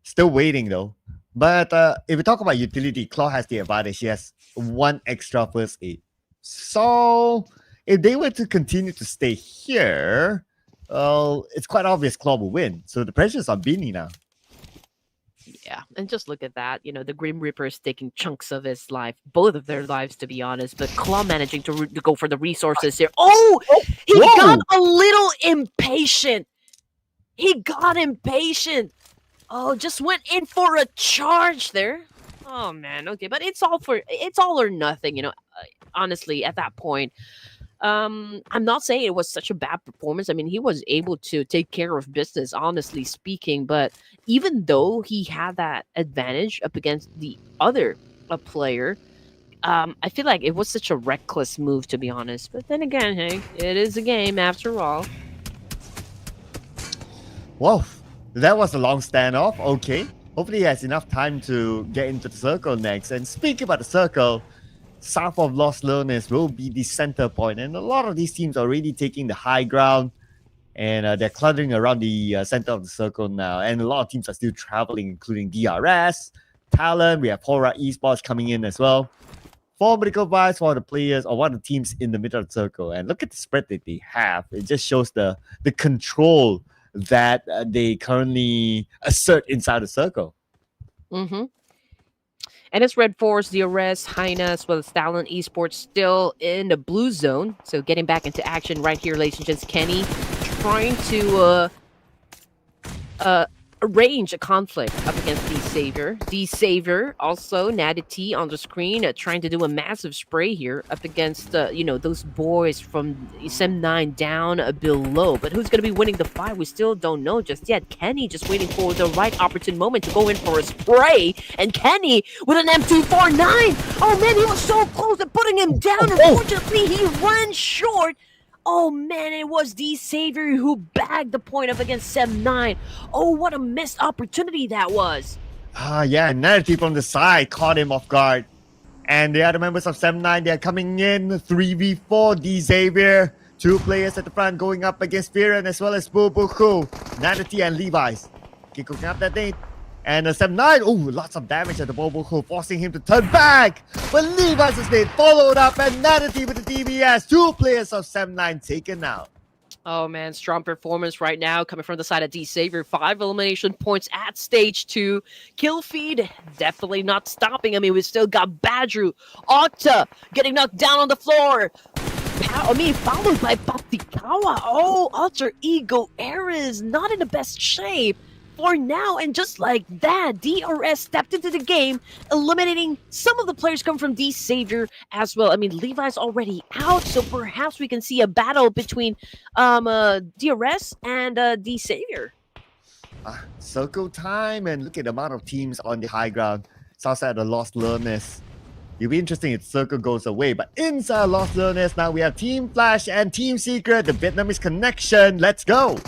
still waiting though. But if we talk about utility, Claw has the advantage. He has one extra first aid. So if they were to continue to stay here, well, it's quite obvious Claw will win. So the pressure's on Beanie now. Yeah, and just look at that. The Grim Reaper is taking chunks of his life, both of their lives, to be honest. But Claw managing to go for the resources here. Oh, he Whoa! got a little impatient. He got impatient. Oh, just went in for a charge there. Oh man, okay, but it's all or nothing. Honestly, at that point. I'm not saying it was such a bad performance. I mean, he was able to take care of business, honestly speaking. But even though he had that advantage up against the other player, I feel like it was such a reckless move, to be honest. But then again, hey, it is a game after all. Whoa, that was a long standoff. Okay. Hopefully he has enough time to get into the circle next. And speaking about the circle, south of Los Leones will be the center point. And a lot of these teams are already taking the high ground. And they're cluttering around the center of the circle now. And a lot of teams are still traveling, including DRS, TALON. We have HORAA Esports coming in as well. 4 medical buys for the players or one of the teams in the middle of the circle. And look at the spread that they have. It just shows the control that they currently assert inside the circle. Mm-hmm. And it's REDFORCE, DRS, HAINA, as well as TALON Esports still in the blue zone. So getting back into action right here, ladies and gents. Kenny trying to arrange a conflict up against D-Savior. D-Savior also, Natty T on the screen, trying to do a massive spray here up against, those boys from Sem9 down below. But who's going to be winning the fight? We still don't know just yet. Kenny just waiting for the right opportune moment to go in for a spray. And Kenny with an M249. Oh, man, he was so close to putting him down. Unfortunately, he ran short. Oh man, it was D-Savior who bagged the point up against Sem9. Oh, what a missed opportunity that was. Yeah, Narrative from the side caught him off guard. And the other members of Sem9, they're coming in 3v4. D-Xavier, 2 players at the front going up against Viren as well as Bubuku, Nanity and Levi's. Keep cooking up that nade. And Sem9, lots of damage at the Bubuku, forcing him to turn back. But Levi's is nade followed up and Nanity with the DBS. 2 players of Sem9 taken out. Oh man, strong performance right now coming from the side of D-Savior. 5 elimination points at stage 2. Kill feed definitely not stopping. I mean, we still got Badru, Octa getting knocked down on the floor. Followed by Patikawa. Oh, Alter Ego Ares not in the best shape for now. And just like that, DRS stepped into the game, eliminating some of the players coming from D-Savior as well. I mean, Levi's already out, so perhaps we can see a battle between DRS and D-Savior. Circle time, and look at the amount of teams on the high ground. It's outside the Los Leones. It'll be interesting if Circle goes away, but inside Los Leones now we have Team Flash and Team Secret, the Vietnamese connection. Let's go!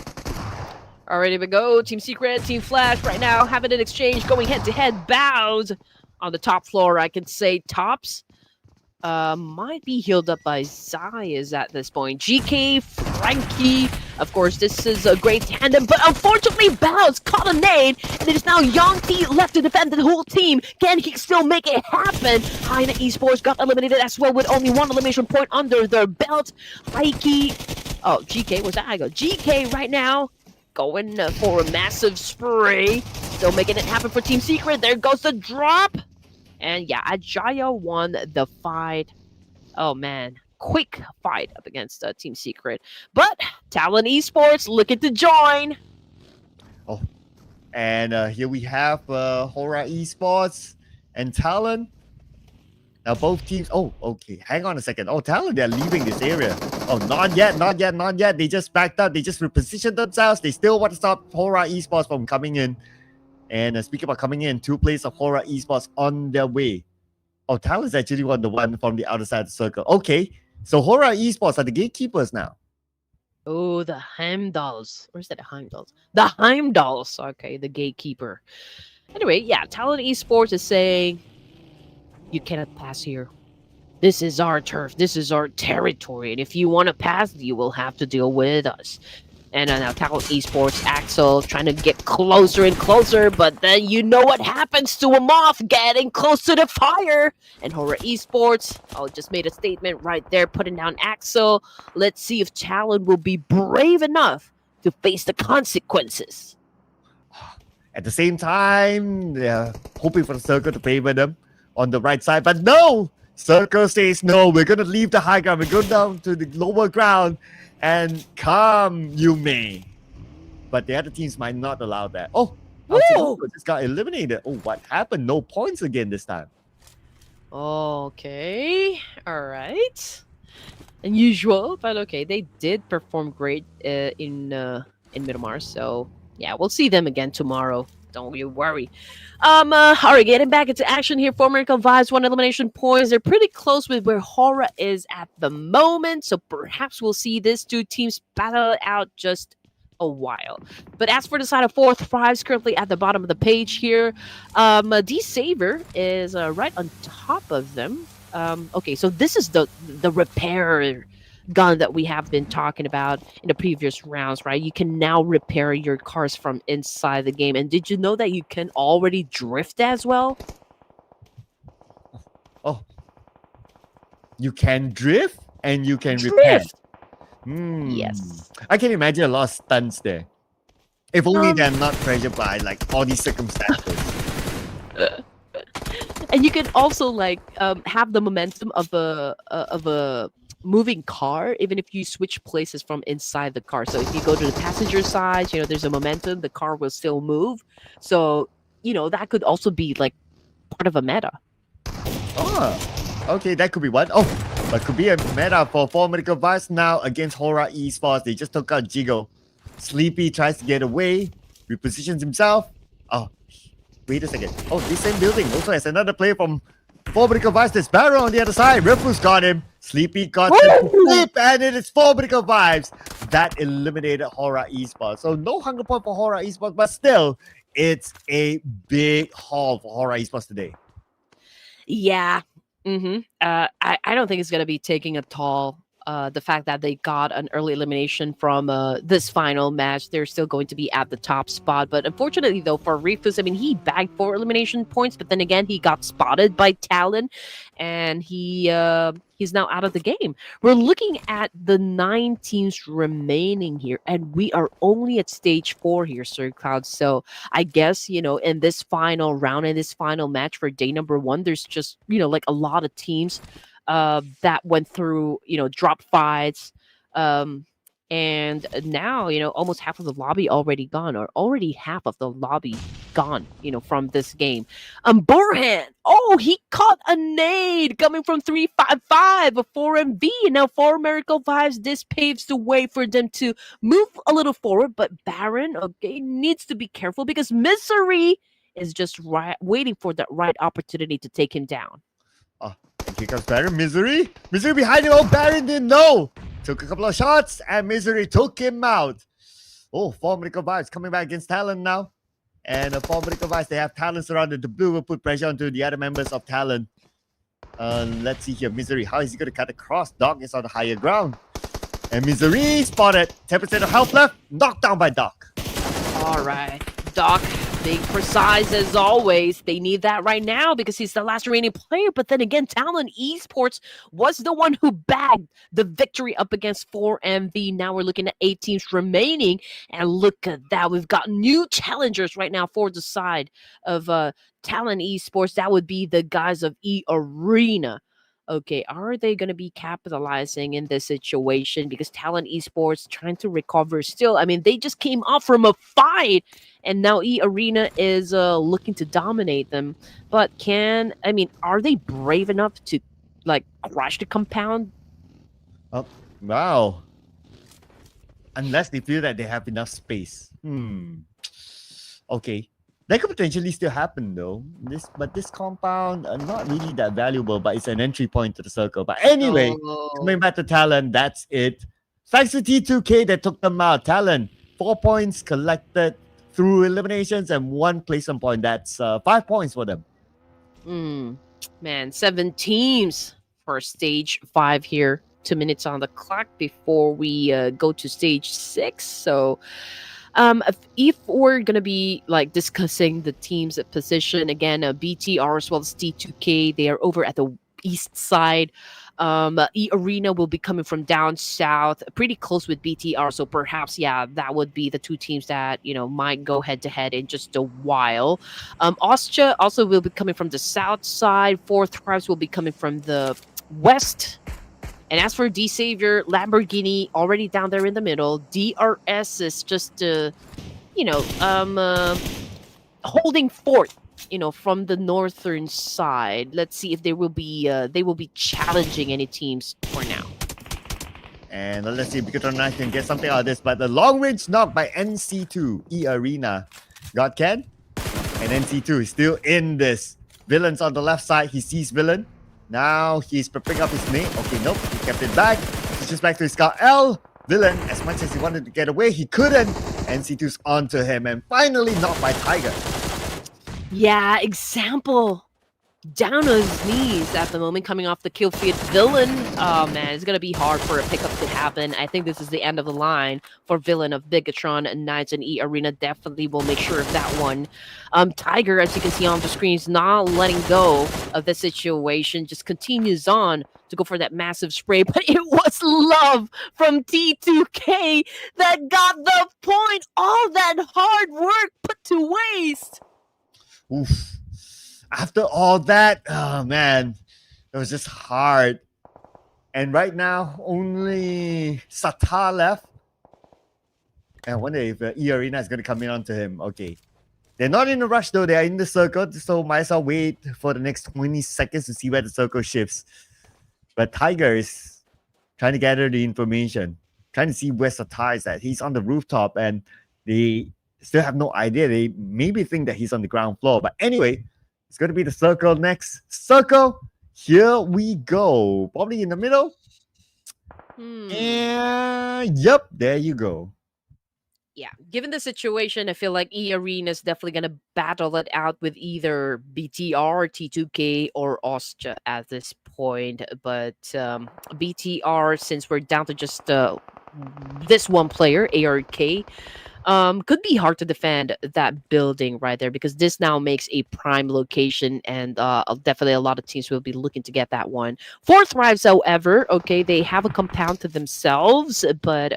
Alrighty, we go. Team Secret, Team Flash right now having an exchange, going head-to-head. Bows on the top floor, I can say. Tops might be healed up by Zayas at this point. GK, Frankie, of course, this is a great tandem, but unfortunately, Bows caught a nade, and it is now Young T left to defend the whole team. Can he still make it happen? HAINA Esports got eliminated as well with only 1 elimination point under their belt. Heike, GK, where's that? I go. GK right now going for a massive spray. Still making it happen for Team Secret. There goes the drop. And yeah, Ajaya won the fight. Oh man, quick fight up against Team Secret. But Talon Esports looking to join. Oh, and here we have HORAA Esports and Talon. Now both teams, okay, hang on a second. Talon, they're leaving this area. Not yet. They just backed up. They just repositioned themselves. They still want to stop HORAA Esports from coming in. And speaking about coming in, 2 players of HORAA Esports on their way. Talon's actually the one from the other side of the circle. Okay, so HORAA Esports are the gatekeepers now. Oh, the Heimdalls. Where's that Heimdalls? The Heimdalls. Okay, the gatekeeper. Anyway, yeah, Talon Esports is saying, you cannot pass here. This is our turf. This is our territory. And if you want to pass, you will have to deal with us. And now Talon Esports, Axel trying to get closer and closer, but then you know what happens to him off, getting close to the fire. And HORAA Esports, just made a statement right there, putting down Axel. Let's see if Talon will be brave enough to face the consequences. At the same time, they're hoping for the Circle to favor them on the right side, but no! Circle says no, we're going to leave the high ground, we go down to the lower ground, and come you may. But the other teams might not allow that. Oh, just got eliminated. Oh, what happened? No points again this time. Okay, all right. Unusual, but okay. They did perform great in Miramar, so yeah, we'll see them again tomorrow. Don't you worry. All right, getting back into action here. For Miracle Vibes, 1 elimination points. They're pretty close with where HORAA is at the moment, so perhaps we'll see these two teams battle it out just a while. But as for the side of 4th Fives, currently at the bottom of the page here, D-Saver is right on top of them. Okay, so this is the repair gun that we have been talking about in the previous rounds, right? You can now repair your cars from inside the game. And did you know that you can already drift as well? Oh, you can drift and you can repair. Yes. I can imagine a lot of stunts there. If only they're not pressured by like all these circumstances. And you can also like have the momentum of a moving car, even if you switch places from inside the car. So if you go to the passenger side, there's a momentum, the car will still move. So, that could also be like part of a meta. Oh, okay, that could be one. Oh, but could be a meta for Medical Vibes now against HORAA Esports. They just took out Jigo. Sleepy tries to get away, repositions himself. Oh, wait a second. Oh, this same building also has another player from Medical Vibes. There's Barrow on the other side. Ruthless got him. Sleepy got him. Flip, and it is Medical Vibes that eliminated HORAA Esports. So no hunger point for HORAA Esports, but still, it's a big haul for HORAA Esports today. Yeah. I don't think it's going to be taking a toll. The fact that they got an early elimination from this final match, they're still going to be at the top spot. But unfortunately, though, for Ruthless, he bagged 4 elimination points, but then again, he got spotted by Talon, and he's now out of the game. We're looking at the 9 teams remaining here, and we are only at stage 4 here, Sir Cloud. So I guess, in this final round, in this final match for day number 1, there's just, like a lot of teams that went through, drop fights, and now, almost half of the lobby already gone, or already half of the lobby gone, from this game. Burhan, he caught a nade coming from 355 before MV, and now for Miracle Vibes, this paves the way for them to move a little forward, but Baron, needs to be careful because Misery is just waiting for that right opportunity to take him down. Here comes Baron. Misery behind him. Oh, Baron didn't know. Took a couple of shots, and Misery took him out. Oh, Medical Vibes coming back against Talon now. And Medical Vibes, they have Talon surrounded. The blue will put pressure onto the other members of Talon. Let's see here. Misery, how is he going to cut across? Doc is on the higher ground. And Misery spotted. 10% of health left. Knocked down by Doc. All right. Doc, being precise as always. They need that right now because he's the last remaining player. But then again, Talon Esports was the one who bagged the victory up against 4MV. Now we're looking at 8 teams remaining. And look at that. We've got new challengers right now for the side of Talon Esports. That would be the guys of EARENA. Okay, are they going to be capitalizing in this situation? Because Talon Esports trying to recover still. They just came off from a fight, and now EARENA is looking to dominate them. But are they brave enough to, crash the compound? Oh, wow. Unless they feel that they have enough space. Okay. That could potentially still happen though. This compound not really that valuable, but it's an entry point to the circle. But anyway, coming back to Talon, that's it. Thanks to T2K that took them out. Talon, 4 points collected through eliminations and 1 placement point. That's 5 points for them. Man, 7 teams for stage 5 here. 2 minutes on the clock before we go to stage 6. So if we're gonna be like discussing the teams at position again, BTR as well as T2K, they are over at the east side. EARENA will be coming from down south, pretty close with BTR. So perhaps, yeah, that would be the two teams that might go head to head in just a while. Austria also will be coming from the south side. Fourth Tribes will be coming from the west. And as for D Savior, Lamborghini already down there in the middle. DRS is just holding fort, from the northern side. Let's see if they will be challenging any teams for now. And let's see if Bigatron 9 can get something out of this. But the long range knock by NC2, EARENA. Got Ken. And NC2 is still in this. Villain's on the left side. He sees Villain. Now he's prepping up his name. Okay, nope. He kept it back. He's just back to his car. L. Villain, as much as he wanted to get away, he couldn't. NC2's onto him. And finally knocked by Tiger. Yeah, example. Down on his knees at the moment, coming off the kill feed. Villain, oh man, it's gonna be hard for a pickup to happen. I think this is the end of the line for Villain of Bigatron and Knights and EARENA. Definitely will make sure of that one. Tiger, as you can see on the screen, is not letting go of the situation. Just continues on to go for that massive spray, but it was love from T2K that got the point. All that hard work put to waste. Oof. After all that, oh man, it was just hard. And right now, only Sata left. And I wonder if EARENA is going to come in onto him. Okay. They're not in a rush though. They are in the circle. So might as well wait for the next 20 seconds to see where the circle shifts. But Tiger is trying to gather the information. Trying to see where Sata is at. He's on the rooftop and they still have no idea. They maybe think that he's on the ground floor. But anyway, it's going to be the circle next. Circle, here we go. Probably in the middle. And yep, there you go. Yeah, given the situation, I feel like EARENA is definitely going to battle it out with either BTR, T2K, or Austria at this point. But BTR, since we're down to just this one player, ARK, could be hard to defend that building right there, because this now makes a prime location, and definitely a lot of teams will be looking to get that one. Fourth Thrives, however, okay, they have a compound to themselves, but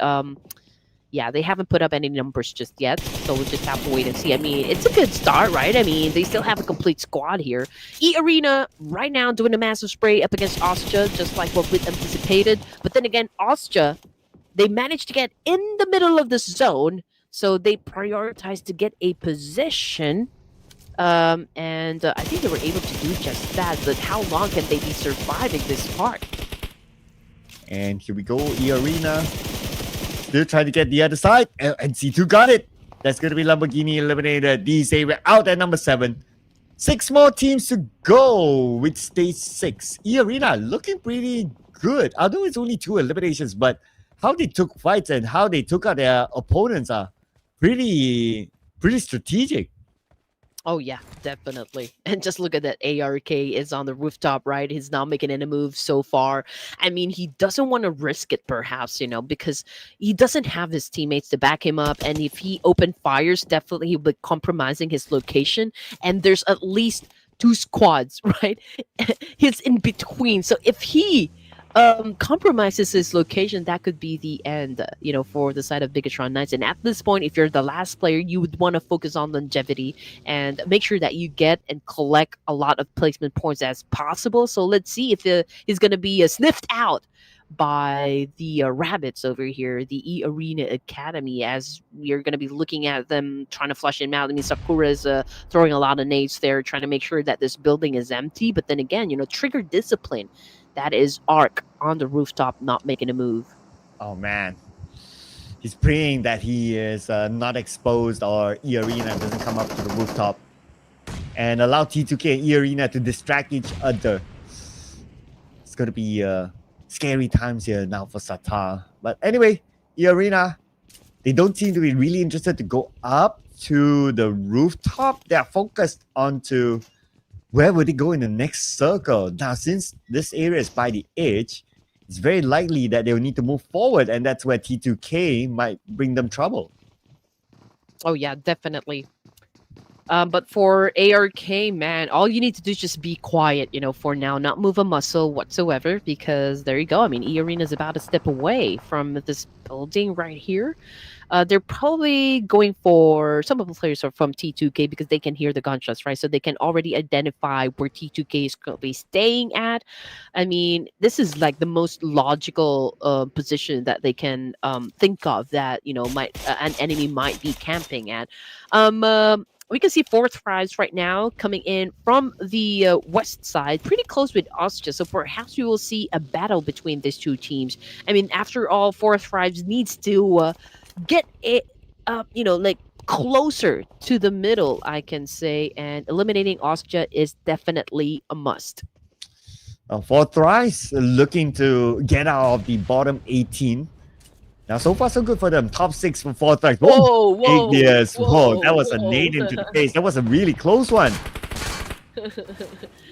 yeah, they haven't put up any numbers just yet, so we'll just have to wait and see. I mean, it's a good start, right? I mean, they still have a complete squad here. EARENA right now doing a massive spray up against Austria, just like what we anticipated. But then again, Austria, they managed to get in the middle of the zone, so they prioritized to get a position. And I think they were able to do just that. But how long can they be surviving this part? And here we go, EARENA. Still trying to get the other side. And C2 got it. That's going to be Lamborghini eliminated. DJ, we're out at number 7. 6 more teams to go with stage 6. EARENA looking pretty good. Although it's only 2 eliminations, but how they took fights and how they took out their opponents are pretty strategic. Oh yeah, definitely. And just look at that. ARK is on the rooftop, right? He's not making any moves so far. I mean, he doesn't want to risk it, perhaps, because he doesn't have his teammates to back him up. And if he open fires, definitely he'll be compromising his location. And there's at least 2 squads, right? He's in between. So if he compromises his location, that could be the end, for the side of Bigatron Knights. And at this point, if you're the last player, you would want to focus on longevity and make sure that you get and collect a lot of placement points as possible. So let's see if he's going to be sniffed out by the rabbits over here, the EARENA Academy, as we're going to be looking at them trying to flush him out. I mean, Sakura is throwing a lot of nades there, trying to make sure that this building is empty. But then again, trigger discipline. That is Ark on the rooftop, not making a move. Oh man, he's praying that he is not exposed, or EARENA doesn't come up to the rooftop and allow T2K and EARENA to distract each other. It's gonna be scary times here now for Sata. But anyway, EARENA, they don't seem to be really interested to go up to the rooftop. They are focused onto where would they go in the next circle. Now, since this area is by the edge, it's very likely that they'll need to move forward, and that's where T2K might bring them trouble. Oh yeah, definitely. But for ARK, man, all you need to do is just be quiet, for now, not move a muscle whatsoever, because there you go. I mean, EARENA is about a step away from this building right here. They're probably going for some of the players are from T2K because they can hear the gunshots, right? So they can already identify where T2K is currently staying at. I mean, this is like the most logical position that they can think of that might an enemy might be camping at. We can see fourth Thrives right now coming in from the west side, pretty close with Austria. So perhaps we will see a battle between these two teams. I mean, after all, fourth Thrives needs to get it like closer to the middle, I can say, and eliminating Austria is definitely a must. Fourth Rise looking to get out of the bottom 18. Now, so far, so good for them. Top 6 for Fourth Rise. Whoa, whoa, Yes. whoa, That was a nade into the face. That was a really close one.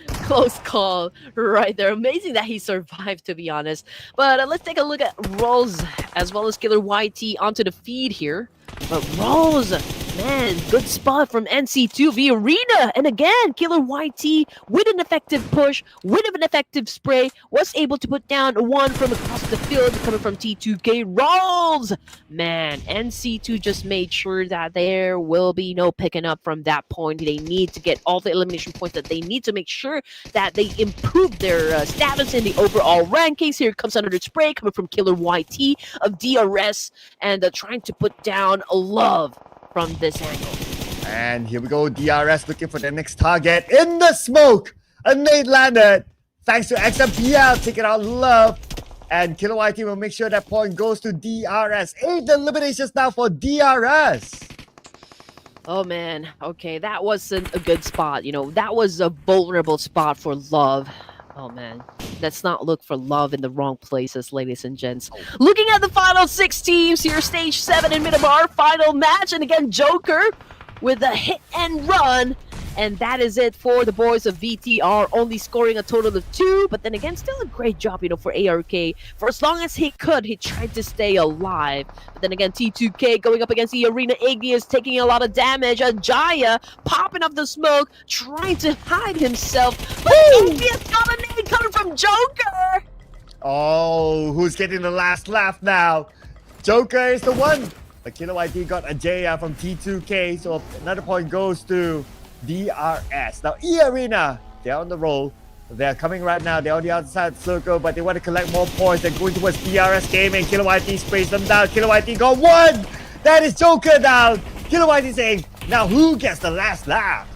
Close call right there. Amazing that he survived, to be honest. But let's take a look at Rolls as well as Killer YT onto the feed here. But Rolls, man, good spot from NC2 v EARENA. And again, Killer YT with an effective push, with an effective spray, was able to put down one from across the field coming from T2K. Rolls, man, NC2 just made sure that there will be no picking up from that point. They need to get all the elimination points that they need to make sure that they improve their status in the overall rankings. Here comes another spray coming from Killer YT of DRS and trying to put down a love from this angle. And here we go. DRS looking for the next target in the smoke. A nade landed. Thanks to XMPL taking out love. And Killer YT will make sure that point goes to DRS. 8 eliminations now for DRS. Oh man, okay, that wasn't a good spot. That was a vulnerable spot for love. Oh man, let's not look for love in the wrong places, ladies and gents. Looking at the final 6 teams here, stage 7 in Miramar, final match, and again, Joker with a hit and run. And that is it for the boys of VTR, only scoring a total of 2. But then again, still a great job, for ARK. For as long as he could, he tried to stay alive. But then again, T2K going up against the EARENA. Igneous taking a lot of damage. Jaya popping up the smoke, trying to hide himself. But Igneous got a nade coming from Joker. Oh, who's getting the last laugh now? Joker is the one. But Killer YT got a Jaya from T2K. So another point goes to DRS. Now, EARENA, they're on the roll. They're coming right now. They're on the outside circle, but they want to collect more points. They're going towards DRS gaming. Killer YT sprays them down. Killer YT got 1. That is Joker down. Killer YT saying, now who gets the last laugh?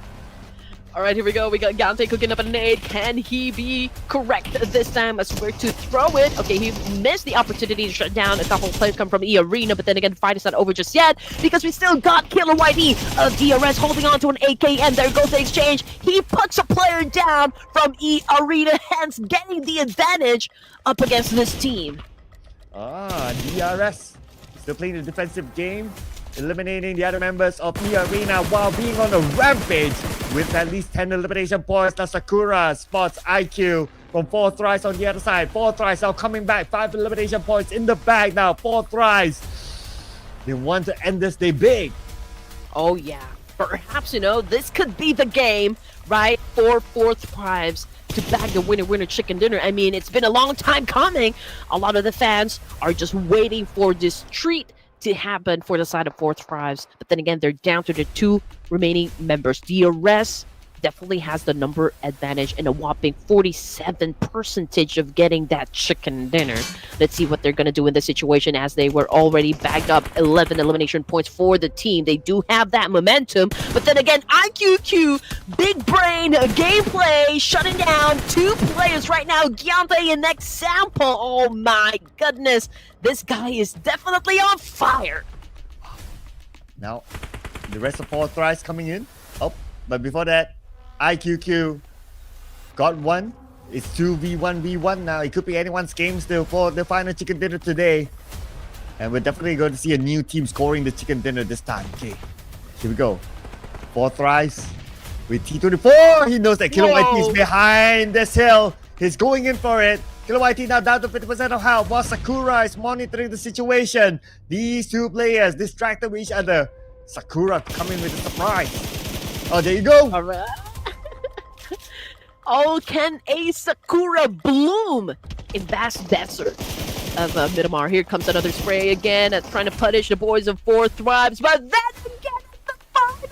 All right, here we go. We got Gante cooking up a nade. Can he be correct this time as where to throw it? Okay, he missed the opportunity to shut down a couple of players come from EARENA, but then again, the fight is not over just yet because we still got Killer YT of DRS holding on to an AK, and there goes the exchange. He puts a player down from EARENA, hence getting the advantage up against this team. DRS still playing the defensive game, eliminating the other members of EARENA while being on a rampage with at least 10 elimination points. Now Sakura spots IQ from Fourth Rise on the other side. Fourth Rise now coming back. 5 elimination points in the bag now. Fourth Rise, they want to end this day big. Oh yeah, perhaps this could be the game, right, for Fourth Rise to bag the winner chicken dinner. I mean, it's been a long time coming. A lot of the fans are just waiting for this treat to happen for the side of Fourth Thrives. But then again, they're down to the 2 remaining members. DRS definitely has the number advantage and a whopping 47% of getting that chicken dinner. Let's see what they're going to do in this situation as they were already bagged up 11 elimination points for the team. They do have that momentum, but then again, IQQ, big brain gameplay, shutting down 2 players right now. Gyante and next sample. Oh my goodness. This guy is definitely on fire. Now, the rest of Fourth Rise coming in. Oh, but before that, IQQ got 1. It's 2v1v1 now. It could be anyone's game still for the final chicken dinner today. And we're definitely going to see a new team scoring the chicken dinner this time. Okay, here we go. Fourth Rise with T24. He knows that Killer YT is behind this hill. He's going in for it. Killer YT now down to 50% of health while Sakura is monitoring the situation. These two players distracted with each other. Sakura coming with a surprise. Oh, there you go. All right. Oh, can a Sakura bloom in vast desert of Miramar? Here comes another spray again, trying to punish the boys of Four Thrives. But then again, the final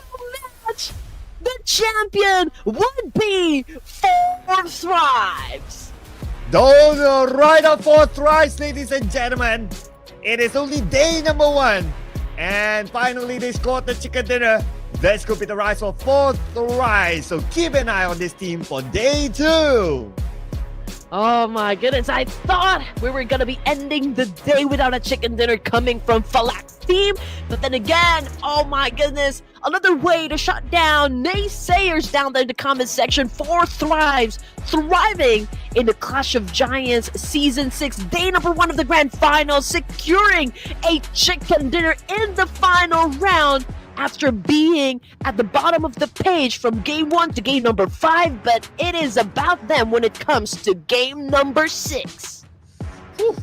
match, the champion would be Four Thrives. Those are right up for thrice, ladies and gentlemen. It is only day number 1. And finally, they scored the chicken dinner. This could be the rise for Fourth Rise. So keep an eye on this team for day 2. Oh my goodness, I thought we were gonna be ending the day without a chicken dinner coming from Falak's team. But then again, oh my goodness, another way to shut down naysayers down there in the comment section. Four Thrives, thriving in the Clash of Giants Season 6, day number 1 of the Grand Finals, securing a chicken dinner in the final round after being at the bottom of the page from game 1 to game number 5, but it is about them when it comes to game number 6. Whew.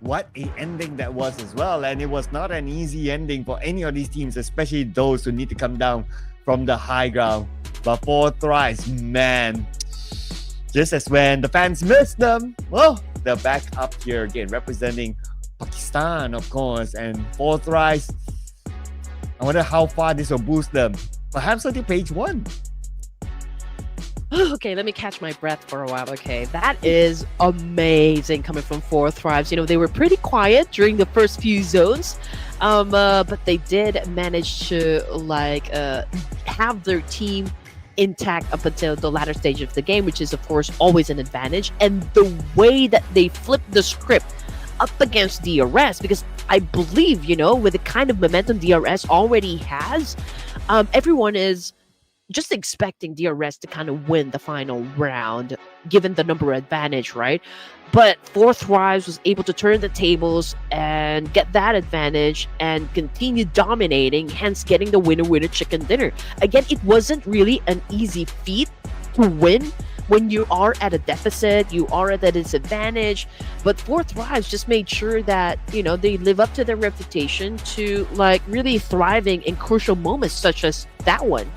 What a ending that was as well, and it was not an easy ending for any of these teams, especially those who need to come down from the high ground. But Four Thrives, man, just as when the fans miss them, well, they're back up here again, representing Pakistan, of course, and Four Thrives. I wonder how far this will boost them. Perhaps until page 1. Okay, let me catch my breath for a while. Okay, that is amazing coming from Four Thrives. You know, they were pretty quiet during the first few zones, but they did manage to have their team intact up until the latter stage of the game, which is of course always an advantage. And the way that they flipped the script up against DRS, because I believe, you know, with the kind of momentum DRS already has, everyone is just expecting DRS to kind of win the final round, given the number advantage, right? But Four Thrives was able to turn the tables and get that advantage and continue dominating, hence getting the winner chicken dinner. Again, it wasn't really an easy feat to win when you are at a deficit, you are at a disadvantage, but Four Thrives just made sure that, you know, they live up to their reputation to like really thriving in crucial moments such as that one.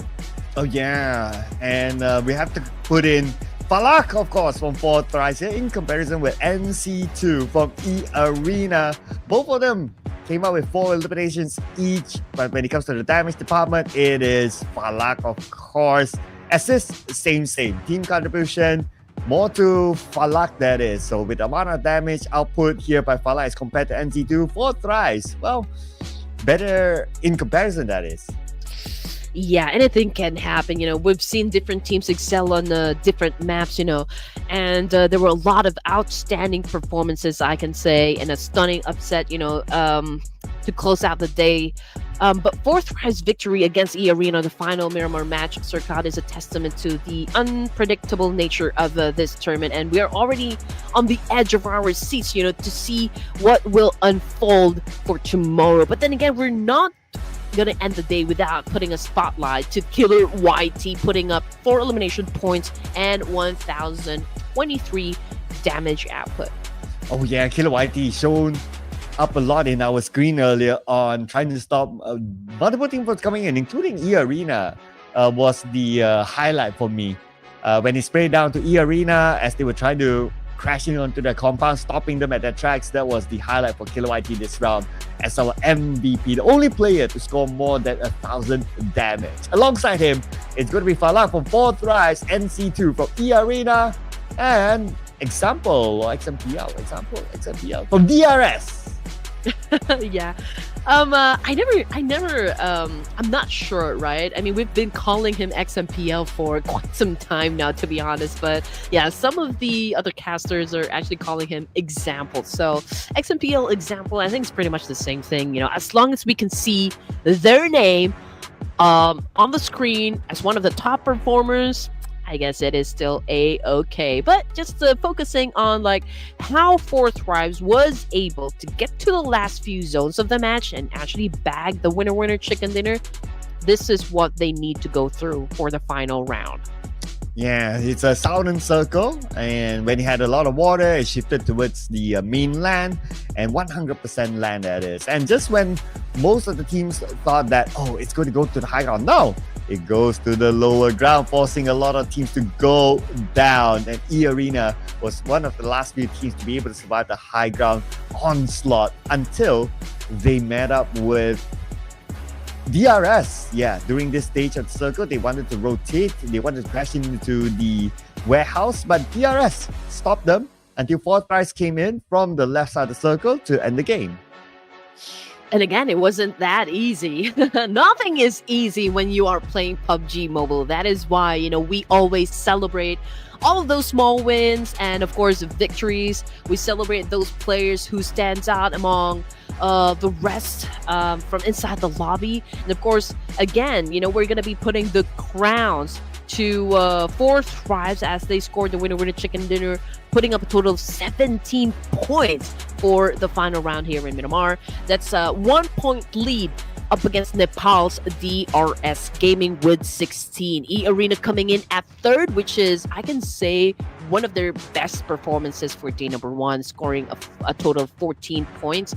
Oh yeah, and we have to put in Falak, of course, from Four Thrives here in comparison with NC2 from EARENA. Both of them came out with 4 eliminations each, but when it comes to the damage department, it is Falak, of course. Assist, same. Team contribution, more to Falak, that is. So with the amount of damage output here by Falak as compared to NC2, Four Thrives, well, better in comparison, that is. Yeah, anything can happen. You know, we've seen different teams excel on different maps, you know, and there were a lot of outstanding performances, I can say, and a stunning upset, you know, to close out the day. But Four Thrives' victory against EARENA, the final Miramar match, Circuit, is a testament to the unpredictable nature of this tournament, and we are already on the edge of our seats, you know, to see what will unfold for tomorrow. But then again, we're not gonna end the day without putting a spotlight to Killer YT, putting up 4 elimination points and 1023 damage output. Oh yeah, Killer YT shown up a lot in our screen earlier on, trying to stop multiple teams from coming in, including EARENA was the highlight for me. When he sprayed down to EARENA as they were trying to crashing onto their compound, stopping them at their tracks, that was the highlight for Killer YT this round as our MVP, the only player to score more than 1,000 damage. Alongside him, it's going to be Falak from Four Thrives, NC2 from EARENA, and XMPL from DRS. Yeah. I'm not sure, right? I mean, we've been calling him XMPL for quite some time now, to be honest, but yeah, some of the other casters are actually calling him Example. So XMPL, Example, I think it's pretty much the same thing, you know, as long as we can see their name on the screen as one of the top performers, I guess it is still a-okay. But just focusing on like how Four Thrives was able to get to the last few zones of the match and actually bag the winner chicken dinner, this is what they need to go through for the final round. Yeah, it's a southern circle, and when it had a lot of water, it shifted towards the mainland, and 100% land that is. And just when most of the teams thought that, oh, it's going to go to the high ground, no, it goes to the lower ground, forcing a lot of teams to go down. And EARENA was one of the last few teams to be able to survive the high ground onslaught until they met up with DRS. Yeah, during this stage of the circle, they wanted to rotate, they wanted to crash into the warehouse, but DRS stopped them until fourth prize came in from the left side of the circle to end the game. And again, it wasn't that easy. Nothing is easy when you are playing PUBG Mobile. That is why, we always celebrate all of those small wins and, of course, victories. We celebrate those players who stands out among the rest from inside the lobby. And, of course, again, we're going to be putting the crowns to fourth thrives as they scored the winner chicken dinner, putting up a total of 17 points for the final round here in Miramar. That's a 1 point lead up against Nepal's DRS Gaming with 16. EARENA coming in at third, which is, I can say, one of their best performances for day number one, scoring a total of 14 points.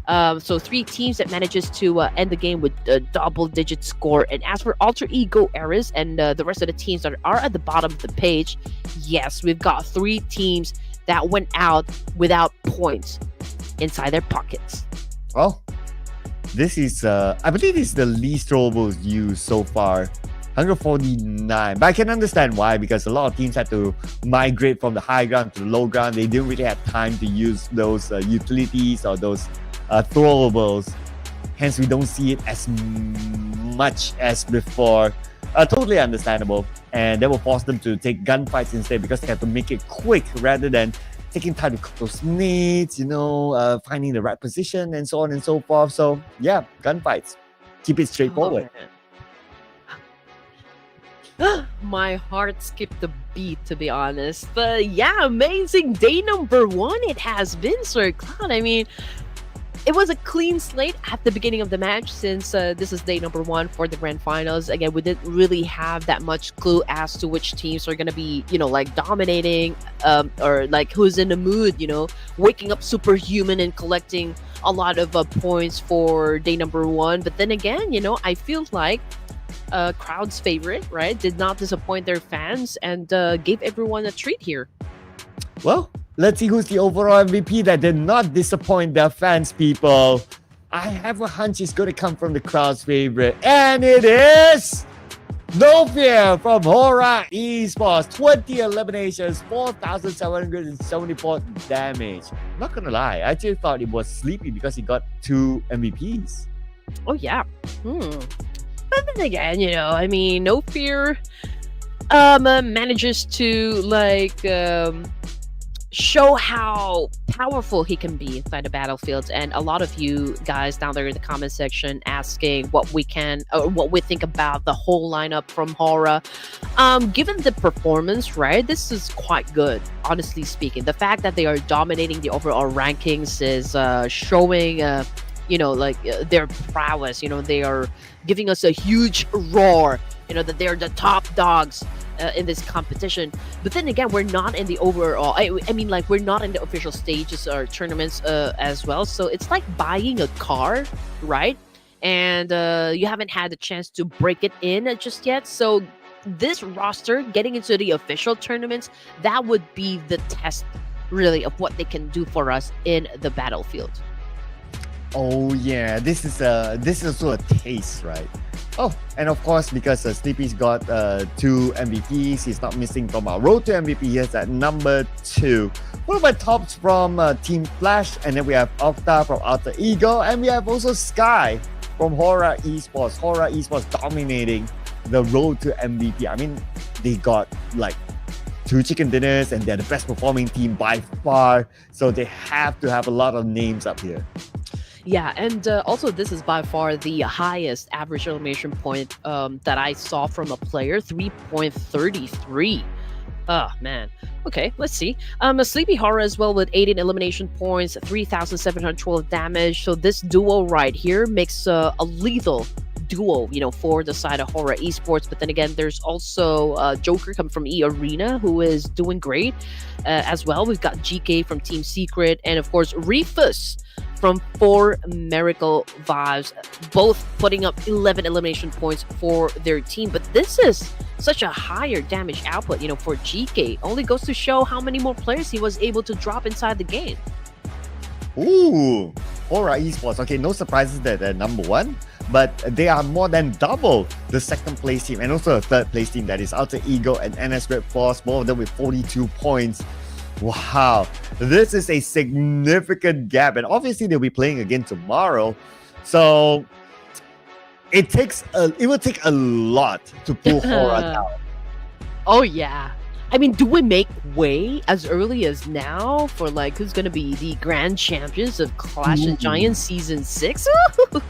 So three teams that manages to end the game with a double-digit score. And as for Alter Ego Eras and the rest of the teams that are at the bottom of the page, yes, we've got three teams that went out without points inside their pockets. Well, this is, I believe it's the least throwables used so far. 149. But I can understand why, because a lot of teams had to migrate from the high ground to the low ground. They didn't really have time to use those utilities or those throwables. Hence, we don't see it as much as before. Totally understandable. And that will force them to take gunfights instead, because they have to make it quick rather than taking time to cook those nades, finding the right position and so on and so forth. So, yeah, gunfights. Keep it straightforward. My heart skipped a beat, to be honest. But yeah, amazing day number one it has been, Sir Cloud. I mean, it was a clean slate at the beginning of the match, since this is day number one for the grand finals. Again, we didn't really have that much clue as to which teams are going to be, dominating or who's in the mood, waking up superhuman and collecting a lot of points for day number one. But then again, I feel like crowd's favorite, right, did not disappoint their fans and gave everyone a treat here. Well, let's see who's the overall MVP that did not disappoint their fans, people. I have a hunch it's going to come from the crowd's favorite, and it is No Fear from HORAA Esports. 20 eliminations, 4,774 damage. Not gonna lie, I actually thought it was Sleepy because he got 2 MVPs. Oh yeah. But then again, No Fear manages to show how powerful he can be inside the battlefield. And a lot of you guys down there in the comment section asking what we think about the whole lineup from HORAA. Given the performance, right, this is quite good, honestly speaking. The fact that they are dominating the overall rankings is showing their prowess. They are giving us a huge roar, that they're the top dogs in this competition. But then again, we're not in the overall, we're not in the official stages or tournaments as well. So it's like buying a car, right? And you haven't had the chance to break it in just yet. So this roster getting into the official tournaments, that would be the test really of what they can do for us in the battlefield. Oh yeah, this is also a taste, right? Oh, and of course, because Sleepy's got 2 MVPs, he's not missing from our road to MVP. He's at number 2. One of my tops from Team Flash, and then we have Octa from Alter Ego, and we have also Sky from HORAA Esports. HORAA Esports dominating the road to MVP. I mean, they got 2 chicken dinners, and they're the best performing team by far. So they have to have a lot of names up here. Yeah, and also this is by far the highest average elimination point that I saw from a player, 3.33. Oh, man. Okay, let's see. A Sleepy HORAA as well with 18 elimination points, 3,712 damage. So this duo right here makes a lethal duo, for the side of HORAA Esports. But then again, there's also Joker coming from EARENA, who is doing great as well. We've got GK from Team Secret, and of course, Ruthless from 4 Miracle Vibes, both putting up 11 elimination points for their team. But this is such a higher damage output, for GK. Only goes to show how many more players he was able to drop inside the game. Ooh, HORAA Esports. Okay, no surprises that they're number 1, but they are more than double the second place team and also a third place team, that is Alter Ego and NS REDFORCE, both of them with 42 points. Wow, this is a significant gap, and obviously they'll be playing again tomorrow, so it will take a lot to pull HORAA down. Oh yeah. I mean, do we make way as early as now for who's gonna be the grand champions of Clash of Giants Season 6?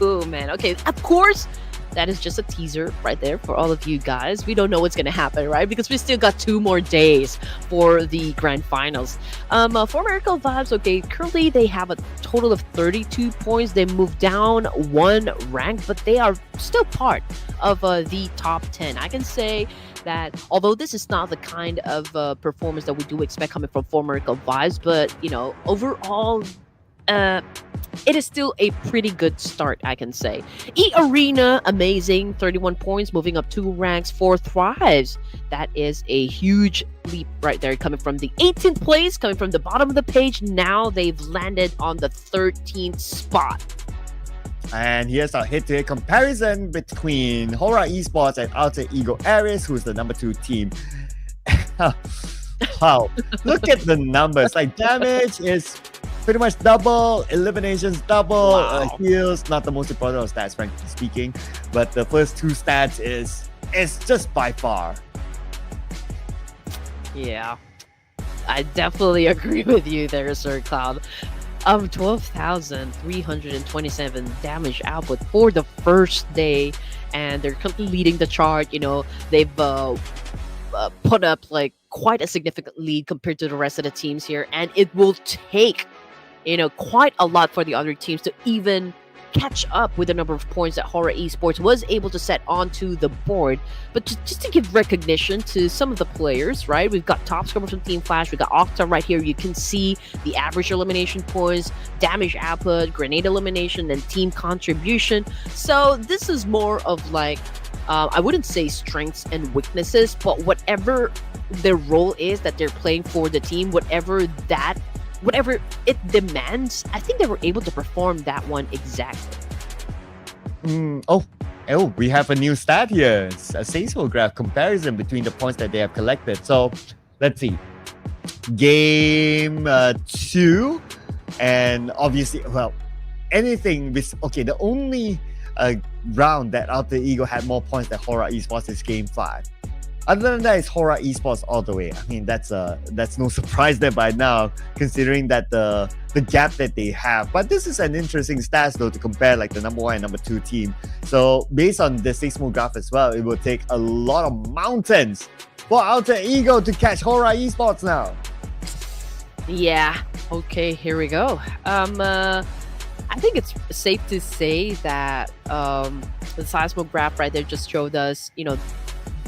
Ooh, man. Okay, of course, that is just a teaser right there for all of you guys. We don't know what's gonna happen, right? Because we still got 2 more days for the grand finals. For Miracle Vibes, okay, currently they have a total of 32 points. They moved down 1 rank, but they are still part of the top 10. I can say that although this is not the kind of performance that we do expect coming from 4 Miracle Vibes, but overall, it is still a pretty good start, I can say. EARENA, amazing, 31 points, moving up 2 ranks. 4 Thrives, that is a huge leap right there, coming from the 18th place, coming from the bottom of the page. Now they've landed on the 13th spot. And here's our head-to-head comparison between HORAA Esports and Alter Ego Ares, who's the number 2 team. Wow, look at the numbers. Damage is pretty much double, eliminations double, Wow. heals not the most important of stats, frankly speaking, but the first 2 stats is just by far. Yeah, I definitely agree with you there, Sir Cloud. 12,327 damage output for the first day, and they're completely leading the chart. They've put up quite a significant lead compared to the rest of the teams here, and it will take quite a lot for the other teams to even catch up with the number of points that HORAA Esports was able to set onto the board. But just to give recognition to some of the players, right? We've got top scorers from Team Flash. We've got Octa right here. You can see the average elimination points, damage output, grenade elimination, and team contribution. So this is more of I wouldn't say strengths and weaknesses, but whatever their role is that they're playing for the team, whatever it demands, I think they were able to perform that one exactly. Oh, we have a new stat here. It's a seismograph comparison between the points that they have collected. So let's see. Game 2, and obviously, anything with the only round that Alter Ego had more points than HORAA Esports is Game 5. Other than that, it's HORAA Esports all the way. I mean, that's no surprise there by now, considering that the gap that they have. But this is an interesting stats though to compare the number 1 and number 2 team. So based on the seismograph as well, it will take a lot of mountains for Alter Ego to catch HORAA Esports now. Yeah. Okay. Here we go. I think it's safe to say that the seismograph right there just showed us,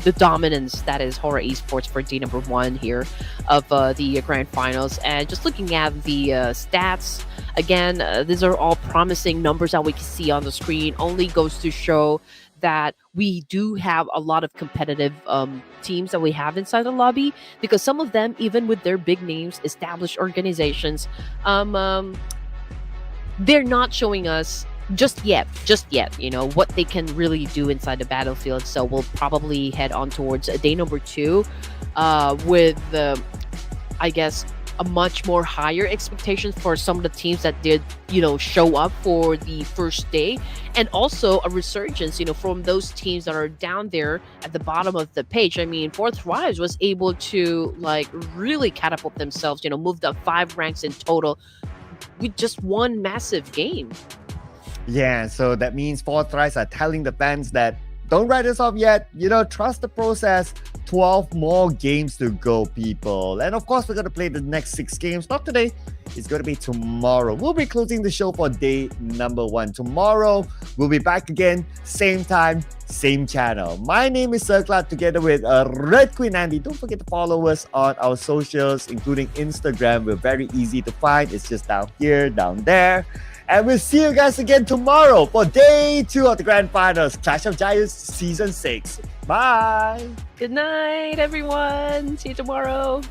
the dominance that is HORAA Esports for day number 1 here of the grand finals. And just looking at the stats, again, these are all promising numbers that we can see on the screen. Only goes to show that we do have a lot of competitive teams that we have inside the lobby, because some of them, even with their big names, established organizations, they're not showing us just yet, what they can really do inside the battlefield. So we'll probably head on towards day number 2 with, I guess, a much more higher expectations for some of the teams that did, show up for the first day, and also a resurgence, from those teams that are down there at the bottom of the page. I mean, 4 Thrives was able to really catapult themselves, moved up 5 ranks in total with just one massive game. Yeah, so that means 4 Thrives are telling the fans that don't write us off yet. Trust the process. 12 more games to go, people. And of course, we're going to play the next 6 games. Not today. is going to be tomorrow. We'll be closing the show for day number 1. Tomorrow, we'll be back again, same time, same channel. My name is Sir Cloud together with Red Queen Andy. Don't forget to follow us on our socials, including Instagram. We're very easy to find. It's just down here, down there. And we'll see you guys again tomorrow for day 2 of the Grand Finals, Clash of Giants Season 6. Bye! Good night, everyone. See you tomorrow.